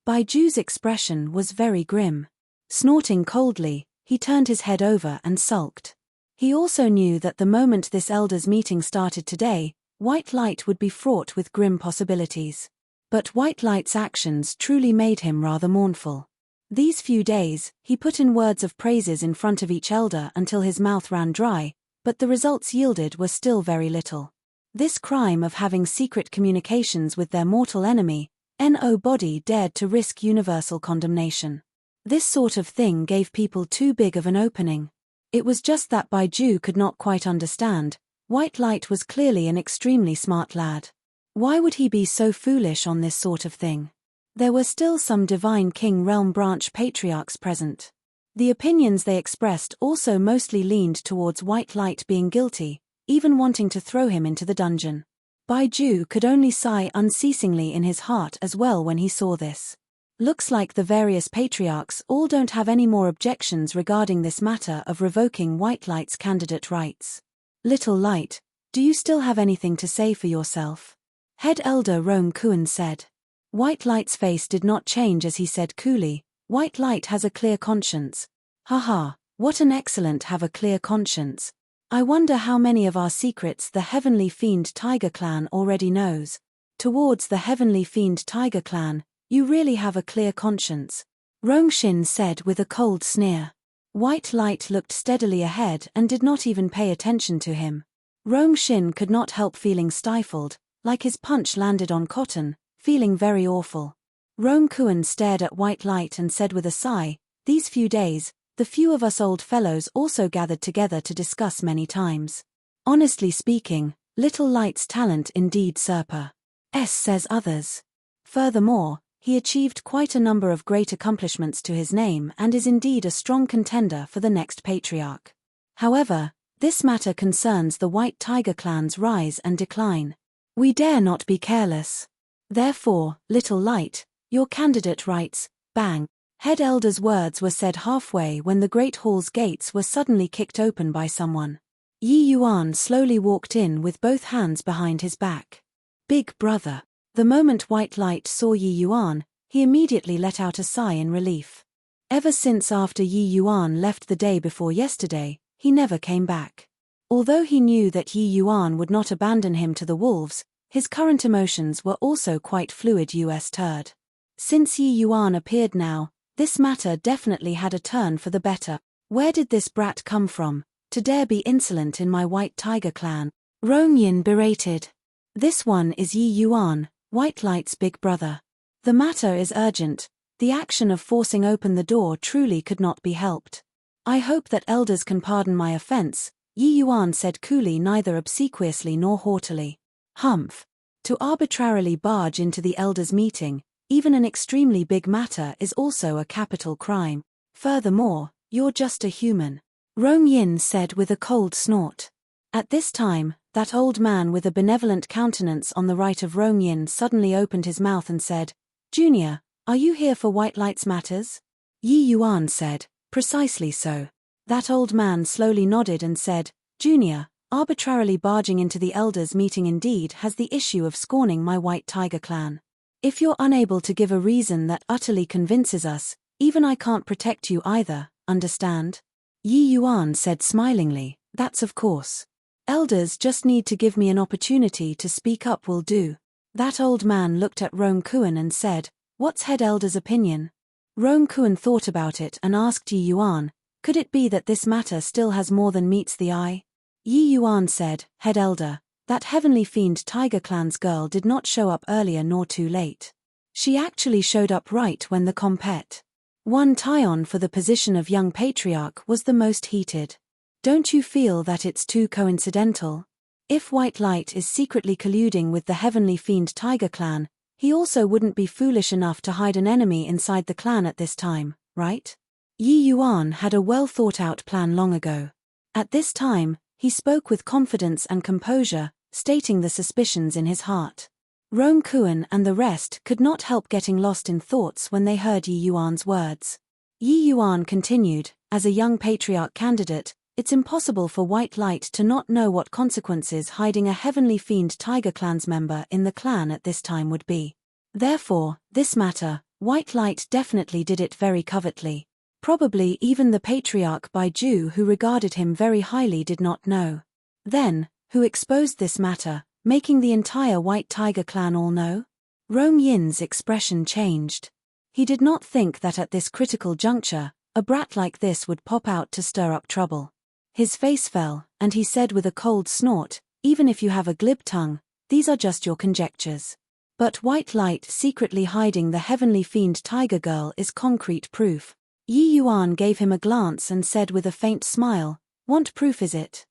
Baiju's expression was very grim. Snorting coldly, he turned his head over and sulked. He also knew that the moment this elders' meeting started today, White Light would be fraught with grim possibilities. But White Light's actions truly made him rather mournful. These few days, he put in words of praises in front of each elder until his mouth ran dry, but the results yielded were still very little. This crime of having secret communications with their mortal enemy, nobody dared to risk universal condemnation. This sort of thing gave people too big of an opening. It was just that Baiju could not quite understand. White Light was clearly an extremely smart lad. Why would he be so foolish on this sort of thing? There were still some Divine King Realm branch patriarchs present. The opinions they expressed also mostly leaned towards White Light being guilty, even wanting to throw him into the dungeon. Baiju could only sigh unceasingly in his heart as well when he saw this. Looks like the various patriarchs all don't have any more objections regarding this matter of revoking White Light's candidate rights. Little Light, do you still have anything to say for yourself? Head Elder Rome Kuan said. White Light's face did not change as he said coolly, White Light has a clear conscience. Haha, what an excellent have a clear conscience. I wonder how many of our secrets the Heavenly Fiend Tiger clan already knows. Towards the Heavenly Fiend Tiger clan, you really have a clear conscience. Rongshin said with a cold sneer. White Light looked steadily ahead and did not even pay attention to him. Rongshin could not help feeling stifled, like his punch landed on cotton, feeling very awful. Rome Kuan stared at White Light and said with a sigh, these few days, the few of us old fellows also gathered together to discuss many times. Honestly speaking, Little Light's talent indeed surpass, says others. Furthermore, he achieved quite a number of great accomplishments to his name and is indeed a strong contender for the next patriarch. However, this matter concerns the White Tiger clan's rise and decline. We dare not be careless. Therefore, Little Light, your candidate rights, bang. Head Elder's words were said halfway when the Great Hall's gates were suddenly kicked open by someone. Yi Yuan slowly walked in with both hands behind his back. Big brother. The moment White Light saw Yi Yuan, he immediately let out a sigh in relief. Ever since after Yi Yuan left the day before yesterday, he never came back. Although he knew that Yi Yuan would not abandon him to the wolves, his current emotions were also quite fluid. Turd. Since Yi Yuan appeared now, this matter definitely had a turn for the better. Where did this brat come from, to dare be insolent in my White Tiger clan? Rongyin berated. This one is Yi Yuan, White Light's big brother. The matter is urgent. The action of forcing open the door truly could not be helped. I hope that elders can pardon my offense, Yi Yuan said coolly, neither obsequiously nor haughtily. Humph. To arbitrarily barge into the elders' meeting, even an extremely big matter, is also a capital crime. Furthermore, you're just a human. Rong Yin said with a cold snort. At this time, that old man with a benevolent countenance on the right of Rong Yin suddenly opened his mouth and said, Junior, Are you here for White Light's matters? Yi Yuan said, precisely so. That old man slowly nodded and said, Junior, arbitrarily barging into the elders' meeting indeed has the issue of scorning my White Tiger clan. If you're unable to give a reason that utterly convinces us, even I can't protect you either, understand? Yi Yuan said smilingly, that's of course. Elders just need to give me an opportunity to speak up will do. That old man looked at Rong Kuan and said, what's head elder's opinion? Rong Kuan thought about it and asked Yi Yuan, could it be that this matter still has more than meets the eye? Yi Yuan said, head elder, that heavenly fiend Tiger Clan's girl did not show up earlier nor too late. She actually showed up right when the compet. One tie-on for the position of young patriarch was the most heated. Don't you feel that it's too coincidental? If White Light is secretly colluding with the heavenly fiend Tiger Clan, he also wouldn't be foolish enough to hide an enemy inside the clan at this time, right? Yi Yuan had a well-thought-out plan long ago. At this time, he spoke with confidence and composure, stating the suspicions in his heart. Rong Kuan and the rest could not help getting lost in thoughts when they heard Yi Yuan's words. Yi Yuan continued, as a young patriarch candidate, it's impossible for White Light to not know what consequences hiding a heavenly fiend Tiger Clan's member in the clan at this time would be. Therefore, this matter, White Light definitely did it very covertly. Probably even the patriarch Baiju who regarded him very highly did not know. Then, who exposed this matter, making the entire White Tiger clan all know? Rong Yin's expression changed. He did not think that at this critical juncture, a brat like this would pop out to stir up trouble. His face fell, and he said with a cold snort, even if you have a glib tongue, these are just your conjectures. But White Light secretly hiding the heavenly fiend Tiger Girl is concrete proof. Yi Yuan gave him a glance and said with a faint smile, "Want proof is it?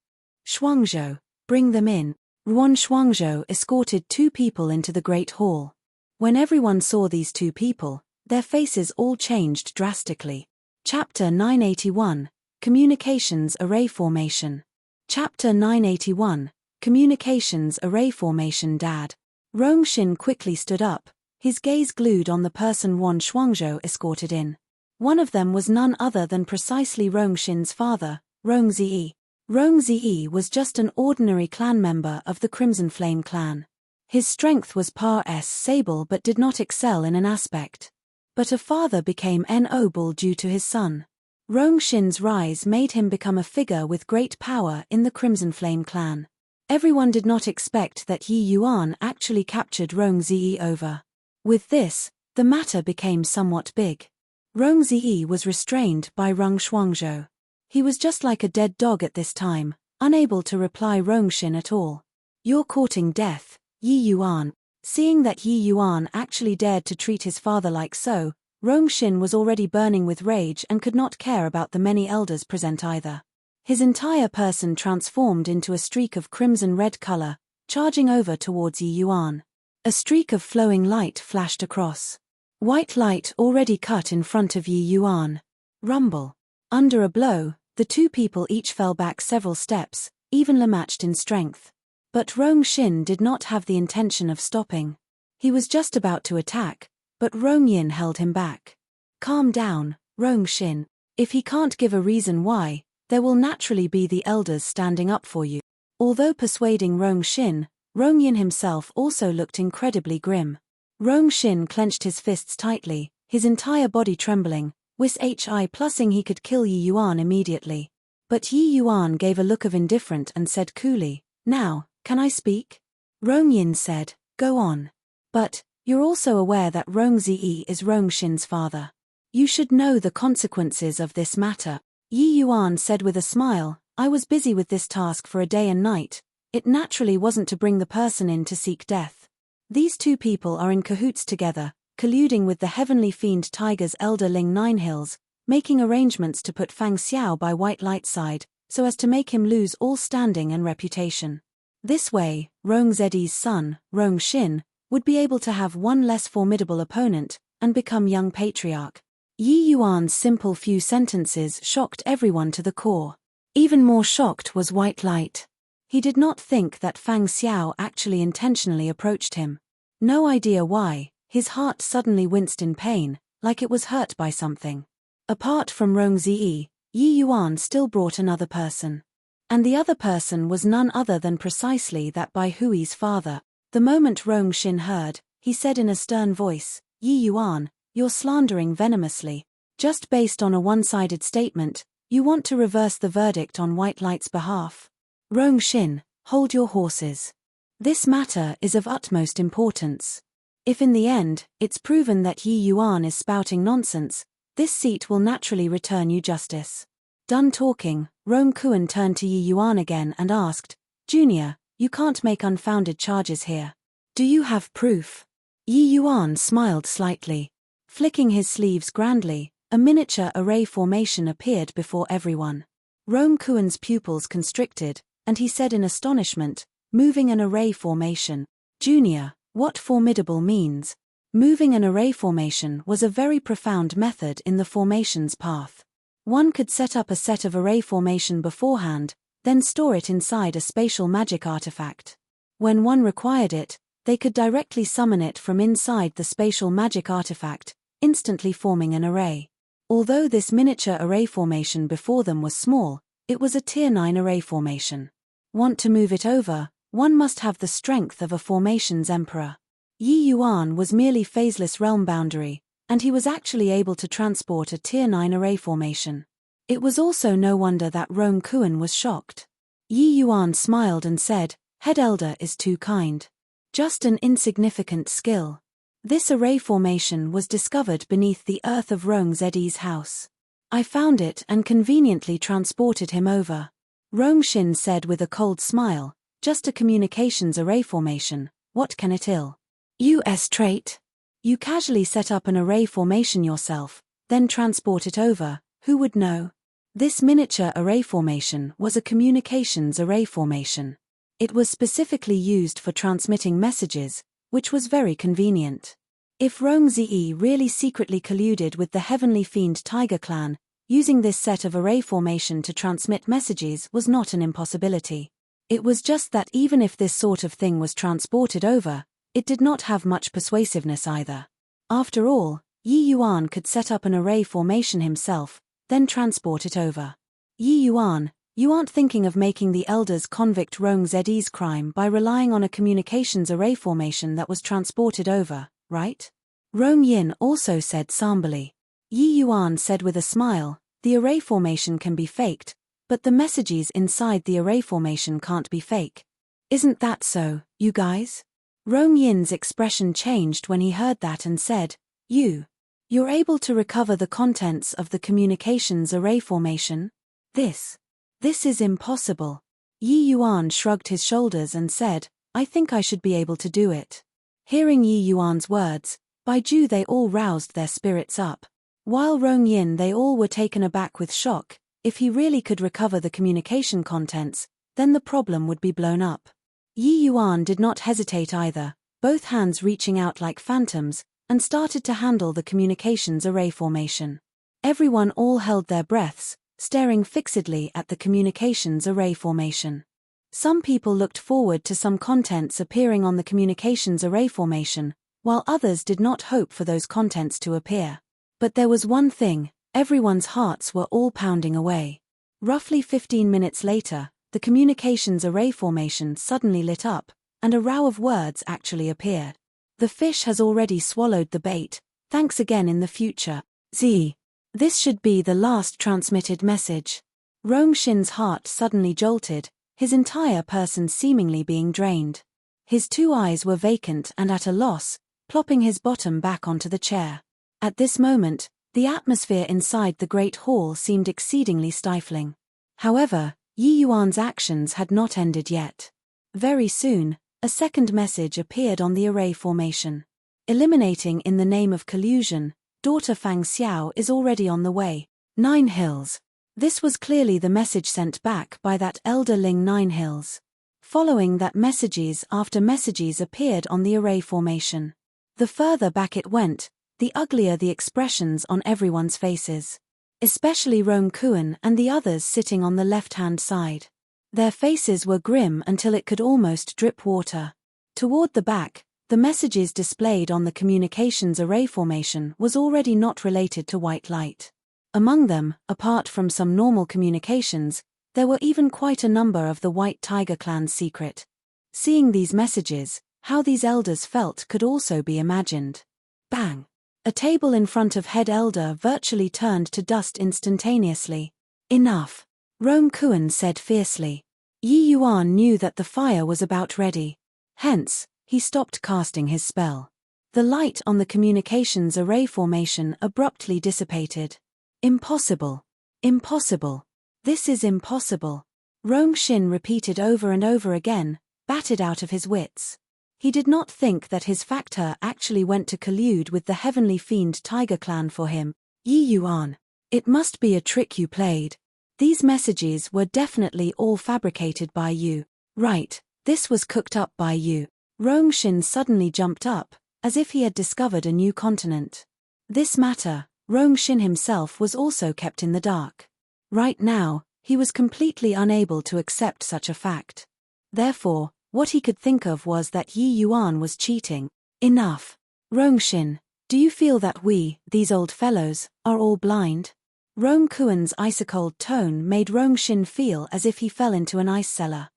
Shuangzhou, bring them in." Ruan Shuangzhou escorted two people into the Great Hall. When everyone saw these two people, their faces all changed drastically. Chapter 981, Communications Array Formation. Chapter 981, Communications Array Formation. Dad. Rong Xin quickly stood up, his gaze glued on the person Ruan Shuangzhou escorted in. One of them was none other than precisely Rong Xin's father, Rong Ziyi. Rong Ziyi was just an ordinary clan member of the Crimson Flame clan. His strength was par s sable but did not excel in an aspect. But a father became noble due to his son. Rong Xin's rise made him become a figure with great power in the Crimson Flame clan. Everyone did not expect that Yi Yuan actually captured Rong Ziyi over. With this, the matter became somewhat big. Rong Ziyi was restrained by Rong Shuangzhou. He was just like a dead dog at this time, unable to reply Rong Xin at all. You're courting death, Yi Yuan. Seeing that Yi Yuan actually dared to treat his father like so, Rong Xin was already burning with rage and could not care about the many elders present either. His entire person transformed into a streak of crimson-red color, charging over towards Yi Yuan. A streak of flowing light flashed across. White light already cut in front of Yi Yuan. Rumble. Under a blow, the two people each fell back several steps, evenly matched in strength. But Rong Xin did not have the intention of stopping. He was just about to attack, but Rong Yin held him back. Calm down, Rong Xin. If he can't give a reason why, there will naturally be the elders standing up for you. Although persuading Rong Xin, Rong Yin himself also looked incredibly grim. Rong Xin clenched his fists tightly, his entire body trembling, with hi plussing he could kill Yi Yuan immediately. But Yi Yuan gave a look of indifferent and said coolly, "Now, can I speak?" Rong Yin said, "Go on. But, you're also aware that Rong Ziyi is Rong Xin's father. You should know the consequences of this matter." Yi Yuan said with a smile, "I was busy with this task for a day and night. It naturally wasn't to bring the person in to seek death. These two people are in cahoots together, colluding with the heavenly fiend Tiger's elder Ling Ninehills, making arrangements to put Fang Xiao by White Light's side, so as to make him lose all standing and reputation. This way, Rong Zedi's son, Rong Xin, would be able to have one less formidable opponent, and become young patriarch." Yi Yuan's simple few sentences shocked everyone to the core. Even more shocked was White Light. He did not think that Fang Xiao actually intentionally approached him. No idea why, His heart suddenly winced in pain, like it was hurt by something. Apart from Rong Zi, Yi Yuan still brought another person. And the other person was none other than precisely that Bai Hui's father. The moment Rong Xin heard, he said in a stern voice, "Yi Yuan, you're slandering venomously. Just based on a one-sided statement, you want to reverse the verdict on White Light's behalf. Rong Xin, hold your horses. This matter is of utmost importance. If in the end, it's proven that Yi Yuan is spouting nonsense, this seat will naturally return you justice." Done talking, Rong Kuan turned to Yi Yuan again and asked, "Junior, you can't make unfounded charges here. Do you have proof?" Yi Yuan smiled slightly. Flicking his sleeves grandly, a miniature array formation appeared before everyone. Rong Kuan's pupils constricted, and he said in astonishment, "Moving an array formation. Junior, what formidable means?" Moving an array formation was a very profound method in the formation's path. One could set up a set of array formation beforehand, then store it inside a spatial magic artifact. When one required it, they could directly summon it from inside the spatial magic artifact, instantly forming an array. Although this miniature array formation before them was small, it was a Tier 9 array formation. Want to move it over, one must have the strength of a formation's emperor. Yi Yuan was merely phaseless realm boundary, and he was actually able to transport a Tier 9 array formation. It was also no wonder that Rong Kuan was shocked. Yi Yuan smiled and said, "Head Elder is too kind. Just an insignificant skill. This array formation was discovered beneath the earth of Rong Zi's house. I found it and conveniently transported him over." Rong Xin said with a cold smile, "Just a communications array formation, what can it ill? US trait. You casually set up an array formation yourself, then transport it over, who would know?" This miniature array formation was a communications array formation. It was specifically used for transmitting messages, which was very convenient. If Rong Zi really secretly colluded with the Heavenly Fiend Tiger clan, using this set of array formation to transmit messages was not an impossibility. It was just that even if this sort of thing was transported over, it did not have much persuasiveness either. After all, Yi Yuan could set up an array formation himself, then transport it over. "Yi Yuan, you aren't thinking of making the elders convict Rong Zi's crime by relying on a communications array formation that was transported over, right?" Rong Yin also said somberly. Yi Yuan said with a smile, "The array formation can be faked, but the messages inside the array formation can't be fake. Isn't that so, you guys?" Rong Yin's expression changed when he heard that and said, You're able to recover the contents of the communications array formation? This is impossible." Yi Yuan shrugged his shoulders and said, "I think I should be able to do it." Hearing Yi Yuan's words, by Ju they all roused their spirits up. While Rong Yin they all were taken aback with shock. If he really could recover the communication contents, then the problem would be blown up. Yi Yuan did not hesitate either, both hands reaching out like phantoms, and started to handle the communications array formation. Everyone all held their breaths, staring fixedly at the communications array formation. Some people looked forward to some contents appearing on the communications array formation, while others did not hope for those contents to appear. But there was one thing, everyone's hearts were all pounding away. Roughly 15 minutes later, the communications array formation suddenly lit up, and a row of words actually appeared. "The fish has already swallowed the bait, thanks again in the future, Z. This should be the last transmitted message." Rong Xin's heart suddenly jolted, his entire person seemingly being drained. His two eyes were vacant and at a loss, plopping his bottom back onto the chair. At this moment, the atmosphere inside the great hall seemed exceedingly stifling. However, Yi Yuan's actions had not ended yet. Very soon, a second message appeared on the array formation. "Eliminating in the name of collusion, daughter Fang Xiao is already on the way. 9 Hills." This was clearly the message sent back by that elder Ling 9 Hills. Following that messages after messages appeared on the array formation. The further back it went, the uglier the expressions on everyone's faces. Especially Rong Kuan and the others sitting on the left-hand side. Their faces were grim until it could almost drip water. Toward the back, The messages displayed on the communications array formation was already not related to white light. Among them, apart from some normal communications, there were even quite a number of the White Tiger clan's secret. Seeing these messages, how these elders felt could also be imagined. Bang! A table in front of head elder virtually turned to dust instantaneously. Enough! Rome Kuan said fiercely. Yi Yuan knew that the fire was about ready. Hence, he stopped casting his spell. The light on the communications array formation abruptly dissipated. Impossible! Impossible! This is impossible! Rong Shin repeated over and over again, batted out of his wits. He did not think that his factor actually went to collude with the heavenly fiend Tiger Clan for him. Yi Yuan, it must be a trick you played. These messages were definitely all fabricated by you. Right, this was cooked up by you. Rong Shin suddenly jumped up, as if he had discovered a new continent. This matter, Rong Shin himself was also kept in the dark. Right now, he was completely unable to accept such a fact. Therefore, what he could think of was that Yi Yuan was cheating. Enough. Rong Shin, do you feel that we, these old fellows, are all blind? Rong Kuan's ice-cold tone made Rong Shin feel as if he fell into an ice cellar.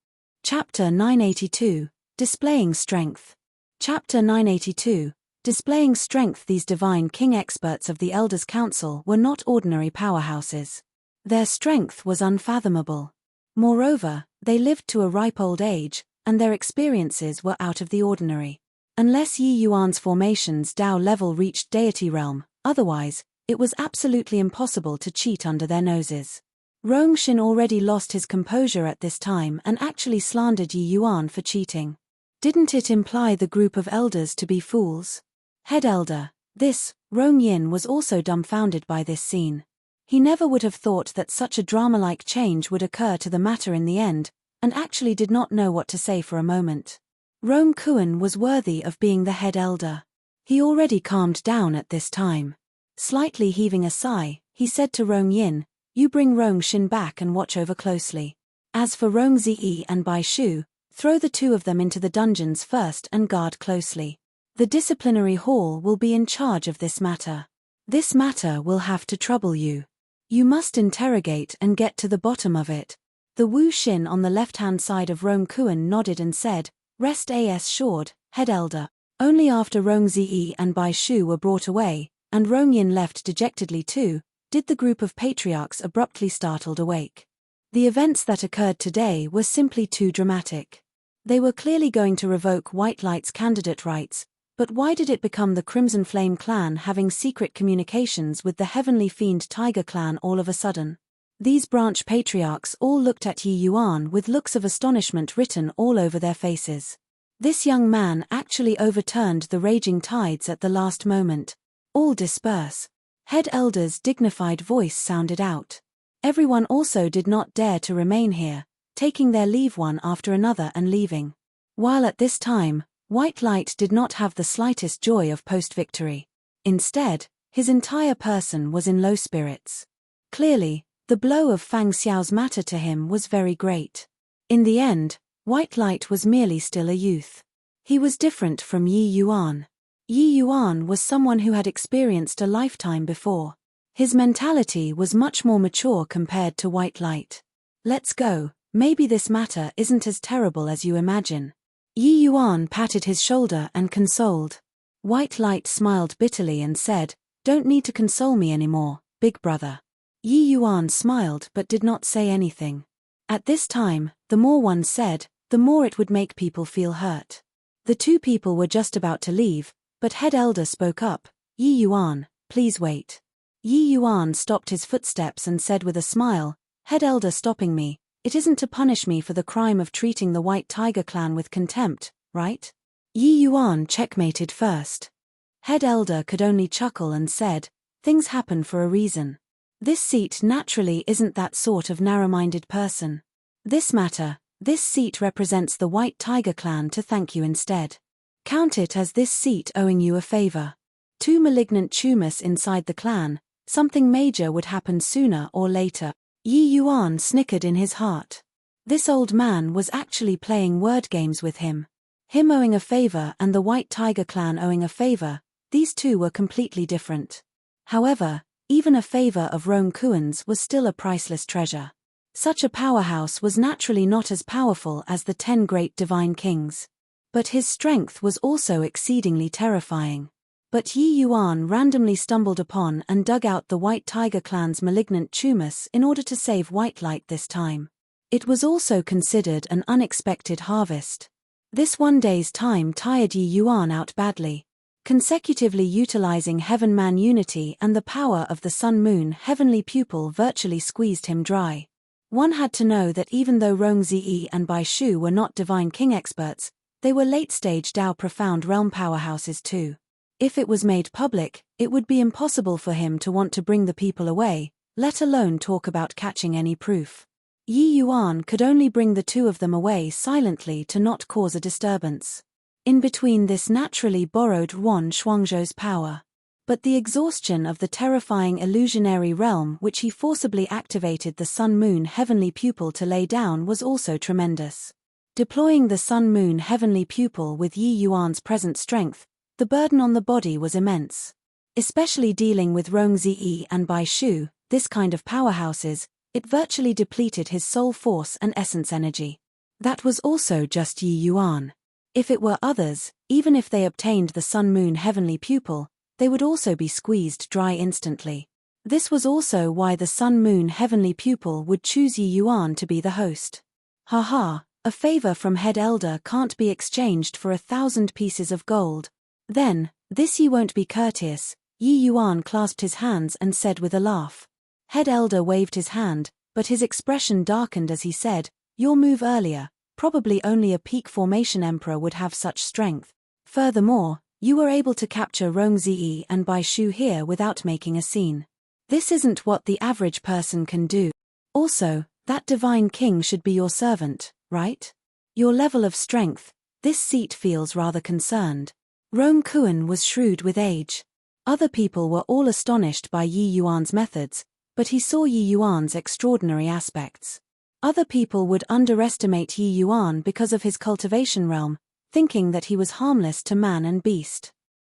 Chapter 982, Displaying Strength. Chapter 982, Displaying Strength. These divine king experts of the Elders' Council were not ordinary powerhouses. Their strength was unfathomable. Moreover, they lived to a ripe old age, and their experiences were out of the ordinary. Unless Yi Yuan's formation's Dao level reached deity realm, otherwise, it was absolutely impossible to cheat under their noses. Rong Shin already lost his composure at this time and actually slandered Yi Yuan for cheating. Didn't it imply the group of elders to be fools? Head elder, Rong Yin was also dumbfounded by this scene. He never would have thought that such a drama-like change would occur to the matter in the end, and actually did not know what to say for a moment. Rome Kuan was worthy of being the head elder. He already calmed down at this time. Slightly heaving a sigh, he said to Rong Yin, "You bring Rong Shin back and watch over closely. As for Rong Zi and Bai Shu, throw the two of them into the dungeons first and guard closely. The disciplinary hall will be in charge of this matter. This matter will have to trouble you. You must interrogate and get to the bottom of it." The Wu Xin on the left-hand side of Rong Kuan nodded and said, "Rest assured, head elder." Only after Rong Zi and Bai Shu were brought away, and Rong Yin left dejectedly too, did the group of patriarchs abruptly startled awake. The events that occurred today were simply too dramatic. They were clearly going to revoke White Light's candidate rights, but why did it become the Crimson Flame clan having secret communications with the heavenly fiend Tiger clan all of a sudden? These branch patriarchs all looked at Yi Yuan with looks of astonishment written all over their faces. This young man actually overturned the raging tides at the last moment. All disperse. Head elder's dignified voice sounded out. Everyone also did not dare to remain here, taking their leave one after another and leaving. While at this time, White Light did not have the slightest joy of post-victory. Instead, his entire person was in low spirits. Clearly, the blow of Fang Xiao's matter to him was very great. In the end, White Light was merely still a youth. He was different from Yi Yuan. Yi Yuan was someone who had experienced a lifetime before. His mentality was much more mature compared to White Light. "Let's go, maybe this matter isn't as terrible as you imagine." Yi Yuan patted his shoulder and consoled. White Light smiled bitterly and said, "Don't need to console me anymore, big brother." Yi Yuan smiled but did not say anything. At this time, the more one said, the more it would make people feel hurt. The two people were just about to leave, but head elder spoke up, "Yi Yuan, please wait." Yi Yuan stopped his footsteps and said with a smile, "Head elder stopping me, it isn't to punish me for the crime of treating the White Tiger clan with contempt, right?" Yi Yuan checkmated first. Head elder could only chuckle and said, "Things happen for a reason. This seat naturally isn't that sort of narrow-minded person. This seat represents the White Tiger clan to thank you instead. Count it as this seat owing you a favor. Two malignant tumors inside the clan, something major would happen sooner or later." Yi Yuan snickered in his heart. This old man was actually playing word games with him. Him owing a favor and the White Tiger clan owing a favor, these two were completely different. However, even a favor of Roan Kuan's was still a priceless treasure. Such a powerhouse was naturally not as powerful as the 10 great divine kings. But his strength was also exceedingly terrifying. But Yi Yuan randomly stumbled upon and dug out the White Tiger clan's malignant tumors in order to save White Light this time. It was also considered an unexpected harvest. This one day's time tired Yi Yuan out badly. Consecutively utilizing Heaven-Man unity and the power of the Sun-Moon heavenly pupil virtually squeezed him dry. One had to know that even though Rong Zi and Bai Shu were not divine king experts, they were late-stage Dao profound realm powerhouses too. If it was made public, it would be impossible for him to want to bring the people away, let alone talk about catching any proof. Yi Yuan could only bring the two of them away silently to not cause a disturbance. In between this naturally borrowed Yuan Shuangzhou's power. But the exhaustion of the terrifying illusionary realm which he forcibly activated the Sun-Moon heavenly pupil to lay down was also tremendous. Deploying the Sun-Moon heavenly pupil with Yi Yuan's present strength, the burden on the body was immense. Especially dealing with Rong Zi and Bai Shu, this kind of powerhouses, it virtually depleted his soul force and essence energy. That was also just Yi Yuan. If it were others, even if they obtained the Sun-Moon heavenly pupil, they would also be squeezed dry instantly. This was also why the Sun-Moon heavenly pupil would choose Yi Yuan to be the host. Haha, a favor from Head Elder can't be exchanged for 1,000 pieces of gold. Then, this ye won't be courteous, Yi Yuan clasped his hands and said with a laugh. Head Elder waved his hand, but his expression darkened as he said, your move earlier, probably only a peak formation emperor would have such strength. Furthermore, you were able to capture Rong Zi and Bai Shu here without making a scene. This isn't what the average person can do. Also, that divine king should be your servant, right? Your level of strength, this seat feels rather concerned. Rong Kuan was shrewd with age. Other people were all astonished by Yi Yuan's methods, but he saw Yi Yuan's extraordinary aspects. Other people would underestimate Yi Yuan because of his cultivation realm, thinking that he was harmless to man and beast.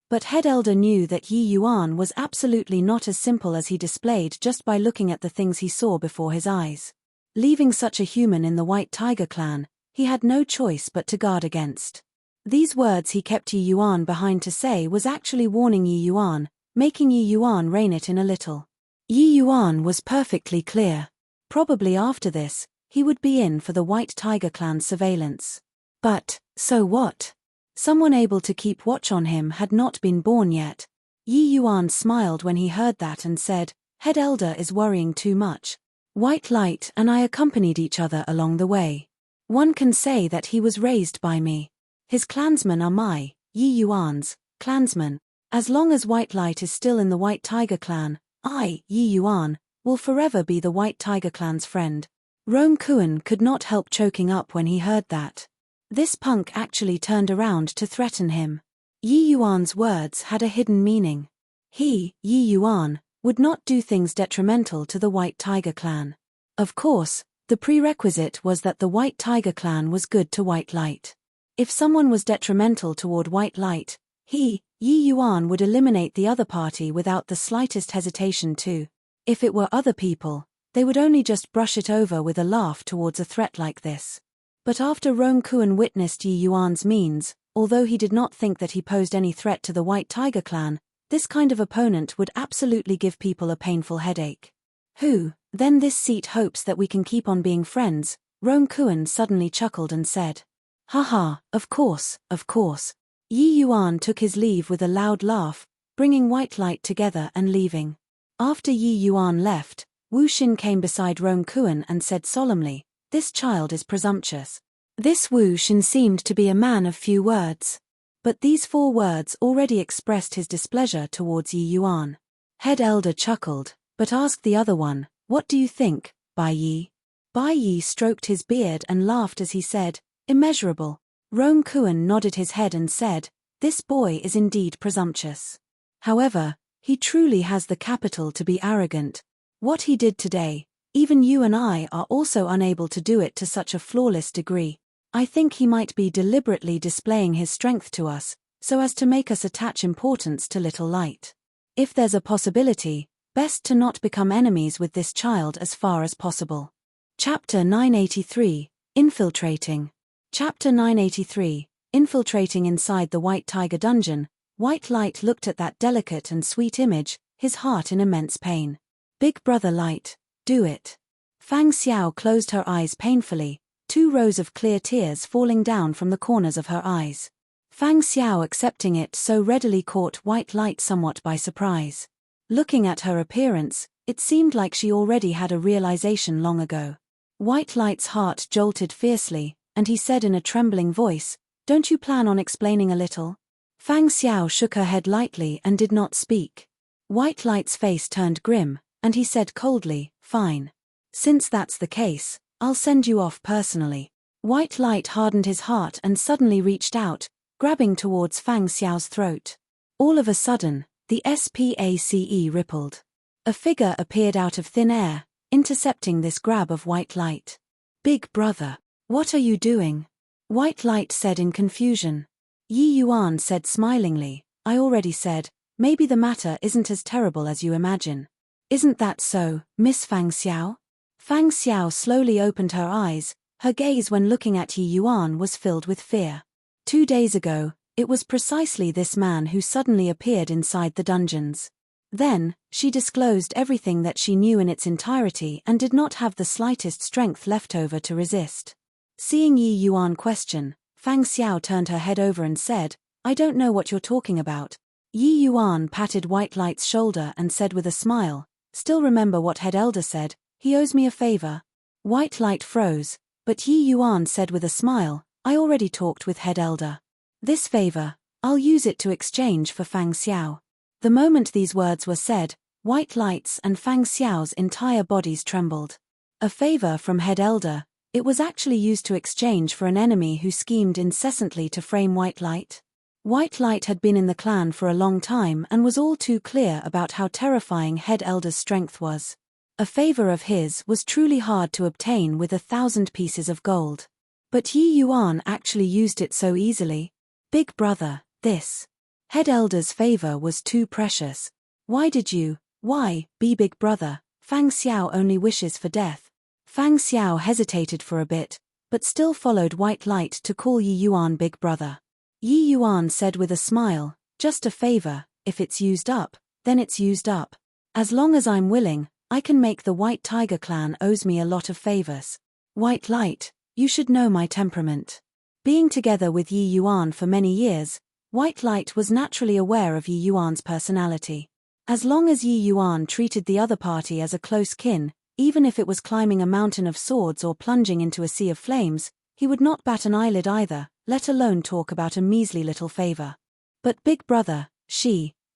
But Head Elder knew that Yi Yuan was absolutely not as simple as he displayed just by looking at the things he saw before his eyes. Leaving such a human in the White Tiger clan, he had no choice but to guard against. These words he kept Yi Yuan behind to say was actually warning Yi Yuan, making Yi Yuan rein it in a little. Yi Yuan was perfectly clear. Probably after this, he would be in for the White Tiger clan's surveillance. But, so what? Someone able to keep watch on him had not been born yet. Yi Yuan smiled when he heard that and said, Head Elder is worrying too much. White Light and I accompanied each other along the way. One can say that he was raised by me. His clansmen are my, Yi Yuan's, clansmen. As long as White Light is still in the White Tiger clan, I, Yi Yuan, will forever be the White Tiger clan's friend. Rong Kuan could not help choking up when he heard that. This punk actually turned around to threaten him. Yi Yuan's words had a hidden meaning. He, Yi Yuan, would not do things detrimental to the White Tiger clan. Of course, the prerequisite was that the White Tiger clan was good to White Light. If someone was detrimental toward White Light, he, Yi Yuan would eliminate the other party without the slightest hesitation too. If it were other people, they would only just brush it over with a laugh towards a threat like this. But after Rong Kuan witnessed Yi Yuan's means, although he did not think that he posed any threat to the White Tiger clan, this kind of opponent would absolutely give people a painful headache. Who, then this seat hopes that we can keep on being friends? Rong Kuan suddenly chuckled and said. Haha, of course, of course. Yi Yuan took his leave with a loud laugh, bringing White Light together and leaving. After Yi Yuan left, Wu Xin came beside Rong Kuan and said solemnly, this child is presumptuous. This Wu Xin seemed to be a man of few words. But these 4 words already expressed his displeasure towards Yi Yuan. Head Elder chuckled, but asked the other one, what do you think, Bai Yi? Bai Yi stroked his beard and laughed as he said, immeasurable. Rong Kuan nodded his head and said, this boy is indeed presumptuous. However, he truly has the capital to be arrogant. What he did today, even you and I are also unable to do it to such a flawless degree. I think he might be deliberately displaying his strength to us, so as to make us attach importance to little light. If there's a possibility, best to not become enemies with this child as far as possible. Chapter 983, Infiltrating. Chapter 983, Infiltrating. Inside the White Tiger dungeon, White Light looked at that delicate and sweet image, his heart in immense pain. Big brother Light, do it. Fang Xiao closed her eyes painfully, 2 rows of clear tears falling down from the corners of her eyes. Fang Xiao accepting it so readily caught White Light somewhat by surprise. Looking at her appearance, it seemed like she already had a realization long ago. White Light's heart jolted fiercely, and he said in a trembling voice, "Don't you plan on explaining a little?" Fang Xiao shook her head lightly and did not speak. White Light's face turned grim, and he said coldly, "Fine. Since that's the case, I'll send you off personally." White Light hardened his heart and suddenly reached out, grabbing towards Fang Xiao's throat. All of a sudden, the space rippled. A figure appeared out of thin air, intercepting this grab of White Light. "Big brother, what are you doing?" White Light said in confusion. Yi Yuan said smilingly, "I already said, maybe the matter isn't as terrible as you imagine. Isn't that so, Miss Fang Xiao?" Fang Xiao slowly opened her eyes. Her gaze when looking at Yi Yuan was filled with fear. 2 days ago, it was precisely this man who suddenly appeared inside the dungeons. Then, she disclosed everything that she knew in its entirety and did not have the slightest strength left over to resist. Seeing Yi Yuan question, Fang Xiao turned her head over and said, "I don't know what you're talking about." Yi Yuan patted White Light's shoulder and said with a smile, "Still remember what Head Elder said, he owes me a favor." White Light froze, but Yi Yuan said with a smile, "I already talked with Head Elder. This favor, I'll use it to exchange for Fang Xiao." The moment these words were said, White Light's and Fang Xiao's entire bodies trembled. A favor from Head Elder, it was actually used to exchange for an enemy who schemed incessantly to frame White Light. White Light had been in the clan for a long time and was all too clear about how terrifying Head Elder's strength was. A favor of his was truly hard to obtain with 1,000 pieces of gold. But Yi Yuan actually used it so easily. "Big brother, this Head Elder's favor was too precious. Why, be big brother, Fang Xiao only wishes for death." Fang Xiao hesitated for a bit, but still followed White Light to call Yi Yuan big brother. Yi Yuan said with a smile, "Just a favor, if it's used up, then it's used up. As long as I'm willing, I can make the White Tiger clan owes me a lot of favors. White Light, you should know my temperament." Being together with Yi Yuan for many years, White Light was naturally aware of Yi Yuan's personality. As long as Yi Yuan treated the other party as a close kin, even if it was climbing a mountain of swords or plunging into a sea of flames, he would not bat an eyelid either, let alone talk about a measly little favor. But big brother,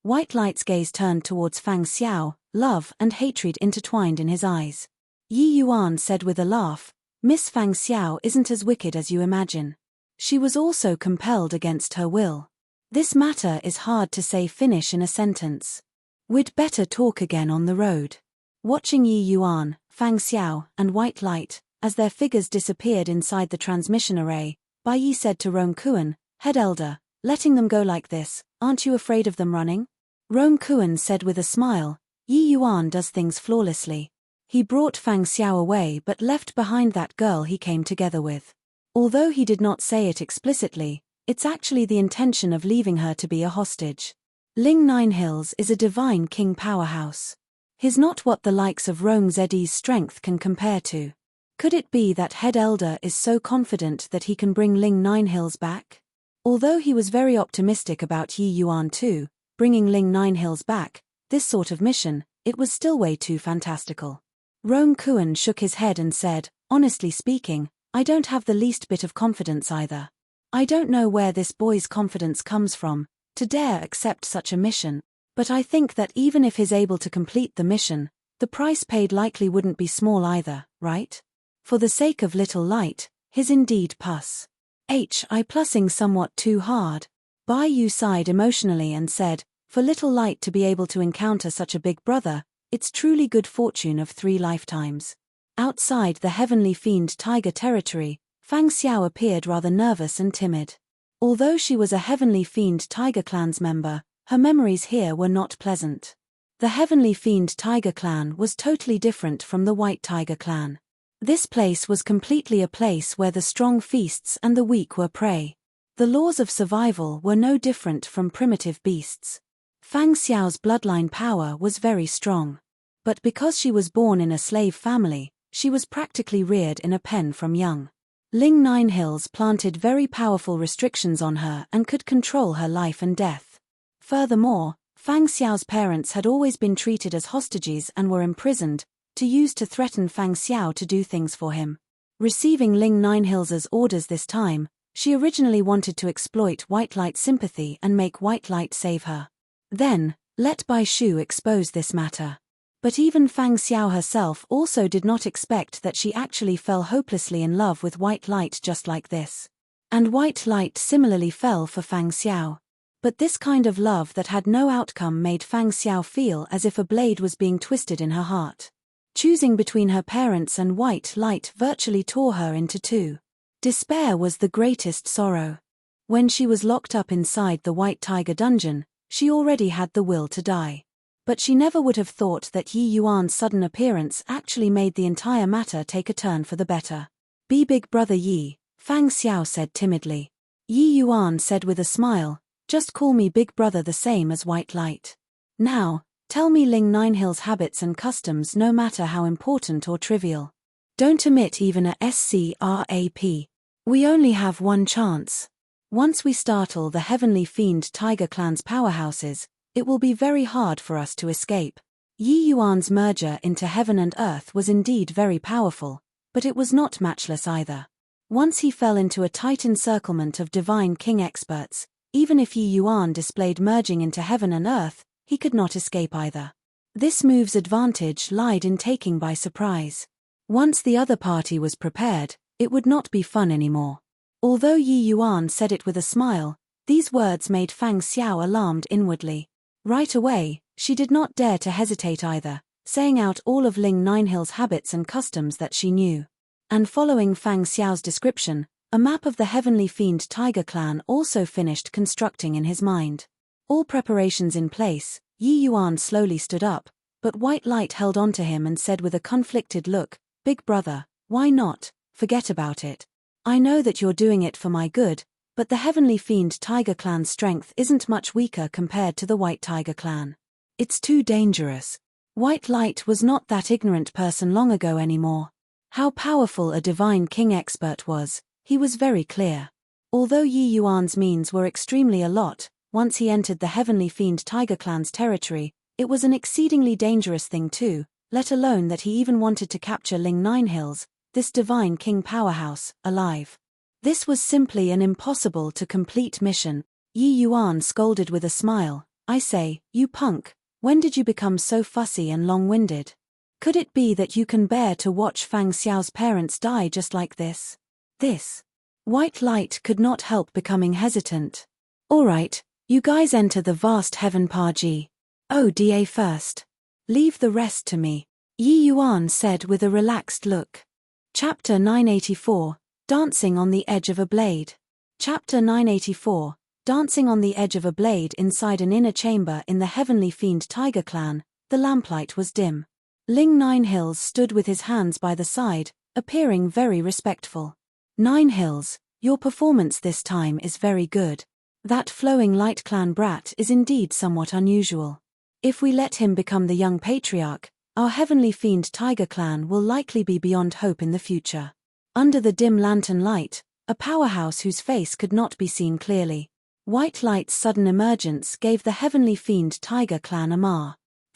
White Light's gaze turned towards Fang Xiao, love and hatred intertwined in his eyes. Yi Yuan said with a laugh, "Miss Fang Xiao isn't as wicked as you imagine. She was also compelled against her will. This matter is hard to say finish in a sentence. We'd better talk again on the road." Watching Yi Yuan, Fang Xiao, and White Light, as their figures disappeared inside the transmission array, Bai Yi said to Rong Kuan, "Head Elder, letting them go like this, aren't you afraid of them running?" Rong Kuan said with a smile, "Yi Yuan does things flawlessly. He brought Fang Xiao away but left behind that girl he came together with. Although he did not say it explicitly, it's actually the intention of leaving her to be a hostage. Ling Nine Hills is a divine king powerhouse. He's not what the likes of Rong Zed's strength can compare to. Could it be that Head Elder is so confident that he can bring Ling Nine Hills back?" Although he was very optimistic about Yi Yuan too, bringing Ling Nine Hills back, this sort of mission, it was still way too fantastical. Rong Kuan shook his head and said, "Honestly speaking, I don't have the least bit of confidence either. I don't know where this boy's confidence comes from, to dare accept such a mission, but I think that even if he's able to complete the mission, the price paid likely wouldn't be small either, right? For the sake of little light, his indeed pus. I plussing somewhat too hard." Bai Yu sighed emotionally and said, "For little light to be able to encounter such a big brother, it's truly good fortune of 3 lifetimes." Outside the heavenly fiend tiger territory, Fang Xiao appeared rather nervous and timid. Although she was a Heavenly Fiend Tiger Clan's member, her memories here were not pleasant. The Heavenly Fiend Tiger Clan was totally different from the White Tiger Clan. This place was completely a place where the strong feasts and the weak were prey. The laws of survival were no different from primitive beasts. Fang Xiao's bloodline power was very strong. But because she was born in a slave family, she was practically reared in a pen from young. Ling Nine Hills planted very powerful restrictions on her and could control her life and death. Furthermore, Fang Xiao's parents had always been treated as hostages and were imprisoned, to use to threaten Fang Xiao to do things for him. Receiving Ling Nine Hills' orders this time, she originally wanted to exploit White Light's sympathy and make White Light save her. Then, let Bai Shu expose this matter. But even Fang Xiao herself also did not expect that she actually fell hopelessly in love with White Light just like this. And White Light similarly fell for Fang Xiao. But this kind of love that had no outcome made Fang Xiao feel as if a blade was being twisted in her heart. Choosing between her parents and White Light virtually tore her into two. Despair was the greatest sorrow. When she was locked up inside the White Tiger dungeon, she already had the will to die. But she never would have thought that Yi Yuan's sudden appearance actually made the entire matter take a turn for the better. "Be big brother Yi," Fang Xiao said timidly. Yi Yuan said with a smile, "Just call me big brother the same as White Light. Now, tell me Ling Nine Hills' habits and customs no matter how important or trivial. Don't omit even a scrap. We only have one chance. Once we startle the Heavenly Fiend Tiger Clan's powerhouses, it will be very hard for us to escape." Yi Yuan's merger into heaven and earth was indeed very powerful, but it was not matchless either. Once he fell into a tight encirclement of divine king experts, even if Yi Yuan displayed merging into heaven and earth, he could not escape either. This move's advantage lied in taking by surprise. Once the other party was prepared, it would not be fun anymore. Although Yi Yuan said it with a smile, these words made Fang Xiao alarmed inwardly. Right away, she did not dare to hesitate either, saying out all of Ling Nine Hills' habits and customs that she knew. And following Fang Xiao's description, a map of the Heavenly Fiend Tiger Clan also finished constructing in his mind. All preparations in place, Yi Yuan slowly stood up, but White Light held on to him and said with a conflicted look, "Big brother, why not? Forget about it. I know that you're doing it for my good, but the Heavenly Fiend Tiger Clan's strength isn't much weaker compared to the White Tiger Clan. It's too dangerous." White Light was not that ignorant person long ago anymore. How powerful a divine king expert was, he was very clear. Although Yi Yuan's means were extremely a lot, once he entered the Heavenly Fiend Tiger Clan's territory, it was an exceedingly dangerous thing too, let alone that he even wanted to capture Ling Nine Hills, this divine king powerhouse, alive. This was simply an impossible to complete mission. Yi Yuan scolded with a smile, "I say, you punk, when did you become so fussy and long-winded? Could it be that you can bear to watch Fang Xiao's parents die just like this?" White Light could not help becoming hesitant. "Alright, you guys enter the vast heaven Paji. Oda first. Leave the rest to me," Yi Yuan said with a relaxed look. Chapter 984, Dancing on the Edge of a Blade. Chapter 984, Dancing on the Edge of a Blade. Inside an inner chamber in the Heavenly Fiend Tiger Clan, the lamplight was dim. Ling Nine Hills stood with his hands by the side, appearing very respectful. "Nine Hills, your performance this time is very good. That flowing Light Clan brat is indeed somewhat unusual. If we let him become the young patriarch, our Heavenly Fiend Tiger Clan will likely be beyond hope in the future." Under the dim lantern light, a powerhouse whose face could not be seen clearly, White Light's sudden emergence gave the Heavenly Fiend Tiger Clan a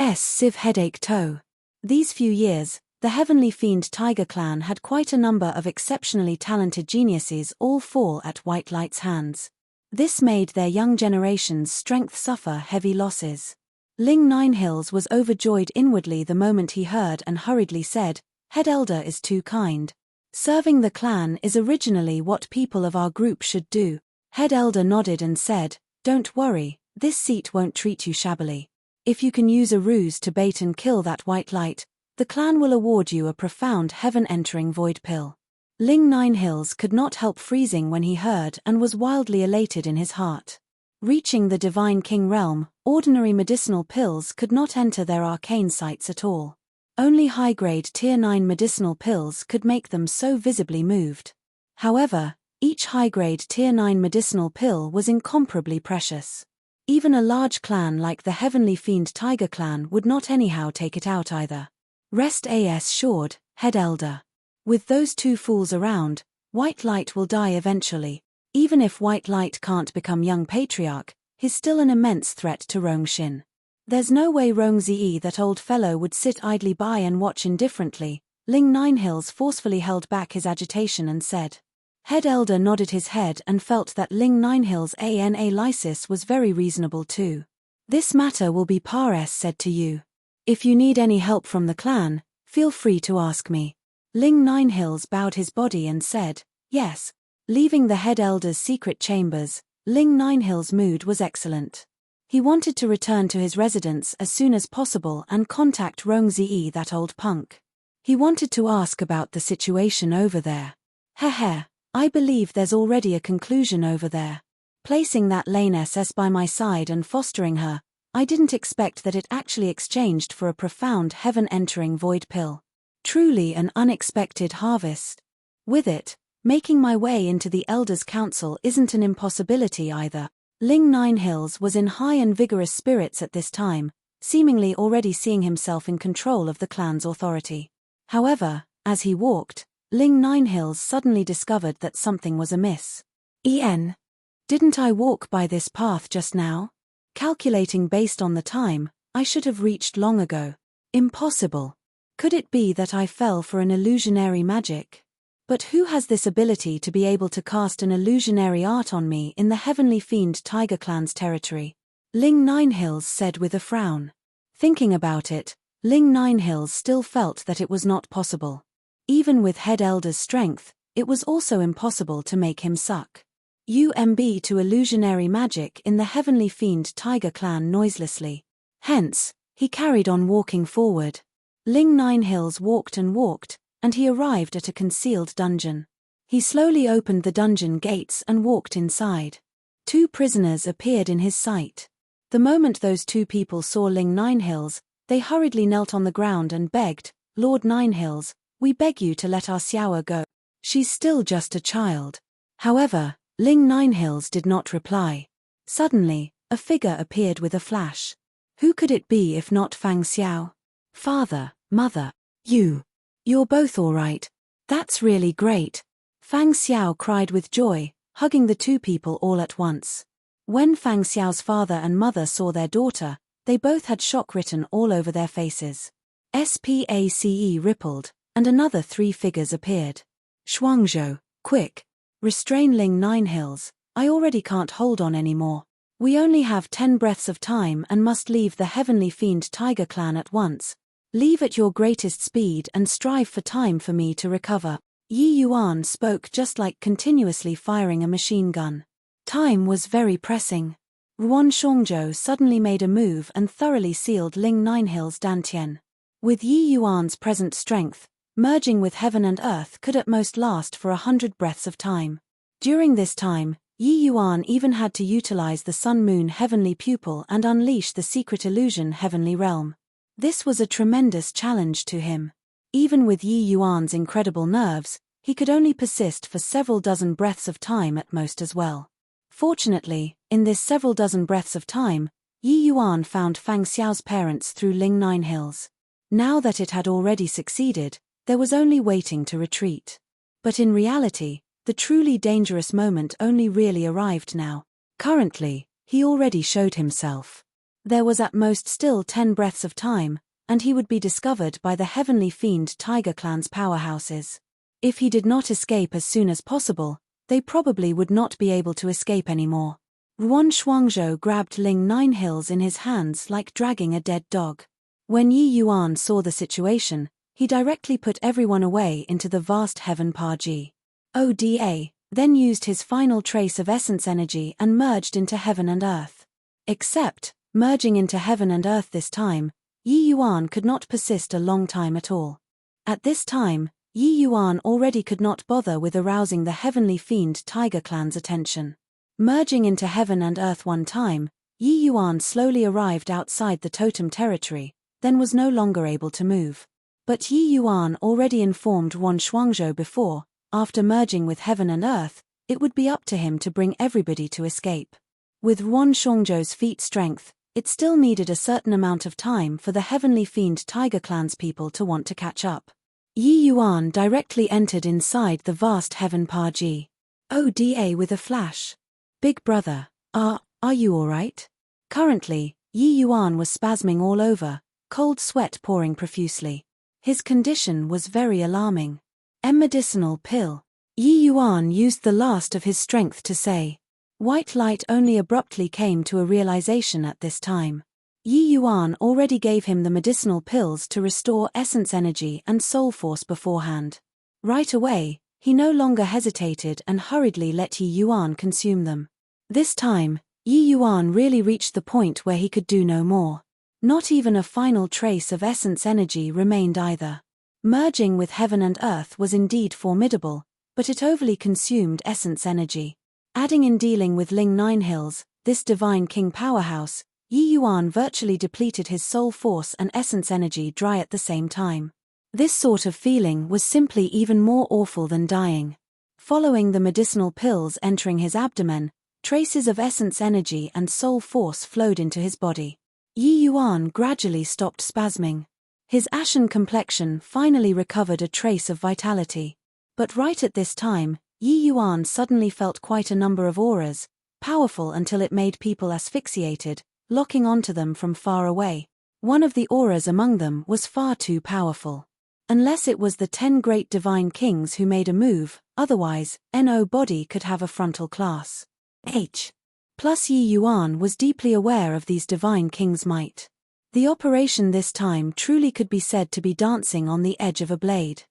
massive headache toe. These few years, the Heavenly Fiend Tiger Clan had quite a number of exceptionally talented geniuses all fall at White Light's hands. This made their young generation's strength suffer heavy losses. Ling Nine Hills was overjoyed inwardly the moment he heard and hurriedly said, "Head Elder is too kind. Serving the clan is originally what people of our group should do." Head Elder nodded and said, "Don't worry, this seat won't treat you shabbily. If you can use a ruse to bait and kill that White Light, the clan will award you a profound heaven-entering void pill." Ling Ninehills could not help freezing when he heard and was wildly elated in his heart. Reaching the Divine King realm, ordinary medicinal pills could not enter their arcane sites at all. Only high-grade Tier 9 medicinal pills could make them so visibly moved. However, each high-grade Tier 9 medicinal pill was incomparably precious. Even a large clan like the Heavenly Fiend Tiger Clan would not anyhow take it out either. Rest assured, Head Elder. With those two fools around, White Light will die eventually. Even if White Light can't become young patriarch, he's still an immense threat to Rongshin. There's no way Rongzi, that old fellow, would sit idly by and watch indifferently. Ling Ninehills forcefully held back his agitation and said. Head Elder nodded his head and felt that Ling Ninehills' analysis was very reasonable too. This matter will be Pares said to you. If you need any help from the clan, feel free to ask me. Ling Ninehills bowed his body and said, yes. Leaving the Head Elder's secret chambers, Ling Ninehills' mood was excellent. He wanted to return to his residence as soon as possible and contact Rongzi, that old punk. He wanted to ask about the situation over there. Heh, I believe there's already a conclusion over there. Placing that Lane SS by my side and fostering her, I didn't expect that it actually exchanged for a profound heaven-entering void pill. Truly an unexpected harvest. With it, making my way into the Elders' Council isn't an impossibility either. Ling Ninehills was in high and vigorous spirits at this time, seemingly already seeing himself in control of the clan's authority. However, as he walked, Ling Ninehills suddenly discovered that something was amiss. Didn't I walk by this path just now? Calculating based on the time, I should have reached long ago. Impossible. Could it be that I fell for an illusionary magic? But who has this ability to be able to cast an illusionary art on me in the Heavenly Fiend Tiger Clan's territory? Ling Ninehills said with a frown. Thinking about it, Ling Ninehills still felt that it was not possible. Even with Head Elder's strength, it was also impossible to make him suck. UMB to illusionary magic in the Heavenly Fiend Tiger Clan noiselessly. Hence, he carried on walking forward. Ling Ninehills walked, and he arrived at a concealed dungeon. He slowly opened the dungeon gates and walked inside. Two prisoners appeared in his sight. The moment those two people saw Ling Ninehills, they hurriedly knelt on the ground and begged, Lord Ninehills, we beg you to let our Xiaoa go. She's still just a child. However, Ling Ninehills did not reply. Suddenly, a figure appeared with a flash. Who could it be if not Fang Xiao? Father, Mother, you're both all right. That's really great. Fang Xiao cried with joy, hugging the two people all at once. When Fang Xiao's father and mother saw their daughter, they both had shock written all over their faces. SPACE rippled, and another three figures appeared. Shuangzhou, quick. Restrain Ling Ninehills, I already can't hold on anymore. We only have 10 breaths of time and must leave the Heavenly Fiend Tiger Clan at once. Leave at your greatest speed and strive for time for me to recover. Yi Yuan spoke just like continuously firing a machine gun. Time was very pressing. Ruan Shongzhou suddenly made a move and thoroughly sealed Ling Ninehills' dantian. With Yi Yuan's present strength, merging with heaven and earth could at most last for 100 breaths of time. During this time, Yi Yuan even had to utilize the Sun-Moon Heavenly Pupil and unleash the secret illusion Heavenly Realm. This was a tremendous challenge to him. Even with Yi Yuan's incredible nerves, he could only persist for several dozen breaths of time at most as well. Fortunately, in this several dozen breaths of time, Yi Yuan found Fang Xiao's parents through Ling Ninehills. Now that it had already succeeded, there was only waiting to retreat. But in reality, the truly dangerous moment only really arrived now. Currently, he already showed himself. There was at most still 10 breaths of time, and he would be discovered by the Heavenly Fiend Tiger Clan's powerhouses. If he did not escape as soon as possible, they probably would not be able to escape anymore. Ruan Shuangzhou grabbed Ling Ninehills in his hands like dragging a dead dog. When Yi Yuan saw the situation, he directly put everyone away into the vast heaven Parji. Oda, then used his final trace of essence energy and merged into heaven and earth. Except, merging into heaven and earth this time, Yi Yuan could not persist a long time at all. At this time, Yi Yuan already could not bother with arousing the heavenly fiend tiger clan's attention. Merging into heaven and earth one time, Yi Yuan slowly arrived outside the totem territory, then was no longer able to move. But Yi Yuan already informed Wan Shuangzhou before, after merging with heaven and earth, it would be up to him to bring everybody to escape. With Wan Shuangzhou's feat strength, it still needed a certain amount of time for the heavenly fiend tiger clan's people to want to catch up. Yi Yuan directly entered inside the vast heaven Paji. Oda with a flash. Big brother, are you alright? Currently, Yi Yuan was spasming all over, cold sweat pouring profusely. His condition was very alarming. A medicinal pill. Yi Yuan used the last of his strength to say. White light only abruptly came to a realization at this time. Yi Yuan already gave him the medicinal pills to restore essence energy and soul force beforehand. Right away, he no longer hesitated and hurriedly let Yi Yuan consume them. This time, Yi Yuan really reached the point where he could do no more. Not even a final trace of essence energy remained either. Merging with heaven and earth was indeed formidable, but it overly consumed essence energy. Adding in dealing with Ling Nine Hills, this divine king powerhouse, Yi Yuan virtually depleted his soul force and essence energy dry at the same time. This sort of feeling was simply even more awful than dying. Following the medicinal pills entering his abdomen, traces of essence energy and soul force flowed into his body. Yi Yuan gradually stopped spasming. His ashen complexion finally recovered a trace of vitality. But right at this time, Yi Yuan suddenly felt quite a number of auras, powerful until it made people asphyxiated, locking onto them from far away. One of the auras among them was far too powerful. Unless it was the 10 great divine kings who made a move, otherwise, no body could have a frontal class. Plus Yi Yuan was deeply aware of these divine kings' might. The operation this time truly could be said to be dancing on the edge of a blade.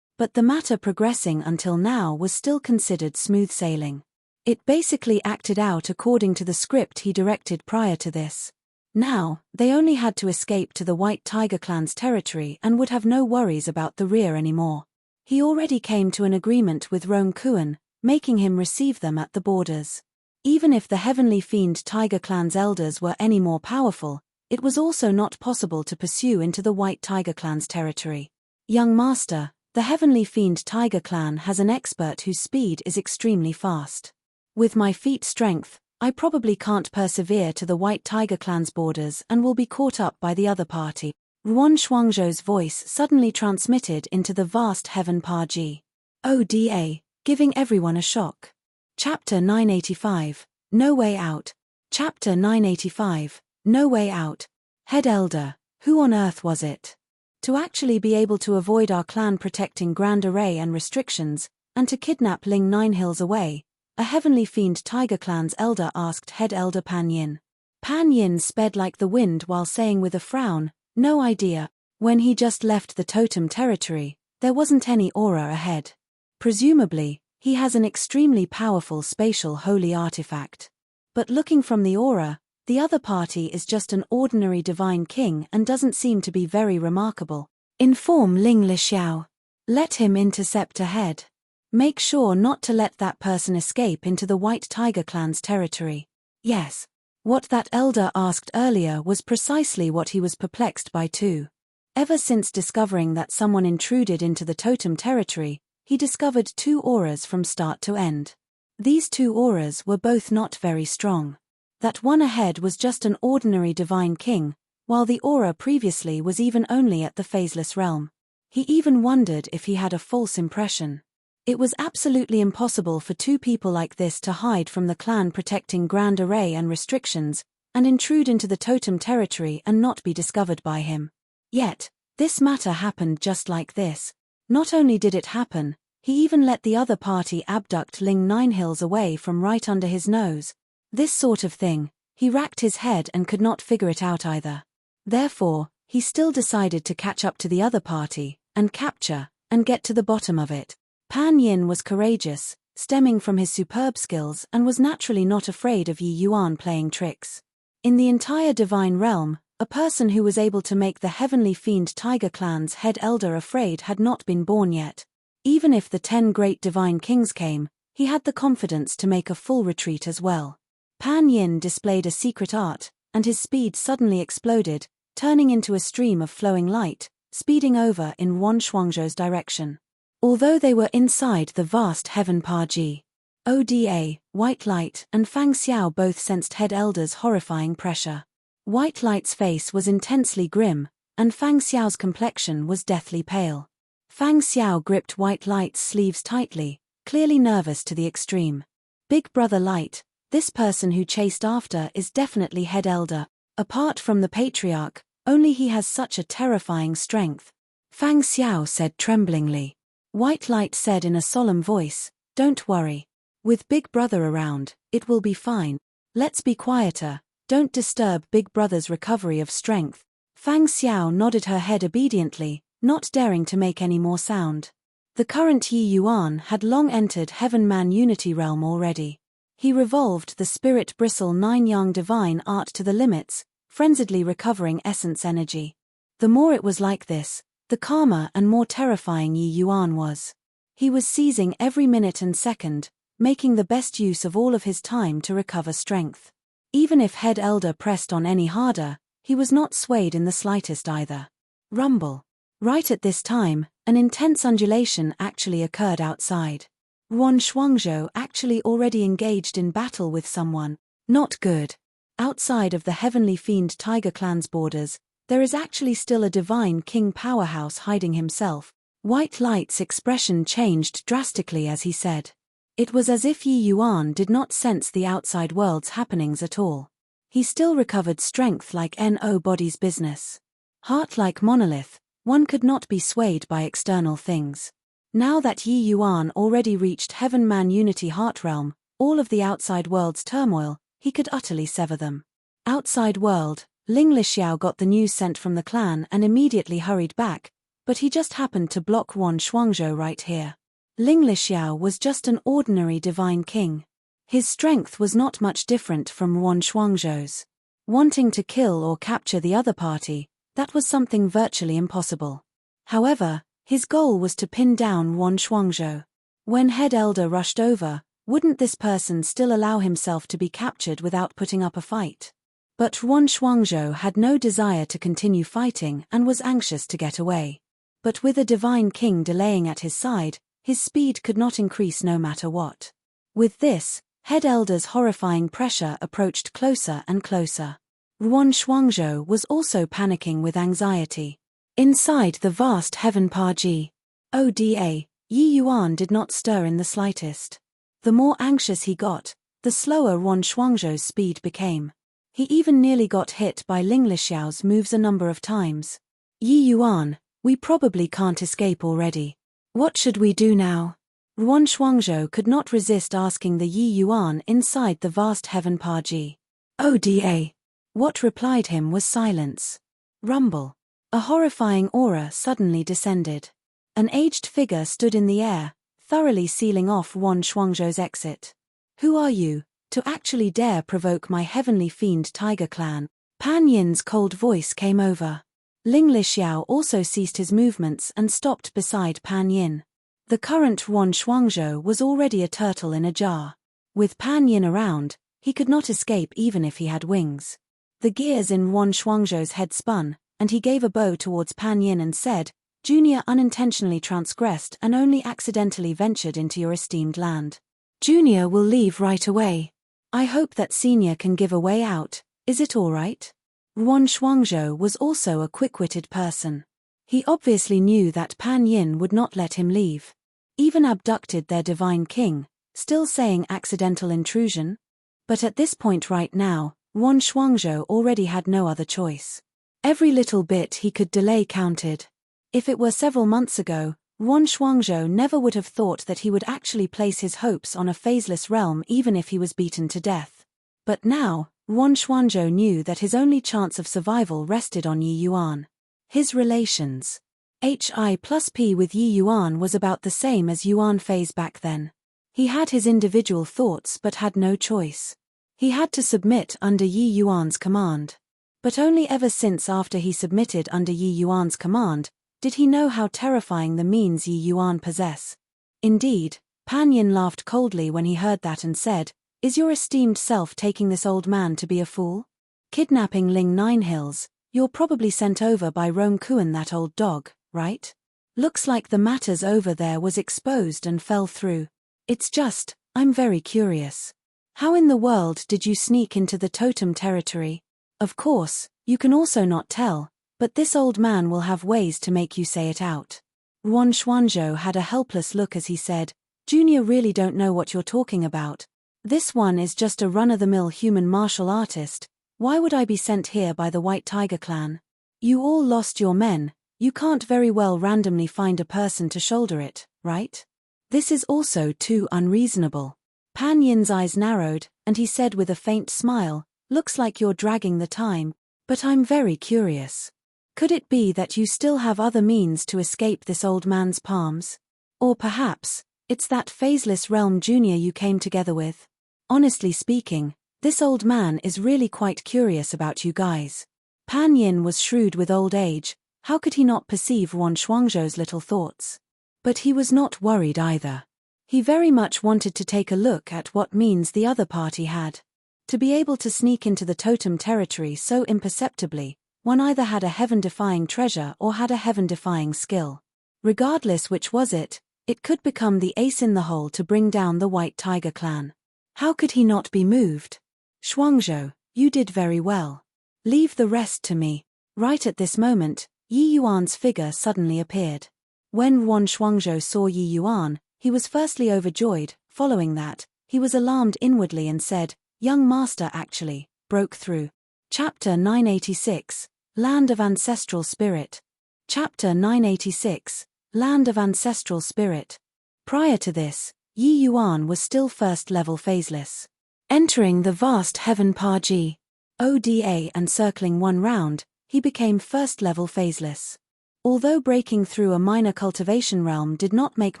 But the matter progressing until now was still considered smooth sailing. It basically acted out according to the script he directed prior to this. Now, they only had to escape to the White Tiger clan's territory and would have no worries about the rear anymore. He already came to an agreement with Rong Kuan, making him receive them at the borders. Even if the Heavenly Fiend Tiger clan's elders were any more powerful, it was also not possible to pursue into the White Tiger clan's territory. Young master, the Heavenly Fiend Tiger clan has an expert whose speed is extremely fast. With my feat strength, I probably can't persevere to the White Tiger clan's borders and will be caught up by the other party. Ruan Shuangzhou's voice suddenly transmitted into the vast heaven Paji. Oda, giving everyone a shock. Chapter 985, No Way Out. Chapter 985, No Way Out. Head Elder, who on earth was it? To actually be able to avoid our clan protecting Grand Array and restrictions, and to kidnap Ling Nine Hills away, a Heavenly Fiend Tiger clan's elder asked Head Elder Pan Yin. Pan Yin sped like the wind while saying with a frown, no idea. When he just left the totem territory, there wasn't any aura ahead. Presumably, he has an extremely powerful spatial holy artifact. But looking from the aura, the other party is just an ordinary divine king and doesn't seem to be very remarkable. Inform Ling Lixiao. Let him intercept ahead. Make sure not to let that person escape into the White Tiger clan's territory. Yes. What that elder asked earlier was precisely what he was perplexed by too. Ever since discovering that someone intruded into the totem territory, he discovered 2 auras from start to end. These 2 auras were both not very strong. That one ahead was just an ordinary divine king, while the aura previously was even only at the phaseless realm. He even wondered if he had a false impression. It was absolutely impossible for 2 people like this to hide from the clan protecting Grand Array and restrictions, and intrude into the totem territory and not be discovered by him. Yet, this matter happened just like this. Not only did it happen, he even let the other party abduct Ling Nine Hills away from right under his nose. This sort of thing, he racked his head and could not figure it out either. Therefore, he still decided to catch up to the other party, and capture, and get to the bottom of it. Pan Yin was courageous, stemming from his superb skills, and was naturally not afraid of Yi Yuan playing tricks. In the entire divine realm, a person who was able to make the Heavenly Fiend Tiger clan's head elder afraid had not been born yet. Even if the 10 great divine kings came, he had the confidence to make a full retreat as well. Pan Yin displayed a secret art, and his speed suddenly exploded, turning into a stream of flowing light, speeding over in Wan Shuangzhou's direction. Although they were inside the vast heaven Paji, Oda, White Light and Fang Xiao both sensed Head Elder's horrifying pressure. White Light's face was intensely grim, and Fang Xiao's complexion was deathly pale. Fang Xiao gripped White Light's sleeves tightly, clearly nervous to the extreme. Big Brother Light, this person who chased after is definitely Head Elder. Apart from the Patriarch, only he has such a terrifying strength. Fang Xiao said tremblingly. White Light said in a solemn voice, "Don't worry. With Big Brother around, it will be fine. Let's be quieter, don't disturb Big Brother's recovery of strength." Fang Xiao nodded her head obediently, not daring to make any more sound. The current Yi Yuan had long entered Heaven Man Unity Realm already. He revolved the Spirit Bristle 9 Yang Divine Art to the limits, frenziedly recovering essence energy. The more it was like this, the calmer and more terrifying Yi Yuan was. He was seizing every minute and second, making the best use of all of his time to recover strength. Even if Head Elder pressed on any harder, he was not swayed in the slightest either. Rumble. Right at this time, an intense undulation actually occurred outside. Wan Shuangzhou actually already engaged in battle with someone. Not good. Outside of the Heavenly Fiend Tiger Clan's borders, there is actually still a divine king powerhouse hiding himself. White Light's expression changed drastically as he said. It was as if Yi Yuan did not sense the outside world's happenings at all. He still recovered strength like nobody's business. Heart like monolith, one could not be swayed by external things. Now that Yi Yuan already reached Heaven Man Unity Heart Realm, all of the outside world's turmoil, he could utterly sever them. Outside world, Ling Lixiao got the news sent from the clan and immediately hurried back, but he just happened to block Wan Shuangzhou right here. Ling Lixiao was just an ordinary divine king. His strength was not much different from Wan Shuangzhou's. Wanting to kill or capture the other party, that was something virtually impossible. However, his goal was to pin down Wan Shuangzhou. When Head Elder rushed over, wouldn't this person still allow himself to be captured without putting up a fight? But Wan Shuangzhou had no desire to continue fighting and was anxious to get away. But with a divine king delaying at his side, his speed could not increase no matter what. With this, Head Elder's horrifying pressure approached closer and closer. Wan Shuangzhou was also panicking with anxiety. Inside the vast Heaven Paji, Oda, Yi Yuan did not stir in the slightest. The more anxious he got, the slower Wan Shuangzhou's speed became. He even nearly got hit by Ling Lixiao's moves a number of times. Yi Yuan, we probably can't escape already. What should we do now? Wan Shuangzhou could not resist asking the Yi Yuan inside the vast Heaven Paji. Oda. What replied him was silence. Rumble. A horrifying aura suddenly descended. An aged figure stood in the air, thoroughly sealing off Wan Shuangzhou's exit. Who are you, to actually dare provoke my heavenly fiend Tiger Clan? Pan Yin's cold voice came over. Ling Lixiao also ceased his movements and stopped beside Pan Yin. The current Wan Shuangzhou was already a turtle in a jar. With Pan Yin around, he could not escape even if he had wings. The gears in Wan Shuangzhou's head spun, and he gave a bow towards Pan Yin and said, "Junior unintentionally transgressed and only accidentally ventured into your esteemed land. Junior will leave right away. I hope that Senior can give a way out, is it all right?" Wan Shuangzhou was also a quick-witted person. He obviously knew that Pan Yin would not let him leave. Even abducted their divine king, still saying accidental intrusion? But at this point right now, Wan Shuangzhou already had no other choice. Every little bit he could delay counted. If it were several months ago, Wan Shuangzhou never would have thought that he would actually place his hopes on a phaseless realm even if he was beaten to death. But now, Wan Shuangzhou knew that his only chance of survival rested on Yi Yuan. His relations. Hi+P with Yi Yuan was about the same as Yuan phase back then. He had his individual thoughts but had no choice. He had to submit under Yi Yuan's command. But only ever since after he submitted under Yi Yuan's command, Did he know how terrifying the means Yi Yuan possess? Indeed, Pan Yin laughed coldly when he heard that and said, "Is your esteemed self taking this old man to be a fool? Kidnapping Ling Nine Hills, you're probably sent over by Rome Kuan, that old dog, right? Looks like the matters over there was exposed and fell through. It's just, I'm very curious. How in the world did you sneak into the totem territory? Of course, you can also not tell, but this old man will have ways to make you say it out." Ruan Xuanzhou had a helpless look as he said, "Junior, really don't know what you're talking about. This one is just a run-of-the-mill human martial artist. Why would I be sent here by the White Tiger clan? You all lost your men, you can't very well randomly find a person to shoulder it, right? This is also too unreasonable." Pan Yin's eyes narrowed, and he said with a faint smile, "Looks like you're dragging the time, but I'm very curious. Could it be that you still have other means to escape this old man's palms? Or perhaps, it's that phaseless realm junior you came together with? Honestly speaking, this old man is really quite curious about you guys." Pan Yin was shrewd with old age, how could he not perceive Ruan Xuanzhou's little thoughts? But he was not worried either. He very much wanted to take a look at what means the other party had. To be able to sneak into the totem territory so imperceptibly, one either had a heaven-defying treasure or had a heaven-defying skill. Regardless which was it, it could become the ace in the hole to bring down the White Tiger clan. How could he not be moved? "Xuanzhou, you did very well. Leave the rest to me." Right at this moment, Yi Yuan's figure suddenly appeared. When Ruan Xuanzhou saw Yi Yuan, he was firstly overjoyed. Following that, he was alarmed inwardly and said, "Young master actually broke through." Chapter 986, Land of Ancestral Spirit. Chapter 986, Land of Ancestral Spirit. Prior to this, Yi Yuan was still first-level phaseless. Entering the vast heaven Paji Oda and circling one round, he became first-level phaseless. Although breaking through a minor cultivation realm did not make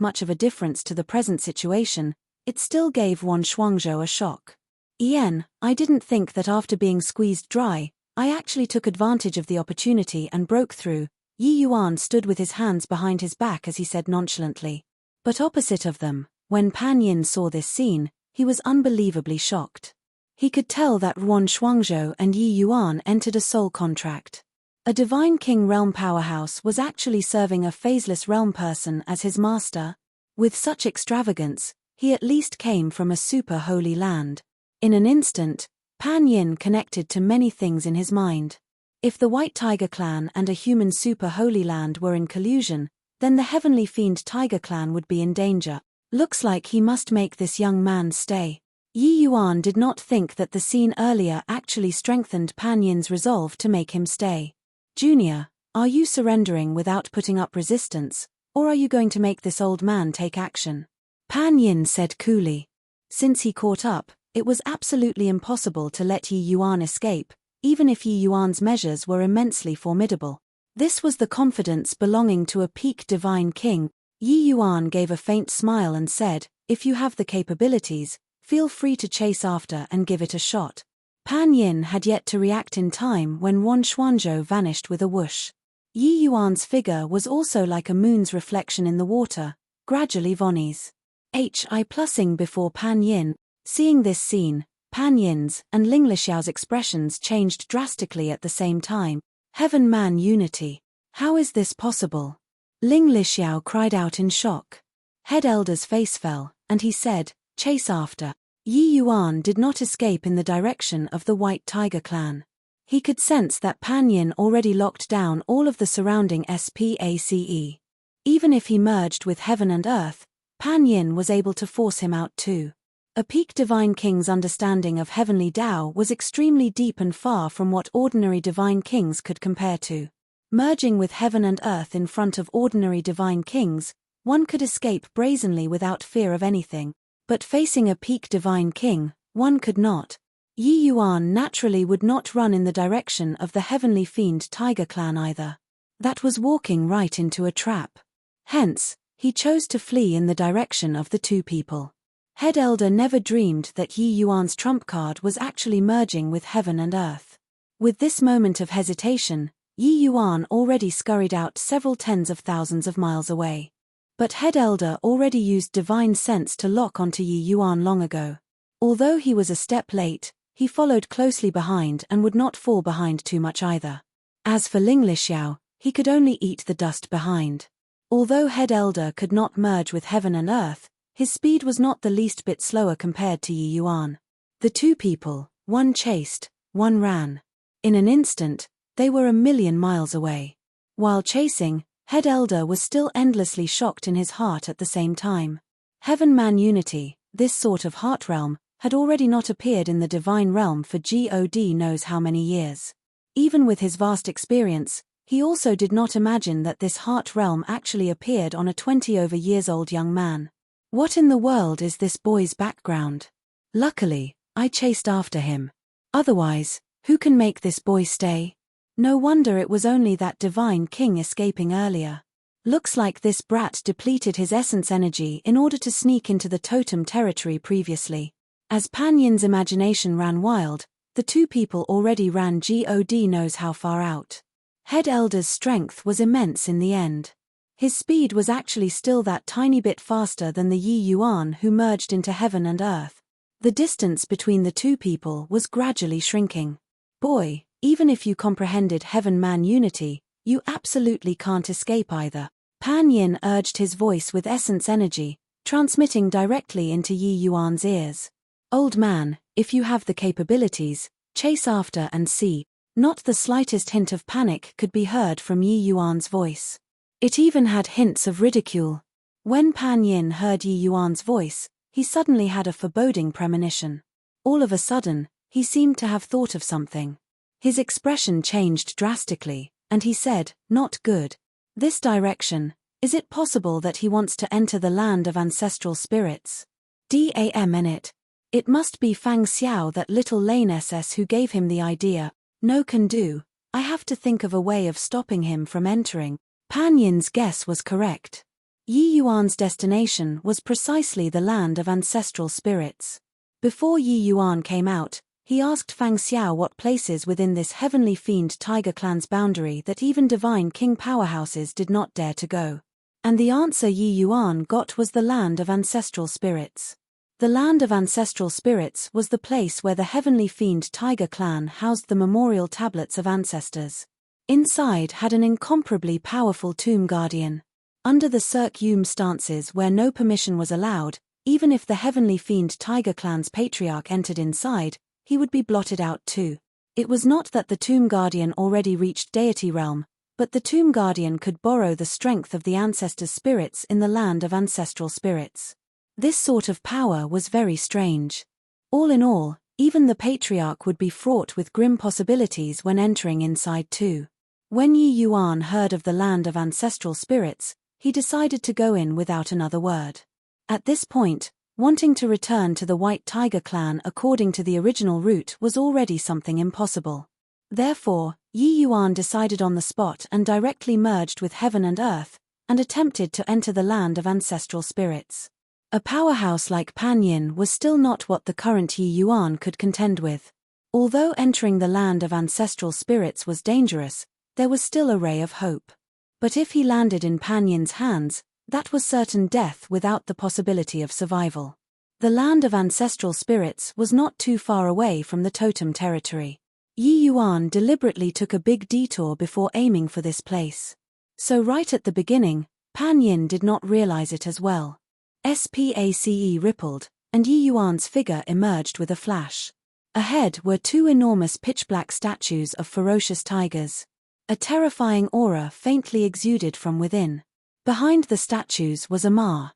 much of a difference to the present situation, it still gave Ruan Xuanzhou a shock. I didn't think that after being squeezed dry, I actually took advantage of the opportunity and broke through." Yi Yuan stood with his hands behind his back as he said nonchalantly. But opposite of them, when Pan Yin saw this scene, he was unbelievably shocked. He could tell that Ruan Xuanzhou and Yi Yuan entered a soul contract. A Divine King realm powerhouse was actually serving a phaseless realm person as his master. With such extravagance, he at least came from a super holy land. In an instant, Pan Yin connected to many things in his mind. If the White Tiger clan and a human super holy land were in collusion, then the Heavenly Fiend Tiger clan would be in danger. Looks like he must make this young man stay. Yi Yuan did not think that the scene earlier actually strengthened Pan Yin's resolve to make him stay. "Junior, are you surrendering without putting up resistance, or are you going to make this old man take action?" Pan Yin said coolly. Since he caught up, it was absolutely impossible to let Yi Yuan escape, even if Yi Yuan's measures were immensely formidable. This was the confidence belonging to a peak divine king. Yi Yuan gave a faint smile and said, "If you have the capabilities, feel free to chase after and give it a shot." Pan Yin had yet to react in time when Ruan Xuanzhou vanished with a whoosh. Yi Yuan's figure was also like a moon's reflection in the water, gradually vanish. Hi plussing before Pan Yin. Seeing this scene, Pan Yin's and Ling Lixiao's expressions changed drastically at the same time. Heaven man unity. How is this possible? Ling Lixiao cried out in shock. Head Elder's face fell, and he said, "Chase after." Yi Yuan did not escape in the direction of the White Tiger clan. He could sense that Pan Yin already locked down all of the surrounding SPACE. Even if he merged with heaven and earth, Pan Yin was able to force him out too. A peak divine king's understanding of heavenly Tao was extremely deep and far from what ordinary divine kings could compare to. Merging with heaven and earth in front of ordinary divine kings, one could escape brazenly without fear of anything. But facing a peak divine king, one could not. Yi Yuan naturally would not run in the direction of the Heavenly Fiend Tiger clan either. That was walking right into a trap. Hence, he chose to flee in the direction of the two people. Head Elder never dreamed that Yi Yuan's trump card was actually merging with heaven and earth. With this moment of hesitation, Yi Yuan already scurried out several tens of thousands of miles away. But Head Elder already used divine sense to lock onto Yi Yuan long ago. Although he was a step late, he followed closely behind and would not fall behind too much either. As for Ling Lixiao, he could only eat the dust behind. Although Head Elder could not merge with heaven and earth, his speed was not the least bit slower compared to Yi Yuan. The two people, one chased, one ran. In an instant, they were 1,000,000 miles away. While chasing, Head Elder was still endlessly shocked in his heart at the same time. Heaven-man unity, this sort of heart realm, had already not appeared in the divine realm for God knows how many years. Even with his vast experience, he also did not imagine that this heart realm actually appeared on a 20-over-years-old young man. What in the world is this boy's background? Luckily, I chased after him. Otherwise, who can make this boy stay? No wonder it was only that divine king escaping earlier. Looks like this brat depleted his essence energy in order to sneak into the totem territory previously. As Pan Yin's imagination ran wild, the two people already ran God knows how far out. Head Elder's strength was immense in the end. His speed was actually still that tiny bit faster than the Yi Yuan who merged into heaven and earth. The distance between the two people was gradually shrinking. Boy, even if you comprehended heaven-man unity, you absolutely can't escape either. Pan Yin urged his voice with essence energy, transmitting directly into Yi Yuan's ears. Old man, if you have the capabilities, chase after and see. Not the slightest hint of panic could be heard from Yi Yuan's voice. It even had hints of ridicule. When Pan Yin heard Yi Yuan's voice, he suddenly had a foreboding premonition. All of a sudden, he seemed to have thought of something. His expression changed drastically, and he said, "Not good. This direction, is it possible that he wants to enter the land of ancestral spirits? Damn it. It must be Fang Xiao, that little lane SS who gave him the idea. No can do, I have to think of a way of stopping him from entering." Pan Yin's guess was correct. Yi Yuan's destination was precisely the land of ancestral spirits. Before Yi Yuan came out, he asked Fang Xiao what places within this heavenly fiend tiger clan's boundary that even divine king powerhouses did not dare to go. And the answer Yi Yuan got was the land of ancestral spirits. The land of ancestral spirits was the place where the heavenly fiend tiger clan housed the memorial tablets of ancestors. Inside had an incomparably powerful tomb guardian. Under the circum stances where no permission was allowed, even if the heavenly fiend tiger clan's patriarch entered inside, he would be blotted out too. It was not that the tomb guardian already reached deity realm, but the tomb guardian could borrow the strength of the ancestors' spirits in the land of ancestral spirits. This sort of power was very strange. All in all, even the patriarch would be fraught with grim possibilities when entering inside too. When Yi Yuan heard of the land of ancestral spirits, he decided to go in without another word. At this point, wanting to return to the White Tiger clan according to the original route was already something impossible. Therefore, Yi Yuan decided on the spot and directly merged with heaven and earth, and attempted to enter the land of ancestral spirits. A powerhouse like Pan Yin was still not what the current Yi Yuan could contend with. Although entering the land of ancestral spirits was dangerous, there was still a ray of hope. But if he landed in Pan Yin's hands, that was certain death without the possibility of survival. The land of ancestral spirits was not too far away from the totem territory. Yi Yuan deliberately took a big detour before aiming for this place. So right at the beginning, Pan Yin did not realize it as well. SPACE rippled, and Yi Yuan's figure emerged with a flash. Ahead were two enormous pitch-black statues of ferocious tigers. A terrifying aura faintly exuded from within. Behind the statues was a Ma's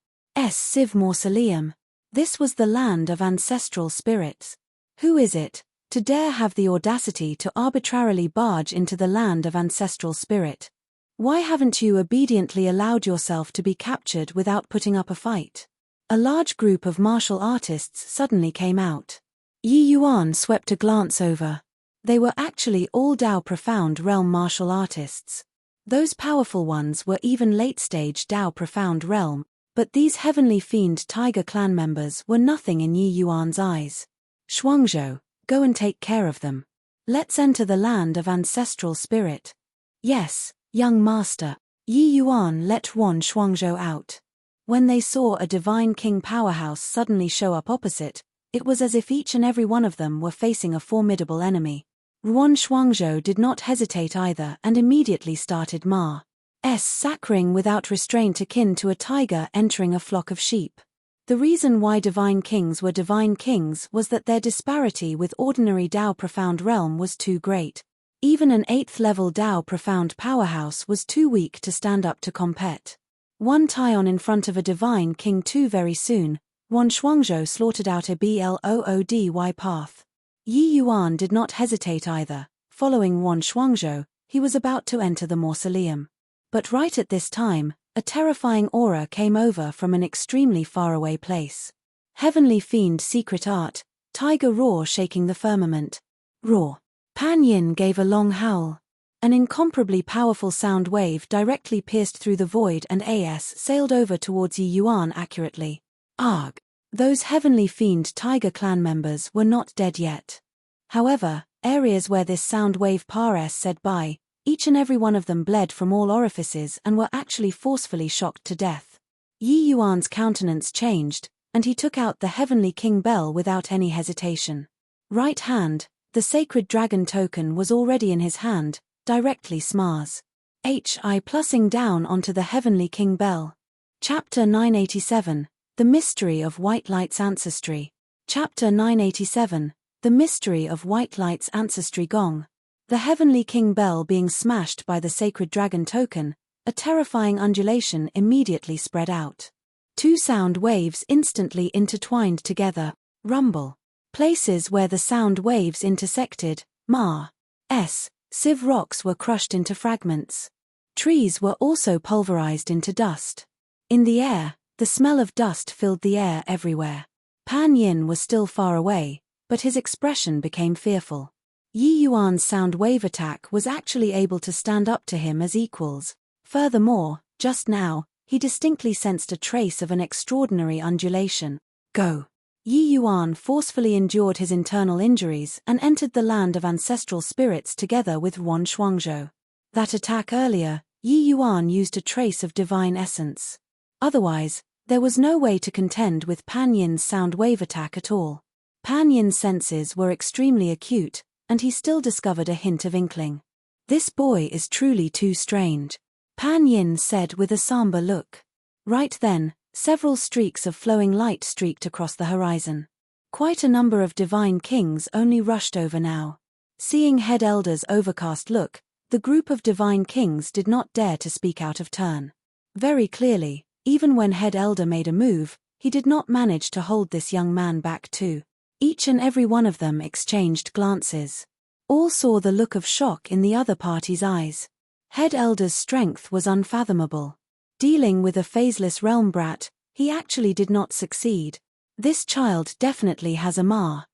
Civ mausoleum. This was the land of ancestral spirits. Who is it, to dare have the audacity to arbitrarily barge into the land of ancestral spirit? Why haven't you obediently allowed yourself to be captured without putting up a fight? A large group of martial artists suddenly came out. Yi Yuan swept a glance over. They were actually all Dao Profound Realm martial artists. Those powerful ones were even late-stage Dao Profound Realm, but these heavenly fiend tiger clan members were nothing in Yi Yuan's eyes. Shuangzhou, go and take care of them. Let's enter the land of ancestral spirit. Yes, young master. Yi Yuan let Yuan Shuangzhou out. When they saw a divine king powerhouse suddenly show up opposite, it was as if each and every one of them were facing a formidable enemy. Yuan Shuangzhou did not hesitate either and immediately started Ma's sacring without restraint akin to a tiger entering a flock of sheep. The reason why divine kings were divine kings was that their disparity with ordinary Dao profound realm was too great. Even an 8th level Dao profound powerhouse was too weak to stand up to compete. One tie-on in front of a divine king too very soon, Yuan Shuangzhou slaughtered out a bloody path. Yi Yuan did not hesitate either. Following Yuan Shuangzhou, he was about to enter the mausoleum. But right at this time, a terrifying aura came over from an extremely faraway place. Heavenly fiend secret art, tiger roar shaking the firmament. Roar. Pan Yin gave a long howl. An incomparably powerful sound wave directly pierced through the void and sailed over towards Yi Yuan accurately. Arg! Those heavenly fiend tiger clan members were not dead yet. However, areas where this sound wave said by, each and every one of them bled from all orifices and were actually forcefully shocked to death. Yi Yuan's countenance changed, and he took out the heavenly king bell without any hesitation. Right hand, the sacred dragon token was already in his hand, directly smas. Plussing down onto the heavenly king bell. Chapter 987, The Mystery of White Light's Ancestry. Chapter 987, The Mystery of White Light's Ancestry Gong. The heavenly king bell being smashed by the sacred dragon token, a terrifying undulation immediately spread out. Two sound waves instantly intertwined together. Rumble. Places where the sound waves intersected, sieve rocks were crushed into fragments. Trees were also pulverized into dust. In the air, the smell of dust filled the air everywhere. Pan Yin was still far away, but his expression became fearful. Yi Yuan's sound wave attack was actually able to stand up to him as equals. Furthermore, just now, he distinctly sensed a trace of an extraordinary undulation. Go! Yi Yuan forcefully endured his internal injuries and entered the land of ancestral spirits together with Yuan Shuangzhou. That attack earlier, Yi Yuan used a trace of divine essence. Otherwise, there was no way to contend with Pan Yin's sound wave attack at all. Pan Yin's senses were extremely acute, and he still discovered a hint of inkling. This boy is truly too strange, Pan Yin said with a somber look. Right then, several streaks of flowing light streaked across the horizon. Quite a number of divine kings only rushed over now. Seeing Head Elder's overcast look, the group of divine kings did not dare to speak out of turn. Very clearly, even when Head Elder made a move, he did not manage to hold this young man back too. Each and every one of them exchanged glances. All saw the look of shock in the other party's eyes. Head Elder's strength was unfathomable. Dealing with a phaseless realm brat, he actually did not succeed. This child definitely has a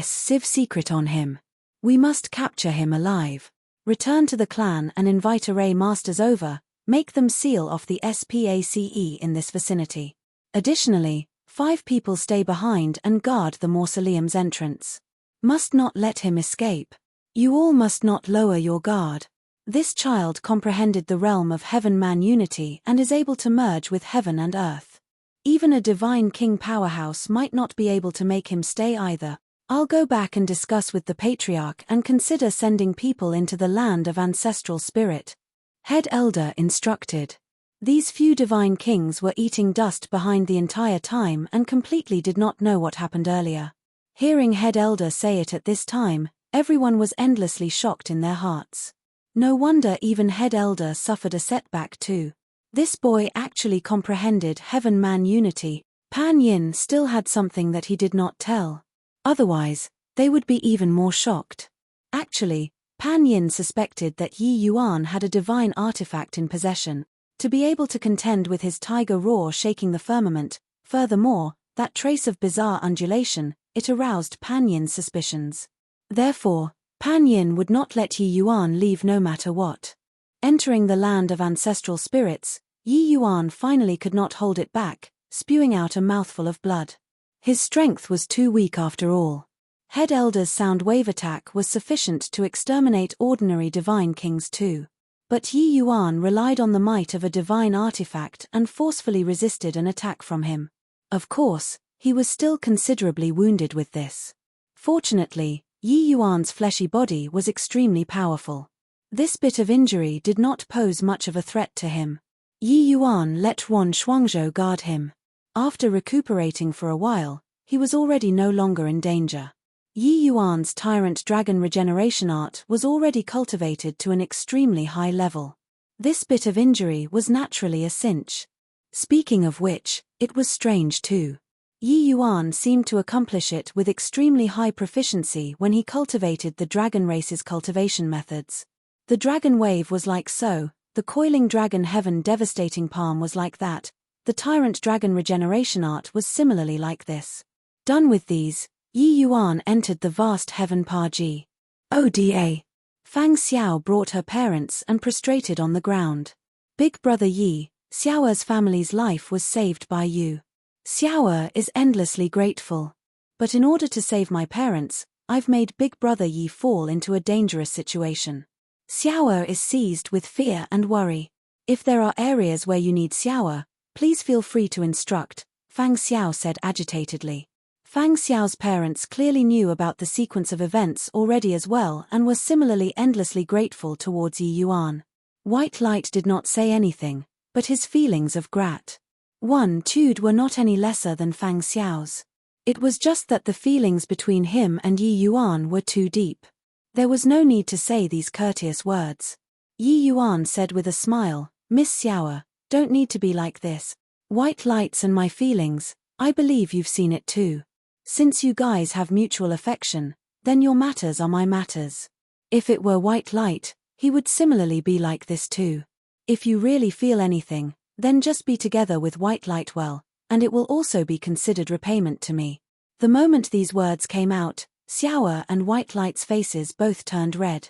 sieve secret on him. We must capture him alive. Return to the clan and invite array masters over, make them seal off the SPACE in this vicinity. Additionally, 5 people stay behind and guard the mausoleum's entrance. Must not let him escape. You all must not lower your guard. This child comprehended the realm of heaven-man unity and is able to merge with heaven and earth. Even a divine king powerhouse might not be able to make him stay either. I'll go back and discuss with the patriarch and consider sending people into the land of ancestral spirit. Head Elder instructed. These few divine kings were eating dust behind the entire time and completely did not know what happened earlier. Hearing Head Elder say it at this time, everyone was endlessly shocked in their hearts. No wonder even Head Elder suffered a setback too. This boy actually comprehended heaven-man unity. Pan Yin still had something that he did not tell. Otherwise, they would be even more shocked. Actually, Pan Yin suspected that Yi Yuan had a divine artifact in possession, to be able to contend with his tiger roar shaking the firmament. Furthermore, that trace of bizarre undulation, it aroused Pan Yin's suspicions. Therefore, Pan Yin would not let Yi Yuan leave no matter what. Entering the land of ancestral spirits, Yi Yuan finally could not hold it back, spewing out a mouthful of blood. His strength was too weak after all. Head Elder's sound wave attack was sufficient to exterminate ordinary divine kings too. But Yi Yuan relied on the might of a divine artifact and forcefully resisted an attack from him. Of course, he was still considerably wounded with this. Fortunately, Yi Yuan's fleshy body was extremely powerful. This bit of injury did not pose much of a threat to him. Yi Yuan let Ruan Shuangzhou guard him. After recuperating for a while, he was already no longer in danger. Yi Yuan's Tyrant Dragon regeneration art was already cultivated to an extremely high level. This bit of injury was naturally a cinch. Speaking of which, it was strange too. Yi Yuan seemed to accomplish it with extremely high proficiency when he cultivated the dragon race's cultivation methods. The dragon wave was like so, the coiling dragon heaven devastating palm was like that, the Tyrant Dragon regeneration art was similarly like this. Done with these, Yi Yuan entered the vast heaven Paji. Oda. Fang Xiao brought her parents and prostrated on the ground. Big brother Yi, Xiao's family's life was saved by you. Xiao is endlessly grateful. But in order to save my parents, I've made big brother Yi fall into a dangerous situation. Xiao is seized with fear and worry. If there are areas where you need Xiao, please feel free to instruct, Fang Xiao said agitatedly. Fang Xiao's parents clearly knew about the sequence of events already as well and were similarly endlessly grateful towards Yi Yuan. White Light did not say anything, but his feelings of gratitude were not any lesser than Fang Xiao's. It was just that the feelings between him and Yi Yuan were too deep. There was no need to say these courteous words. Yi Yuan said with a smile, Miss Xiao, don't need to be like this. White Lights and my feelings, I believe you've seen it too. Since you guys have mutual affection, then your matters are my matters. If it were White Light, he would similarly be like this too. If you really feel anything, then just be together with White Light well, and it will also be considered repayment to me. The moment these words came out, Xiao and White Light's faces both turned red.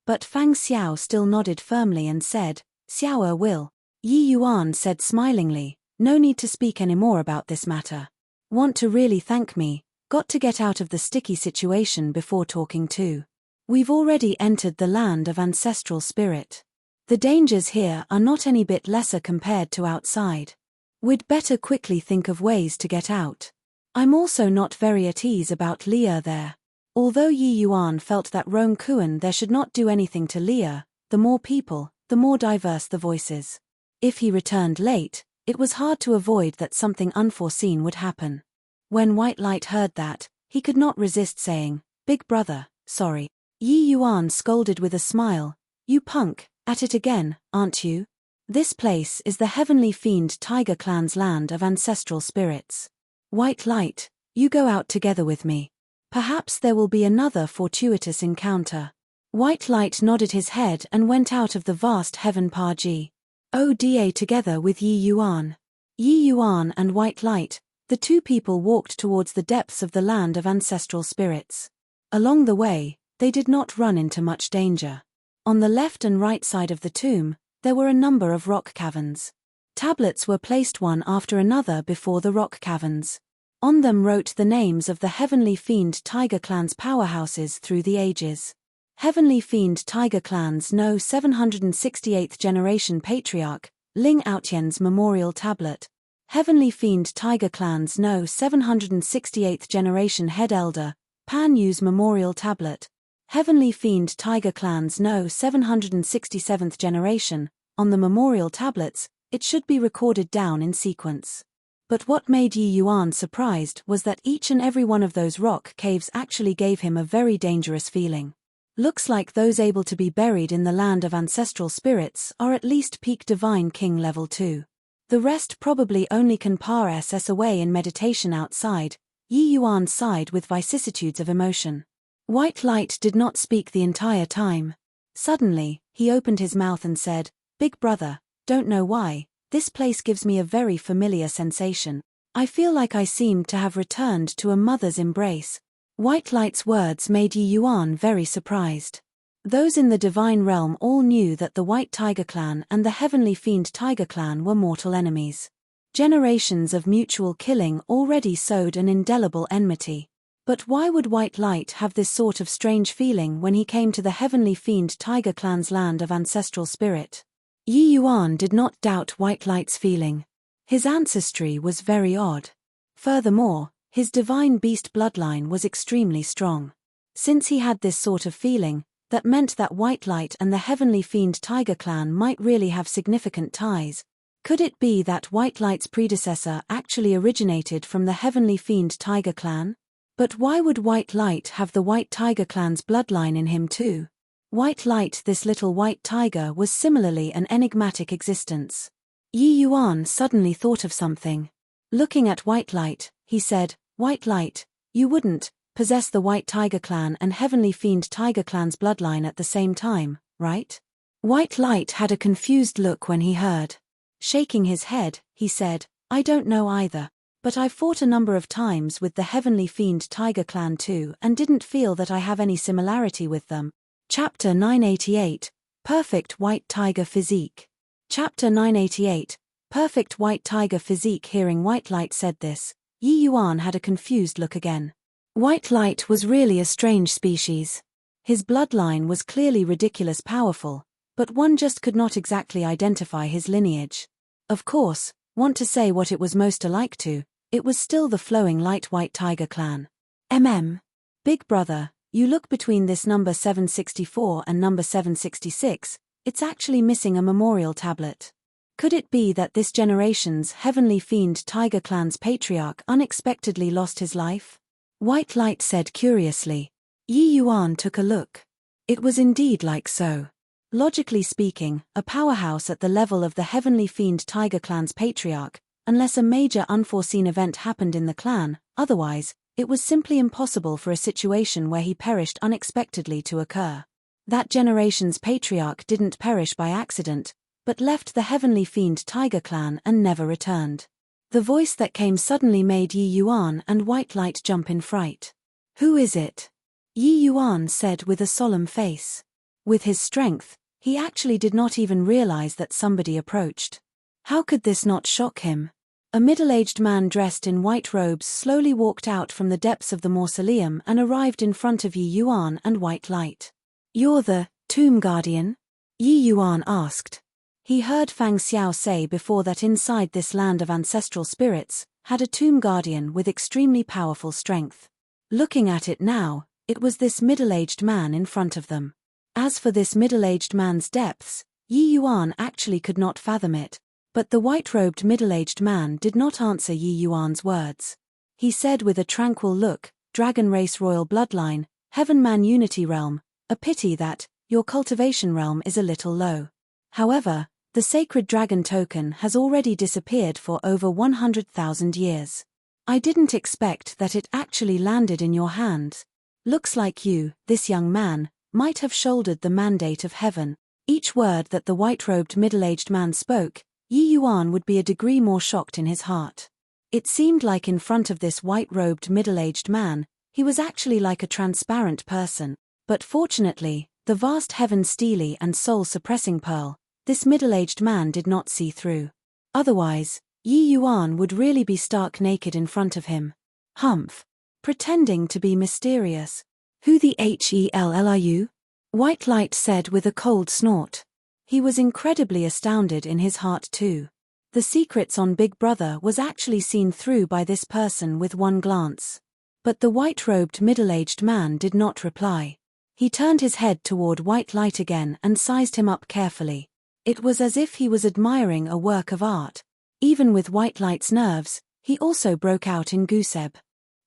But Fang Xiao still nodded firmly and said, Xiao will. Yi Yuan said smilingly, no need to speak anymore about this matter. Want to really thank me, got to get out of the sticky situation before talking too. We've already entered the land of ancestral spirit. The dangers here are not any bit lesser compared to outside. We'd better quickly think of ways to get out. I'm also not very at ease about Leah there. Although Yi Yuan felt that Rong Kuan there should not do anything to Leah, the more people, the more diverse the voices. If he returned late, it was hard to avoid that something unforeseen would happen. When White Light heard that, he could not resist saying, Big brother, sorry. Yi Yuan scolded with a smile, you punk, at it again, aren't you? This place is the Heavenly Fiend Tiger Clan's land of ancestral spirits. White Light, you go out together with me. Perhaps there will be another fortuitous encounter. White Light nodded his head and went out of the vast heaven Paji. Oda together with Yi Yuan. Yi Yuan and White Light, the two people walked towards the depths of the land of ancestral spirits. Along the way, they did not run into much danger. On the left and right side of the tomb, there were a number of rock caverns. Tablets were placed one after another before the rock caverns. On them wrote the names of the Heavenly Fiend Tiger Clan's powerhouses through the ages. Heavenly Fiend Tiger Clan's No 768th Generation Patriarch, Ling Outyen's Memorial Tablet. Heavenly Fiend Tiger Clan's No 768th Generation Head Elder, Pan Yu's Memorial Tablet. Heavenly Fiend Tiger Clan's No 767th Generation. On the memorial tablets, it should be recorded down in sequence. But what made Yi Yuan surprised was that each and every one of those rock caves actually gave him a very dangerous feeling. Looks like those able to be buried in the land of ancestral spirits are at least peak Divine King level 2. The rest probably only can pass away in meditation outside. Yi Yuan sighed with vicissitudes of emotion. White Light did not speak the entire time. Suddenly, he opened his mouth and said, Big brother, don't know why, this place gives me a very familiar sensation. I feel like I seem to have returned to a mother's embrace. White Light's words made Yi Yuan very surprised. Those in the divine realm all knew that the White Tiger Clan and the Heavenly Fiend Tiger Clan were mortal enemies. Generations of mutual killing already sowed an indelible enmity. But why would White Light have this sort of strange feeling when he came to the heavenly fiend Tiger Clan's land of ancestral spirit? Yi Yuan did not doubt White Light's feeling. His ancestry was very odd. Furthermore, his divine beast bloodline was extremely strong. Since he had this sort of feeling, that meant that White Light and the heavenly fiend Tiger Clan might really have significant ties. Could it be that White Light's predecessor actually originated from the heavenly fiend Tiger Clan? But why would White Light have the White Tiger Clan's bloodline in him too? White Light, this little white tiger, was similarly an enigmatic existence. Yi Yuan suddenly thought of something. Looking at White Light, he said, "White Light, you wouldn't possess the White Tiger Clan and Heavenly Fiend Tiger Clan's bloodline at the same time, right?" White Light had a confused look when he heard. Shaking his head, he said, "I don't know either. But I've fought a number of times with the Heavenly Fiend Tiger Clan too and didn't feel that I have any similarity with them." Chapter 988, Perfect White Tiger Physique. Chapter 988, Perfect White Tiger Physique. Hearing White Light said this, Yi Yuan had a confused look again. White Light was really a strange species. His bloodline was clearly ridiculous powerful, but one just could not exactly identify his lineage. Of course, want to say what it was most alike to, it was still the flowing light White Tiger Clan. Big brother, you look between this number 764 and number 766, it's actually missing a memorial tablet. Could it be that this generation's Heavenly Fiend Tiger Clan's patriarch unexpectedly lost his life? White Light said curiously. Yi Yuan took a look. It was indeed like so. Logically speaking, a powerhouse at the level of the Heavenly Fiend Tiger Clan's patriarch, unless a major unforeseen event happened in the clan, otherwise, it was simply impossible for a situation where he perished unexpectedly to occur. That generation's patriarch didn't perish by accident, but left the Heavenly Fiend Tiger Clan and never returned. The voice that came suddenly made Yi Yuan and White Light jump in fright. "Who is it?" Yi Yuan said with a solemn face. With his strength, he actually did not even realize that somebody approached. How could this not shock him? A middle-aged man dressed in white robes slowly walked out from the depths of the mausoleum and arrived in front of Yi Yuan and White Light. "You're the Tomb Guardian?" Yi Yuan asked. He heard Fang Xiao say before that inside this land of ancestral spirits, had a Tomb Guardian with extremely powerful strength. Looking at it now, it was this middle-aged man in front of them. As for this middle-aged man's depths, Yi Yuan actually could not fathom it. But the white-robed middle-aged man did not answer Yi Yuan's words. He said with a tranquil look, "Dragon race royal bloodline, Heaven Man Unity realm, a pity that your cultivation realm is a little low. However, the sacred dragon token has already disappeared for over 100,000 years. I didn't expect that it actually landed in your hands. Looks like you, this young man, might have shouldered the mandate of heaven." Each word that the white-robed middle-aged man spoke, Yi Yuan would be a degree more shocked in his heart. It seemed like in front of this white-robed middle-aged man, he was actually like a transparent person. But fortunately, the vast heaven steely and soul-suppressing pearl, this middle-aged man did not see through. Otherwise, Yi Yuan would really be stark naked in front of him. Humph. Pretending to be mysterious. "Who the hell are you?" White Light said with a cold snort. He was incredibly astounded in his heart too. The secrets on Big Brother was actually seen through by this person with one glance. But the white-robed middle-aged man did not reply. He turned his head toward White Light again and sized him up carefully. It was as if he was admiring a work of art. Even with White Light's nerves, he also broke out in gooseb.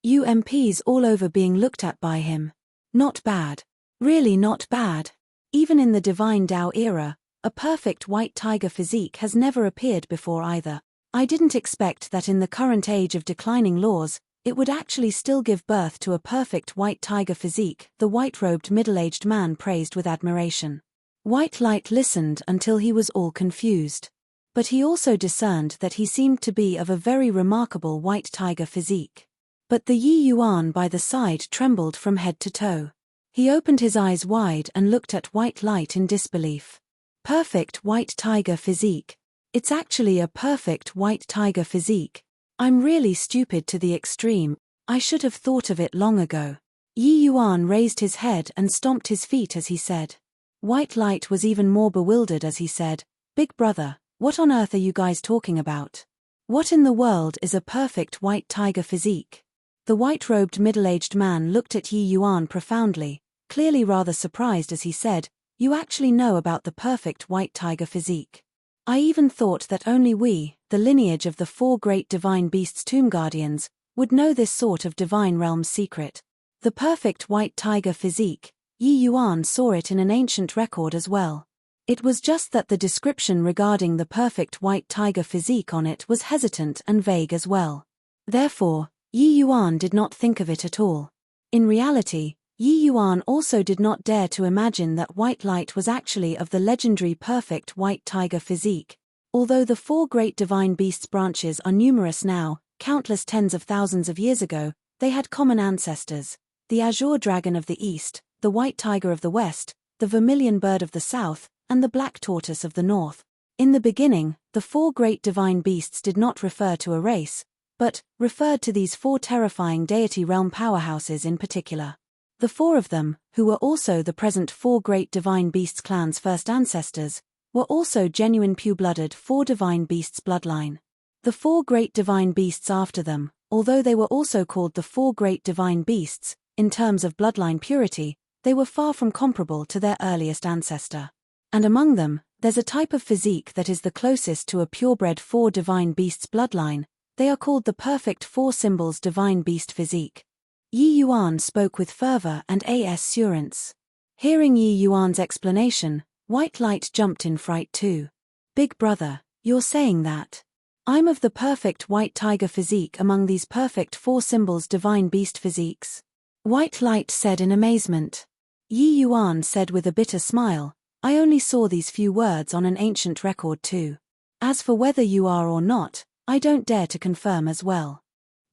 UMPs all over being looked at by him. Not bad. Really not bad. Even in the Divine Tao era, a perfect white tiger physique has never appeared before either. I didn't expect that in the current age of declining laws, it would actually still give birth to a perfect white tiger physique, the white-robed middle-aged man praised with admiration. White Light listened until he was all confused. But he also discerned that he seemed to be of a very remarkable white tiger physique. But the Yi Yuan by the side trembled from head to toe. He opened his eyes wide and looked at White Light in disbelief. Perfect white tiger physique. It's actually a perfect white tiger physique. I'm really stupid to the extreme. I should have thought of it long ago. Yi Yuan raised his head and stomped his feet as he said. White Light was even more bewildered as he said, Big brother, what on earth are you guys talking about? What in the world is a perfect white tiger physique? The white-robed middle-aged man looked at Yi Yuan profoundly, clearly rather surprised as he said, You actually know about the perfect white tiger physique. I even thought that only we, the lineage of the 4 great divine beasts tomb guardians, would know this sort of divine realm's secret. The perfect white tiger physique, Yi Yuan saw it in an ancient record as well. It was just that the description regarding the perfect white tiger physique on it was hesitant and vague as well. Therefore, Yi Yuan did not think of it at all. In reality, Yi Yuan also did not dare to imagine that White Light was actually of the legendary perfect white tiger physique. Although the 4 great divine beasts branches are numerous now, countless tens of thousands of years ago, they had common ancestors. The azure dragon of the east, the white tiger of the west, the vermilion bird of the south, and the black tortoise of the north. In the beginning, the 4 great divine beasts did not refer to a race, but referred to these 4 terrifying deity realm powerhouses in particular. The 4 of them, who were also the present 4 great divine beasts clans' first ancestors, were also genuine pure-blooded 4 divine beasts bloodline. The 4 great divine beasts after them, although they were also called the 4 great divine beasts, in terms of bloodline purity, they were far from comparable to their earliest ancestor. And among them, there's a type of physique that is the closest to a purebred 4 divine beasts bloodline. They are called the perfect 4 symbols divine beast physique. Yi Yuan spoke with fervor and assurance. Hearing Yi Yuan's explanation, White Light jumped in fright too. Big brother, you're saying that I'm of the perfect white tiger physique among these perfect 4 symbols divine beast physiques? White Light said in amazement. Yi Yuan said with a bitter smile, I only saw these few words on an ancient record too. As for whether you are or not, I don't dare to confirm as well.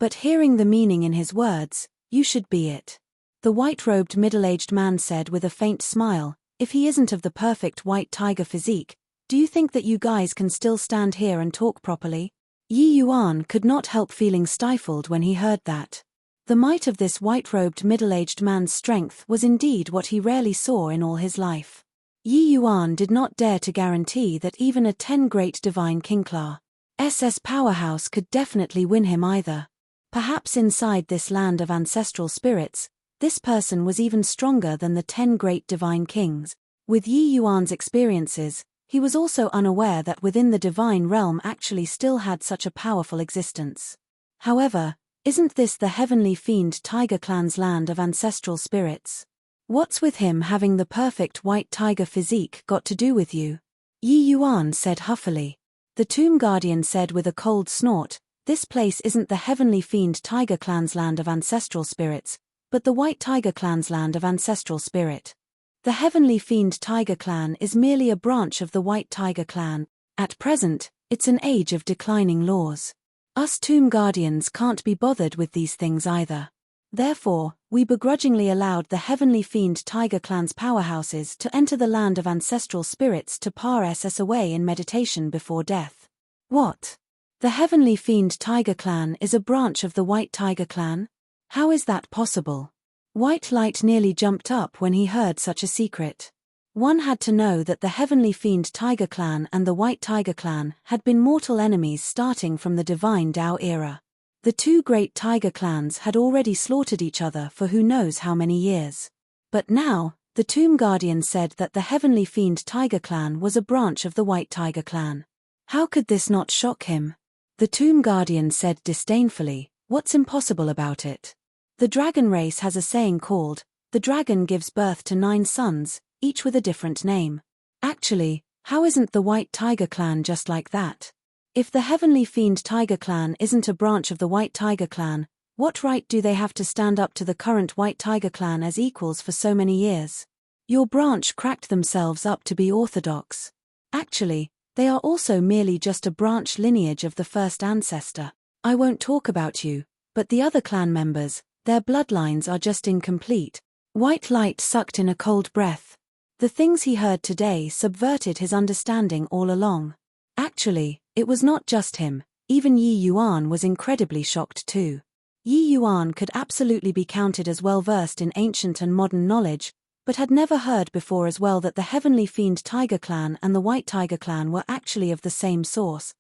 But hearing the meaning in his words, you should be it. The white-robed middle-aged man said with a faint smile, if he isn't of the perfect white tiger physique, do you think that you guys can still stand here and talk properly? Yi Yuan could not help feeling stifled when he heard that. The might of this white-robed middle-aged man's strength was indeed what he rarely saw in all his life. Yi Yuan did not dare to guarantee that even a 10 great divine Kingclaw SS powerhouse could definitely win him either. Perhaps inside this land of ancestral spirits, this person was even stronger than the 10 great divine kings. With Yi Yuan's experiences, he was also unaware that within the divine realm actually still had such a powerful existence. However, isn't this the heavenly fiend tiger clan's land of ancestral spirits? What's with him having the perfect white tiger physique got to do with you? Yi Yuan said huffily. The tomb guardian said with a cold snort, this place isn't the heavenly fiend tiger clan's land of ancestral spirits, but the white tiger clan's land of ancestral spirit. The heavenly fiend tiger clan is merely a branch of the white tiger clan. At present, it's an age of declining laws. Us tomb guardians can't be bothered with these things either. Therefore, we begrudgingly allowed the heavenly fiend tiger clan's powerhouses to enter the land of ancestral spirits to pass us away in meditation before death. What? The heavenly fiend tiger clan is a branch of the white tiger clan? How is that possible? White Light nearly jumped up when he heard such a secret. One had to know that the heavenly fiend tiger clan and the white tiger clan had been mortal enemies starting from the divine Tao era. The 2 great tiger clans had already slaughtered each other for who knows how many years. But now, the tomb guardian said that the heavenly fiend tiger clan was a branch of the white tiger clan. How could this not shock him? The tomb guardian said disdainfully, what's impossible about it? The dragon race has a saying called, the dragon gives birth to 9 sons, each with a different name. Actually, how isn't the white tiger clan just like that? If the heavenly fiend tiger clan isn't a branch of the white tiger clan, what right do they have to stand up to the current white tiger clan as equals for so many years? Your branch cracked themselves up to be orthodox. Actually, they are also merely just a branch lineage of the first ancestor. I won't talk about you, but the other clan members, their bloodlines are just incomplete. White Light sucked in a cold breath. The things he heard today subverted his understanding all along. Actually, it was not just him, even Yi Yuan was incredibly shocked too. Yi Yuan could absolutely be counted as well-versed in ancient and modern knowledge, but had never heard before as well that the Heavenly Fiend Tiger Clan and the White Tiger Clan were actually of the same source.